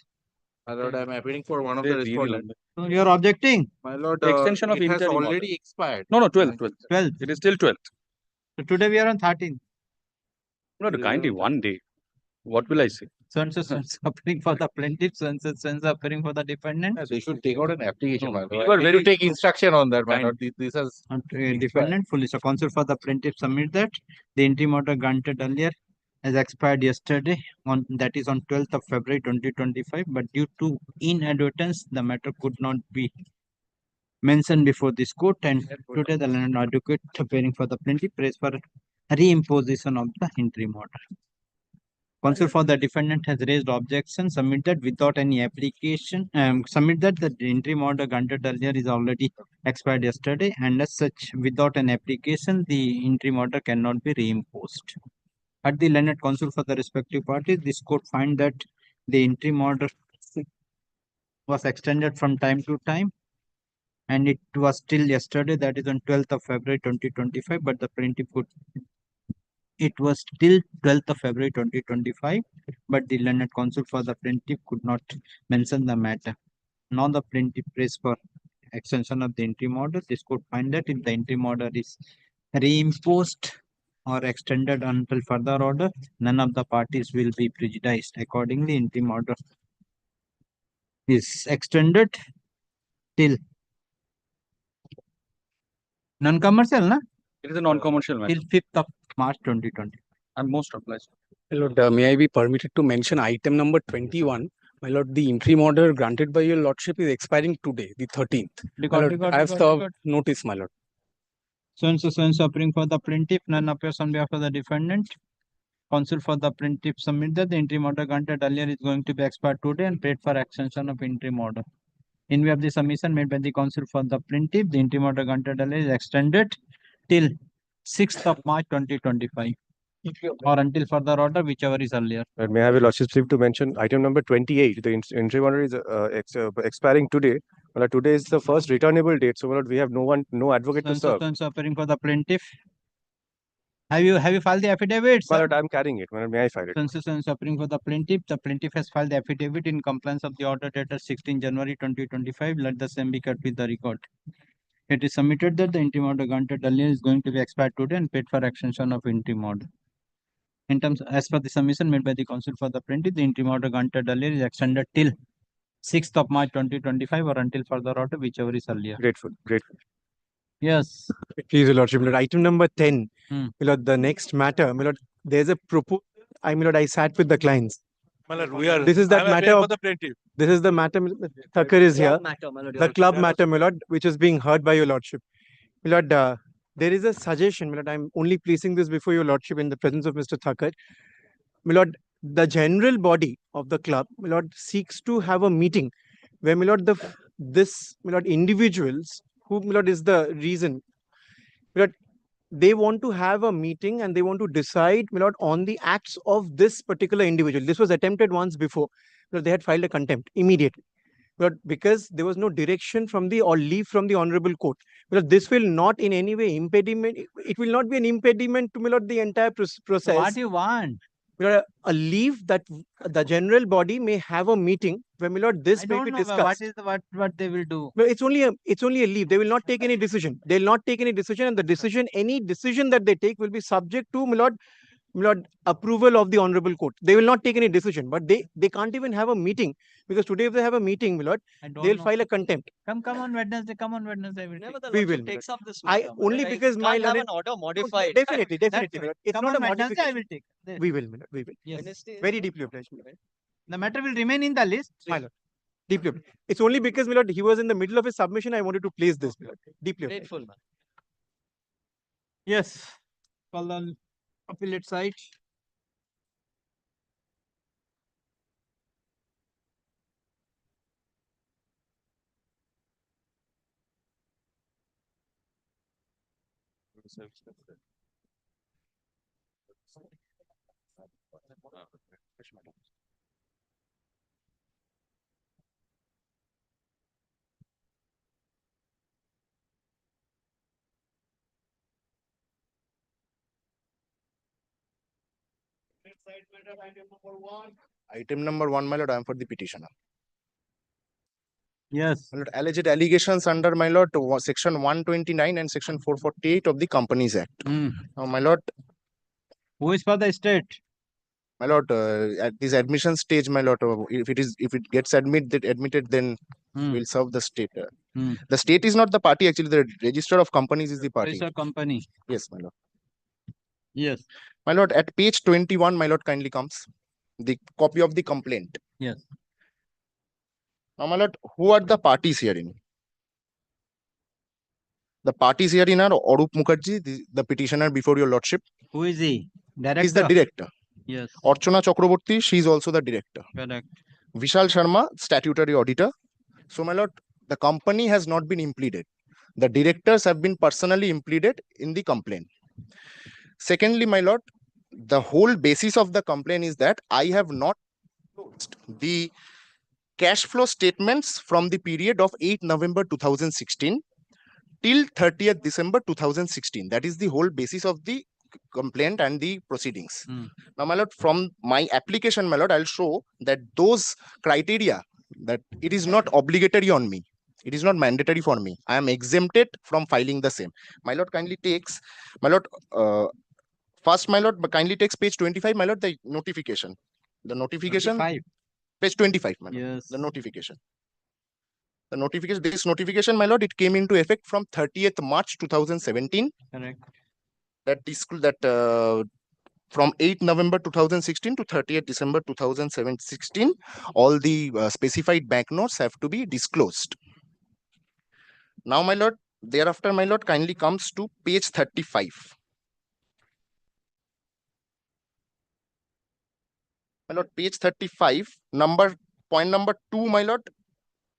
My lord, I am appealing for one of They the really respondents. So you are objecting? My lord, The extension of it has interim already order. expired. No, 12th. 12th. It is still 12th. So today we are on 13th. No, kindly one day. What will I say? So and so appearing for the plaintiff, so and so appearing for the defendant. Yes, they should take out an application, my lord. You are Need very to take instruction on that, my kind. lord. This has Defendant fully. So counsel for the plaintiff submit that the interim order granted earlier has expired yesterday on that is on 12th of February 2025, but due to inadvertence the matter could not be mentioned before this court, and today the learned advocate appearing for the plaintiff prays for reimposition of the interim order. Counsel for the defendant has raised objection, submit that without any application, submit that the interim order granted earlier is already expired yesterday, and as such, without an application, the interim order cannot be reimposed. At the learned counsel for the respective parties, this court find that the interim order was extended from time to time, and it was still yesterday, that is on 12th of February 2025, but the plaintiff could it was till 12th of February 2025, but the learned counsel for the plaintiff could not mention the matter. Now the plaintiff prays for extension of the interim order. This court find that if the interim order is reimposed or extended until further order, none of the parties will be prejudiced. Accordingly, interim order is extended till non-commercial, na? It is a non-commercial matter. Till 5th of March 2020. I'm most obliged. My lord, may I be permitted to mention item number 21? My lord, the interim order granted by your lordship is expiring today, the 13th. I have served notice, my lord. So and so appearing for the plaintiff, none appears on behalf of the defendant. Counsel for the plaintiff submit that the interim order granted earlier is going to be expired today and paid for extension of interim order. In view of the submission made by the counsel for the plaintiff, the interim order granted earlier is extended till 6th of March 2025 or until further order, whichever is earlier. May I have your lordship's leave to mention item number 28. The interim order is expiring today. Well, today is the first returnable date, so well, we have no advocate to serve. So appearing for the plaintiff. Have you filed the affidavit? My lord, I am carrying it. My lord, may I file it? Since appearing for the plaintiff, has filed the affidavit in compliance of the order dated 16 January 2025. Let the same be kept with the record. It is submitted that the interim order granted earlier is going to be expired today and paid for extension of interim order. In terms, as per the submission made by the counsel for the plaintiff, the interim order granted earlier is extended till 6th of March 2025 or until further order, whichever is earlier. Grateful. Yes. Please, your lordship. Item number 10. My lord, the next matter. My lord, there's a proposal. My lord, I sat with the clients. My lord, we are. This is that matter for of the plaintiff. This is the matter. Thakkar is here. The club matter, my lord, which is being heard by your lordship. My lord, there is a suggestion. My lord, I'm only placing this before your lordship in the presence of Mr. Thakkar. My lord, the general body of the club, my lord, seeks to have a meeting where, my lord, individuals who, my lord, is the reason. My lord, they want to have a meeting and they want to decide, my lord, on the acts of this particular individual. This was attempted once before. My lord, they had filed a contempt immediately. But because there was no direction from the or leave from the honorable court, because this will not in any way impediment. It will not be an impediment to, my lord, the entire process. So what do you want? A leave that the general body may have a meeting where, my lord, this may be discussed. What they will do? No, it's only a leave. They will not take any decision. They will not take any decision, and any decision that they take will be subject to, my lord, approval of the honorable court. They will not take any decision, but they can't even have a meeting, because today if they have a meeting, my lord, they'll file a contempt. Come on Wednesday. We will. Takes up this I matter, only right? because Can't my have learned- an order modified. Definitely. It's Come not a on Wednesday, modification. I will take. We will, my lord. We will. Yes. Very deeply obliged. The matter will remain in the list. My lord. Deeply obliged. It's only because, my lord, he was in the middle of his submission. I wanted to place this, my lord. Deeply obliged. Grateful, man. Yes. Call the appellate side. Item number one, my lord, I am for the petitioner. Yes. My lord, alleged allegations under, my lord, section 129 and section 448 of the Companies Act. Now, my lord, who is for the state? My lord, at this admission stage, my lord, if it gets admitted, then we'll serve the state. The state is not the party, actually. The register of companies is the party. Register company. Yes, my lord. Yes. My lord, at page 21, my lord, kindly comes the copy of the complaint. Yes. Now, my lord, who are the parties herein? The parties herein are Arup Mukherjee, the petitioner before your lordship. Who is he? Director? He's the director. Yes. Archana Chakraborty, she is also the director. Correct. Vishal Sharma, statutory auditor. So, my lord, the company has not been impleaded. The directors have been personally impleaded in the complaint. Secondly, my lord, the whole basis of the complaint is that I have not closed the cash flow statements from the period of 8 November 2016 till 30th December 2016. That is the whole basis of the complaint and the proceedings. Now, my lord, from my application, my lord, I'll show that those criteria, that it is not obligatory on me. It is not mandatory for me. I am exempted from filing the same. My lord kindly takes, my lord, first, my lord, kindly takes page 25, my lord, the notification. The notification, 25. Page 25, my lord. Yes. The notification. The notification, this notification, my lord, it came into effect from 30th March 2017. Correct. From 8 November 2016 to 30th December 2016, all the specified banknotes have to be disclosed. Now, my lord, thereafter, my lord, kindly comes to page 35. My lord, page 35, point number 2, my lord,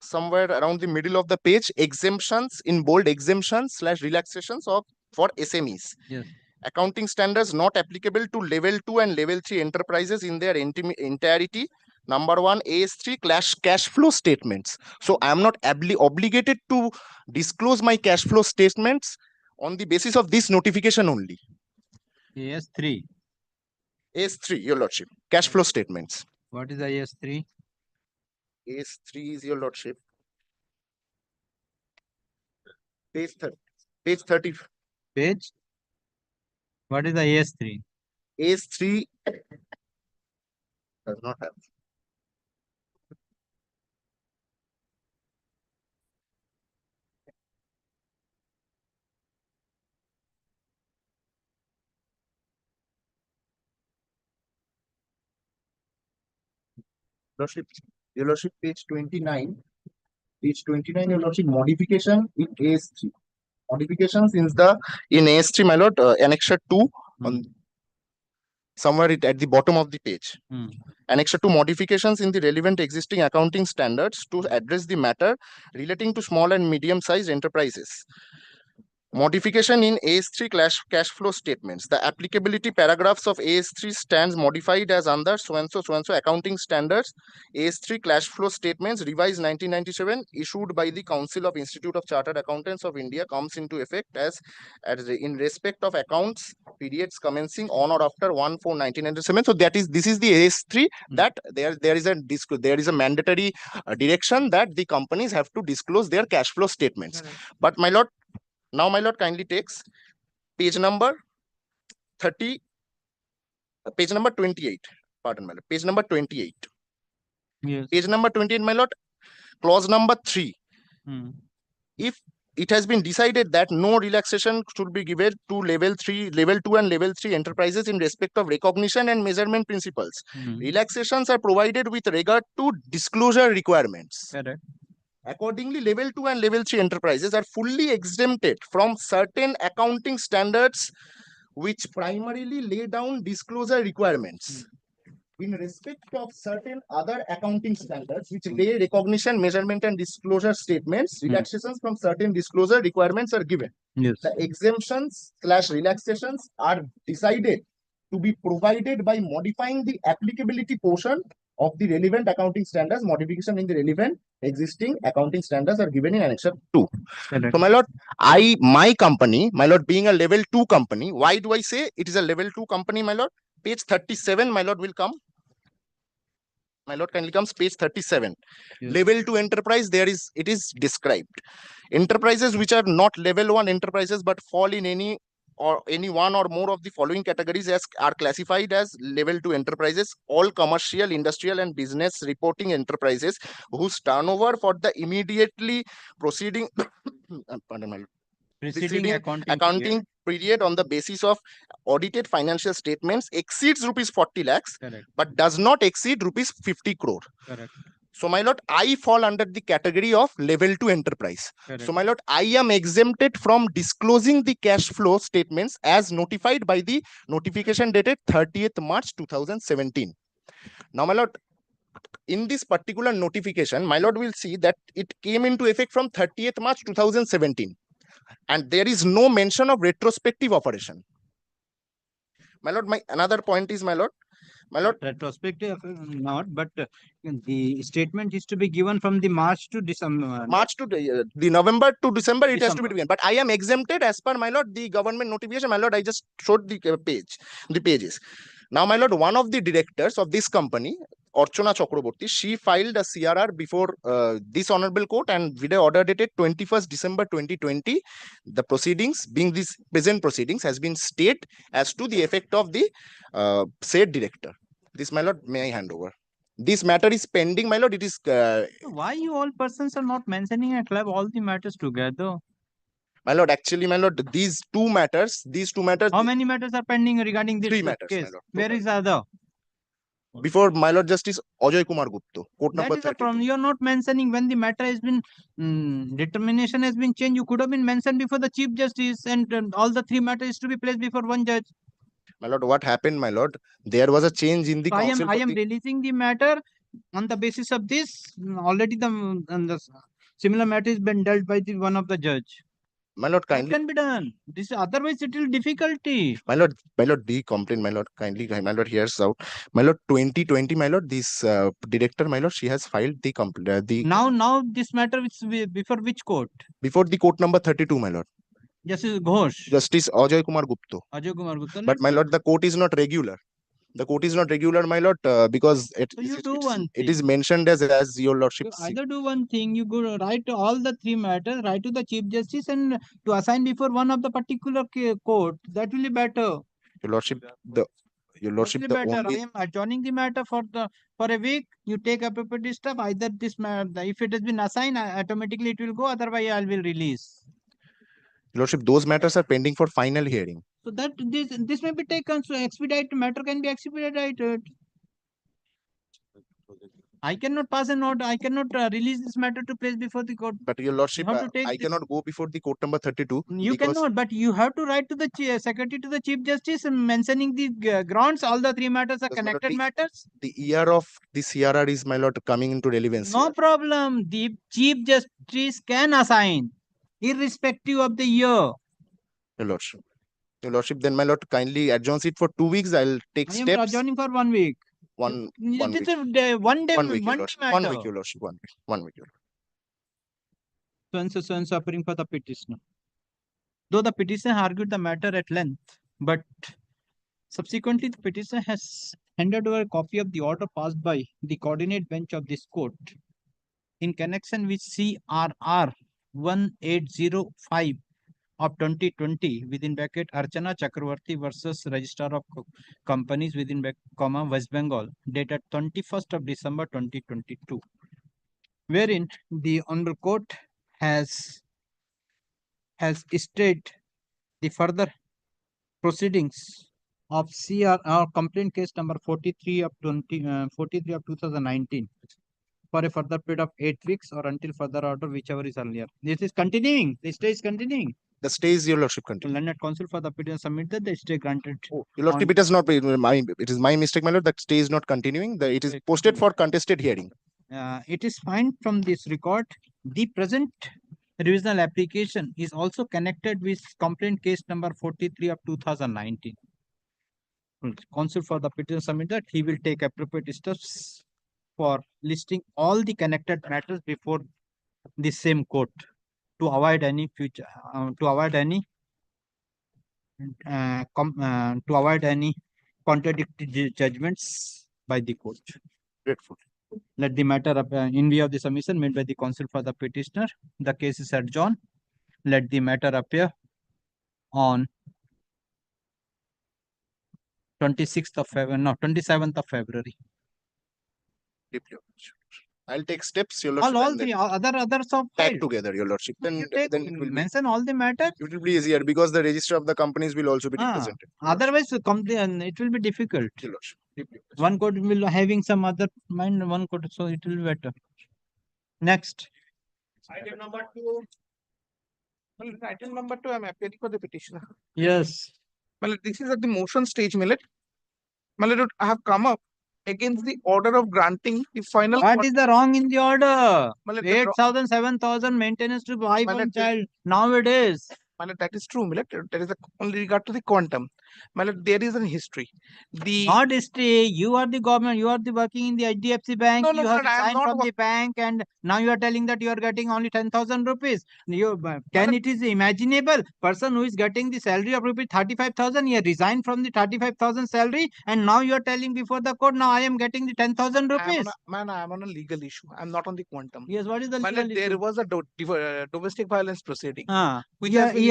somewhere around the middle of the page, exemptions, in bold, exemptions / relaxations for SMEs. Yes. Accounting standards not applicable to level 2 and level 3 enterprises in their entirety. Number 1, AS3 cash flow statements. So I am not obligated to disclose my cash flow statements on the basis of this notification only. AS3. AS3, your lordship. Cash flow statements. What is AS3? AS3 is, your lordship, page 30. Page 30. Page? What is the AS3? AS3 does not have. Lordship, your lordship, page 29. Page 29, your lordship, modification in AS3. Modifications in AS3, my lord, annexure 2 on somewhere at the bottom of the page. Annexure 2, modifications in the relevant existing accounting standards to address the matter relating to small and medium-sized enterprises. Modification in AS3 cash flow statements. The applicability paragraphs of AS3 stands modified as under so-and-so accounting standards. AS3 cash flow statements revised 1997 issued by the Council of Institute of Chartered Accountants of India comes into effect as in respect of accounts periods commencing on or after 1/4/1997. So this is the AS3 that there is a mandatory direction that the companies have to disclose their cash flow statements. But my lord, now, my lord, kindly takes page number 30, page number 28. Pardon, my lord, page number 28. Yes. Page number 28, my lord, clause number 3. If it has been decided that no relaxation should be given to level 2 and level 3 enterprises in respect of recognition and measurement principles, relaxations are provided with regard to disclosure requirements. Correct. Accordingly, level 2 and level 3 enterprises are fully exempted from certain accounting standards which primarily lay down disclosure requirements. in respect of certain other accounting standards which lay recognition, measurement, and disclosure statements, relaxations from certain disclosure requirements are given. Yes. The exemptions / relaxations are decided to be provided by modifying the applicability portion of the relevant accounting standards. Modification in the relevant existing accounting standards are given in Annex 2. So, my lord, my company, my lord, being a level 2 company, why do I say it is a level 2 company, my lord? Page 37, my lord, will come. My lord, kindly comes page 37. Yes. Level 2 enterprise, it is described. Enterprises which are not level 1 enterprises but fall in any one or more of the following categories are classified as level 2 enterprises: all commercial, industrial, and business reporting enterprises whose turnover for the immediately preceding pardon, my lord, preceding accounting period on the basis of audited financial statements exceeds rupees 40 lakhs. Correct. But does not exceed rupees 50 crore. Correct. So, my lord, I fall under the category of level 2 enterprise. Correct. So, my lord, I am exempted from disclosing the cash flow statements as notified by the notification dated 30th March 2017. Now, my lord, in this particular notification, my lord will see that it came into effect from 30th March 2017. And there is no mention of retrospective operation. My lord, my another point is, my lord, retrospective not, but the statement is to be given from the March to December. March to the November to December, it has to be given. But I am exempted as per, my lord, the government notification. My lord, I just showed the pages. Now, my lord, one of the directors of this company, Archana Chakraborty, she filed a CRR before this honorable court, and with a order dated 21st December 2020, the proceedings, being these present proceedings, has been stayed as to the effect of the said director. This, my lord, may I hand over? This matter is pending, my lord. It is. Why you all persons are not mentioning a club all the matters together? My lord, actually, my lord, these two matters. How many matters are pending regarding this 3 matters, case? my lord. Where is the other? Before my lord Justice Ajay Kumar Gupta, court That number is the 32. problem. You are not mentioning when the matter has been determination has been changed. You could have been mentioned before the Chief Justice, and all the 3 matters to be placed before one judge. My lord, what happened, my lord? There was a change in the So council. I am releasing the matter on the basis of this. Already the similar matter has been dealt by the one of the judge. My lord, That kindly. can be done. This otherwise it will difficulty. My lord, the complaint, my lord, kindly, my lord, hears out. My lord, 2020, my lord, this director, my lord, she has filed the complaint. Now this matter before which court? Before the court number 32, my lord. Justice Ghosh. Justice Ajay Kumar Gupta. Ajay Kumar Gupta. But my lord, the court is not regular. The court is not regular, my lord, because it is mentioned as your lordship. Either do one thing, you go write to all the 3 matters, write to the Chief Justice, and to assign before one of the particular court. That will be better. Your lordship, your lordship, the Better. only. I am adjourning the matter for a week. You take appropriate stuff. Either this if it has been assigned, automatically it will go. Otherwise, I will release. Your lordship, those matters are pending for final hearing. So that this may be taken. So expedite matter can be expedited. I cannot pass an order. I cannot release this matter to place before the court. But your lordship, I cannot go before the court number 32. You cannot, but you have to write to the secretary to the Chief Justice mentioning the grounds. All the 3 matters are connected matters. The year of the CRR is, my lord, coming into relevance. No problem. The Chief Justice can assign, irrespective of the year. Your lordship. Your lordship, then, my lord, kindly adjourns it for 2 weeks. I'll take I am steps. adjourning for 1 week. One This week. is one day. 1 week, your One lordship. matter. 1 week, your lordship. 1 week. 1 week, your lordship. So and suffering for the petitioner. Though the petitioner argued the matter at length, but subsequently the petitioner has handed over a copy of the order passed by the coordinate bench of this court in connection with CRR 1805 of 2020 within bracket Archana Chakravarti versus Registrar of Companies within bracket, West Bengal, dated 21st of December 2022, wherein the Honorable Court has stated the further proceedings of CR complaint case number 43 of 2019 for a further period of 8 weeks or until further order, whichever is earlier. This is continuing. The stay is continuing. The stay is your lordship The continue. learned counsel for the petition submitted, the stay granted. Your lordship, it is not it is my mistake, my lord. That stay is not continuing. It is posted for contested hearing. It is fine from this record. The present revisional application is also connected with complaint case number 43 of 2019. Counsel for the petition submitted, he will take appropriate steps for listing all the connected matters before the same court to avoid any future, to avoid any contradictory judgments by the court. Grateful. Let the matter in view of the submission made by the counsel for the petitioner, the case is adjourned. Let the matter appear on 27th of February. I'll take steps, your lordship. All three others of Tag together, your lordship. Then it will mention all the matter. It will be easier because the register of the companies will also be represented. Otherwise, it will be difficult. Your lordship. One court will having some other mind, one court, so it will be better. Next. Item number 2. Well, item number 2, I'm appearing for the petitioner. Yes. Well, this is at the motion stage, Millet. Well, I have come up against the order of granting the final. What is the wrong in the order? Well, 8,000, 7,000 maintenance to wife and child nowadays. Millet, that is true, Millet. There is only regard to the quantum. Millet, there is a history. Not history. You are the government. You are the working in the HDFC bank. You have signed from the bank, and now you are telling that you are getting only 10,000 rupees. It is imaginable? Person who is getting the salary of rupees 35,000, he resigned from the 35,000 salary, and now you are telling before the court, now I am getting the 10,000 rupees. I am on a legal issue. I am not on the quantum. Yes, what is the legal issue? There was a domestic violence proceeding.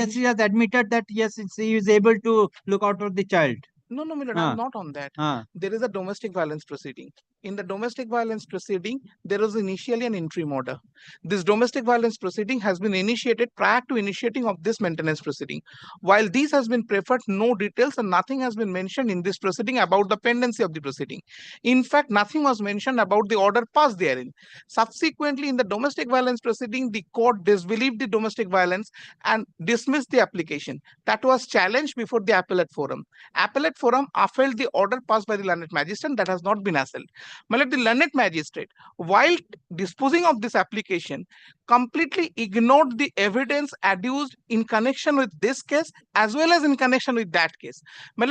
Yes, he has admitted that yes, he is able to look out for the child. No, Millet, I'm not on that. There is a domestic violence proceeding. In the domestic violence proceeding, there was initially an interim order. This domestic violence proceeding has been initiated prior to initiating of this maintenance proceeding. While this has been preferred, no details and nothing has been mentioned in this proceeding about the pendency of the proceeding. In fact, nothing was mentioned about the order passed therein. Subsequently, in the domestic violence proceeding, the court disbelieved the domestic violence and dismissed the application. That was challenged before the appellate forum. Appellate forum upheld the order passed by the learned magistrate that has not been assailed. The learned magistrate, while disposing of this application, completely ignored the evidence adduced in connection with this case as well as in connection with that case.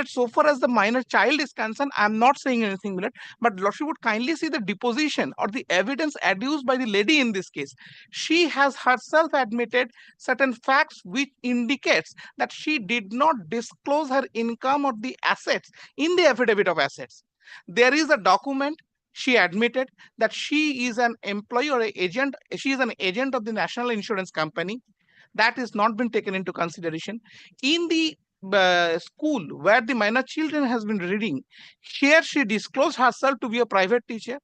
So far as the minor child is concerned, I am not saying anything, but Lordship would kindly see the deposition or the evidence adduced by the lady in this case. She has herself admitted certain facts which indicates that she did not disclose her income or the assets in the affidavit of assets. There is a document. She admitted that she is an employee or an agent. She is an agent of the National Insurance Company. That has not been taken into consideration. In the school where the minor children has been reading, here she disclosed herself to be a private teacher.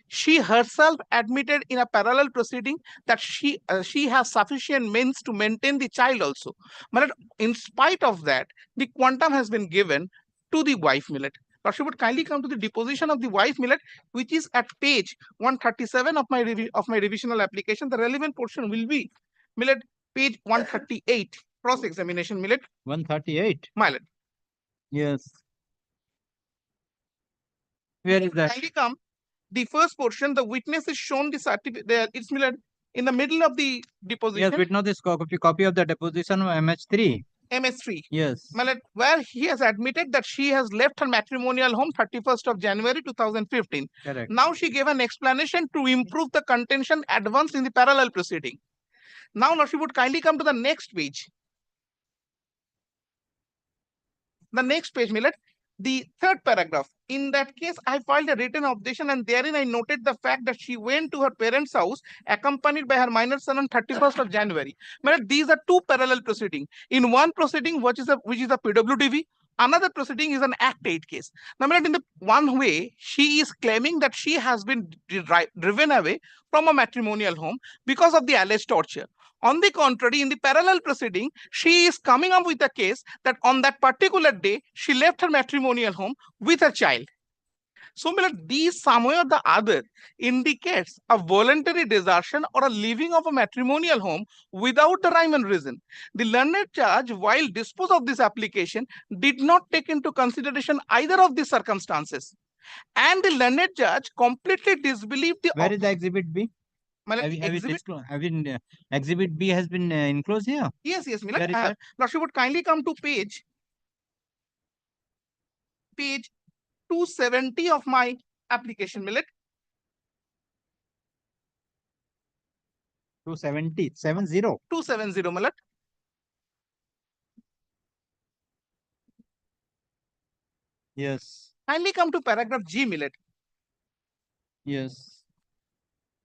She herself admitted in a parallel proceeding that she has sufficient means to maintain the child also. But in spite of that, the quantum has been given to the wife, Millet. Lordship would kindly come to the deposition of the wife, Millet, which is at page 137 of my revisional application. The relevant portion will be, Millet, page 138, cross-examination, Millet. 138? Millet. Yes. Where is that? Kindly come. The first portion, the witness is shown the certificate. There, it's Millet in the middle of the deposition. Yes, witness this copy of the deposition of MS3. MS3. Yes. Where he has admitted that she has left her matrimonial home 31st of January 2015. Correct. Now she gave an explanation to improve the contention advanced in the parallel proceeding. Now she would kindly come to the next page. The next page, Millet. The third paragraph. In that case, I filed a written objection and therein I noted the fact that she went to her parents' house accompanied by her minor son on 31st of January. These are two parallel proceedings. In one proceeding, which is a PWDV, another proceeding is an Act 8 case. Now, in the one way, she is claiming that she has been driven away from a matrimonial home because of the alleged torture. On the contrary, in the parallel proceeding, she is coming up with a case that on that particular day, she left her matrimonial home with her child. So, these some way or the other indicates a voluntary desertion or a leaving of a matrimonial home without the rhyme and reason. The learned judge, while dispose of this application, did not take into consideration either of these circumstances. And the learned judge completely disbelieved the. Where is the exhibit B? Exhibit B has been enclosed here. Yes, Where is that? Lordship would kindly come to page 270 of my application, Millet. 270, 70. 270, Millet. Yes. Kindly come to paragraph G, Millet. Yes.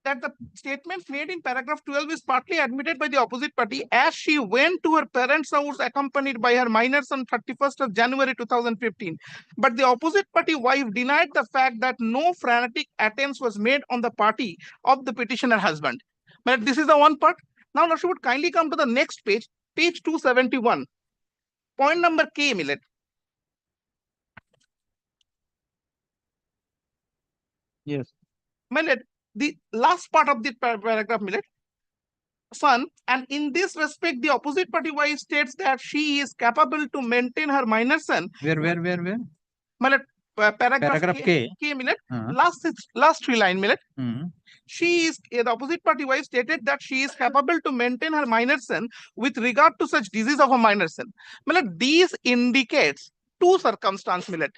That the statements made in paragraph 12 is partly admitted by the opposite party as she went to her parents' house accompanied by her minors on 31st of January 2015. But the opposite party wife denied the fact that no frantic attempts was made on the party of the petitioner husband. But this is the one part. Now, she would kindly come to the next page, page 271. Point number K, Millet. Yes. Millet, the last part of the paragraph, Millet. Son, and in this respect, the opposite party wife states that she is capable to maintain her minor son. Where? Millet, paragraph K. Millet. Last three line, Millet. She is, the opposite party wife stated that she is capable to maintain her minor son with regard to such disease of a minor son. Millet, these indicates two circumstances, Millet.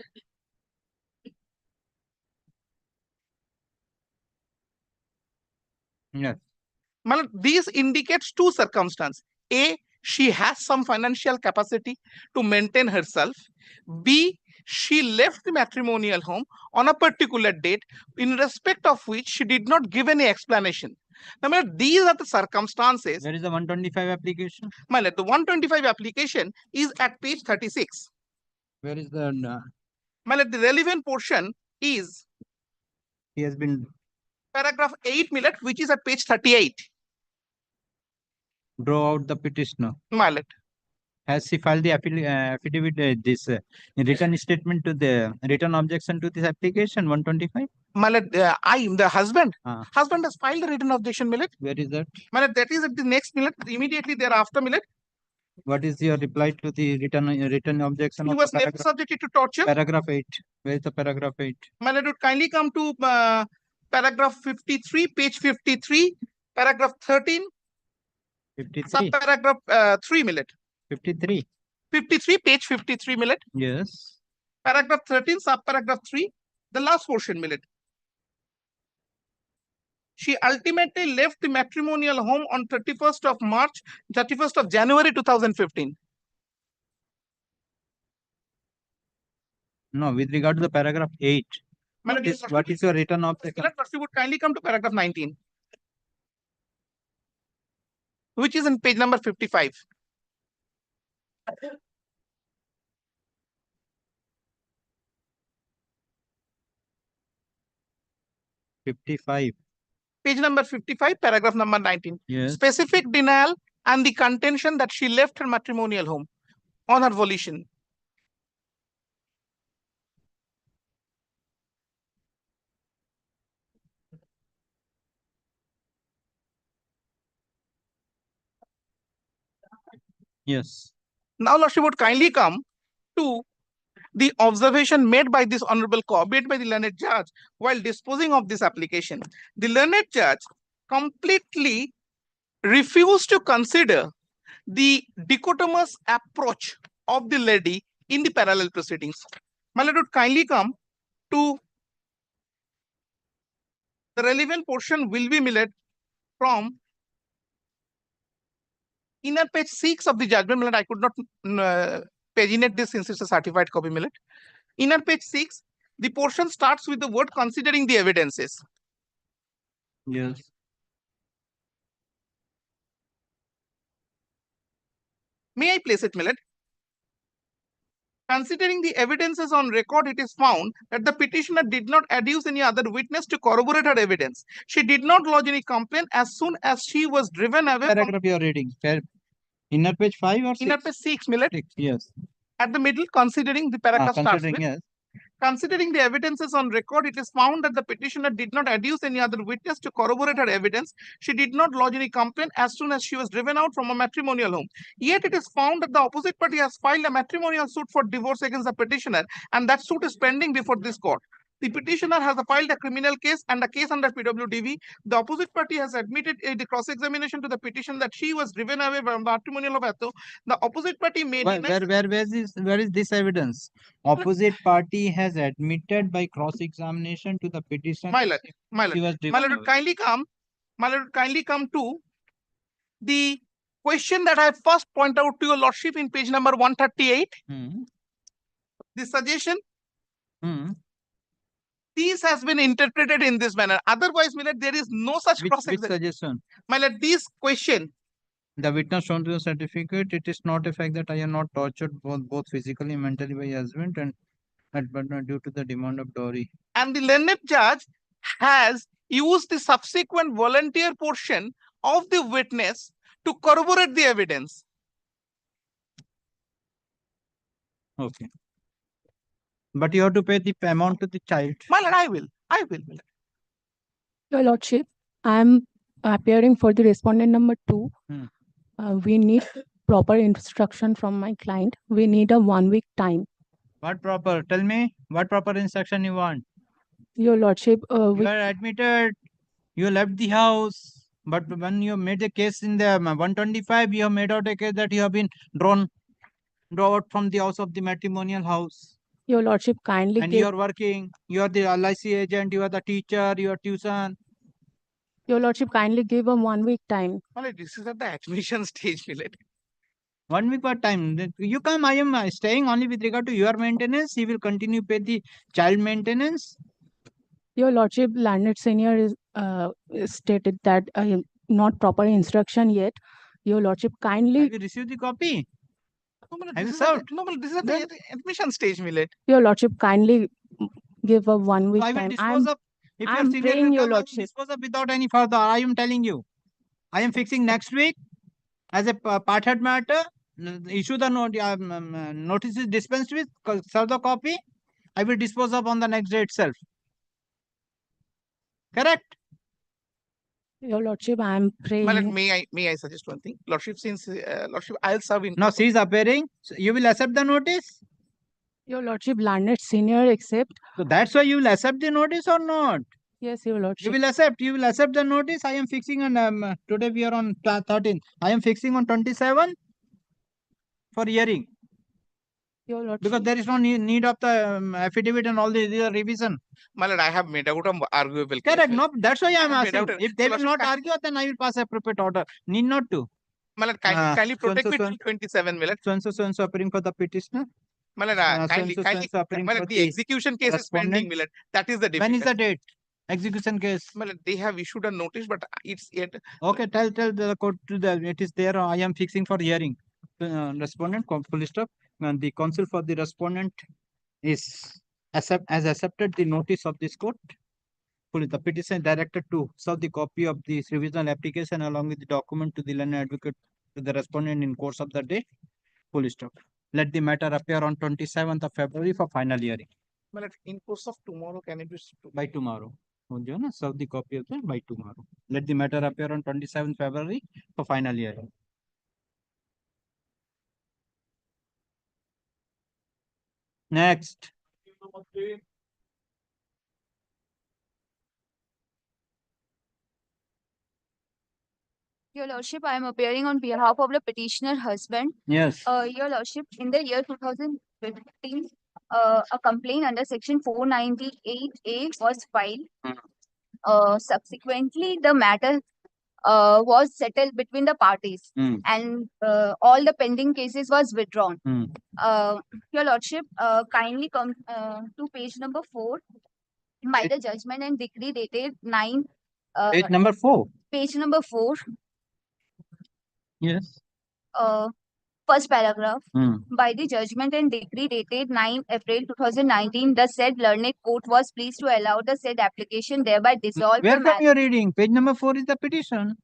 Yes. These indicates two circumstances. A, she has some financial capacity to maintain herself. B, she left the matrimonial home on a particular date in respect of which she did not give any explanation. Now, these are the circumstances. Where is the 125 application? The 125 application is at page 36. Where is the... the relevant portion is... He has been... Paragraph 8, Millet, which is at page 38. Draw out the petitioner. Millet. Has she filed the affidavit, this written statement to the written objection to this application 125? The husband. Husband has filed a written objection, Millet. Where is that? That is at the next Millet, immediately thereafter, Millet. What is your reply to the written objection? He was never subjected to torture. Paragraph 8. Where is the paragraph 8? Would kindly come to paragraph 53, page 53, paragraph 13. 53. Subparagraph 3, Millet. 53. 53, page 53, Millet. Yes. Paragraph 13, subparagraph 3, the last portion, Millet. She ultimately left the matrimonial home on 31st of March, 31st of January 2015. No, with regard to the paragraph 8. What is your written objection? You would kindly come to paragraph 19, which is in page number 55. Page number 55, paragraph number 19. Yes. Specific denial and the contention that she left her matrimonial home on her volition. Yes. Now, Lordship would kindly come to the observation made by this honorable court, made by the learned judge while disposing of this application. The learned judge completely refused to consider the dichotomous approach of the lady in the parallel proceedings. My lord would kindly come to the relevant portion will be Millet from inner page 6 of the judgment. Millet, I could not paginate this since it's a certified copy, Millet. Inner page 6, the portion starts with the word considering the evidences. Yes. May I place it, Millet? Considering the evidences on record, it is found that the petitioner did not adduce any other witness to corroborate her evidence. She did not lodge any complaint as soon as she was driven away. Paragraph you are reading. Inner page 5 or 6? Inner page 6, Millet. 6, yes. At the middle, considering the paragraph starts with. Yes. Considering the evidences on record, it is found that the petitioner did not adduce any other witness to corroborate her evidence. She did not lodge any complaint as soon as she was driven out from a matrimonial home. Yet it is found that the opposite party has filed a matrimonial suit for divorce against the petitioner, and that suit is pending before this court. The petitioner has filed a criminal case and a case under PWDV. The opposite party has admitted in the cross-examination to the petition that she was driven away from the matrimonial of Atho. The opposite party may deny. Where is this evidence? Opposite party has admitted by cross-examination to the petition. My lord, She was driven away. kindly come to the question that I first point out to your lordship in page number 138. The suggestion. This has been interpreted in this manner. Otherwise, my lord, there is no such Which cross-examination. suggestion? My lord, this question. The witness shown to the certificate, it is not a fact that I am not tortured both physically and mentally by husband and but not due to the demand of dowry. And the learned judge has used the subsequent volunteer portion of the witness to corroborate the evidence. Okay. But you have to pay the amount to the child. My lord, I will. Your Lordship, I am appearing for the respondent number 2. We need proper instruction from my client. We need a 1 week time. What proper? Tell me what proper instruction you want. Your Lordship, You are admitted. You left the house. But when you made a case in the 125, you have made out a case that you have been drawn out from the house of the matrimonial house. Your Lordship, kindly And give. you are working. You are the LIC agent. You are the teacher. You are tuition. Your Lordship, kindly give a 1 week time. My lord, this is at the admission stage, my lord. 1 week per time. You come. I am staying only with regard to your maintenance. He will continue pay the child maintenance. Your Lordship, Landed Senior is stated that not proper instruction yet. Your Lordship, kindly. Have you received the copy? This is at the admission stage, my lord. Your Lordship, kindly give a 1 week I will time. dispose of. If I'm your senior praying, will Your come, I will Lordship. dispose of without any further. I am telling you. I am fixing next week as a parted matter. Issue the notice is dispensed with. Serve the copy. I will dispose of on the next day itself. Correct. Your Lordship, I am praying. My lord, may I suggest one thing? Lordship, since Lordship, I'll serve in. Now she is appearing. So you will accept the notice. Your Lordship, Landed Senior accept. So that's why you will accept the notice or not? Yes, Your Lordship. You will accept. You will accept the notice. I am fixing on today we are on 13th. I am fixing on 27 for hearing. Your Lordship. Because there is no need of the affidavit and all the revision. My lord, I have made out an arguable. Correct. No, that's why I am have made asking. out If they will not argue, then I will pass appropriate order. Need not to. My lord, kindly protect me till 27, my lord. So and so appearing for the petitioner. My lord, kindly, my lord, the execution case is pending, my lord. That is the date. When is the date? Execution case. My lord, they have issued a notice, but it's yet. Okay, tell the court to the it is there. I am fixing for hearing. Respondent, full stop. And the counsel for the respondent is accepted the notice of this court. The petition directed to serve the copy of the revisional application along with the document to the learned advocate to the respondent in course of the day. Full stop. Let the matter appear on 27th of February for final hearing. My lord, in course of tomorrow, can it be? By tomorrow. Serve the copy of that by tomorrow. Let the matter appear on 27th February for final hearing. Next. Your Lordship, I am appearing on behalf of the petitioner husband. Yes. Your Lordship, in the year 2015, a complaint under section 498A was filed. Subsequently, the matter was settled between the parties, and all the pending cases was withdrawn. Your Lordship, kindly come to page number 4 by the judgment and decree dated 9. Page number 4. Page number 4. Yes. First paragraph. By the judgment and decree dated 9 April 2019, the said learned court was pleased to allow the said application, thereby dissolve Where the from matter. you are reading? Page number 4 is the petition.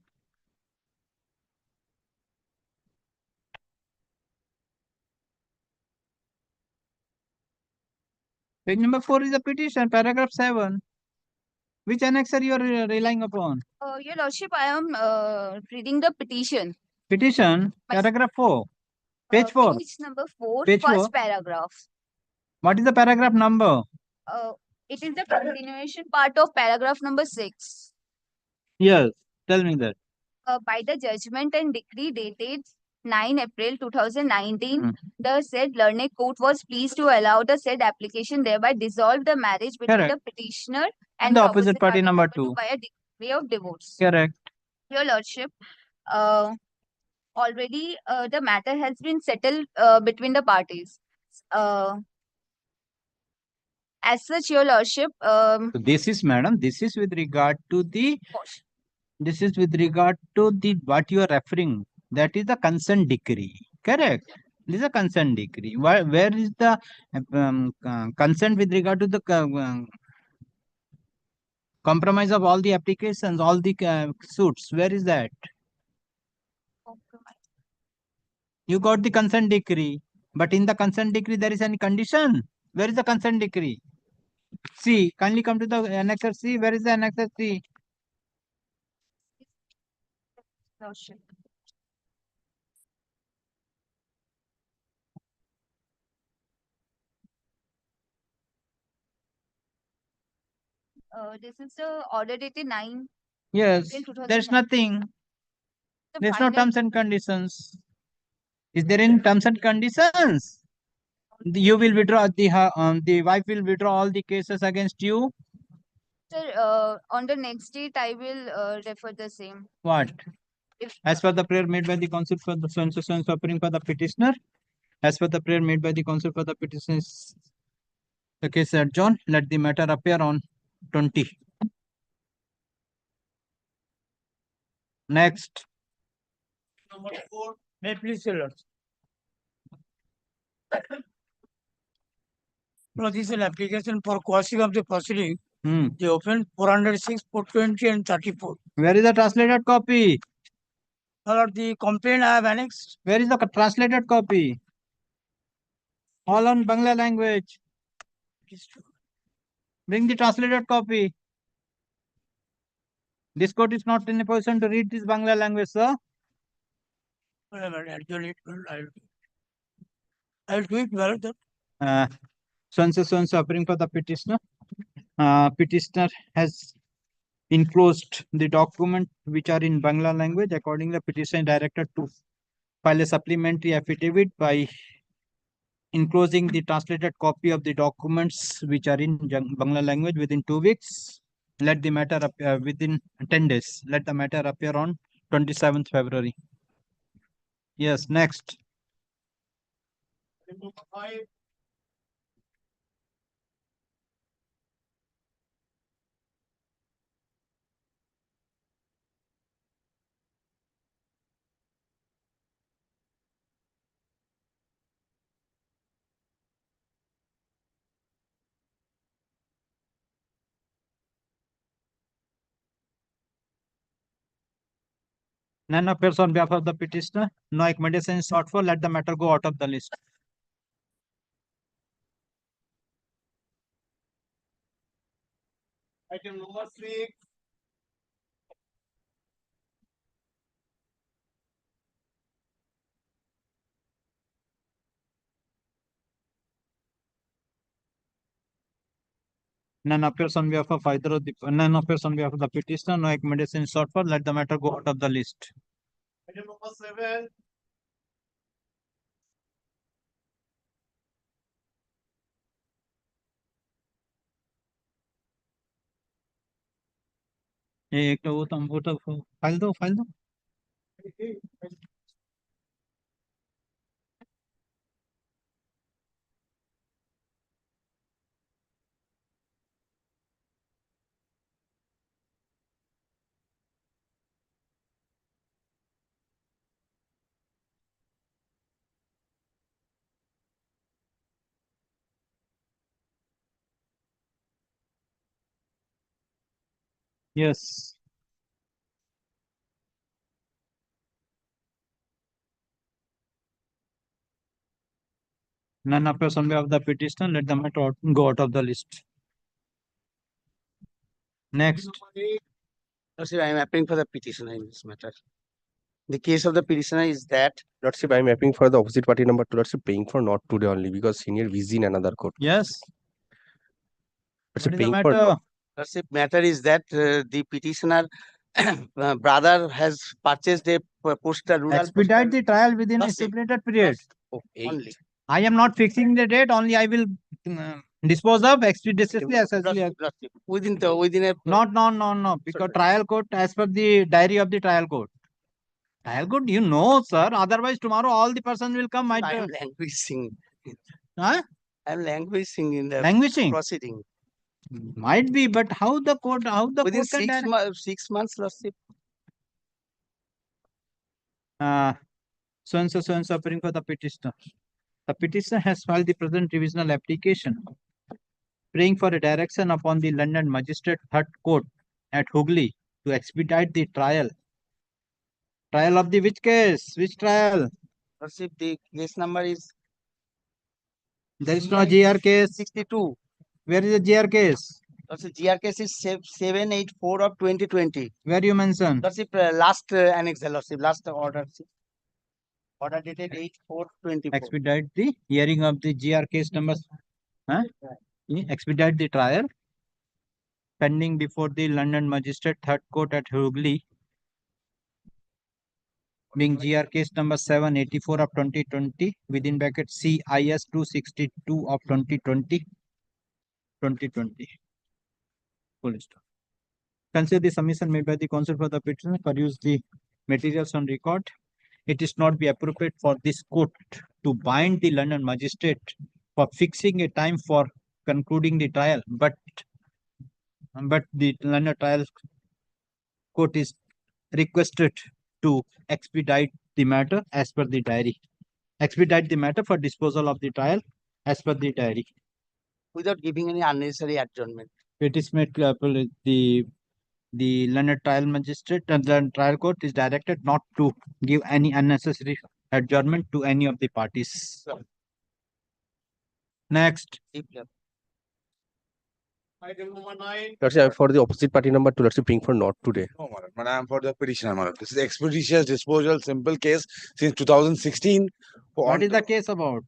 Page number 4 is the petition, paragraph 7. Which annexer you are relying upon? Your Lordship, I am reading the petition. Petition, paragraph 4. Page 4. Page number 4, Page 4. first paragraph. What is the paragraph number? It is the continuation part of paragraph number 6. Yes, tell me that. By the judgment and decree dated 9 April 2019, the said learned court was pleased to allow the said application, thereby dissolve the marriage between Correct. the petitioner And the opposite party number 2. by a decree of divorce. Correct. Your Lordship, already the matter has been settled between the parties. As such, Your Lordship, So this is, madam, this is with regard to the what you are referring. That is the consent decree. Correct. This is a consent decree. Where is the consent with regard to the compromise of all the applications, all the suits? Where is that? You got the consent decree, but in the consent decree there is any condition. Where is the consent decree? See, kindly come to the annexer C. Where is the annexer C? Lordship. This is the order dated 9 Yes, April there's 2009. nothing. The There's no final- terms and conditions. Is there any terms and conditions? You will withdraw the wife will withdraw all the cases against you. Sir, on the next date, I will refer the same. What? If As per the prayer made by the counsel for the so appearing for the petitioner, as per the prayer made by the counsel for the petitioner, the case adjourned. Let the matter appear on 20. Next. Number 4. May please, Your Lordship. No, this is an application for quashing of the proceeding. The offense 406, 420 and 34. Where is the translated copy? Lord, the complaint I have annexed. Where is the translated copy? All on Bangla language. Bring the translated copy. This court is not in a position to read this Bangla language, sir. I will do it well. So appearing for the petitioner. Petitioner has enclosed the document which are in Bangla language. Accordingly, the petitioner is directed to file a supplementary affidavit by enclosing the translated copy of the documents which are in Bangla language within 2 weeks. Let the matter appear within 10 days. Let the matter appear on 27th February. Yes, next. Number 5. None appears on behalf of the petitioner. No accommodation is sought for. Let the matter go out of the list. Item number 6. None appears on behalf of either of the none appears on behalf of the petitioner. No accommodation is sought for. Let the matter go out of the list. Item number 7. एक तो वो तो file दो file दो. Yes. None appears on behalf of the petitioner. Let the matter go out of the list. Next. Lordship, I am appealing for the petitioner in this matter. The case of the petitioner is that Lordship, I am appealing for the opposite party number 2. Lordship, paying for not today only because senior VZ in another court. Yes. Lordship, What is the paying for matter? Lordship, matter is that the petitioner brother has purchased a postal rural Expedite the trial within a Lordship, stipulated period. only. I am not fixing the date. Only I will dispose of expeditiously as Lordship, within a No. Because trial court, as per the diary of the trial court. Trial court, you know, sir. Otherwise, tomorrow all the persons will come. I am languishing. Huh? I am languishing in the Languishing? proceeding. Might be, but how the court Within can 6 months, Lordship. So and so appearing for the petitioner. The petitioner has filed the present revisional application, praying for a direction upon the London Magistrate Third Court at Hooghly to expedite the trial. Trial of the which case? Which trial? Lordship, the case number is There is no GR case. 62. Where is the GR case? Lordship, GR case is 784 of 2020. Where you mention? Lordship, last annex, Lordship, last order. Order dated 8/4/24. Expedite the hearing of the GR case number. Expedite the trial pending before the London Magistrate Third Court at Hooghly, being GR case number 784 of 2020 within bracket CIS 262 of 2020. Full stop. Consider the submission made by the counsel for the petitioner, peruse the materials on record. It is not be appropriate for this court to bind the London magistrate for fixing a time for concluding the trial, but the London trial court is requested to expedite the matter as per the diary. Expedite the matter for disposal of the trial as per the diary. Without giving any unnecessary adjournment. It is made the London trial magistrate and the trial court is directed not to give any unnecessary adjournment to any of the parties. Next. Lordship, I am for the opposite party number 2. Lordship, paying for not today. No, Madam, I am for the petitioner, Madam. This is expeditious disposal, simple case since 2016. What is the case about?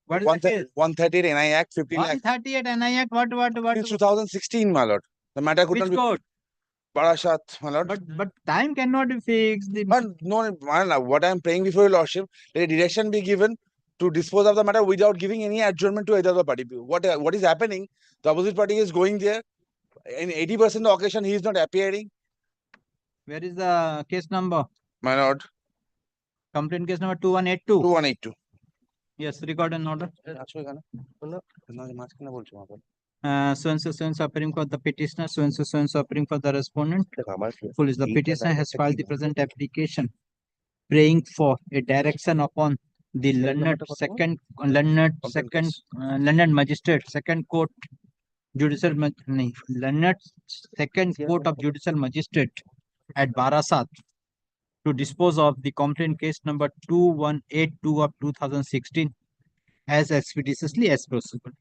What is the case? 138 NI Act, 15 lakh. 138 NI Act, what? Since 2016, my lord. The matter could Which not be. court? Parashat, my lord. But time cannot be fixed. But no, what I am praying before your lordship, let a direction be given to dispose of the matter without giving any adjournment to either of the party. What is happening? The opposite party is going there. In 80% of the occasion, he is not appearing. Where is the case number? My lord. Complaint case number 2182. 2182. Yes, record and order. So and so appearing for the petitioner, so and so appearing for the respondent. Full is the petitioner has filed the present application, praying for a direction upon the London Magistrate Second Court Judicial London Second Court of Judicial Magistrate at Barasat to dispose of the complaint case number 2182 of 2016 as expeditiously as possible.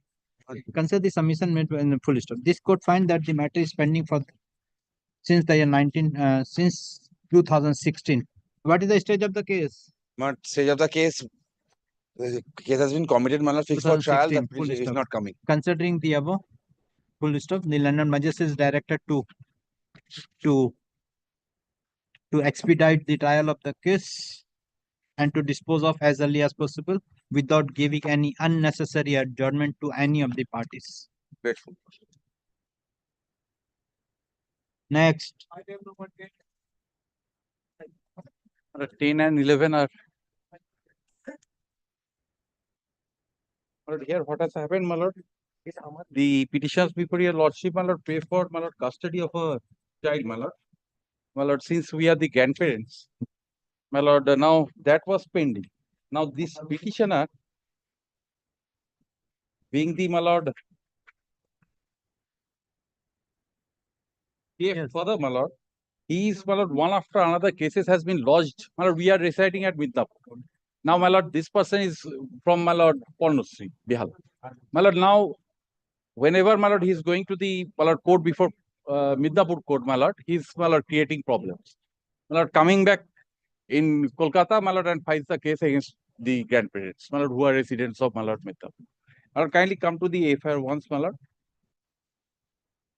Consider the submission made in the full stop. This court find that the matter is pending for since the year since 2016. What is the stage of the case? But stage of the case has been committed, man, fixed for trial. The police is not coming. Considering the above, full stop. The London Magistrate is directed to expedite the trial of the case and to dispose of as early as possible without giving any unnecessary adjournment to any of the parties. Grateful. Next. 10 and 11 are. Here, what has happened, my lord? The petitions before your lordship, my lord, pay for, my lord, custody of a child, my lord. My lord, since we are the grandparents, my lord, now that was pending. Now this petitioner, being the, my lord, further, my lord, he is, my lord, one after another cases has been lodged. My lord, we are residing at Midnapur. Now, my lord, this person is from my lord Pornosri, Bihal. My lord, now, whenever my lord he is going to the my lord court before Midnapur court, my lord, he's my lord creating problems. My lord, coming back in Kolkata, my lord, and files the case against the grandparents, my lord, who are residents of my lord Midnapur. My lord, kindly come to the FIR once, my lord.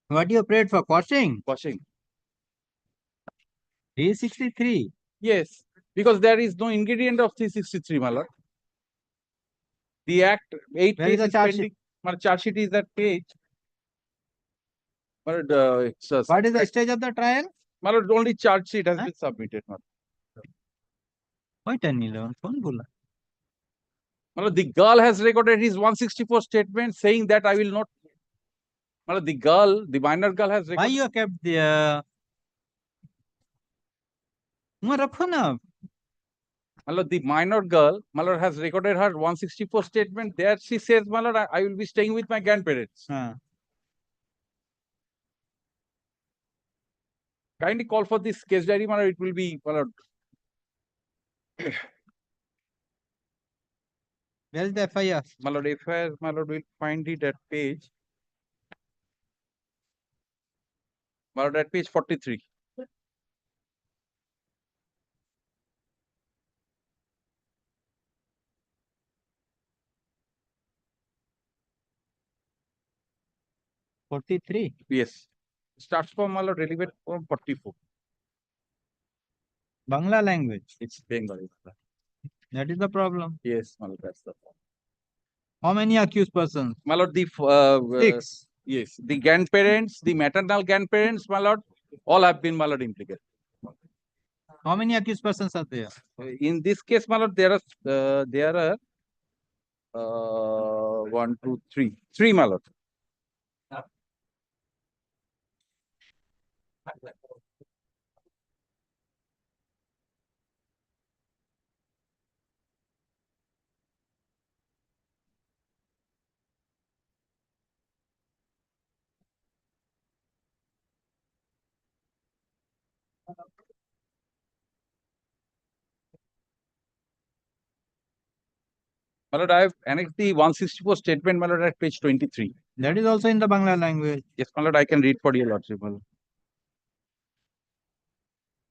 What you prayed for? Quashing? Quashing. 363. Yes, because there is no ingredient of 363, my lord. The Act 8 Where is case the is charge pending. My charge sheet is that page. But it's What is the stage of the trial? My lord, only charge sheet has been submitted. My Why 1011? Phone bola. lord, the girl has recorded his 164 statement saying that I will not. My lord, the girl, the minor girl has recorded. Why you kept the rakho na. My lord, the minor girl, my lord, has recorded her 164 statement. There she says, my lord, I will be staying with my grandparents. Kindly call for this case diary, my lord. It will be, my lord. Where is the FIR? My lord, FIR, my lord, will find it at page. My lord, at page 43. Yes. Starts from my lord, relevant from 44. Bangla language. It's Bengali. That is the problem. Yes, my lord, that's the problem. How many accused persons? My lord, the 6. Yes, the grandparents, the maternal grandparents, my lord, all have been, my lord, implicated. How many accused persons are there? In this case, my lord, there are 1, 2, 3, 3, my lord. My lord, I have annexed the 164 statement, my lord, at page 23. That is also in the Bangla language. Yes, my lord, I can read for your lordship, my lord.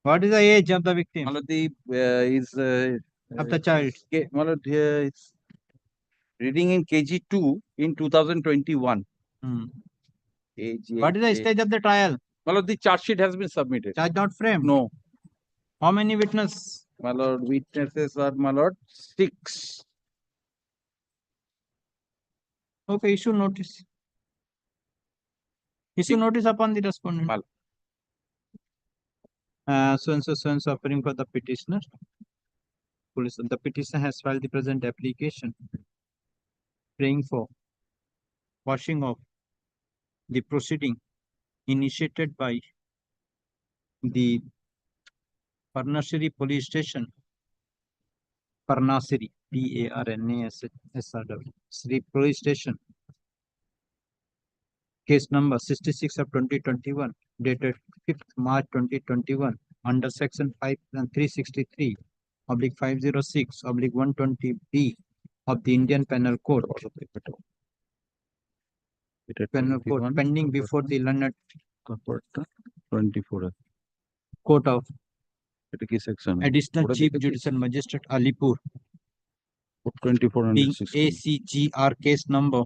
What is the age of the victim? My lord, the Of the child. My lord, it's reading in KG2 in 2021. What is the stage of the trial? My lord, the charge sheet has been submitted. Charge not framed? No. How many witnesses? My lord, witnesses are, my lord, 6. Okay, issue notice. Issue notice upon the respondent. So and so appearing for the petitioner. Police, the petitioner has filed the present application, praying for washing off the proceeding initiated by the Parnasiri Police Station, Parnasiri, Parnasri Police Station, case number 66 of 2021, dated 5th March 2021, under section 5 and 363 oblique 506 oblique 120B of the Indian Penal Code. Penal Code pending before the learned 24. Court of section. Additional Chief Judicial Magistrate Alipur, 24 being ACGR case number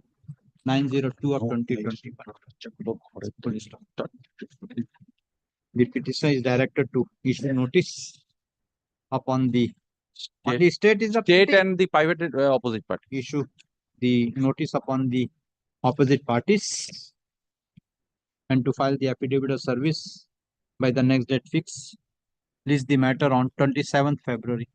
902 of 2021. The petitioner is directed to issue notice upon the state is the State and the private opposite party. Issue the notice upon the opposite parties and to file the affidavit of service by the next date fix. List the matter on 27th February.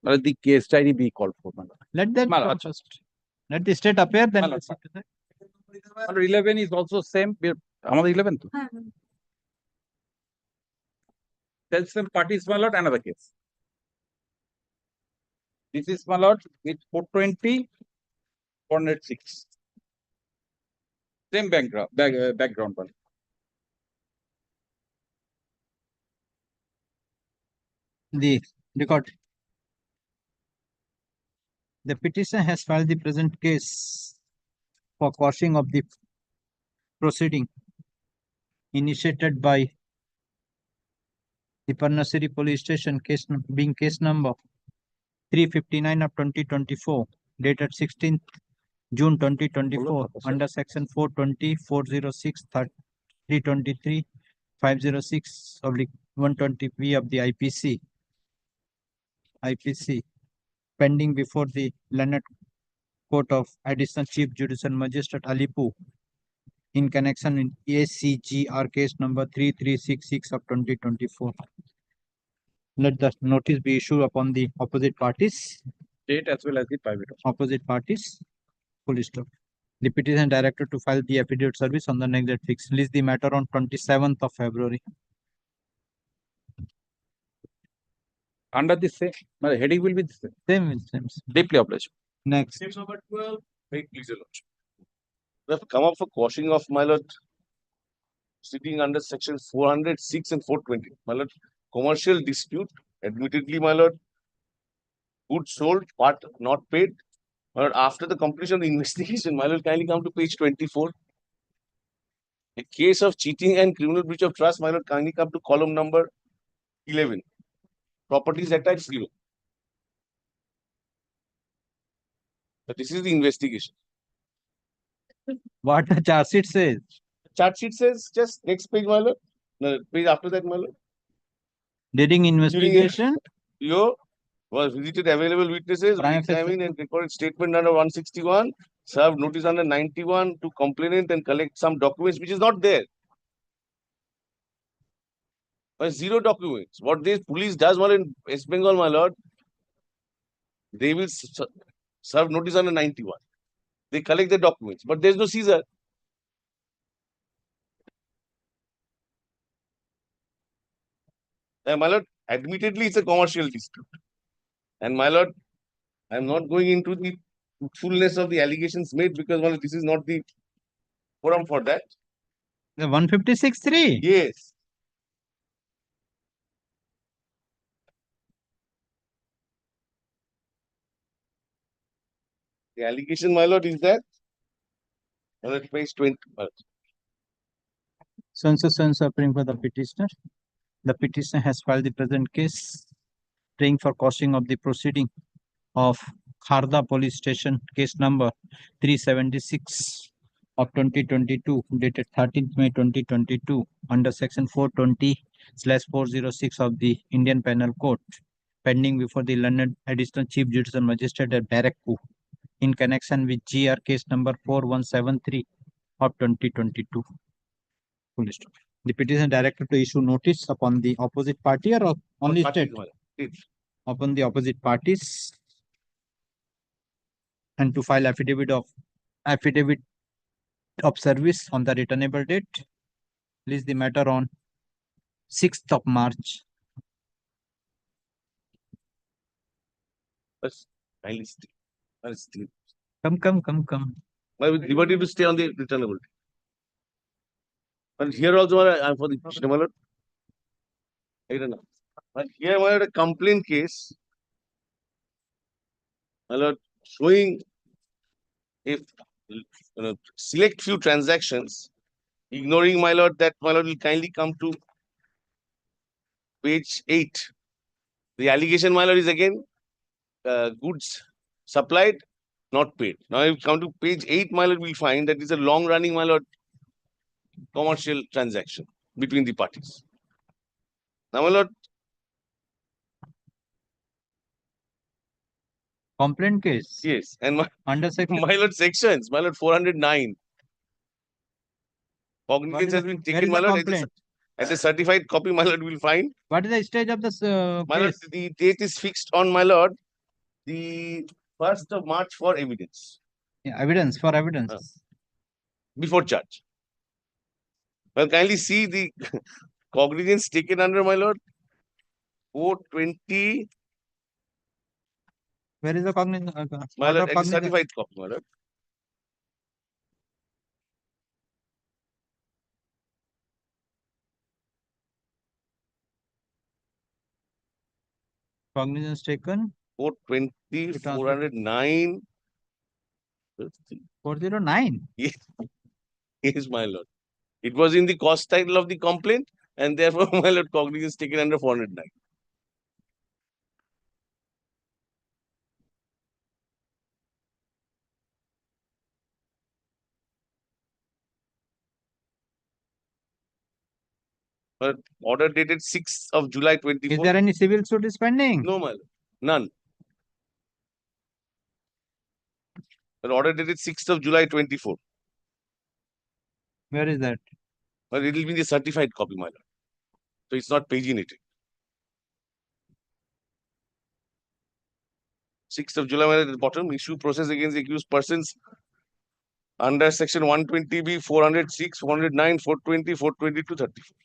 The case diary be called for. Let that come first. Let the state appear, then let's see to that. 11 is also same. 11 too. Tell some parties, my lord, another case. This is, my lord, with 420, 406. Same background. The record. The petitioner has filed the present case for quashing of the proceeding initiated by the Parnassery Police Station, being case number 359 of 2024, dated 16th June 2024, under section 420, 406, 323, 506 oblique 120B of the IPC, pending before the Learned Court of Additional Chief Judicial Magistrate Alipu in connection with ACGR case number 3366 of 2024. Let the notice be issued upon the opposite parties. State as well as the private. Opposite parties. Full stop. The petition directed to file the affidavit service on the next date fixed. Release the matter on 27th of February. Under the same, my heading will be the same. Same. Deeply obliged. Next. Case number 12. Wait, please, Your Lordship. We have come up for quashing of, my lord, sitting under section 406 and 420. My lord, commercial dispute, admittedly, my lord, goods sold, part not paid. My lord, after the completion of the investigation, my lord, kindly come to page 24. A case of cheating and criminal breach of trust, my lord, kindly come to column number 11. Properties attached 0. So this is the investigation. What the charge sheet says? Charge sheet says just next page, my lord. No, page after that, my lord. During investigation, you was visited available witnesses, examined and recorded statement under 161, served notice under 91 to complainant and collect some documents which is not there. But 0 documents. What this police does, my in West Bengal, my lord, they will serve notice under 91. They collect the documents, but there's no seizure. And my lord, admittedly, it's a commercial dispute. And my lord, I'm not going into the fullness of the allegations made because, my lord, this is not the forum for that. The 156.3? Yes. The allegation, my lord, is that on page 20. Sense appearing for the petitioner. The petitioner has filed the present case, praying for quashing of the proceeding of Kharda Police Station, case number 376 of 2022, dated 13th May 2022, under section 420/406 of the Indian Penal Code, pending before the London Additional Chief Judicial Magistrate at Barakpur in connection with GR case number 4173 of 2022. Full stop. The petition directed to issue notice upon the opposite party or only state? Upon the opposite parties, and to file affidavit of service on the returnable date. Release the matter on 6th of March. Kindly stay. Come. I will liberty to stay on the returnable. And here also, I'm for the petitioner, my lord. I don't know. But here, my lord, a complaint case, my lord, showing if select few transactions, ignoring, my lord, that my lord will kindly come to page 8. The allegation, my lord, is again goods supplied, not paid. Now, if you come to page 8, my lord, will find that it's a long running, my lord, commercial transaction between the parties. Now, my lord, complaint case? Yes. And my, under section? My lord, sections, my lord, 409. Cognizance has been taken, my lord, at the certified copy, my lord, will find. What is the stage of this my lord, the date is fixed on, my lord, the 1st of March for evidence. Yeah, evidence. Before charge. Well, kindly see the cognizance taken under, my lord, 420. Where is the cognizance? My lord, at the certified copy, my lord. Cognizance taken? 420, 409. 409. Yes, yes, my lord. It was in the cost title of the complaint, and therefore, my lord, cognizance taken under 409. But order dated 6th of July 24. Is there any civil suit is pending? No, my lord. None. But order dated 6th of July 24. Where is that? But it will be the certified copy, my lord. So it's not paginated. 6th of July, my lord, at the bottom, issue process against the accused persons under section 120B, 406, 409, 420, 422, 34.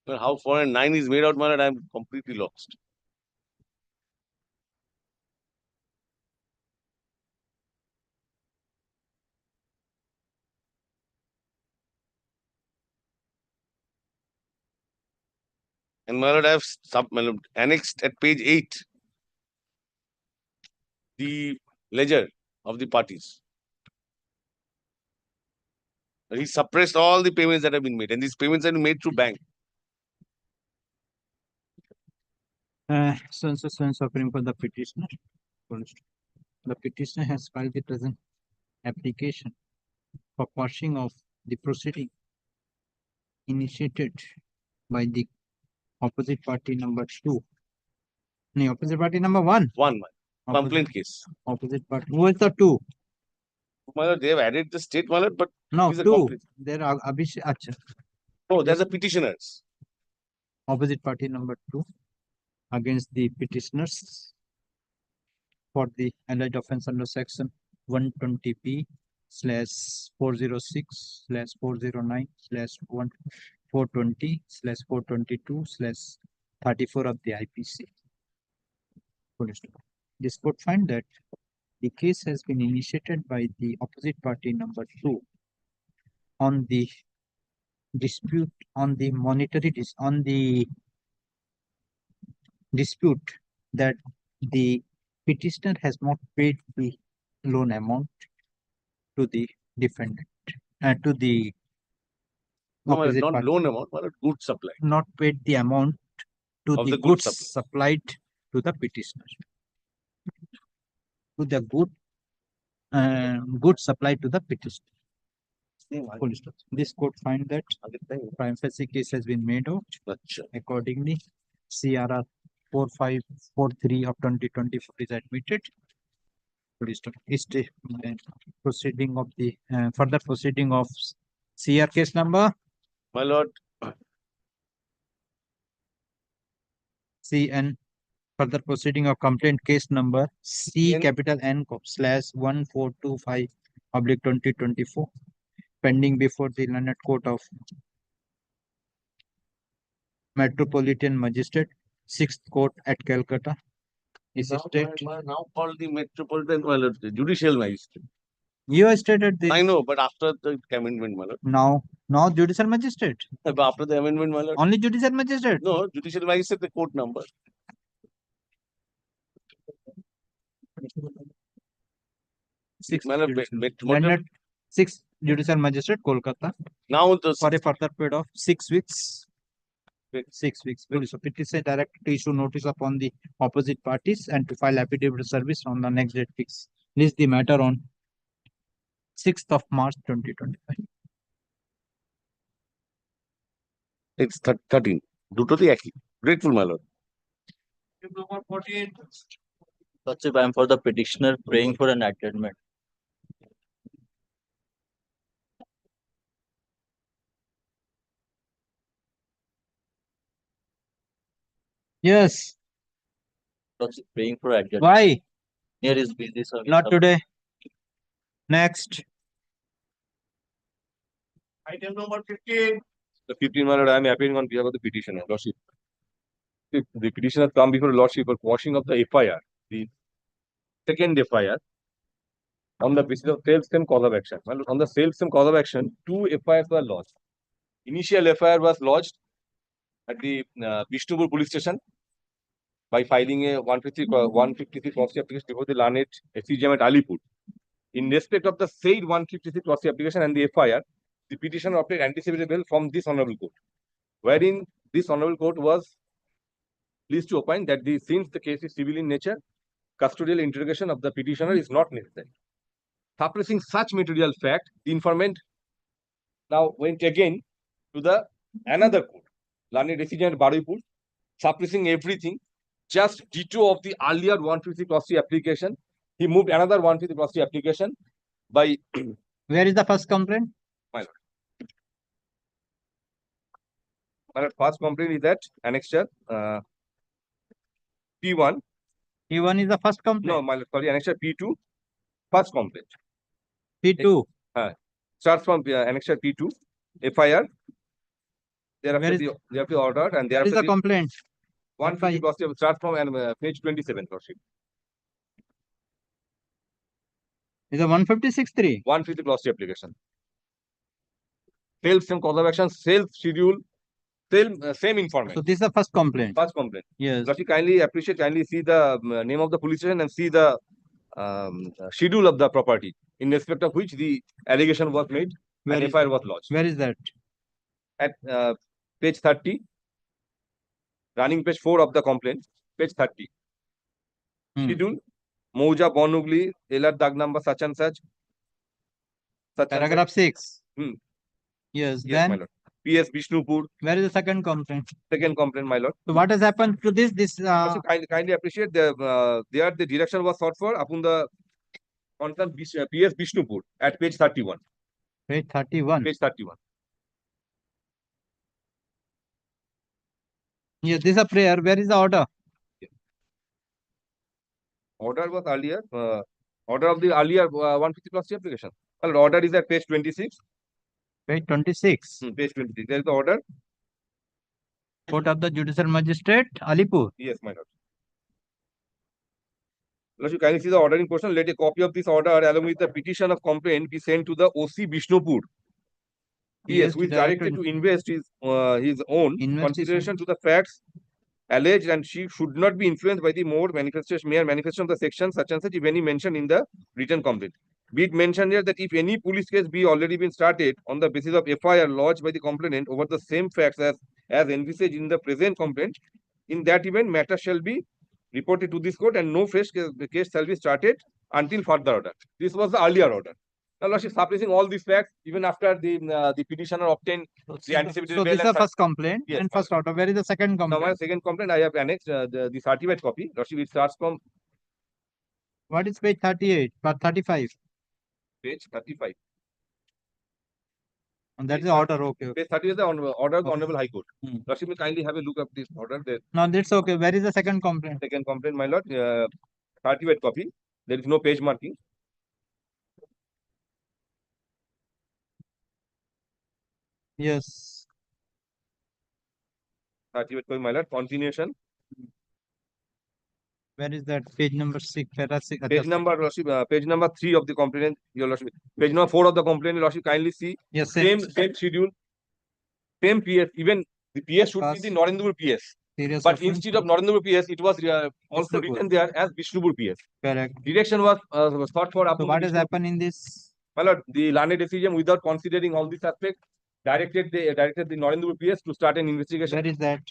Well, how 409 is made out, my lord, I am completely lost. And my lord, I have annexed at page 8 the ledger of the parties. He suppressed all the payments that have been made, and these payments have been made through bank. So suffering for the petitioner. The petitioner has filed the present application for quashing of the proceeding initiated by the opposite party number 2. No, opposite party number 1. Complaint case. Opposite party. Who is the 2? My lord, they have added the state, my lord, but No, it is a 2. complaint. There are Abhishek. Acha. Oh, there's a petitioners. Opposite party number 2 against the petitioners for the alleged offence under section 120B / 406 / 409 / 420 / 422 / 34 of the IPC. This court find that the case has been initiated by the opposite party number 2 on the dispute on the dispute that the petitioner has not paid the loan amount to the defendant to the No, my lord, opposite not party. loan amount, my lord, goods supply. Not paid the amount to Of the the goods goods supplied to the petitioner. To the goods supplied to the petitioner. This court find that prima facie case has been made out. Accordingly, CRR 4543 of 2024 is admitted. Proceeding of the further proceeding of CR case number. My lord. CN further proceeding of complaint case number C capital N /1425/2024 pending before the Learned Court of Metropolitan Magistrate, 6th Court at Calcutta. Is state Now called the Metropolitan, my lord, Judicial Magistrate. You have stated this. I know, but after the amendment, my lord. Now Judicial Magistrate. But after the amendment, my lord. Only Judicial Magistrate. No, Judicial Magistrate, the court number. Sixth Judicial Magistrate, Kolkata. Now for a further period of 6 weeks. 6 weeks. So petitioner directed to issue notice upon the opposite parties and to file affidavit of service on the next date fix. List the matter on 6th of March 2025. It's 13. Due to the Aki. Grateful, my lord. Number 48. Lordship, I am for the petitioner praying for an adjournment. Yes. Lordship, praying for adjournment. Why? Here is busy service. Not today. Next. Item number 15. The 15, my lord, I am appearing on behalf of the petitioner, Lordship. The petitioner has come before Lordship for quashing of the FIR, the second FIR, on the basis of self-same cause of action. Well, on the self-same cause of action, 2 FIRs were lodged. Initial FIR was lodged at the Vishnupur police station by filing a 153 cross application before the learned SCGM at Alipur. In respect of the said 153 cross application and the FIR, the petitioner obtained anticipated bail from this honorable court, wherein this honorable court was pleased to opine that since the case is civil in nature, custodial interrogation of the petitioner is not necessary. Suppressing such material fact, the informant now went again to the another court, learned decision at Baripur, suppressing everything, just ditto of the earlier 153 cross application. He moved another 153 cross application by. Where is the first complaint? My lord. My lord, first complaint is that annexure P1. P1 is the first complaint. No, my lord, sorry, annexure P2, first complaint. P2. Starts from annexure P2, FIR. Thereafter, they have to order and thereafter. Where is the complaint? 150 cross starts from page 27, Lordship. Is a 156.3? 150 cross application. Same cause of action, schedule, same information. So this is the first complaint. First complaint. Yes. Lordship, kindly see the name of the police station and see the schedule of the property in respect of which the allegation was made and FIR was lodged. Where is that? At page 30, running page 4 of the complaint, page 30. Schedule, Mouja Bonugli, Elar dag number such and such. Paragraph 6. Yes, Then my lord. PS Vishnupur. Where is the second complaint? Second complaint, my lord. So what has happened to this? Kindly appreciate the direction was sought for upon the concerned PS Vishnupur at page 31. Page 31. Page 31. Yes, this is a prayer. Where is the order? Order was earlier. Order of the earlier 150 plus application. Well, order is at page 26. Page 26. Page 26. There is the order. Court of the Judicial Magistrate, Alipur. Yes, my lord. Lord, you kindly see the order in question. Let a copy of this order along with the petition of complaint be sent to the OC Vishnupur. Yes, who is directed to invest his own consideration to the facts alleged, and she should not be influenced by the mere manifestation of the section such and such, if any mentioned in the written complaint. Be it mentioned here that if any police case be already been started on the basis of FIR lodged by the complainant over the same facts as envisaged in the present complaint, in that event matter shall be reported to this court and no fresh case shall be started until further order. This was the earlier order. Now, Lordship, suppressing all these facts, even after the petitioner obtained the anticipated So bail. this is the first complaint and first order. Where is the second Now, complaint? my second complaint, I have annexed the certified copy. Lordship, it starts from. What is page 38? But 35. Page 35. And that is the order. Okay. Page 30 is the order of the Honorable High Court. Lordship, will kindly have a look at this order there. No, that's okay. Where is the second complaint? Second complaint, my lord, certified copy. There is no page marking. Yes. Certified copy, my lord. Continuation. Where is that? Page number 6. Page number, Lordship, page number 3 of the complaint, your Lordship. Page number 4 of the complaint, Lordship, kindly see. Yes, same schedule, same PS. Even the PS should be the Narendra PS. But instead of Narendra PS, it was also written there as Vishnupur PS. Correct. Direction was sought for. So what has happened in this? My lord, the learned decision, without considering all these aspects, directed the Narendra PS to start an investigation. Where is that?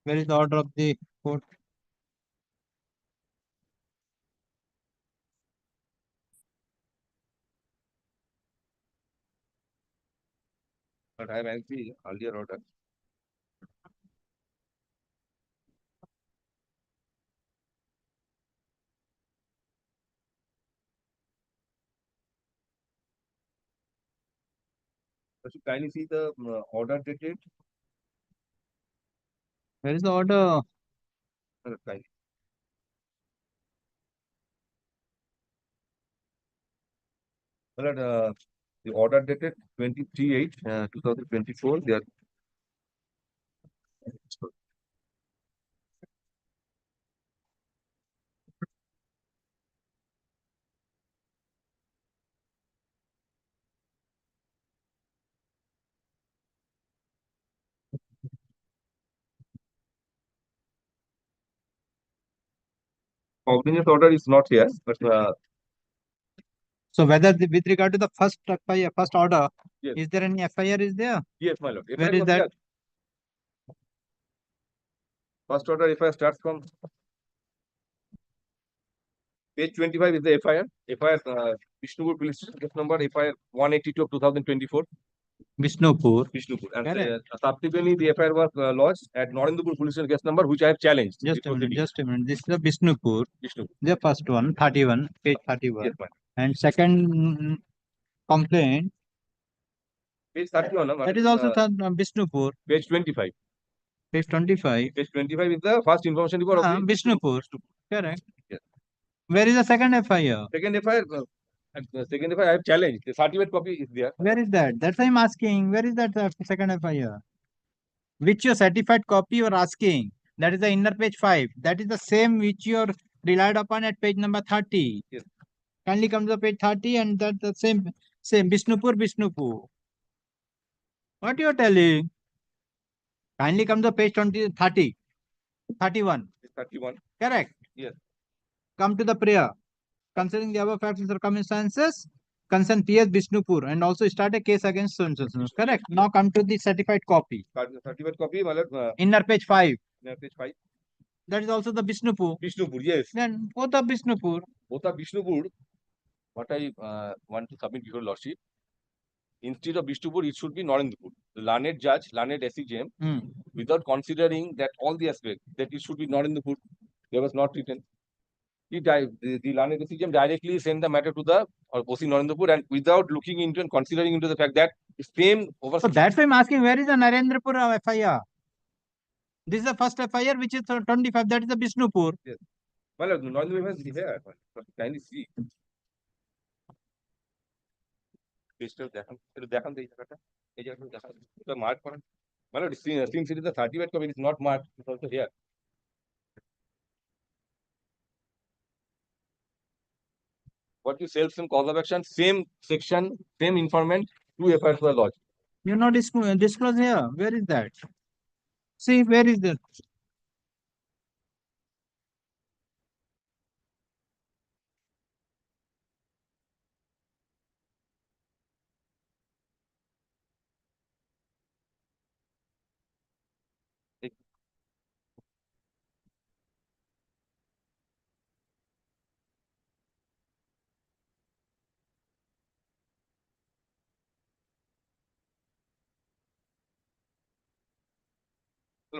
Where is the order of the court? But I have the earlier order. But you kindly see the order dated. Where is the order? Kindly. Well, the order dated 23/8/2024. They are. cognizance order is not here, but So whether with regard to the first FIR, first order, yes, is there any FIR is there? yes, my lord. Where FIR is was that? there. First order FIR starts from page 25 is the FIR. FIR Vishnupur police station, case number FIR 182 of 2024. Vishnupur. Vishnupur. And Correct. subsequently, the FIR was lodged at Narendrapur police station, case number, which I have challenged. Just a before minute, the just a minute. This is the Vishnupur. Vishnupur. The first one, 31, page 31. Yes, ma'am. And second complaint, Page 31. that is also Vishnupur. Page 25. Page 25. Page 25 is the first information report of the Vishnupur. Correct. Yes. Where is the second FIR? Second FIR, second FIR I have challenged. The certificate copy is there. Where is that? That's why I'm asking. Where is that second FIR? Which your certified copy you are asking? That is the inner page 5. That is the same which you are relied upon at page number 30. Yes. Kindly come to the page 30 and that the same Vishnupur. What you are telling? Kindly come to page 30, 31. 31. Correct. Yes. Come to the prayer. Considering the above facts and circumstances, concern PS Vishnupur and also start a case against so and so. Correct. Now come to the certified copy. Certificate copy, my lord. Inner page 5. Inner page 5. That is also the Vishnupur. Vishnupur, yes. Then both are Vishnupur. Both are Vishnupur. What I want to submit before Lordship, instead of Vishnupur, it should be Narendrapur. The learned judge, learned SCJM, without considering that all the aspects, that it should be Narendrapur, there was not written. The learned SCJM directly sent the matter to the OC Narendrapur and without looking into and considering into the fact that the same over. So that's why I'm asking, where is the Narendrapur FIR? This is the first FIR which is 25, that is the Vishnupur. Yes. Well, Narendrapur is here. Kindly see. দেখান এই জায়গাটা এই জায়গাটা দেখান এটা mark করেন মানে since it is the 38 copy, it is not marked, it is also here. What you self same cause of action, same section, same informant, 2 FIRs were lodged. You not disclose here. Where is that? See, where is that?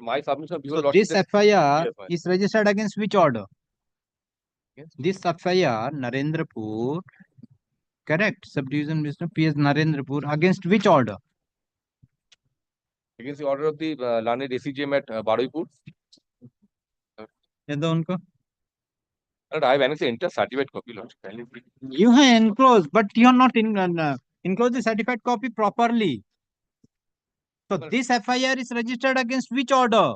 My submission before So this FIR Yes, is registered against which order? This FIR, Narendrapur, correct, subdivision Vishnu, PS Narendrapur, against which order? against the order of the learned SCJM at Baruipur. I have annexed the entire certified copy, Lord. You have enclosed, but you are not enclosed the certified copy properly. So this FIR is registered against which order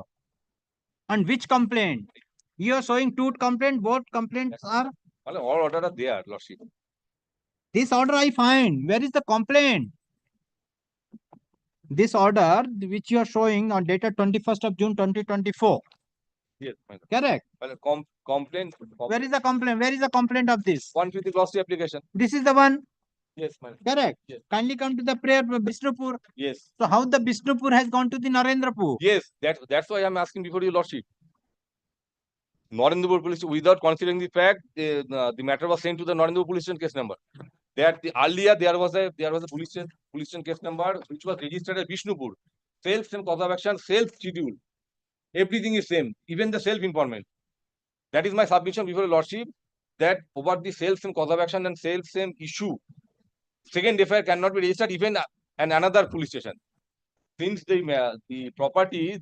and which complaint? You are showing 2 complaints, both complaints are. All order are there, Lordship. This order I find. Where is the complaint? This order which you are showing on dated 21st of June 2024. Yes, correct. Well, complaint. Where is the complaint? Where is the complaint of this? 150 glossy application. This is the one. Yes, ma'am. Correct. Yes. Kindly come to the prayer Vishnupur. Yes. So how the Vishnupur has gone to the Narendrapur? Yes, that's why I am asking before you, Lordship. Narendrapur police, without considering the fact the matter was sent to the Narendrapur police station case number. That earlier there was a police station case number which was registered at Vishnupur. Same cause of action, self schedule. Everything is same, even the self informant. That is my submission before Lordship, that over the same cause of action and same issue, second FIR cannot be registered even and another police station. Since the property,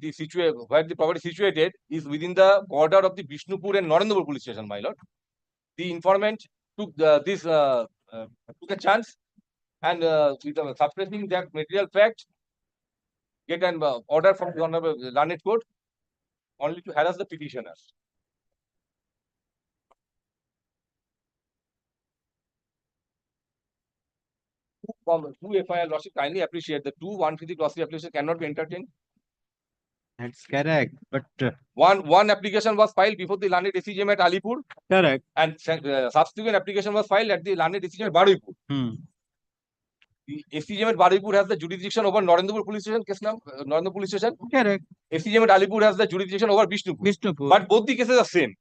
where the property is situated is within the border of the Vishnupur and Narendrapur police station, my lord. The informant took took a chance and with suppressing that material fact, get an order from the Honorable Learned Court only to harass the petitioners. Two FIR, Lordship, kindly appreciate the 2 150 glossy application cannot be entertained. That's correct. But one application was filed before the landed SCGM at Alipur, correct. and subsequent application was filed at the landed SCGM at Baruipur. The SCGM at Baruipur has the jurisdiction over Narendrapur police station. Case now, Narendrapur police station. Correct. SCGM at Alipur has the jurisdiction over Bishnupur. But both the cases are same.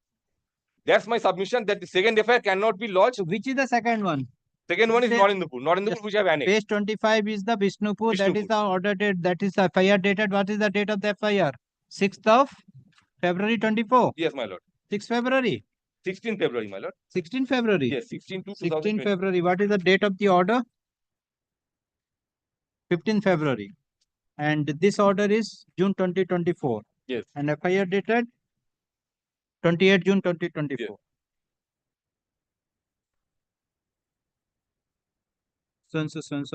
That's my submission, that the second FIR cannot be lodged. So which is the second one? Second one is Narendrapur. Narendrapur, which I have annexed. Page 25 is the Bishnupur. That is the order date. That is the FIR dated. What is the date of the FIR? 6th of February 24. Yes, my lord. 6th February. 16th February, my lord. 16th February. Yes, 16 to 16 February. What is the date of the order? 15th February. And this order is June 2024. Yes. And FIR dated 28 June 2024. Yes. So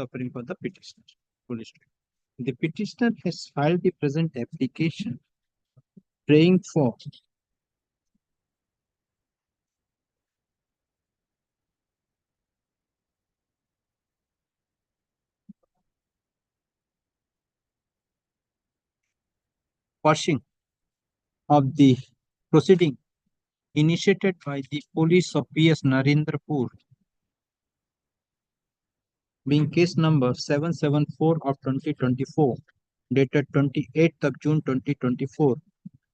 offering for the petitioner. The petitioner has filed the present application praying for quashing of the proceeding initiated by the police of PS Narendrapur, being case number 774 of 2024, dated 28th of June 2024,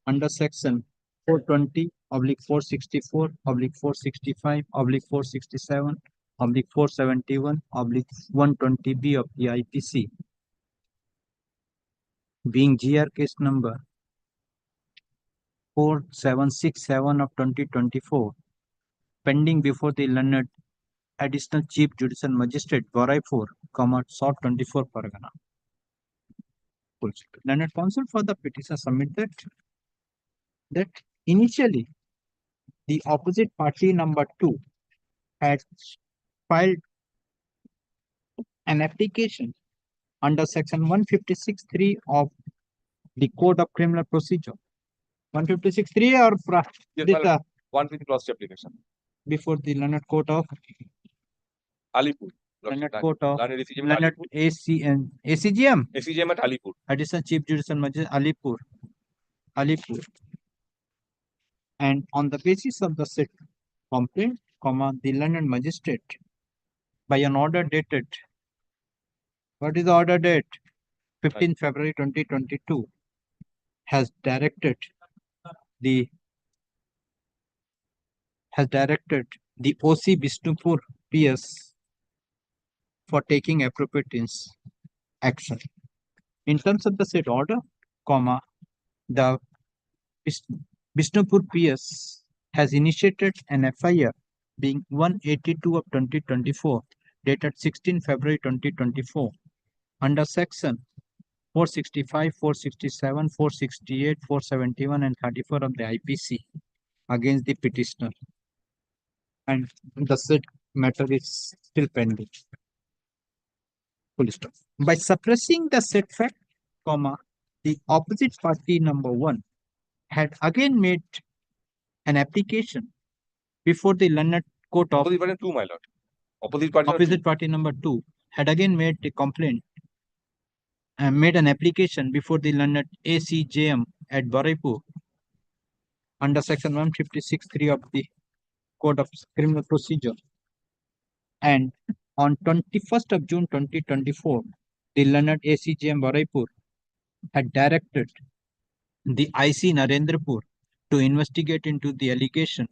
under section 420/465/467/471/120B of the IPC, being GR case number 4767 of 2024, pending before the learned Additional Chief Judicial Magistrate, Baraipur, South 24 Pargana. Learned counsel for the petition submitted that initially the opposite party number 2 had filed an application under section 156(3) of the Code of Criminal Procedure. 156(3) or yes, this, 150 cross application before the learned court of Alipur. Learned court of Learned ACGM. SCGM at Alipur. Additional Chief Judicial Magistrate, Alipur. And on the basis of the said complaint, the learned magistrate, by an order dated, what is the order date? 15 February 2022, has directed the OC Bishnupur PS for taking appropriate action. In terms of the said order, the Bishnupur PS has initiated an FIR being 182 of 2024, dated 16 February 2024, under section 465, 467, 468, 471, and 34 of the IPC against the petitioner. And the said matter is still pending. Full stop. By suppressing the said fact, the opposite party number 1 had again made an application before the learned court of opposite party 2, my lord. Opposite party number 2 had again made a complaint and made an application before the learned ACJM at Baraipur under section 156(3) of the Code of Criminal Procedure. And on 21st of June 2024, the learned ACJM Baraipur had directed the IC Narendrapur to investigate into the allegation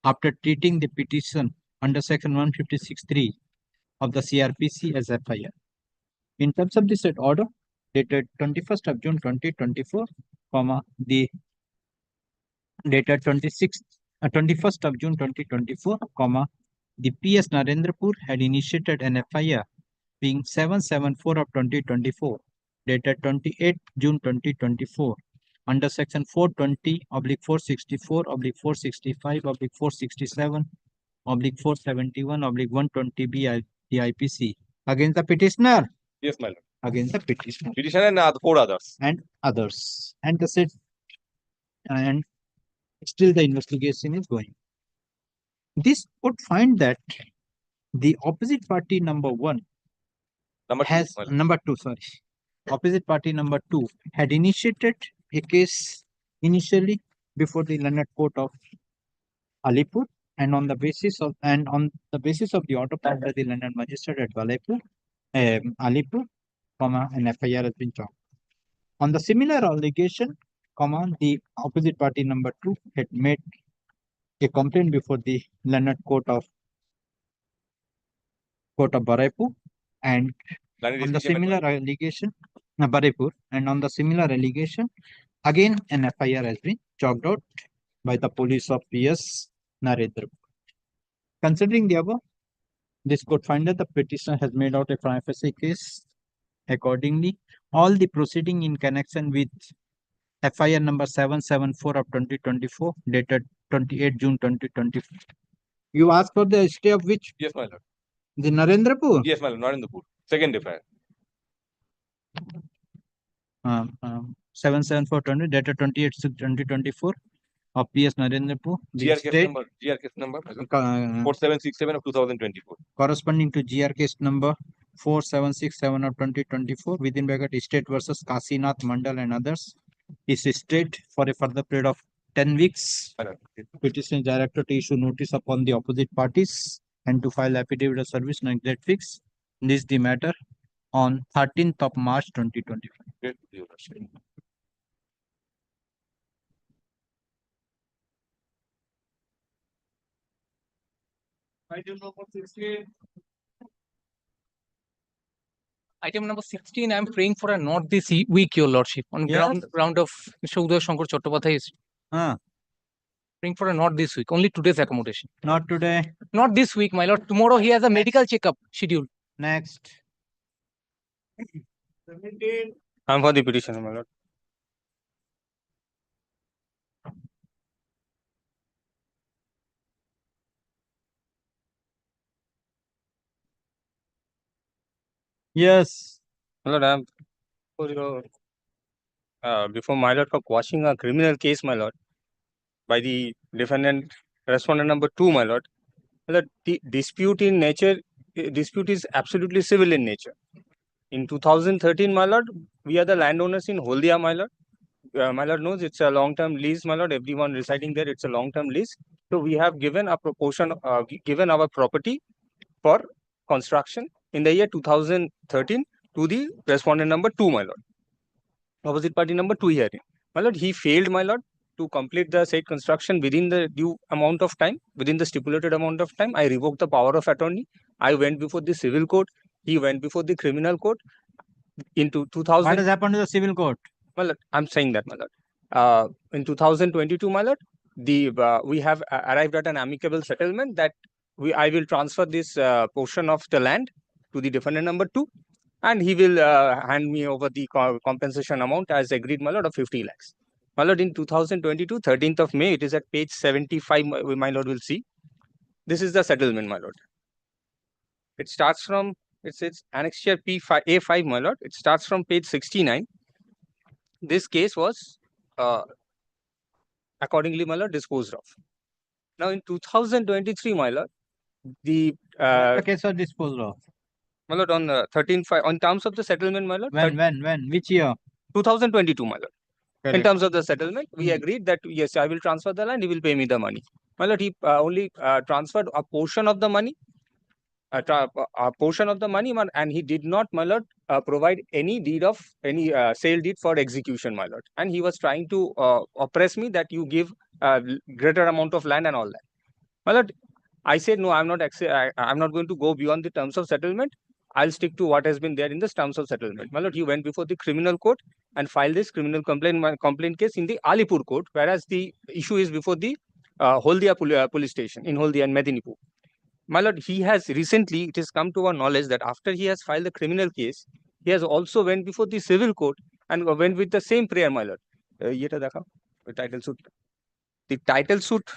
after treating the petition under section 156(3) of the CRPC as FIR. In terms of the said order, dated 21st of June 2024, the dated 21st of June 2024, the PS Narendrapur had initiated an FIR being 774 of 2024, dated 28 June 2024, under section 420/464/465/467/471/120B the IPC against the petitioner. Yes, my lord. Against the petitioner. Petitioner and 4 others. And others. And the said, and still the investigation is going. This would find that the opposite party number 1 opposite party number 2 had initiated a case initially before the Learned Court of Alipur, and on the basis of the order passed by the Learned Magistrate at Alipur, an FIR has been chalked. On the similar allegation, the opposite party number 2 had made a complaint before the Learned Court of Baraipur, and on the similar allegation, Baraipur, and on the similar allegation, again an FIR has been chalked out by the police of PS Narendra. Considering the above, this court finds that the petitioner has made out a prima facie case. Accordingly, all the proceeding in connection with FIR number 774 of 2024, dated 28 June 2024. You asked for the stay of which? Yes, my lord. The Narendrapur? Yes, my lord, Narendrapur. Second FIR. 774 dated 28 2024 of PS Narendrapur. GR case number 4767 of 2024. Corresponding to GR case number 4767 of 2024, within bracket state versus Kasinath Mandal and others, is stayed for a further period of 10 weeks. Petition is directed to issue notice upon the opposite parties and to file affidavit of service neglect fix. This is the matter on 13th of March 2025. Item number 16, I am praying for a not this week, your lordship, on ground of Mr. Uday Shankar Chattopadhyay is praying for a not this week, only today's accommodation. Not today. Not this week, my lord. Tomorrow he has a medical checkup scheduled. Next. I'm for the petition, my lord. Yes. My lord, I'm for your before my lord for quashing a criminal case, my lord, by the defendant respondent number 2, my lord. The dispute in nature, dispute is absolutely civil in nature. In 2013, my lord, we are the landowners in Holdia, my lord. My lord knows it's a long-term lease, my lord. Everyone residing there, it's a long-term lease. So we have given a proportion, given our property for construction in the year 2013 to the respondent number 2, my lord. Opposite party number 2 hearing. My lord, he failed, my lord, to complete the said construction within the due amount of time, within the stipulated amount of time. I revoked the power of attorney. I went before the civil court. He went before the criminal court. Into 2000. What has happened to the civil court? My lord, I'm saying that, my lord. In 2022, my lord, we have arrived at an amicable settlement that I will transfer this portion of the land to the defendant number 2, and he will hand me over the compensation amount as agreed, my lord, of 50 lakhs. My lord, in 2022, 13th of May, it is at page 75, my lord will see. This is the settlement, my lord. It starts from, it's annexure P5, A5, my lord. It starts from page 69. This case was accordingly, my lord, disposed of. Now, in 2023, my lord, the case was disposed of. My lord, on 13/5, on terms of the settlement, my lord. When? Which year? 2022, my lord. Correct. In terms of the settlement, we agreed that yes, I will transfer the land, he will pay me the money. My lord, he only transferred a portion of the money, and he did not, my lord, provide any deed of any sale deed for execution, my lord. And he was trying to oppress me that you give greater amount of land and all that. My lord, I said no, I'm not going to go beyond the terms of settlement. I'll stick to what has been there in the terms of settlement. My lord, he went before the criminal court and filed this criminal complaint case in the Alipur court, whereas the issue is before the Holdia police station in Holdia and Medinipur. My lord, he has recently, it has come to our knowledge that after he has filed the criminal case, he has also went before the civil court and went with the same prayer, my lord. The title suit. The title suit,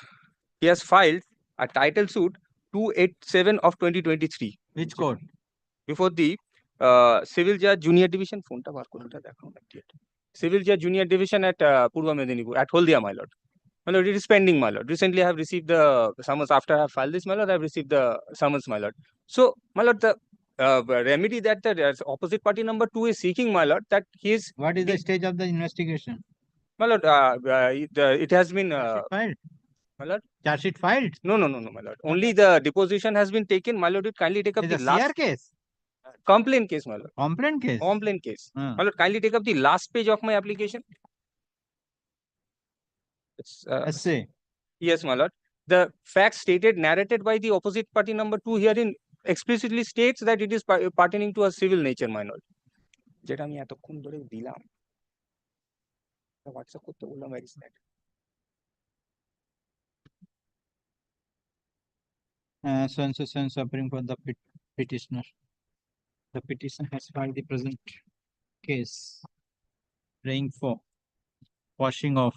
he has filed a title suit 287 of 2023. Which court? Before the Civil Judge Junior Division. Civil Judge Junior Division at Purva Medinipur, at Holdia, my lord. My lord, it is pending, my lord. Recently, I have received the summons. After I have filed this, my lord, I have received the summons, my lord. So, my lord, the remedy that the opposite party number 2 is seeking, my lord, that he is... What is the stage of the investigation? My lord, it has been filed. My lord, Charge sheet filed. no, my lord. Only the deposition has been taken. My lord, you kindly take up Is the a last CR case? complaint case, my lord. Complaint case? Complaint case. Hmm. My lord, kindly take up the last page of my application. It's Essay. yes, my lord. The facts stated, narrated by the opposite party number 2 herein explicitly states that it is pertaining to a civil nature, my lord. যেটা আমি এতক্ষণ ধরে দিলাম WhatsApp করতে বললাম where is that? So and so suffering for the petitioner. The petitioner has filed the present case, praying for washing off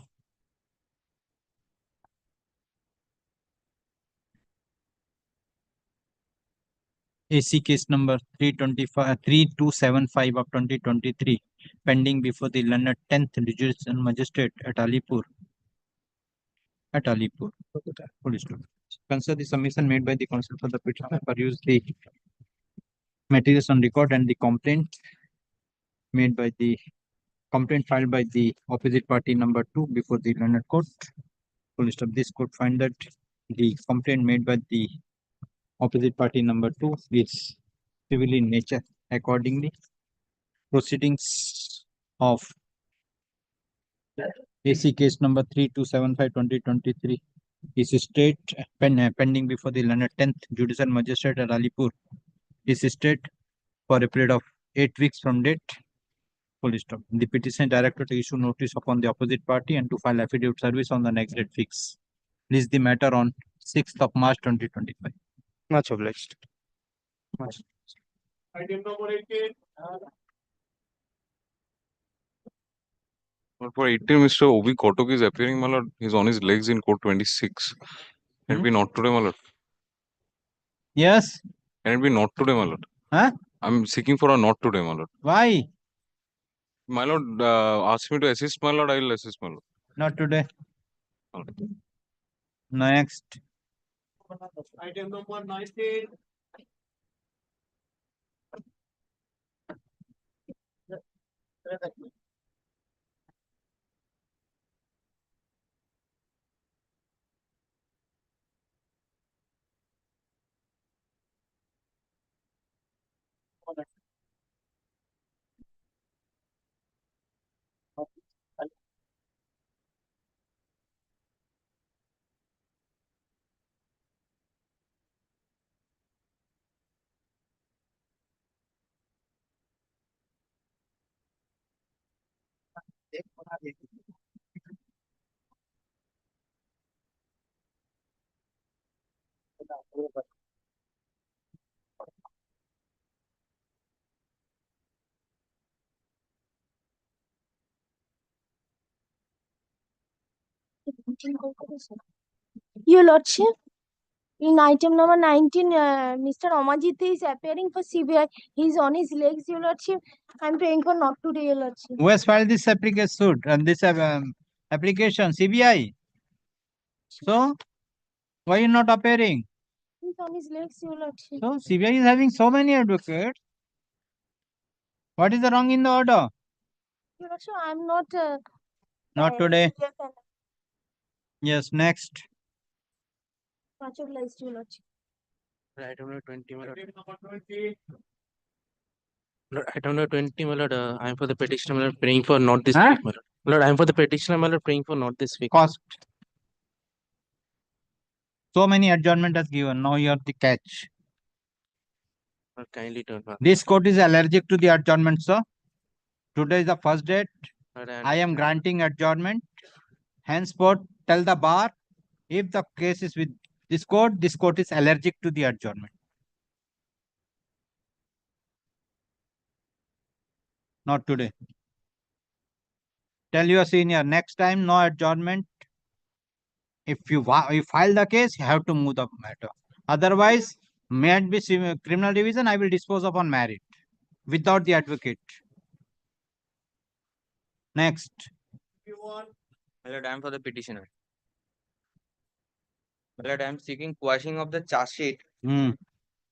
AC case number 3275 of 2023, pending before the learned 10th Judicial Magistrate at Alipur. Police to consider the submission made by the counsel for the petitioner, peruse the materials on record and the complaint made by the complaint filed by the opposite party number 2 before the learned court. Police of this court find that the complaint made by the opposite party number 2 is civil in nature. Accordingly, proceedings of AC case number 3275/2023 is stayed pending before the learned 10th Judicial Magistrate at Alipur is stayed for a period of 8 weeks from date. Full stop. The petition directed to issue notice upon the opposite party and to file affidavit service on the next date fix. List the matter on 6th of March 2025. Much obliged. Much. Item number 18. For 18, Mr. Obi Kotok is appearing, my lord. He's on his legs in court 26. Can it be not today, my lord? Yes. Can it be not today, my lord? Huh? I'm seeking for a not today, my lord. Why? My lord asked me to assist, my lord. I will assist, my lord. Not today. Next. Item number 19. Your Lordship, in item number 19, Mr. Amajit is appearing for CBI. He's on his legs, Your Lordship. I'm praying for not today, Your Lordship. Who has filed this application suit and this application? CBI. So, why you not appearing? He's on his legs, Your Lordship. So, CBI is having so many advocates. What is the wrong in the order? Your Lordship, I'm not. Not today. Yes, next. Much obliged, Your Lordship. Item number 20, my lord. Item number 20. Item number 20, my lord. I am for the petitioner, my lord, praying for not this Huh? week, my lord. My lord, I am for the petitioner, my lord, praying for not this week. Cost. So many adjournment has given. Now you are the catch. Lord, kindly turn back. This court is allergic to the adjournment, sir. Today is the first date. Lord, I am granting adjournment. Henceforth, tell the bar, if the case is with this court is allergic to the adjournment. Not today. Tell your senior, next time no adjournment. If you file the case, you have to move the matter. Otherwise, may it be criminal division, I will dispose of on merit without the advocate. Next. My lord, I am for the petitioner. My lord, I am seeking quashing of the charge sheet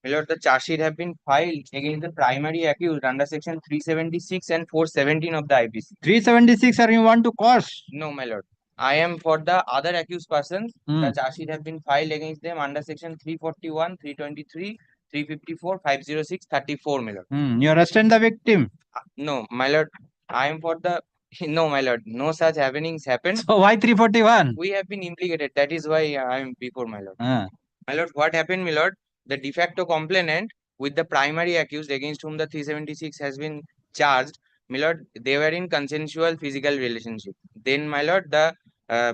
My lord, the charge sheet have been filed against the primary accused under section 376 and 417 of the IPC. 376 or you want to quash? No, my lord. I am for the other accused persons. Hmm. The charge sheet have been filed against them under section 341, 323, 354, 506, 34, my lord. You arrested the victim. No, my lord. I am for the no, my lord. No such happenings happened. So why 341? We have been implicated. That is why I am before my lord. Ah. My lord, what happened, my lord? The de facto complainant with the primary accused against whom the 376 has been charged, my lord, they were in consensual physical relationship. Then, my lord, the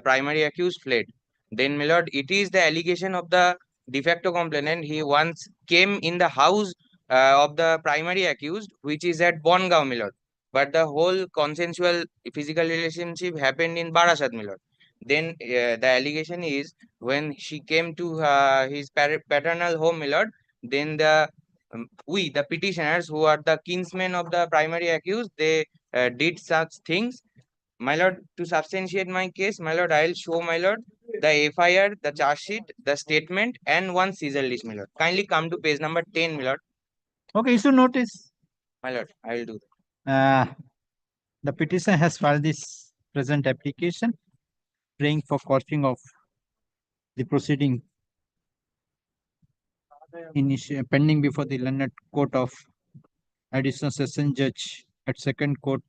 primary accused fled. Then, my lord, it is the allegation of the de facto complainant. He once came in the house of the primary accused, which is at Bongaon, my lord. But the whole consensual physical relationship happened in Barasat, my lord. Then the allegation is when she came to his paternal home, my lord, then the petitioners who are the kinsmen of the primary accused, they did such things. My lord, to substantiate my case, my lord, I'll show, my lord, the FIR, the charge sheet, the statement, and one seizure list, my lord. Kindly come to page number 10, my lord. Okay, issue notice. My lord, I will do that. The petitioner has filed this present application, praying for quashing of the proceeding pending before the Learned Court of Additional Session Judge at Second Court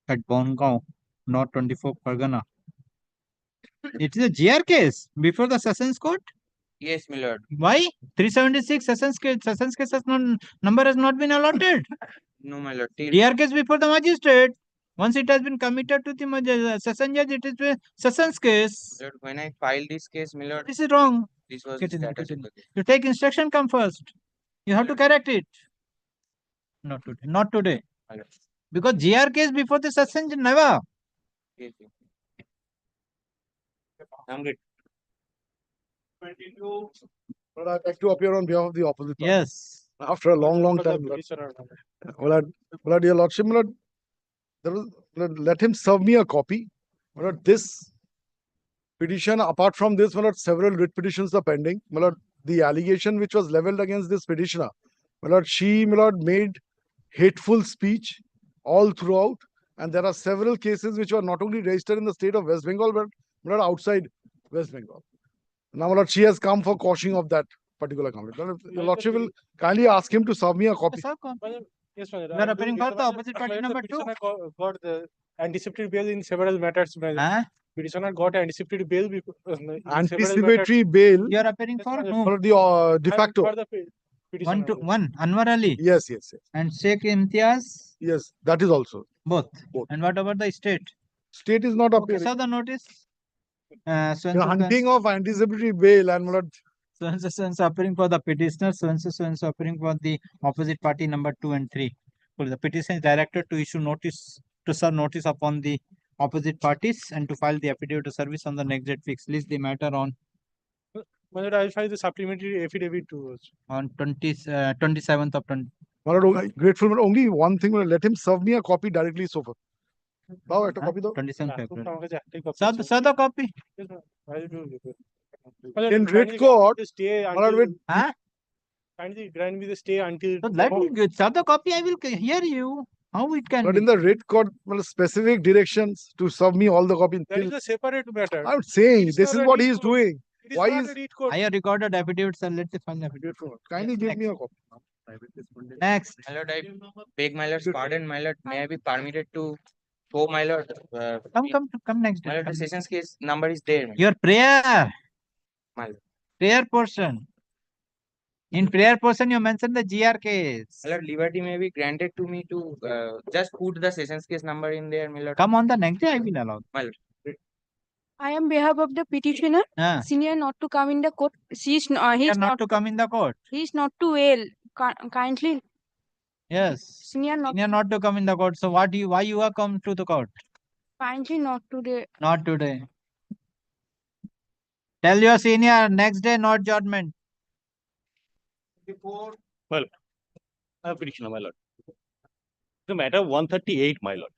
at Bongaon, North 24 Pargana. It is a GR case before the Sessions Court. Yes, my lord. Why? 376 Sessions case has not, number has not been allotted. No, my lord. GR case before the magistrate. Once it has been committed to the session judge, it is a sessions case. Lord, when I filed this case, my lord, This is wrong. this was Get the in, status get in. of the case. You take instruction, come first. You have to correct it. Not today. Not today. My lord. Because GR case before the session judge, never. Yes, yes. I'm good. 22. But I beg to appear on behalf of the opposite party. Yes. After a long time. Well, dear Lordship, let him serve me a copy. This petition, apart from this, several writ petitions are pending. The allegation which was leveled against this petitioner, she made hateful speech all throughout, and there are several cases which were not only registered in the state of West Bengal but outside West Bengal. Now, she has come for quashing of that particular complaint. Your Lordship will kindly ask him to serve me a copy. Yes, Madam. You are appearing for the opposite party number 2. Petitioner got the anticipatory bail in several matters. Petitioner got anticipatory bail. Anticipatory bail. You are appearing for whom? For the de facto. For the petitioner. One, Anwar Ali. Yes, yes, yes. And Sheikh Imtiaz. Yes, that is also. Both. And what about the state? State is not Okay, appearing. so the notice. The hunting of anticipatory bail and So appearing for the petitioner, so appearing for the opposite party number 2 and 3. So the petition is directed to issue notice, to serve notice upon the opposite parties and to file the affidavit of service on the next date fixed. List the matter on. Madam, I will file the supplementary affidavit too. On 27th of 20. Grateful, but only one thing, let him serve me a copy directly so far. Now, a copy though. 27th February. Sir, the copy. In writ court, kindly grant me the stay until. So that is good. Sir, the copy, I will hear you. How it can but be? in the writ court, specific directions to serve me all the copies. That is a separate matter. I'm saying this is what he is doing. Why is I have recorded affidavit, sir. Let the file affidavit. Kindly give me a copy. Next. My lord, I beg my lord's pardon, my lord. May I be permitted to show my lord? Come next. My lord, the sessions case number is there. My Your prayer. My lord. Prayer portion. In prayer portion, you mentioned the GR case. My lord, liberty may be granted to me to just put the sessions case number in there, my lord. Come on the next day, I will allow. My lord. I am behalf of the petitioner, senior not to come in the court. He's not to come in the court. He's not to well. Kindly. Yes. Senior not to come in the court. So why you have come to the court? Kindly not today. Not today. Tell your senior next day, not judgment. Before. Well, I have petitioner, my lord. The matter 138, my lord.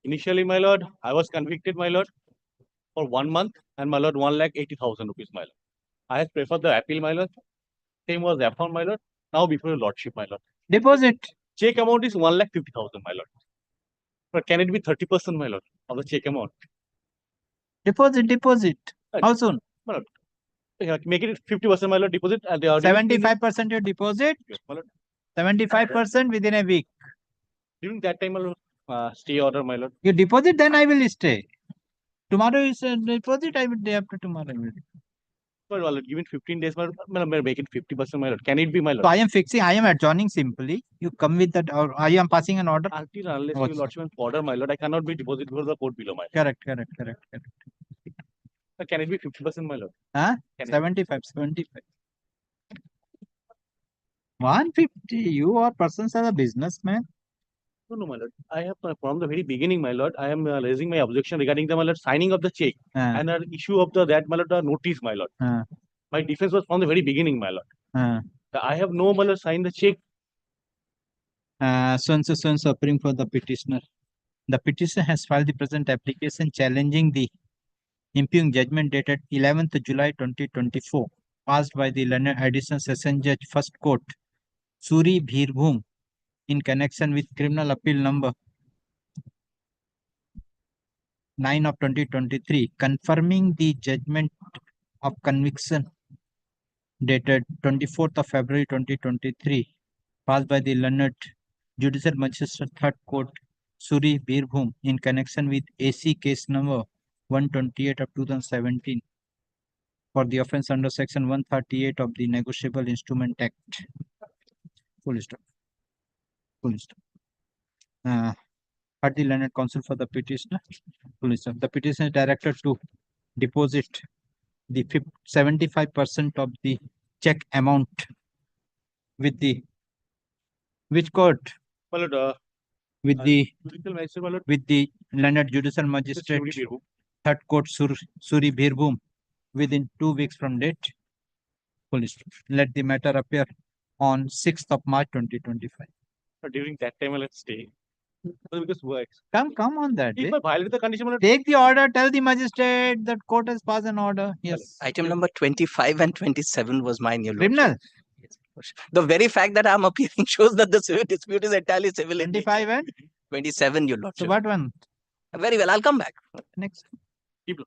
Initially, my lord, I was convicted, my lord, for 1 month, and my lord, 1,80,000 rupees, my lord. I have preferred the appeal, my lord. same was F1, my lord. Now before your lordship, my lord. Deposit. Check amount is 1,50,000, my lord. But can it be 30%, my lord, of the check amount? Deposit. How soon? My lord. Yeah, make it 50%, my lord, deposit. And they are 75% your deposit. Yes, my lord. 75% within a week. During that time, my lord, stay order, my lord. You deposit, then I will stay. Tomorrow is deposit, I will day after tomorrow. I will. My lord, given 15 days, my lord, make it 50%, my lord. Can it be, my lord? So I am fixing, I am adjourning simply. You come with that, or I am passing an order. Until unless your lordship order, my lord, I cannot be deposit before the court below, my lord. Correct. Can it be 50%, my lord? Huh? 75. 150. You are persons are a businessman. No, my lord. I have from the very beginning, my lord. I am raising my objection regarding the my lord signing of the check and the issue of the my lord notice, my lord. My defense was from the very beginning, my lord. I have no my lord signed the check. So and so appearing for the petitioner. The petitioner has filed the present application challenging the impugn judgment dated 11th July 2024, passed by the London Additional Session Judge First Court, Suri Bhirbhum, in connection with criminal appeal number 9 of 2023, confirming the judgment of conviction dated 24th of February 2023, passed by the London Judicial Magistrate Third Court, Suri Bhirbhum, in connection with AC case number 128 of 2017 for the offence under section 138 of the Negotiable Instrument Act. Full stop. At the learned counsel for the petitioner, the petitioner is directed to deposit the 75% of the check amount with the which court? With the London Judicial Magistrate Third Court, Suri Bhirbhum, within 2 weeks from date. Let the matter appear on 6th of March 2025. During that time, let's stay. Because works. Come on that. If I violate the condition, take the order, tell the magistrate that court has passed an order. Yes. Item number 25 and 27 was mine, your criminal. The very fact that I'm appearing shows that the civil dispute is entirely civil. 25 and 27, your lordship. So what one? Very well, I'll come back. Next. Keep